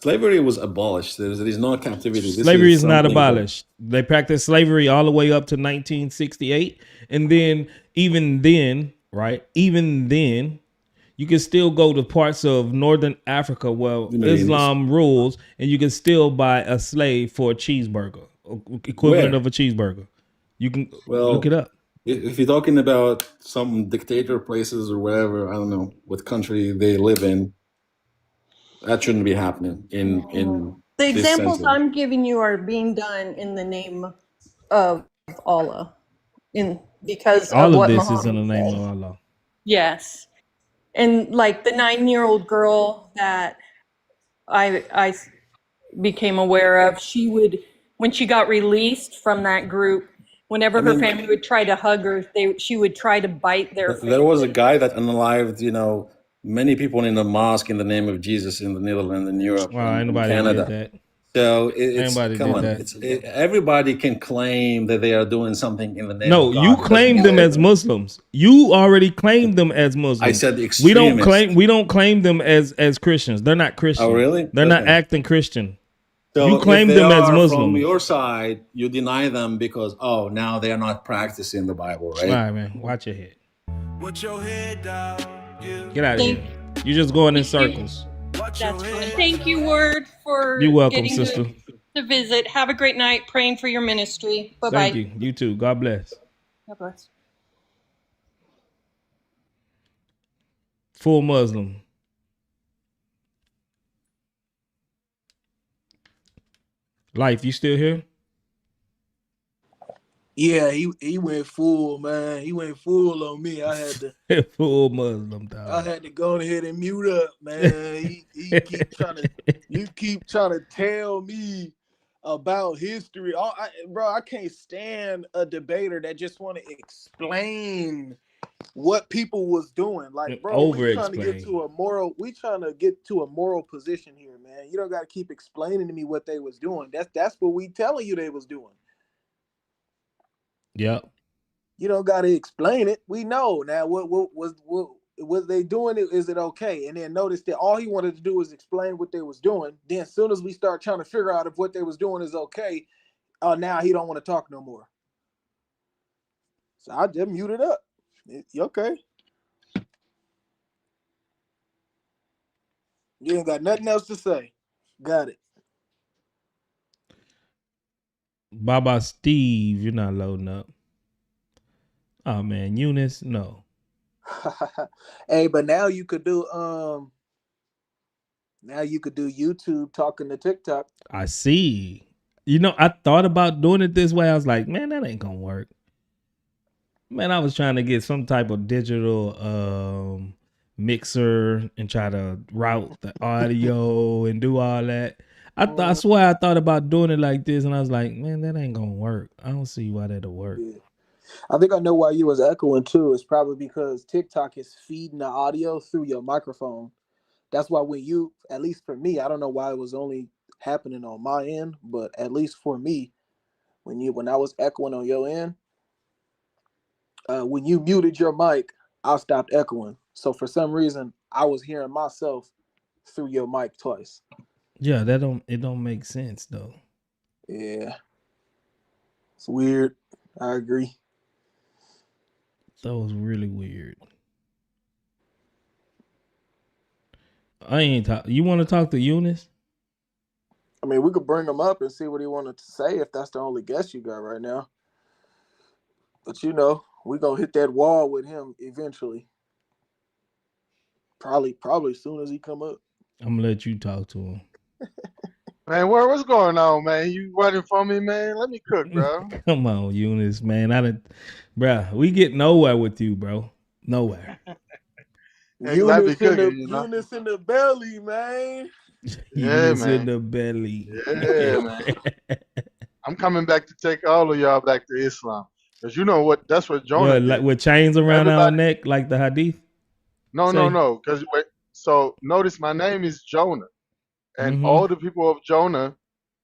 Speaker 18: Slavery was abolished. There is no captivity. This
Speaker 2: Slavery
Speaker 18: is
Speaker 2: is not
Speaker 18: something that
Speaker 2: abolished. They practiced slavery all the way up to 1968. And then, even then, right? Even then, you can still go to parts of Northern Africa where
Speaker 18: the Middle East.
Speaker 2: Islam rules, and you can still buy a slave for a cheeseburger, equivalent
Speaker 18: Where?
Speaker 2: of a cheeseburger. You can look
Speaker 18: Well,
Speaker 2: it up.
Speaker 18: if you're talking about some dictator places or whatever, I don't know what country they live in, that shouldn't be happening in
Speaker 19: The
Speaker 18: this
Speaker 19: examples
Speaker 18: century.
Speaker 19: I'm giving you are being done in the name of Allah, because of
Speaker 2: All of
Speaker 19: what
Speaker 2: this is in
Speaker 19: Muhammad
Speaker 2: the name
Speaker 19: said.
Speaker 2: of Allah.
Speaker 19: Yes, and like the 9-year-old girl that I became aware of, she would, when she got released from that group, whenever
Speaker 18: I
Speaker 19: her
Speaker 18: mean,
Speaker 19: family would try to hug her, she would try to bite their
Speaker 18: there was a
Speaker 19: face.
Speaker 18: guy that unalived, many people in the mosque in the name of Jesus in the Netherlands, in Europe,
Speaker 2: Well,
Speaker 18: and in
Speaker 2: anybody did
Speaker 18: Canada.
Speaker 2: that.
Speaker 18: So it's
Speaker 2: Anybody
Speaker 18: come
Speaker 2: did
Speaker 18: on,
Speaker 2: that.
Speaker 18: everybody can claim that they are doing something in the name
Speaker 2: No,
Speaker 18: of
Speaker 2: you
Speaker 18: God. It doesn't
Speaker 2: claim them
Speaker 18: matter.
Speaker 2: as Muslims. You already claimed them as
Speaker 18: I
Speaker 2: Muslims.
Speaker 18: said the
Speaker 2: We don't
Speaker 18: extremist.
Speaker 2: claim them as Christians. They're not Christian.
Speaker 18: Oh, really?
Speaker 2: They're not
Speaker 18: Okay.
Speaker 2: acting Christian. You
Speaker 18: So if
Speaker 2: claim
Speaker 18: they
Speaker 2: them as
Speaker 18: are from
Speaker 2: Muslims.
Speaker 18: your side, you deny them because now they are not practicing the Bible,
Speaker 2: All
Speaker 18: right?
Speaker 2: right, man. Watch your head.
Speaker 1: What your head down, yeah.
Speaker 2: Get out of
Speaker 19: Thank
Speaker 2: here. You're just going in
Speaker 19: you.
Speaker 2: circles.
Speaker 1: Watch
Speaker 19: That's
Speaker 1: your
Speaker 19: fine.
Speaker 1: head.
Speaker 19: Thank you, Word,
Speaker 2: You're
Speaker 19: for
Speaker 2: welcome,
Speaker 19: getting
Speaker 2: sister.
Speaker 19: to visit. Have a great night. Praying for your ministry. Bye
Speaker 2: Thank
Speaker 19: bye.
Speaker 2: you. You too. God bless.
Speaker 19: God bless.
Speaker 2: Full Muslim. Life, you still here?
Speaker 16: Yeah, he went full, man. He went full on me. I had to
Speaker 2: Full Muslim, dog.
Speaker 16: go ahead and mute up, man. He keep trying to you keep trying to tell me about history. Bro, I can't stand a debater that just want to explain what people was doing. Like, bro, we trying to get to a moral position here, man. You don't got to keep explaining to me what they was doing. That's what we telling you they was doing.
Speaker 2: Yep.
Speaker 16: You don't got to explain it. We know now what was they doing it. Is it okay? And then notice that all he wanted to do was explain what they was doing. Then as soon as we start trying to figure out if what they was doing is okay, now he don't want to talk no more. So I just muted up. Okay. You ain't got nothing else to say. Got it.
Speaker 2: Baba Steve, you're not loading up. Oh man, Eunice, no.
Speaker 16: Hey, but now you could do YouTube talking to TikTok.
Speaker 2: I see. I thought about doing it this way. I was like, man, that ain't gonna work. Man, I was trying to get some type of digital mixer and try to route the audio and do all that. I swear I thought about doing it like this, and I was like, man, that ain't gonna work. I don't see why that'll work.
Speaker 16: Yeah. I think I know why you was echoing too. It's probably because TikTok is feeding the audio through your microphone. That's why when you, at least for me, I don't know why it was only happening on my end, but at least for me, when I was echoing on your end, when you muted your mic, I stopped echoing. So for some reason, I was hearing myself through your mic twice.
Speaker 2: Yeah, it don't make sense though.
Speaker 16: Yeah. It's weird. I agree.
Speaker 2: That was really weird. I ain't talk. You want to talk to Eunice?
Speaker 16: I mean, we could bring him up and see what he wanted to say if that's the only guest you got right now. But we're gonna hit that wall with him eventually. Probably as soon as he come up.
Speaker 2: I'm gonna let you talk to him.
Speaker 20: Man, what's going on, man? You waiting for me, man? Let me cook, bro.
Speaker 2: Come on, Eunice, man. Bruh, we get nowhere with you, bro. Nowhere.
Speaker 20: Exactly, cooking, you know.
Speaker 16: Eunice in the belly, man.
Speaker 20: Yeah,
Speaker 2: Eunice in
Speaker 20: man.
Speaker 2: the belly.
Speaker 20: Yeah, man. I'm coming back to take all of y'all back to Islam, because you know what? That's what Jonah
Speaker 2: What,
Speaker 20: did.
Speaker 2: like with chains around our
Speaker 20: Everybody.
Speaker 2: neck, like the hadith?
Speaker 20: No. Because so notice my name is Jonah, and
Speaker 2: Mm-hmm.
Speaker 20: all the people of Jonah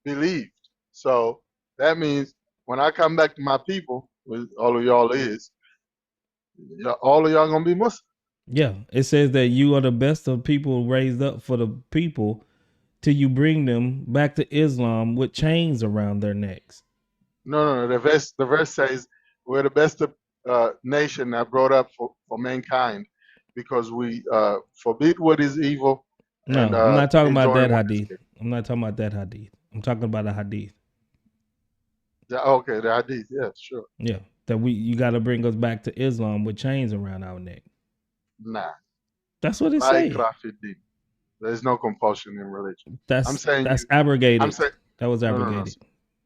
Speaker 20: believed. So that means when I come back to my people, which all of y'all is, all of y'all gonna be Muslim.
Speaker 2: Yeah, it says that you are the best of people raised up for the people, till you bring them back to Islam with chains around their necks.
Speaker 20: No. The verse says we're the best nation that brought up for mankind because we forbid what is evil
Speaker 2: No,
Speaker 20: and
Speaker 2: I'm not talking about
Speaker 20: enjoying
Speaker 2: that
Speaker 20: what is
Speaker 2: hadith.
Speaker 20: good.
Speaker 2: I'm not talking about that hadith. I'm talking about a hadith.
Speaker 20: Okay, the hadith. Yeah, sure.
Speaker 2: Yeah, that you got to bring us back to Islam with chains around our neck.
Speaker 20: Nah.
Speaker 2: That's what it
Speaker 20: La
Speaker 2: say.
Speaker 20: ikrah fi din. There's no compulsion in religion. I'm
Speaker 2: That's
Speaker 20: saying
Speaker 2: abrogated.
Speaker 20: I'm saying
Speaker 2: That was
Speaker 20: no,
Speaker 2: abrogated.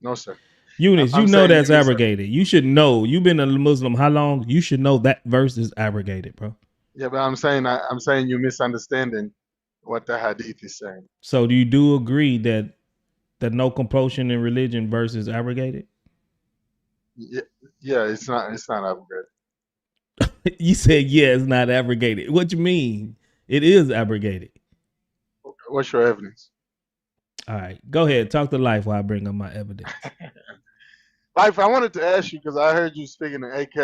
Speaker 20: no, sir.
Speaker 2: Eunice,
Speaker 20: I'm
Speaker 2: you know
Speaker 20: saying
Speaker 2: that's
Speaker 20: you
Speaker 2: abrogated. You should know. You've been a Muslim how long? You should know that verse is abrogated, bro.
Speaker 20: Yeah, but I'm saying you're misunderstanding what the hadith is saying.
Speaker 2: So do you agree that no compulsion in religion verse is abrogated?
Speaker 20: Yeah, it's not abrogated.
Speaker 2: You said yeah, it's not abrogated. What you mean? It is abrogated.
Speaker 20: What's your evidence?
Speaker 2: All right, go ahead. Talk to Life while I bring up my evidence.
Speaker 20: Life, I wanted to ask you because I heard you speaking to AK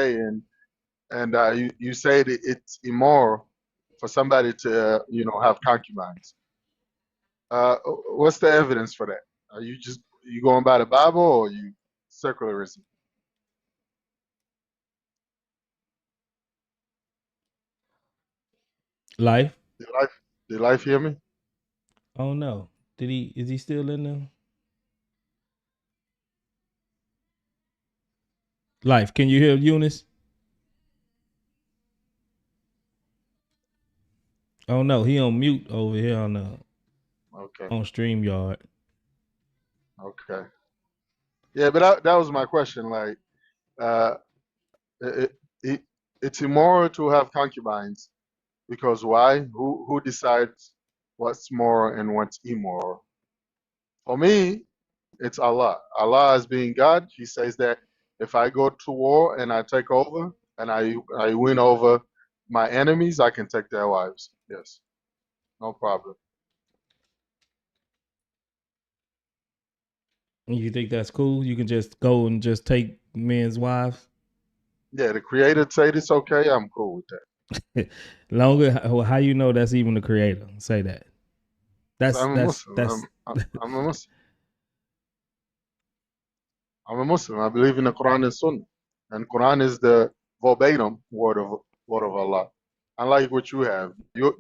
Speaker 20: and you said it's immoral for somebody to have concubines. What's the evidence for that? Are you going by the Bible or you secularism?
Speaker 2: Life?
Speaker 20: Did Life hear me?
Speaker 2: Oh no. Is he still in there? Life, can you hear Eunice? Oh no, he on mute over here on StreamYard.
Speaker 20: Okay. Yeah, but that was my question. Like, uh, it's immoral to have concubines because why? Who decides what's moral and what's immoral? For me, it's Allah. Allah as being God, He says that if I go to war and I take over and I win over my enemies, I can take their wives. Yes, no problem.
Speaker 2: You think that's cool? You can just go and just take men's wives?
Speaker 20: Yeah, the Creator said it's okay. I'm cool with that.
Speaker 2: Longer, how you know that's even the Creator? Say that.
Speaker 20: I'm a Muslim. I'm a Muslim. I'm a Muslim. I believe in the Quran and Sunnah, and Quran is the verbatim word of Allah. Unlike what you have,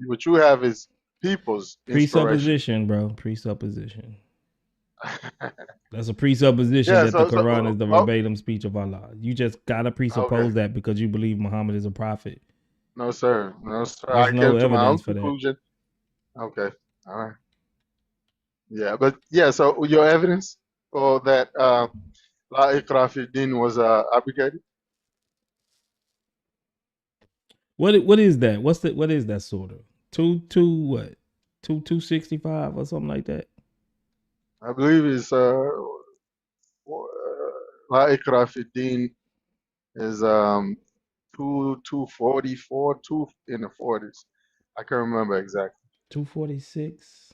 Speaker 20: what you have is people's inspiration.
Speaker 2: Presupposition, bro. Presupposition. That's a presupposition
Speaker 20: Yeah,
Speaker 2: that the Quran is the verbatim speech of Allah. You just gotta presuppose that because you believe Muhammad is a prophet.
Speaker 20: No, sir. No, sir.
Speaker 2: There's
Speaker 20: I
Speaker 2: no
Speaker 20: came to my own
Speaker 2: evidence for that.
Speaker 20: conclusion. Okay. All right. Yeah, but yeah. So your evidence for that La Ikrah fi Din was abrogated.
Speaker 2: What is that? What is that sort of? What? 265 or something like that?
Speaker 20: I believe it's La Ikrah fi Din is 244, 2 in the 40s. I can't remember exactly.
Speaker 2: 246.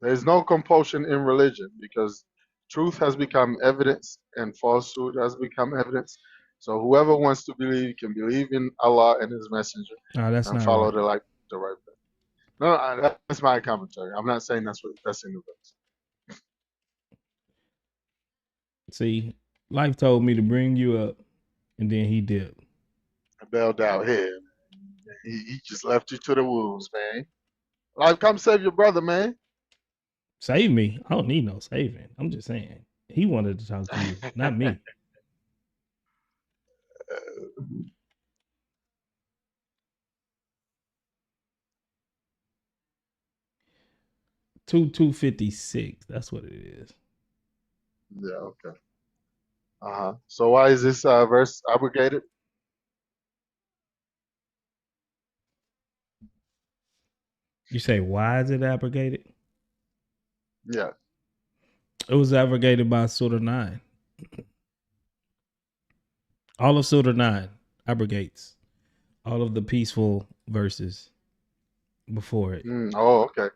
Speaker 20: There's no compulsion in religion because truth has become evidence and falsehood has become evidence. So whoever wants to believe can believe in Allah and His Messenger and follow
Speaker 2: right.
Speaker 20: the right path. No, that's my commentary. I'm not saying that's in the verse.
Speaker 2: See, Life told me to bring you up, and then he dipped.
Speaker 20: I bailed out here. He just left you to the wolves, man. Life, come save your brother, man.
Speaker 2: Save me? I don't need no saving. I'm just saying. He wanted to talk to you, not me. Two 56. That's what it is.
Speaker 20: Yeah, okay. So why is this verse abrogated?
Speaker 2: You say why is it abrogated?
Speaker 20: Yeah.
Speaker 2: It was abrogated by Surah 9. All of Surah 9 abrogates all of the peaceful verses before it.
Speaker 20: Oh, okay.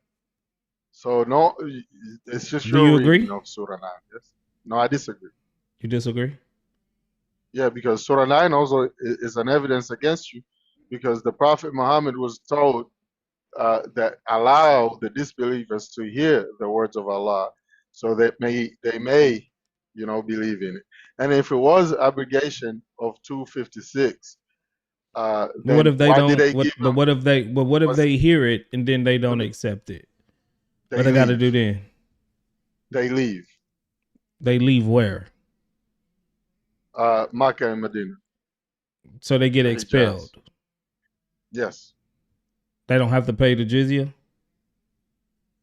Speaker 20: So no, it's just
Speaker 2: Do
Speaker 20: your
Speaker 2: you
Speaker 20: reading
Speaker 2: agree?
Speaker 20: of Surah 9. Yes. No, I disagree.
Speaker 2: You disagree?
Speaker 20: Yeah, because Surah 9 also is an evidence against you because the Prophet Muhammad was told that allow the disbelievers to hear the words of Allah, so that they may, you know, believe in it. And if it was abrogation of 256,
Speaker 2: But what
Speaker 20: then
Speaker 2: if they
Speaker 20: why did
Speaker 2: don't?
Speaker 20: they give them?
Speaker 2: What if
Speaker 20: Was
Speaker 2: they hear it and then they don't
Speaker 20: let me,
Speaker 2: accept it? What
Speaker 20: they
Speaker 2: they got to
Speaker 20: leave?
Speaker 2: do then?
Speaker 20: They leave.
Speaker 2: They leave where?
Speaker 20: Makkah and Medina.
Speaker 2: So they get
Speaker 20: The
Speaker 2: expelled.
Speaker 20: Hijaz. Yes.
Speaker 2: They don't have to pay the jizya.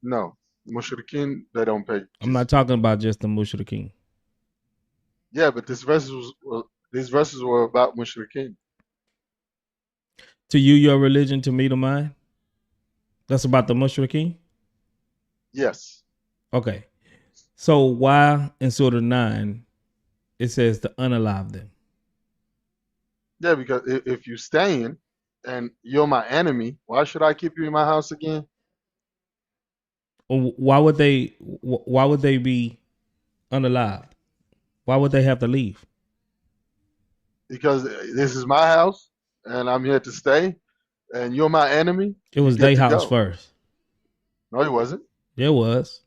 Speaker 20: No. Mushrikeen, they don't pay.
Speaker 2: I'm not talking about just the mushrikeen.
Speaker 20: Yeah, but these verses were about mushrikeen.
Speaker 2: To you, your religion. To me, to mine. That's about the mushrikeen.
Speaker 20: Yes.
Speaker 2: Okay. So why in Surah 9 it says to unalive them?
Speaker 20: Yeah, because if you staying and you're my enemy, why should I keep you in my house again?
Speaker 2: Why would they? Why would they be unalive? Why would they have to leave?
Speaker 20: Because this is my house and I'm here to stay, and you're my enemy.
Speaker 2: It
Speaker 20: You
Speaker 2: was
Speaker 20: get
Speaker 2: their
Speaker 20: to
Speaker 2: house
Speaker 20: go.
Speaker 2: first.
Speaker 20: No, it wasn't.
Speaker 2: It was.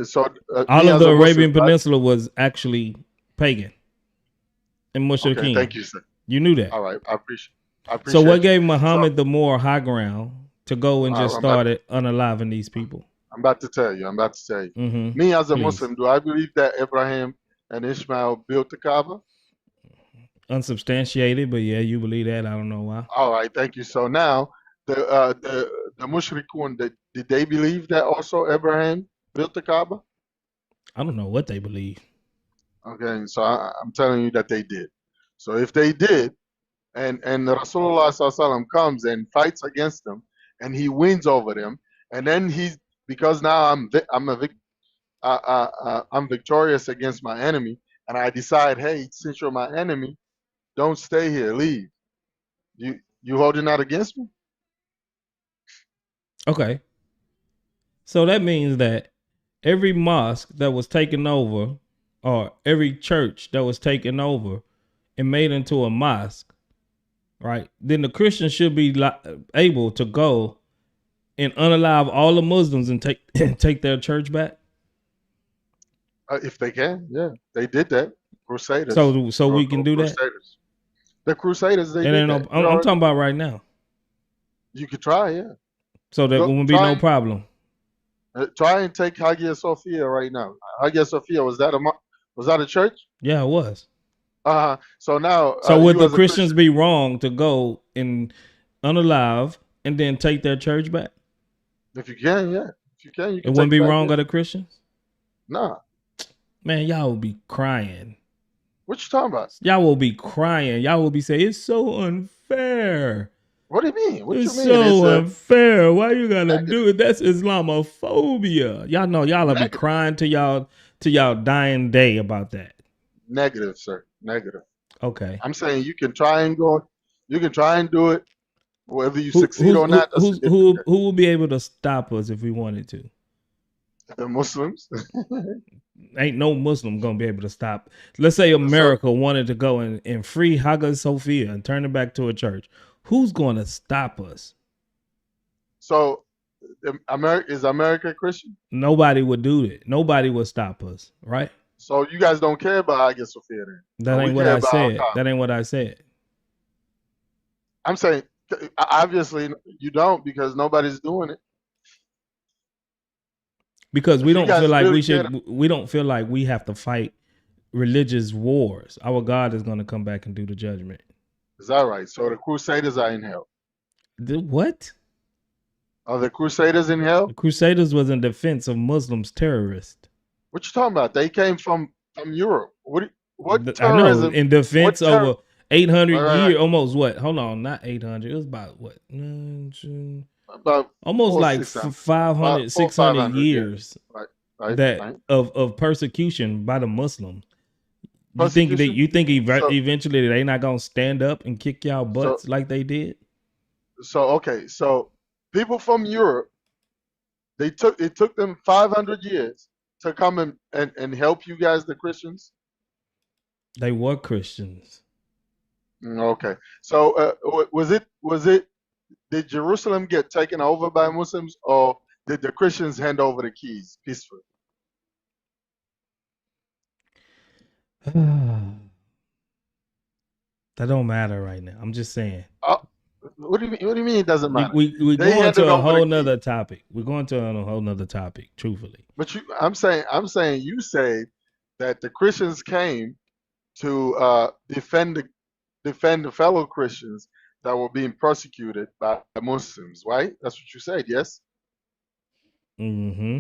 Speaker 20: So
Speaker 2: All
Speaker 20: me
Speaker 2: of
Speaker 20: as
Speaker 2: the
Speaker 20: a Muslim,
Speaker 2: Arabian Peninsula was actually pagan and
Speaker 20: okay,
Speaker 2: mushrikeen.
Speaker 20: thank you, sir.
Speaker 2: You knew that.
Speaker 20: All right, I appreciate.
Speaker 2: So what gave
Speaker 20: you.
Speaker 2: Muhammad the more high ground to go and just
Speaker 20: I'm about,
Speaker 2: started unaliving these people?
Speaker 20: I'm about to tell you.
Speaker 2: Mm-hmm.
Speaker 20: Me as a
Speaker 2: Please.
Speaker 20: Muslim, do I believe that Abraham and Ishmael built the Kaaba?
Speaker 2: Unsubstantiated, but yeah, you believe that. I don't know why.
Speaker 20: All right, thank you. So now the Mushrikun, did they believe that also Abraham built the Kaaba?
Speaker 2: I don't know what they believe.
Speaker 20: Okay, so I'm telling you that they did. So if they did, and Rasulullah SAW comes and fights against them, and he wins over them, and then because now I'm victorious against my enemy, and I decide, hey, since you're my enemy, don't stay here, leave. You holding out against me?
Speaker 2: Okay. So that means that every mosque that was taken over, or every church that was taken over and made into a mosque, right? Then the Christians should be able to go and unalive all the Muslims and take their church back.
Speaker 20: If they can, yeah, they did that. Crusaders.
Speaker 2: So we can do that.
Speaker 20: Crusaders. The Crusaders, they did that.
Speaker 2: I'm talking about right now.
Speaker 20: You could try, yeah.
Speaker 2: So there won't be no problem.
Speaker 20: Try and take Hagia Sophia right now. Hagia Sophia, was that a church?
Speaker 2: Yeah, it was.
Speaker 20: So now,
Speaker 2: so would the Christians be wrong to go and unalive and then take their church back?
Speaker 20: If you can, yeah. If you can, you can.
Speaker 2: It wouldn't be wrong of the Christians?
Speaker 20: Nah.
Speaker 2: Man, y'all will be crying.
Speaker 20: What you talking about?
Speaker 2: Y'all will be crying. Y'all will be saying it's so unfair.
Speaker 20: What do you mean? What
Speaker 2: it's
Speaker 20: you mean?
Speaker 2: So unfair. Why you gotta do it? That's Islamophobia. Y'all know y'all will be crying to y'all dying day about that.
Speaker 20: Negative, sir. Negative.
Speaker 2: Okay.
Speaker 20: I'm saying you can try and go. You can try and do it. Whether you succeed or not.
Speaker 2: Who will be able to stop us if we wanted to?
Speaker 20: The Muslims.
Speaker 2: Ain't no Muslim gonna be able to stop. Let's say America wanted to go and free Hagia Sophia and turn it back to a church. Who's going to stop us?
Speaker 20: So, is America Christian?
Speaker 2: Nobody would do it. Nobody would stop us, right?
Speaker 20: So you guys don't care about Hagia Sophia then?
Speaker 2: That ain't what I said. That ain't what I said.
Speaker 20: I'm saying, obviously you don't, because nobody's doing it.
Speaker 2: Because we don't feel like we don't feel like we have to fight religious wars. Our God is going to come back and do the judgment.
Speaker 20: Is that right? So the Crusaders are in hell.
Speaker 2: The what?
Speaker 20: Are the Crusaders in hell?
Speaker 2: The Crusaders was in defense of Muslims terrorists.
Speaker 20: What you talking about? They came from Europe. What terrorism?
Speaker 2: I know, in defense of 800 years, almost what? Hold on, not 800. It was about what?
Speaker 20: About
Speaker 2: almost like 500, 600 years of persecution by the Muslims. You think eventually they not gonna stand up and kick y'all butts like they did?
Speaker 20: So people from Europe, it took them 500 years to come and help you guys, the Christians.
Speaker 2: They were Christians.
Speaker 20: Okay. So was it did Jerusalem get taken over by Muslims, or did the Christians hand over the keys peacefully?
Speaker 2: That don't matter right now. I'm just saying.
Speaker 20: What do you mean? What do you mean it doesn't matter?
Speaker 2: We
Speaker 20: They
Speaker 2: going to
Speaker 20: handed
Speaker 2: a
Speaker 20: over the
Speaker 2: whole
Speaker 20: keys.
Speaker 2: nother topic. We're going to a whole nother topic, truthfully.
Speaker 20: But I'm saying you say that the Christians came to defend the fellow Christians that were being persecuted by the Muslims, right? That's what you said, yes?
Speaker 2: Mm-hmm.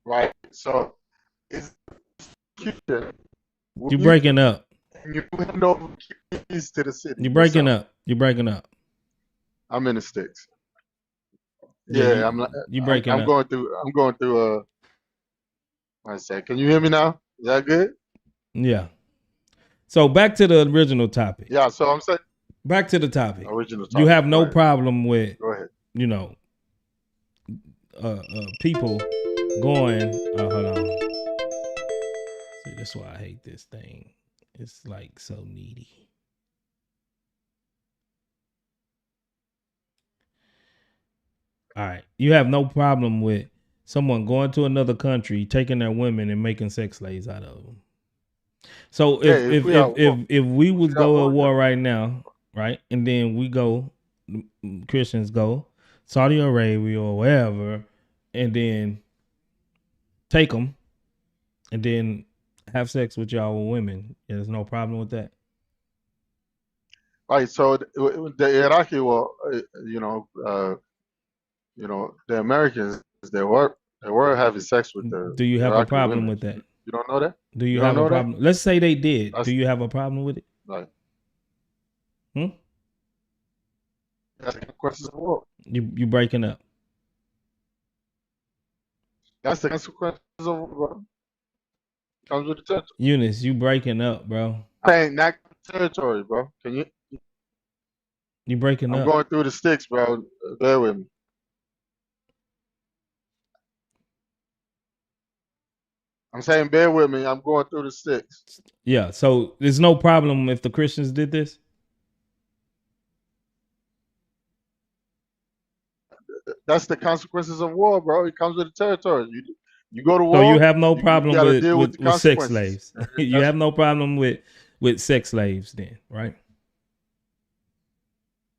Speaker 20: Right. So it's persecution.
Speaker 2: You breaking up.
Speaker 20: And you hand over keys to the city
Speaker 2: You breaking
Speaker 20: yourself.
Speaker 2: up. You breaking up.
Speaker 20: I'm in the sticks.
Speaker 2: Yeah,
Speaker 20: Yeah, I'm like,
Speaker 2: you breaking
Speaker 20: I'm
Speaker 2: up.
Speaker 20: going through one second. Can you hear me now? Is that good?
Speaker 2: Yeah. So back to the original topic.
Speaker 20: Yeah, so I'm saying
Speaker 2: Back to the topic.
Speaker 20: original
Speaker 2: You
Speaker 20: topic.
Speaker 2: have no problem with,
Speaker 20: Go ahead.
Speaker 2: you know, people going. Hold on. See, that's why I hate this thing. It's like so needy. All right. You have no problem with someone going to another country, taking their women and making sex slaves out of them. So
Speaker 20: Yeah, if we are war,
Speaker 2: if we was
Speaker 20: we are
Speaker 2: go to
Speaker 20: war,
Speaker 2: war right now, right, and then we go, Christians go Saudi Arabia or wherever, and then take them, and then have sex with y'all women. There's no problem with that.
Speaker 20: right? So the Iraqi were, the Americans they were having sex with the
Speaker 2: Do you have a
Speaker 20: Iraqi
Speaker 2: problem
Speaker 20: women.
Speaker 2: with that?
Speaker 20: You don't know that?
Speaker 2: Do
Speaker 20: You
Speaker 2: you
Speaker 20: don't
Speaker 2: have a
Speaker 20: know that?
Speaker 2: problem? Let's say they did.
Speaker 20: That's
Speaker 2: Do you have a problem with it?
Speaker 20: right.
Speaker 2: Hmm?
Speaker 20: That's the consequences of war.
Speaker 2: You breaking up.
Speaker 20: That's the consequences of war. Comes with the territory.
Speaker 2: Eunice, you breaking up, bro.
Speaker 20: I ain't not territory, bro. Can you?
Speaker 2: You breaking
Speaker 20: I'm
Speaker 2: up.
Speaker 20: going through the sticks, bro. Bear with me. I'm saying bear with me. I'm going through the sticks.
Speaker 2: Yeah, so there's no problem if the Christians did this.
Speaker 20: That's the consequences of war, bro. It comes with the territory. You go to
Speaker 2: So you
Speaker 20: war,
Speaker 2: have no
Speaker 20: you
Speaker 2: problem
Speaker 20: got to deal with the
Speaker 2: with sex
Speaker 20: consequences.
Speaker 2: slaves. You have no problem with sex slaves then, right?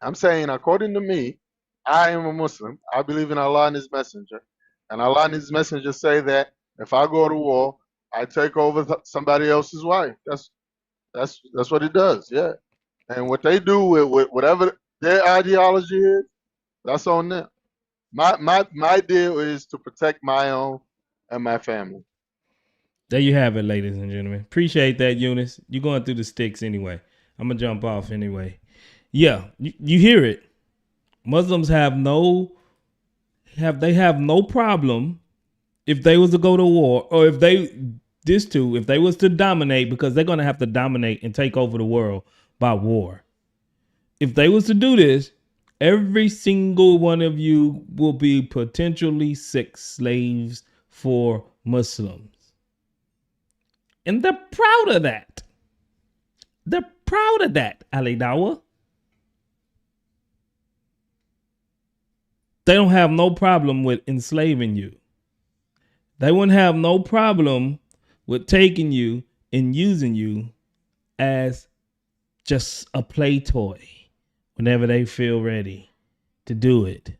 Speaker 20: I'm saying, according to me, I am a Muslim. I believe in Allah and His Messenger, and Allah and His Messenger say that if I go to war, I take over somebody else's wife. That's what it does. Yeah, and what they do with whatever their ideology is, that's on them. My deal is to protect my own and my family.
Speaker 2: There you have it, ladies and gentlemen. Appreciate that, Eunice. You're going through the sticks anyway. I'm gonna jump off anyway. Yeah, you hear it. Muslims have no problem if they was to go to war, or if they was to dominate, because they're gonna have to dominate and take over the world by war. If they was to do this, every single one of you will be potentially sex slaves for Muslims. And they're proud of that. They're proud of that, Ali Dawa. They don't have no problem with enslaving you. They wouldn't have no problem with taking you and using you as just a play toy whenever they feel ready to do it.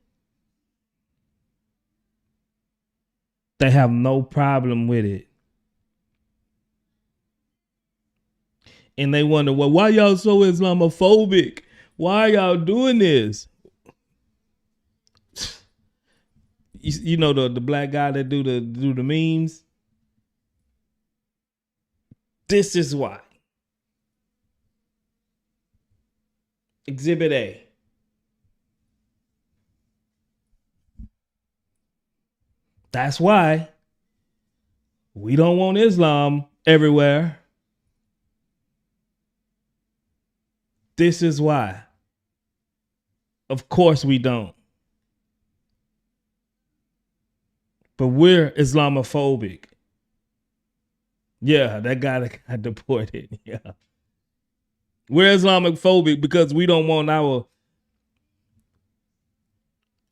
Speaker 2: They have no problem with it. And they wonder, well, why y'all so Islamophobic? Why y'all doing this? You know the black guy that do the memes? This is why. Exhibit A. That's why we don't want Islam everywhere. This is why. Of course we don't. But we're Islamophobic. Yeah, that guy that got deported. Yeah. We're Islamic phobic because we don't want our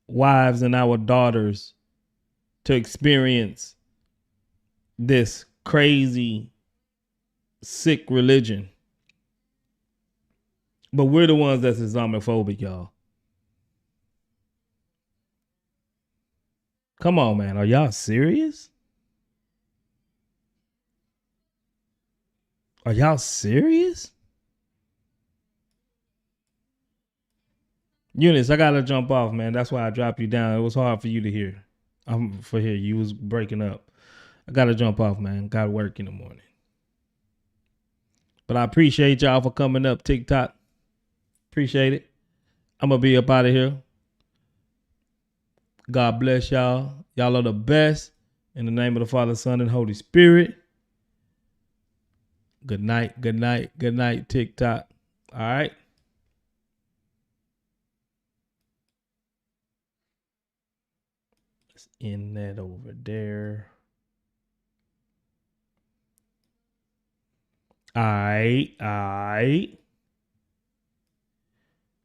Speaker 2: wives and our daughters to experience this crazy, sick religion. But we're the ones that's Islamophobic, y'all. Come on, man. Are y'all serious? Are y'all serious? Eunice, I gotta jump off, man. That's why I dropped you down. It was hard for you to hear. For here. You was breaking up. I gotta jump off, man. Got work in the morning. But I appreciate y'all for coming up, TikTok. Appreciate it. I'm gonna be up out of here. God bless y'all. Y'all are the best. In the name of the Father, Son, and Holy Spirit. Good night, good night, good night, TikTok. All right. Let's end that over there. All right.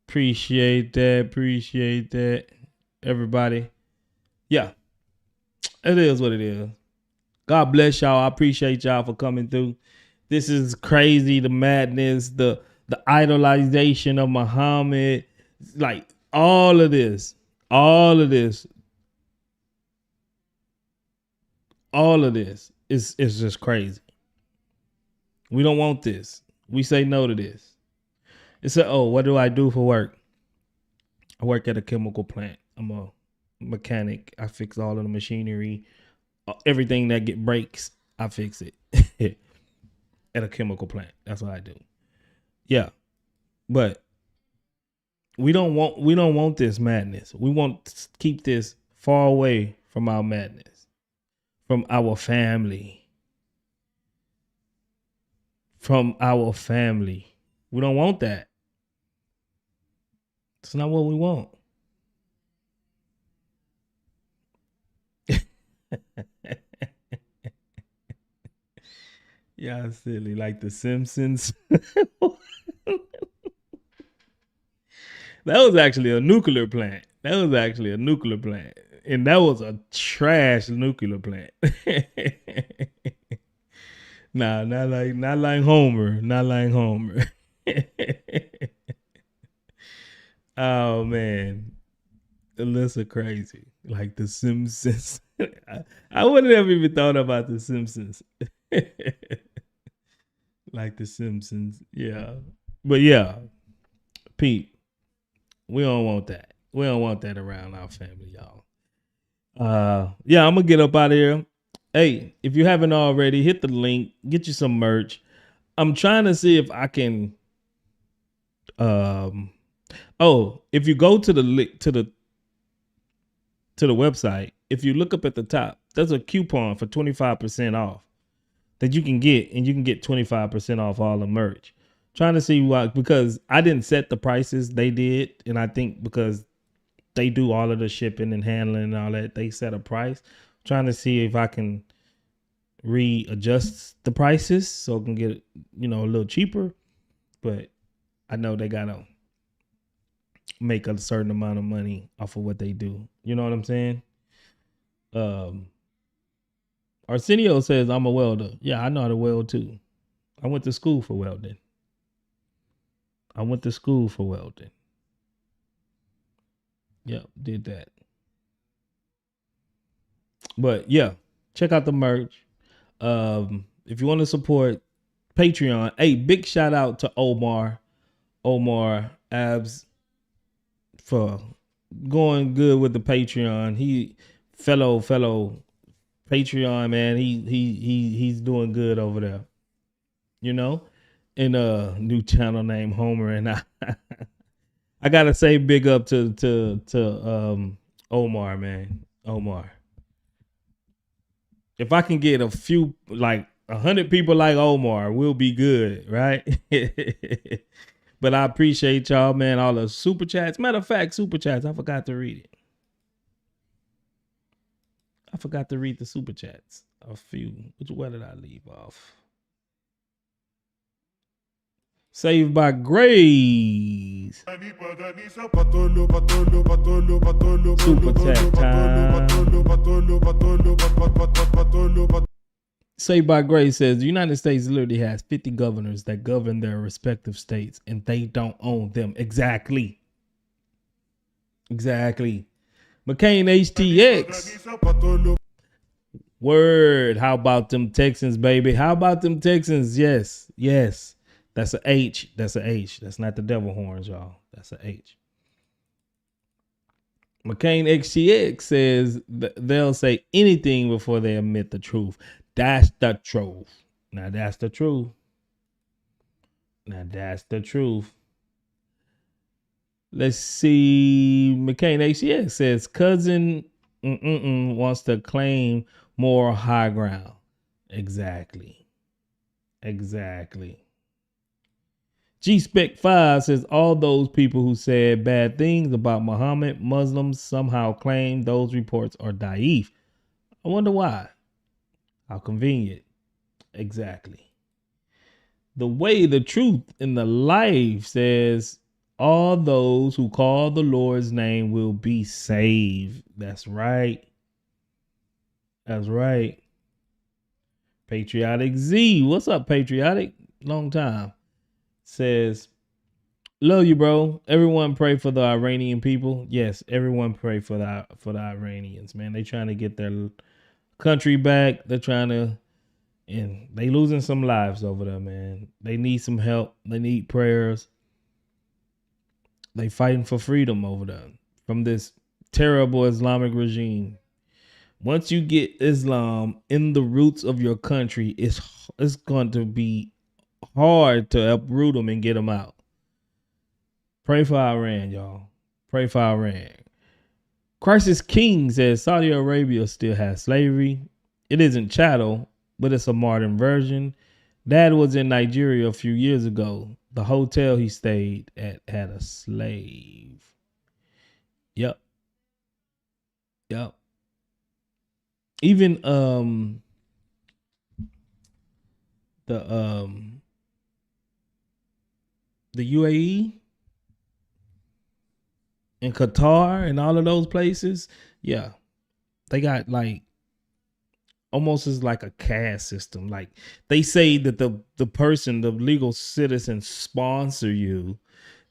Speaker 2: Appreciate that. Everybody. Yeah. It is what it is. God bless y'all. I appreciate y'all for coming through. This is crazy, the madness, the idolization of Muhammad, like all of this is just crazy. We don't want this. We say no to this. It's what do I do for work? I work at a chemical plant. I'm a mechanic. I fix all of the machinery. Everything that breaks, I fix it. At a chemical plant. That's what I do. Yeah. But we don't want this madness. We want to keep this far away from our madness, from our family. We don't want that. It's not what we want. Yeah, silly, like the Simpsons. That was actually a nuclear plant. And that was a trash nuclear plant. Nah, not like Homer. Not like Homer. Oh man. Alyssa crazy. Like the Simpsons. I wouldn't have even thought about the Simpsons. Like the Simpsons. Yeah. But yeah, Pete, we don't want that. We don't want that around our family, y'all. Yeah, I'm gonna get up out of here. Hey, if you haven't already, hit the link, get you some merch. I'm trying to see if I can if you go to the link to the website, if you look up at the top, there's a coupon for 25% off that you can get, and you can get 25% off all the merch. Trying to see why, because I didn't set the prices, they did, and I think because they do all of the shipping and handling and all that, they set a price. Trying to see if I can readjust the prices so it can get, a little cheaper. But I know they gotta make a certain amount of money off of what they do. You know what I'm saying? Arsenio says I'm a welder. Yeah, I know how to weld too. I went to school for welding. Yep, did that. But yeah, check out the merch. If you want to support Patreon, hey, big shout out to Omar Abs for going good with the Patreon. He fellow Patreon man. He's doing good over there. In a new channel named Homer, and I gotta say big up to Omar, man. Omar. If I can get a few, like 100 people like Omar, we'll be good, right? But I appreciate y'all, man. All the super chats. Matter of fact, super chats. I forgot to read it. I forgot to read the super chats. A few. Where did I leave off? Saved by grace. Super chat time. Saved by Grace says the United States literally has 50 governors that govern their respective states, and they don't own them. Exactly. McCain HTX. Word. How about them Texans, baby? How about them Texans? Yes. That's a H. That's a H. That's not the devil horns, y'all. That's a H. McCain XTX says they'll say anything before they admit the truth. That's the truth. Now that's the truth. Let's see. McCain XTX says cousin wants to claim more high ground. Exactly. G-Spec 5 says all those people who said bad things about Muhammad, Muslims somehow claim those reports are daif. I wonder why. How convenient. Exactly. The Way, the Truth, and the Life says all those who call the Lord's name will be saved. That's right. Patriotic Z. What's up, Patriotic? Long time. Says, love you, bro. Everyone pray for the Iranian people. Yes, everyone pray for the Iranians, man. They trying to get their country back. They're trying to, and they losing some lives over there, man. They need some help. They need prayers. They fighting for freedom over there from this terrible Islamic regime. Once you get Islam in the roots of your country, it's going to be hard to uproot them and get them out. Pray for Iran, y'all. Pray for Iran. Crisis King says Saudi Arabia still has slavery. It isn't chattel, but it's a modern version. Dad was in Nigeria a few years ago. The hotel he stayed at had a slave. Yep. Even the UAE and Qatar and all of those places, yeah, they got like almost as like a caste system. Like they say that the person, the legal citizen, sponsor you.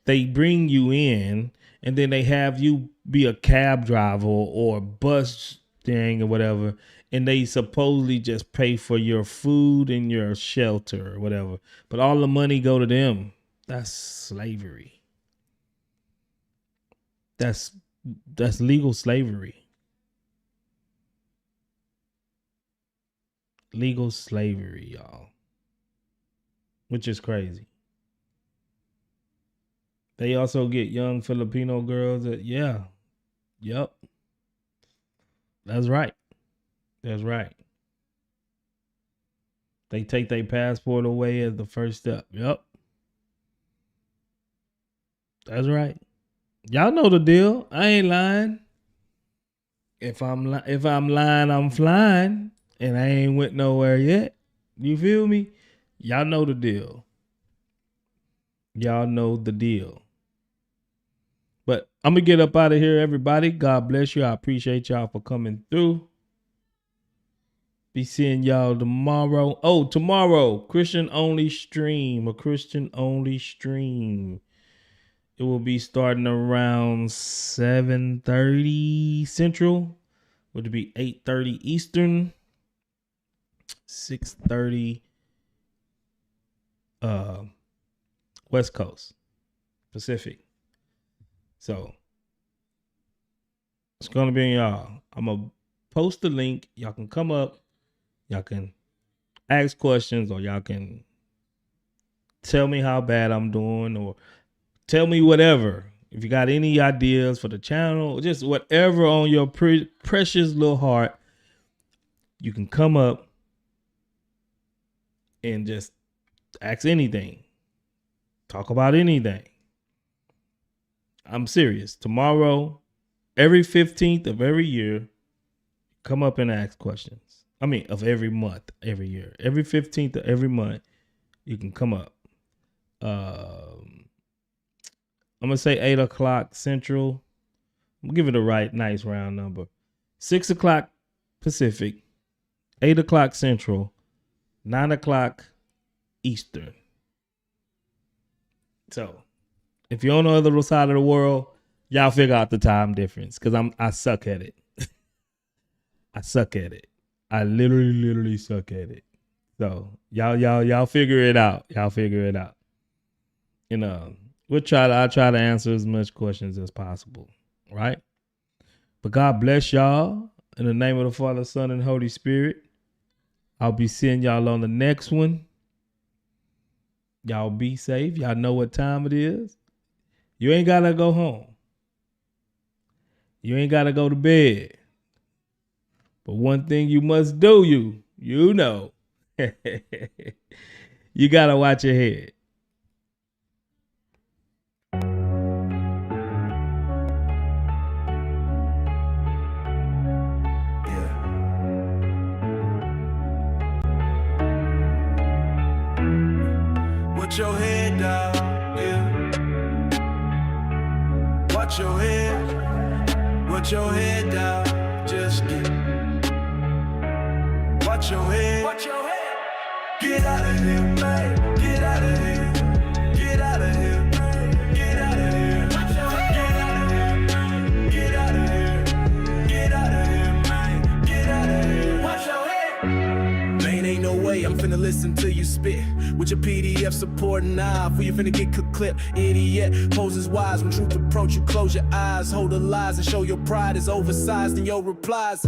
Speaker 2: They bring you in, and then they have you be a cab driver or bus thing or whatever, and they supposedly just pay for your food and your shelter or whatever. But all the money go to them. That's slavery. That's legal slavery. Legal slavery, y'all. Which is crazy. They also get young Filipino girls that, yeah. Yep. That's right. They take their passport away as the first step. Yep. That's right. Y'all know the deal. I ain't lying. If I'm lying, I'm flying, and I ain't went nowhere yet. You feel me? Y'all know the deal. But I'm gonna get up out of here, everybody. God bless you. I appreciate y'all for coming through. Be seeing y'all tomorrow. Oh, tomorrow, Christian only stream. A Christian only stream. It will be starting around 7:30 Central. Would it be 8:30 Eastern? 6:30 West Coast Pacific. So it's gonna be in y'all. I'm gonna post the link. Y'all can come up. Y'all can ask questions, or y'all can tell me how bad I'm doing, or tell me whatever. If you got any ideas for the channel, just whatever on your precious little heart, you can come up and just ask anything. Talk about anything. I'm serious. Tomorrow, every 15th of every year, come up and ask questions. I mean, of every month, every year. Every 15th of every month, you can come up. I'm gonna say 8 o'clock Central. I'm gonna give it a nice round number. 6 o'clock Pacific, 8 o'clock Central, 9 o'clock Eastern. So if you're on the other side of the world, y'all figure out the time difference, because I suck at it. I suck at it. I literally suck at it. So y'all figure it out. Y'all figure it out. You know, I try to answer as much questions as possible, right? But God bless y'all. In the name of the Father, Son, and Holy Spirit. I'll be seeing y'all on the next one. Y'all be safe. Y'all know what time it is. You ain't gotta go home. You ain't gotta go to bed. But one thing you must do, you know. You gotta watch your head.
Speaker 1: Watch your head down, yeah. Watch your head. Watch your head down. Just get. Watch your head. Watch your head. Get out of here, man. Get out of here. Get out of here. Get out of here. Watch your head. Get out of here, man. Get out of here. Get out of here, man. Get out of here. Watch your head. Man, ain't no way I'm finna listen to you spit. With your PDF supporting eye, for you finna get clip. Idiot, poses wise. When truth approach, you close your eyes. Hold the lies and show your pride is oversized in your replies.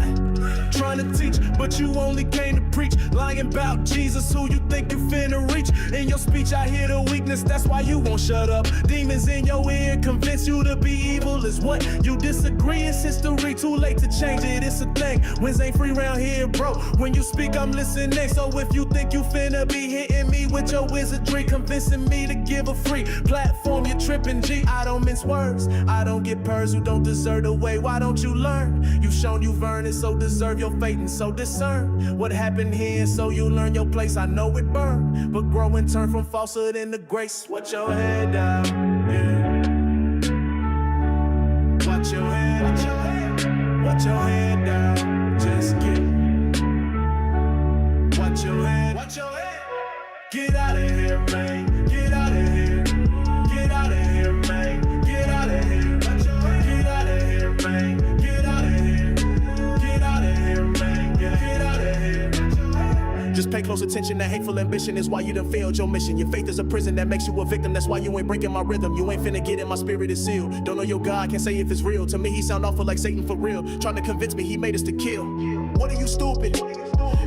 Speaker 1: Trying to teach, but you only came to preach. Lying about Jesus, who you think you finna reach. In your speech, I hear the weakness, that's why you won't shut up. Demons in your ear, convince you to be evil is what you disagree. It's history, too late to change it, it's a thing. Wins ain't free round here, bro. When you speak, I'm listening. So if you think you finna be hitting me with your wizardry, convincing me to give a free platform, you're tripping, G. I don't mince words, I don't get purrs who don't deserve the way. Why don't you learn? You've shown you've earned it, so deserve your fate and so discern what happened here, so you learn your place. I know it burned, but grow and turn from falsehood into grace. Watch your head down, yeah. Watch your head, watch your head, watch your head down. Just get. Watch your head, watch your head. Get out of here, man. Get out of here. Get out of here, man. Get out of here. Watch your head. Get out of here, man. Get out of here. Get out of here, man. Get out of here. Just pay close attention. That hateful ambition is why you done failed your mission. Your faith is a prison that makes you a victim. That's why you ain't breaking my rhythm. You ain't finna get in, my spirit is sealed. Don't know your God, can't say if it's real. To me, he sound awful like Satan for real. Trying to convince me he made us to kill. What are you, stupid?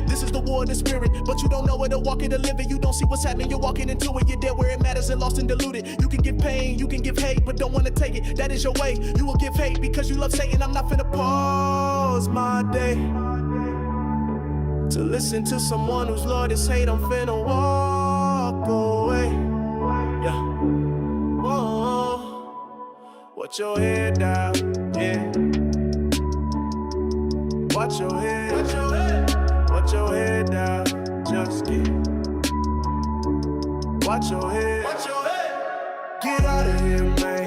Speaker 1: This is the war of the spirit, but you don't know it or walk it or live it. You don't see what's happening, you're walking into it. You're dead where it matters and lost and diluted. You can give pain, you can give hate, but don't want to take it. That is your way. You will give hate because you love Satan. I'm not finna pause my day to listen to someone whose Lord is hate. I'm finna walk away. Yeah. Whoa. Watch your head down, yeah. Watch your head. Watch your head. Watch your head down, just get. Watch your head. Watch your head. Get out of here, man.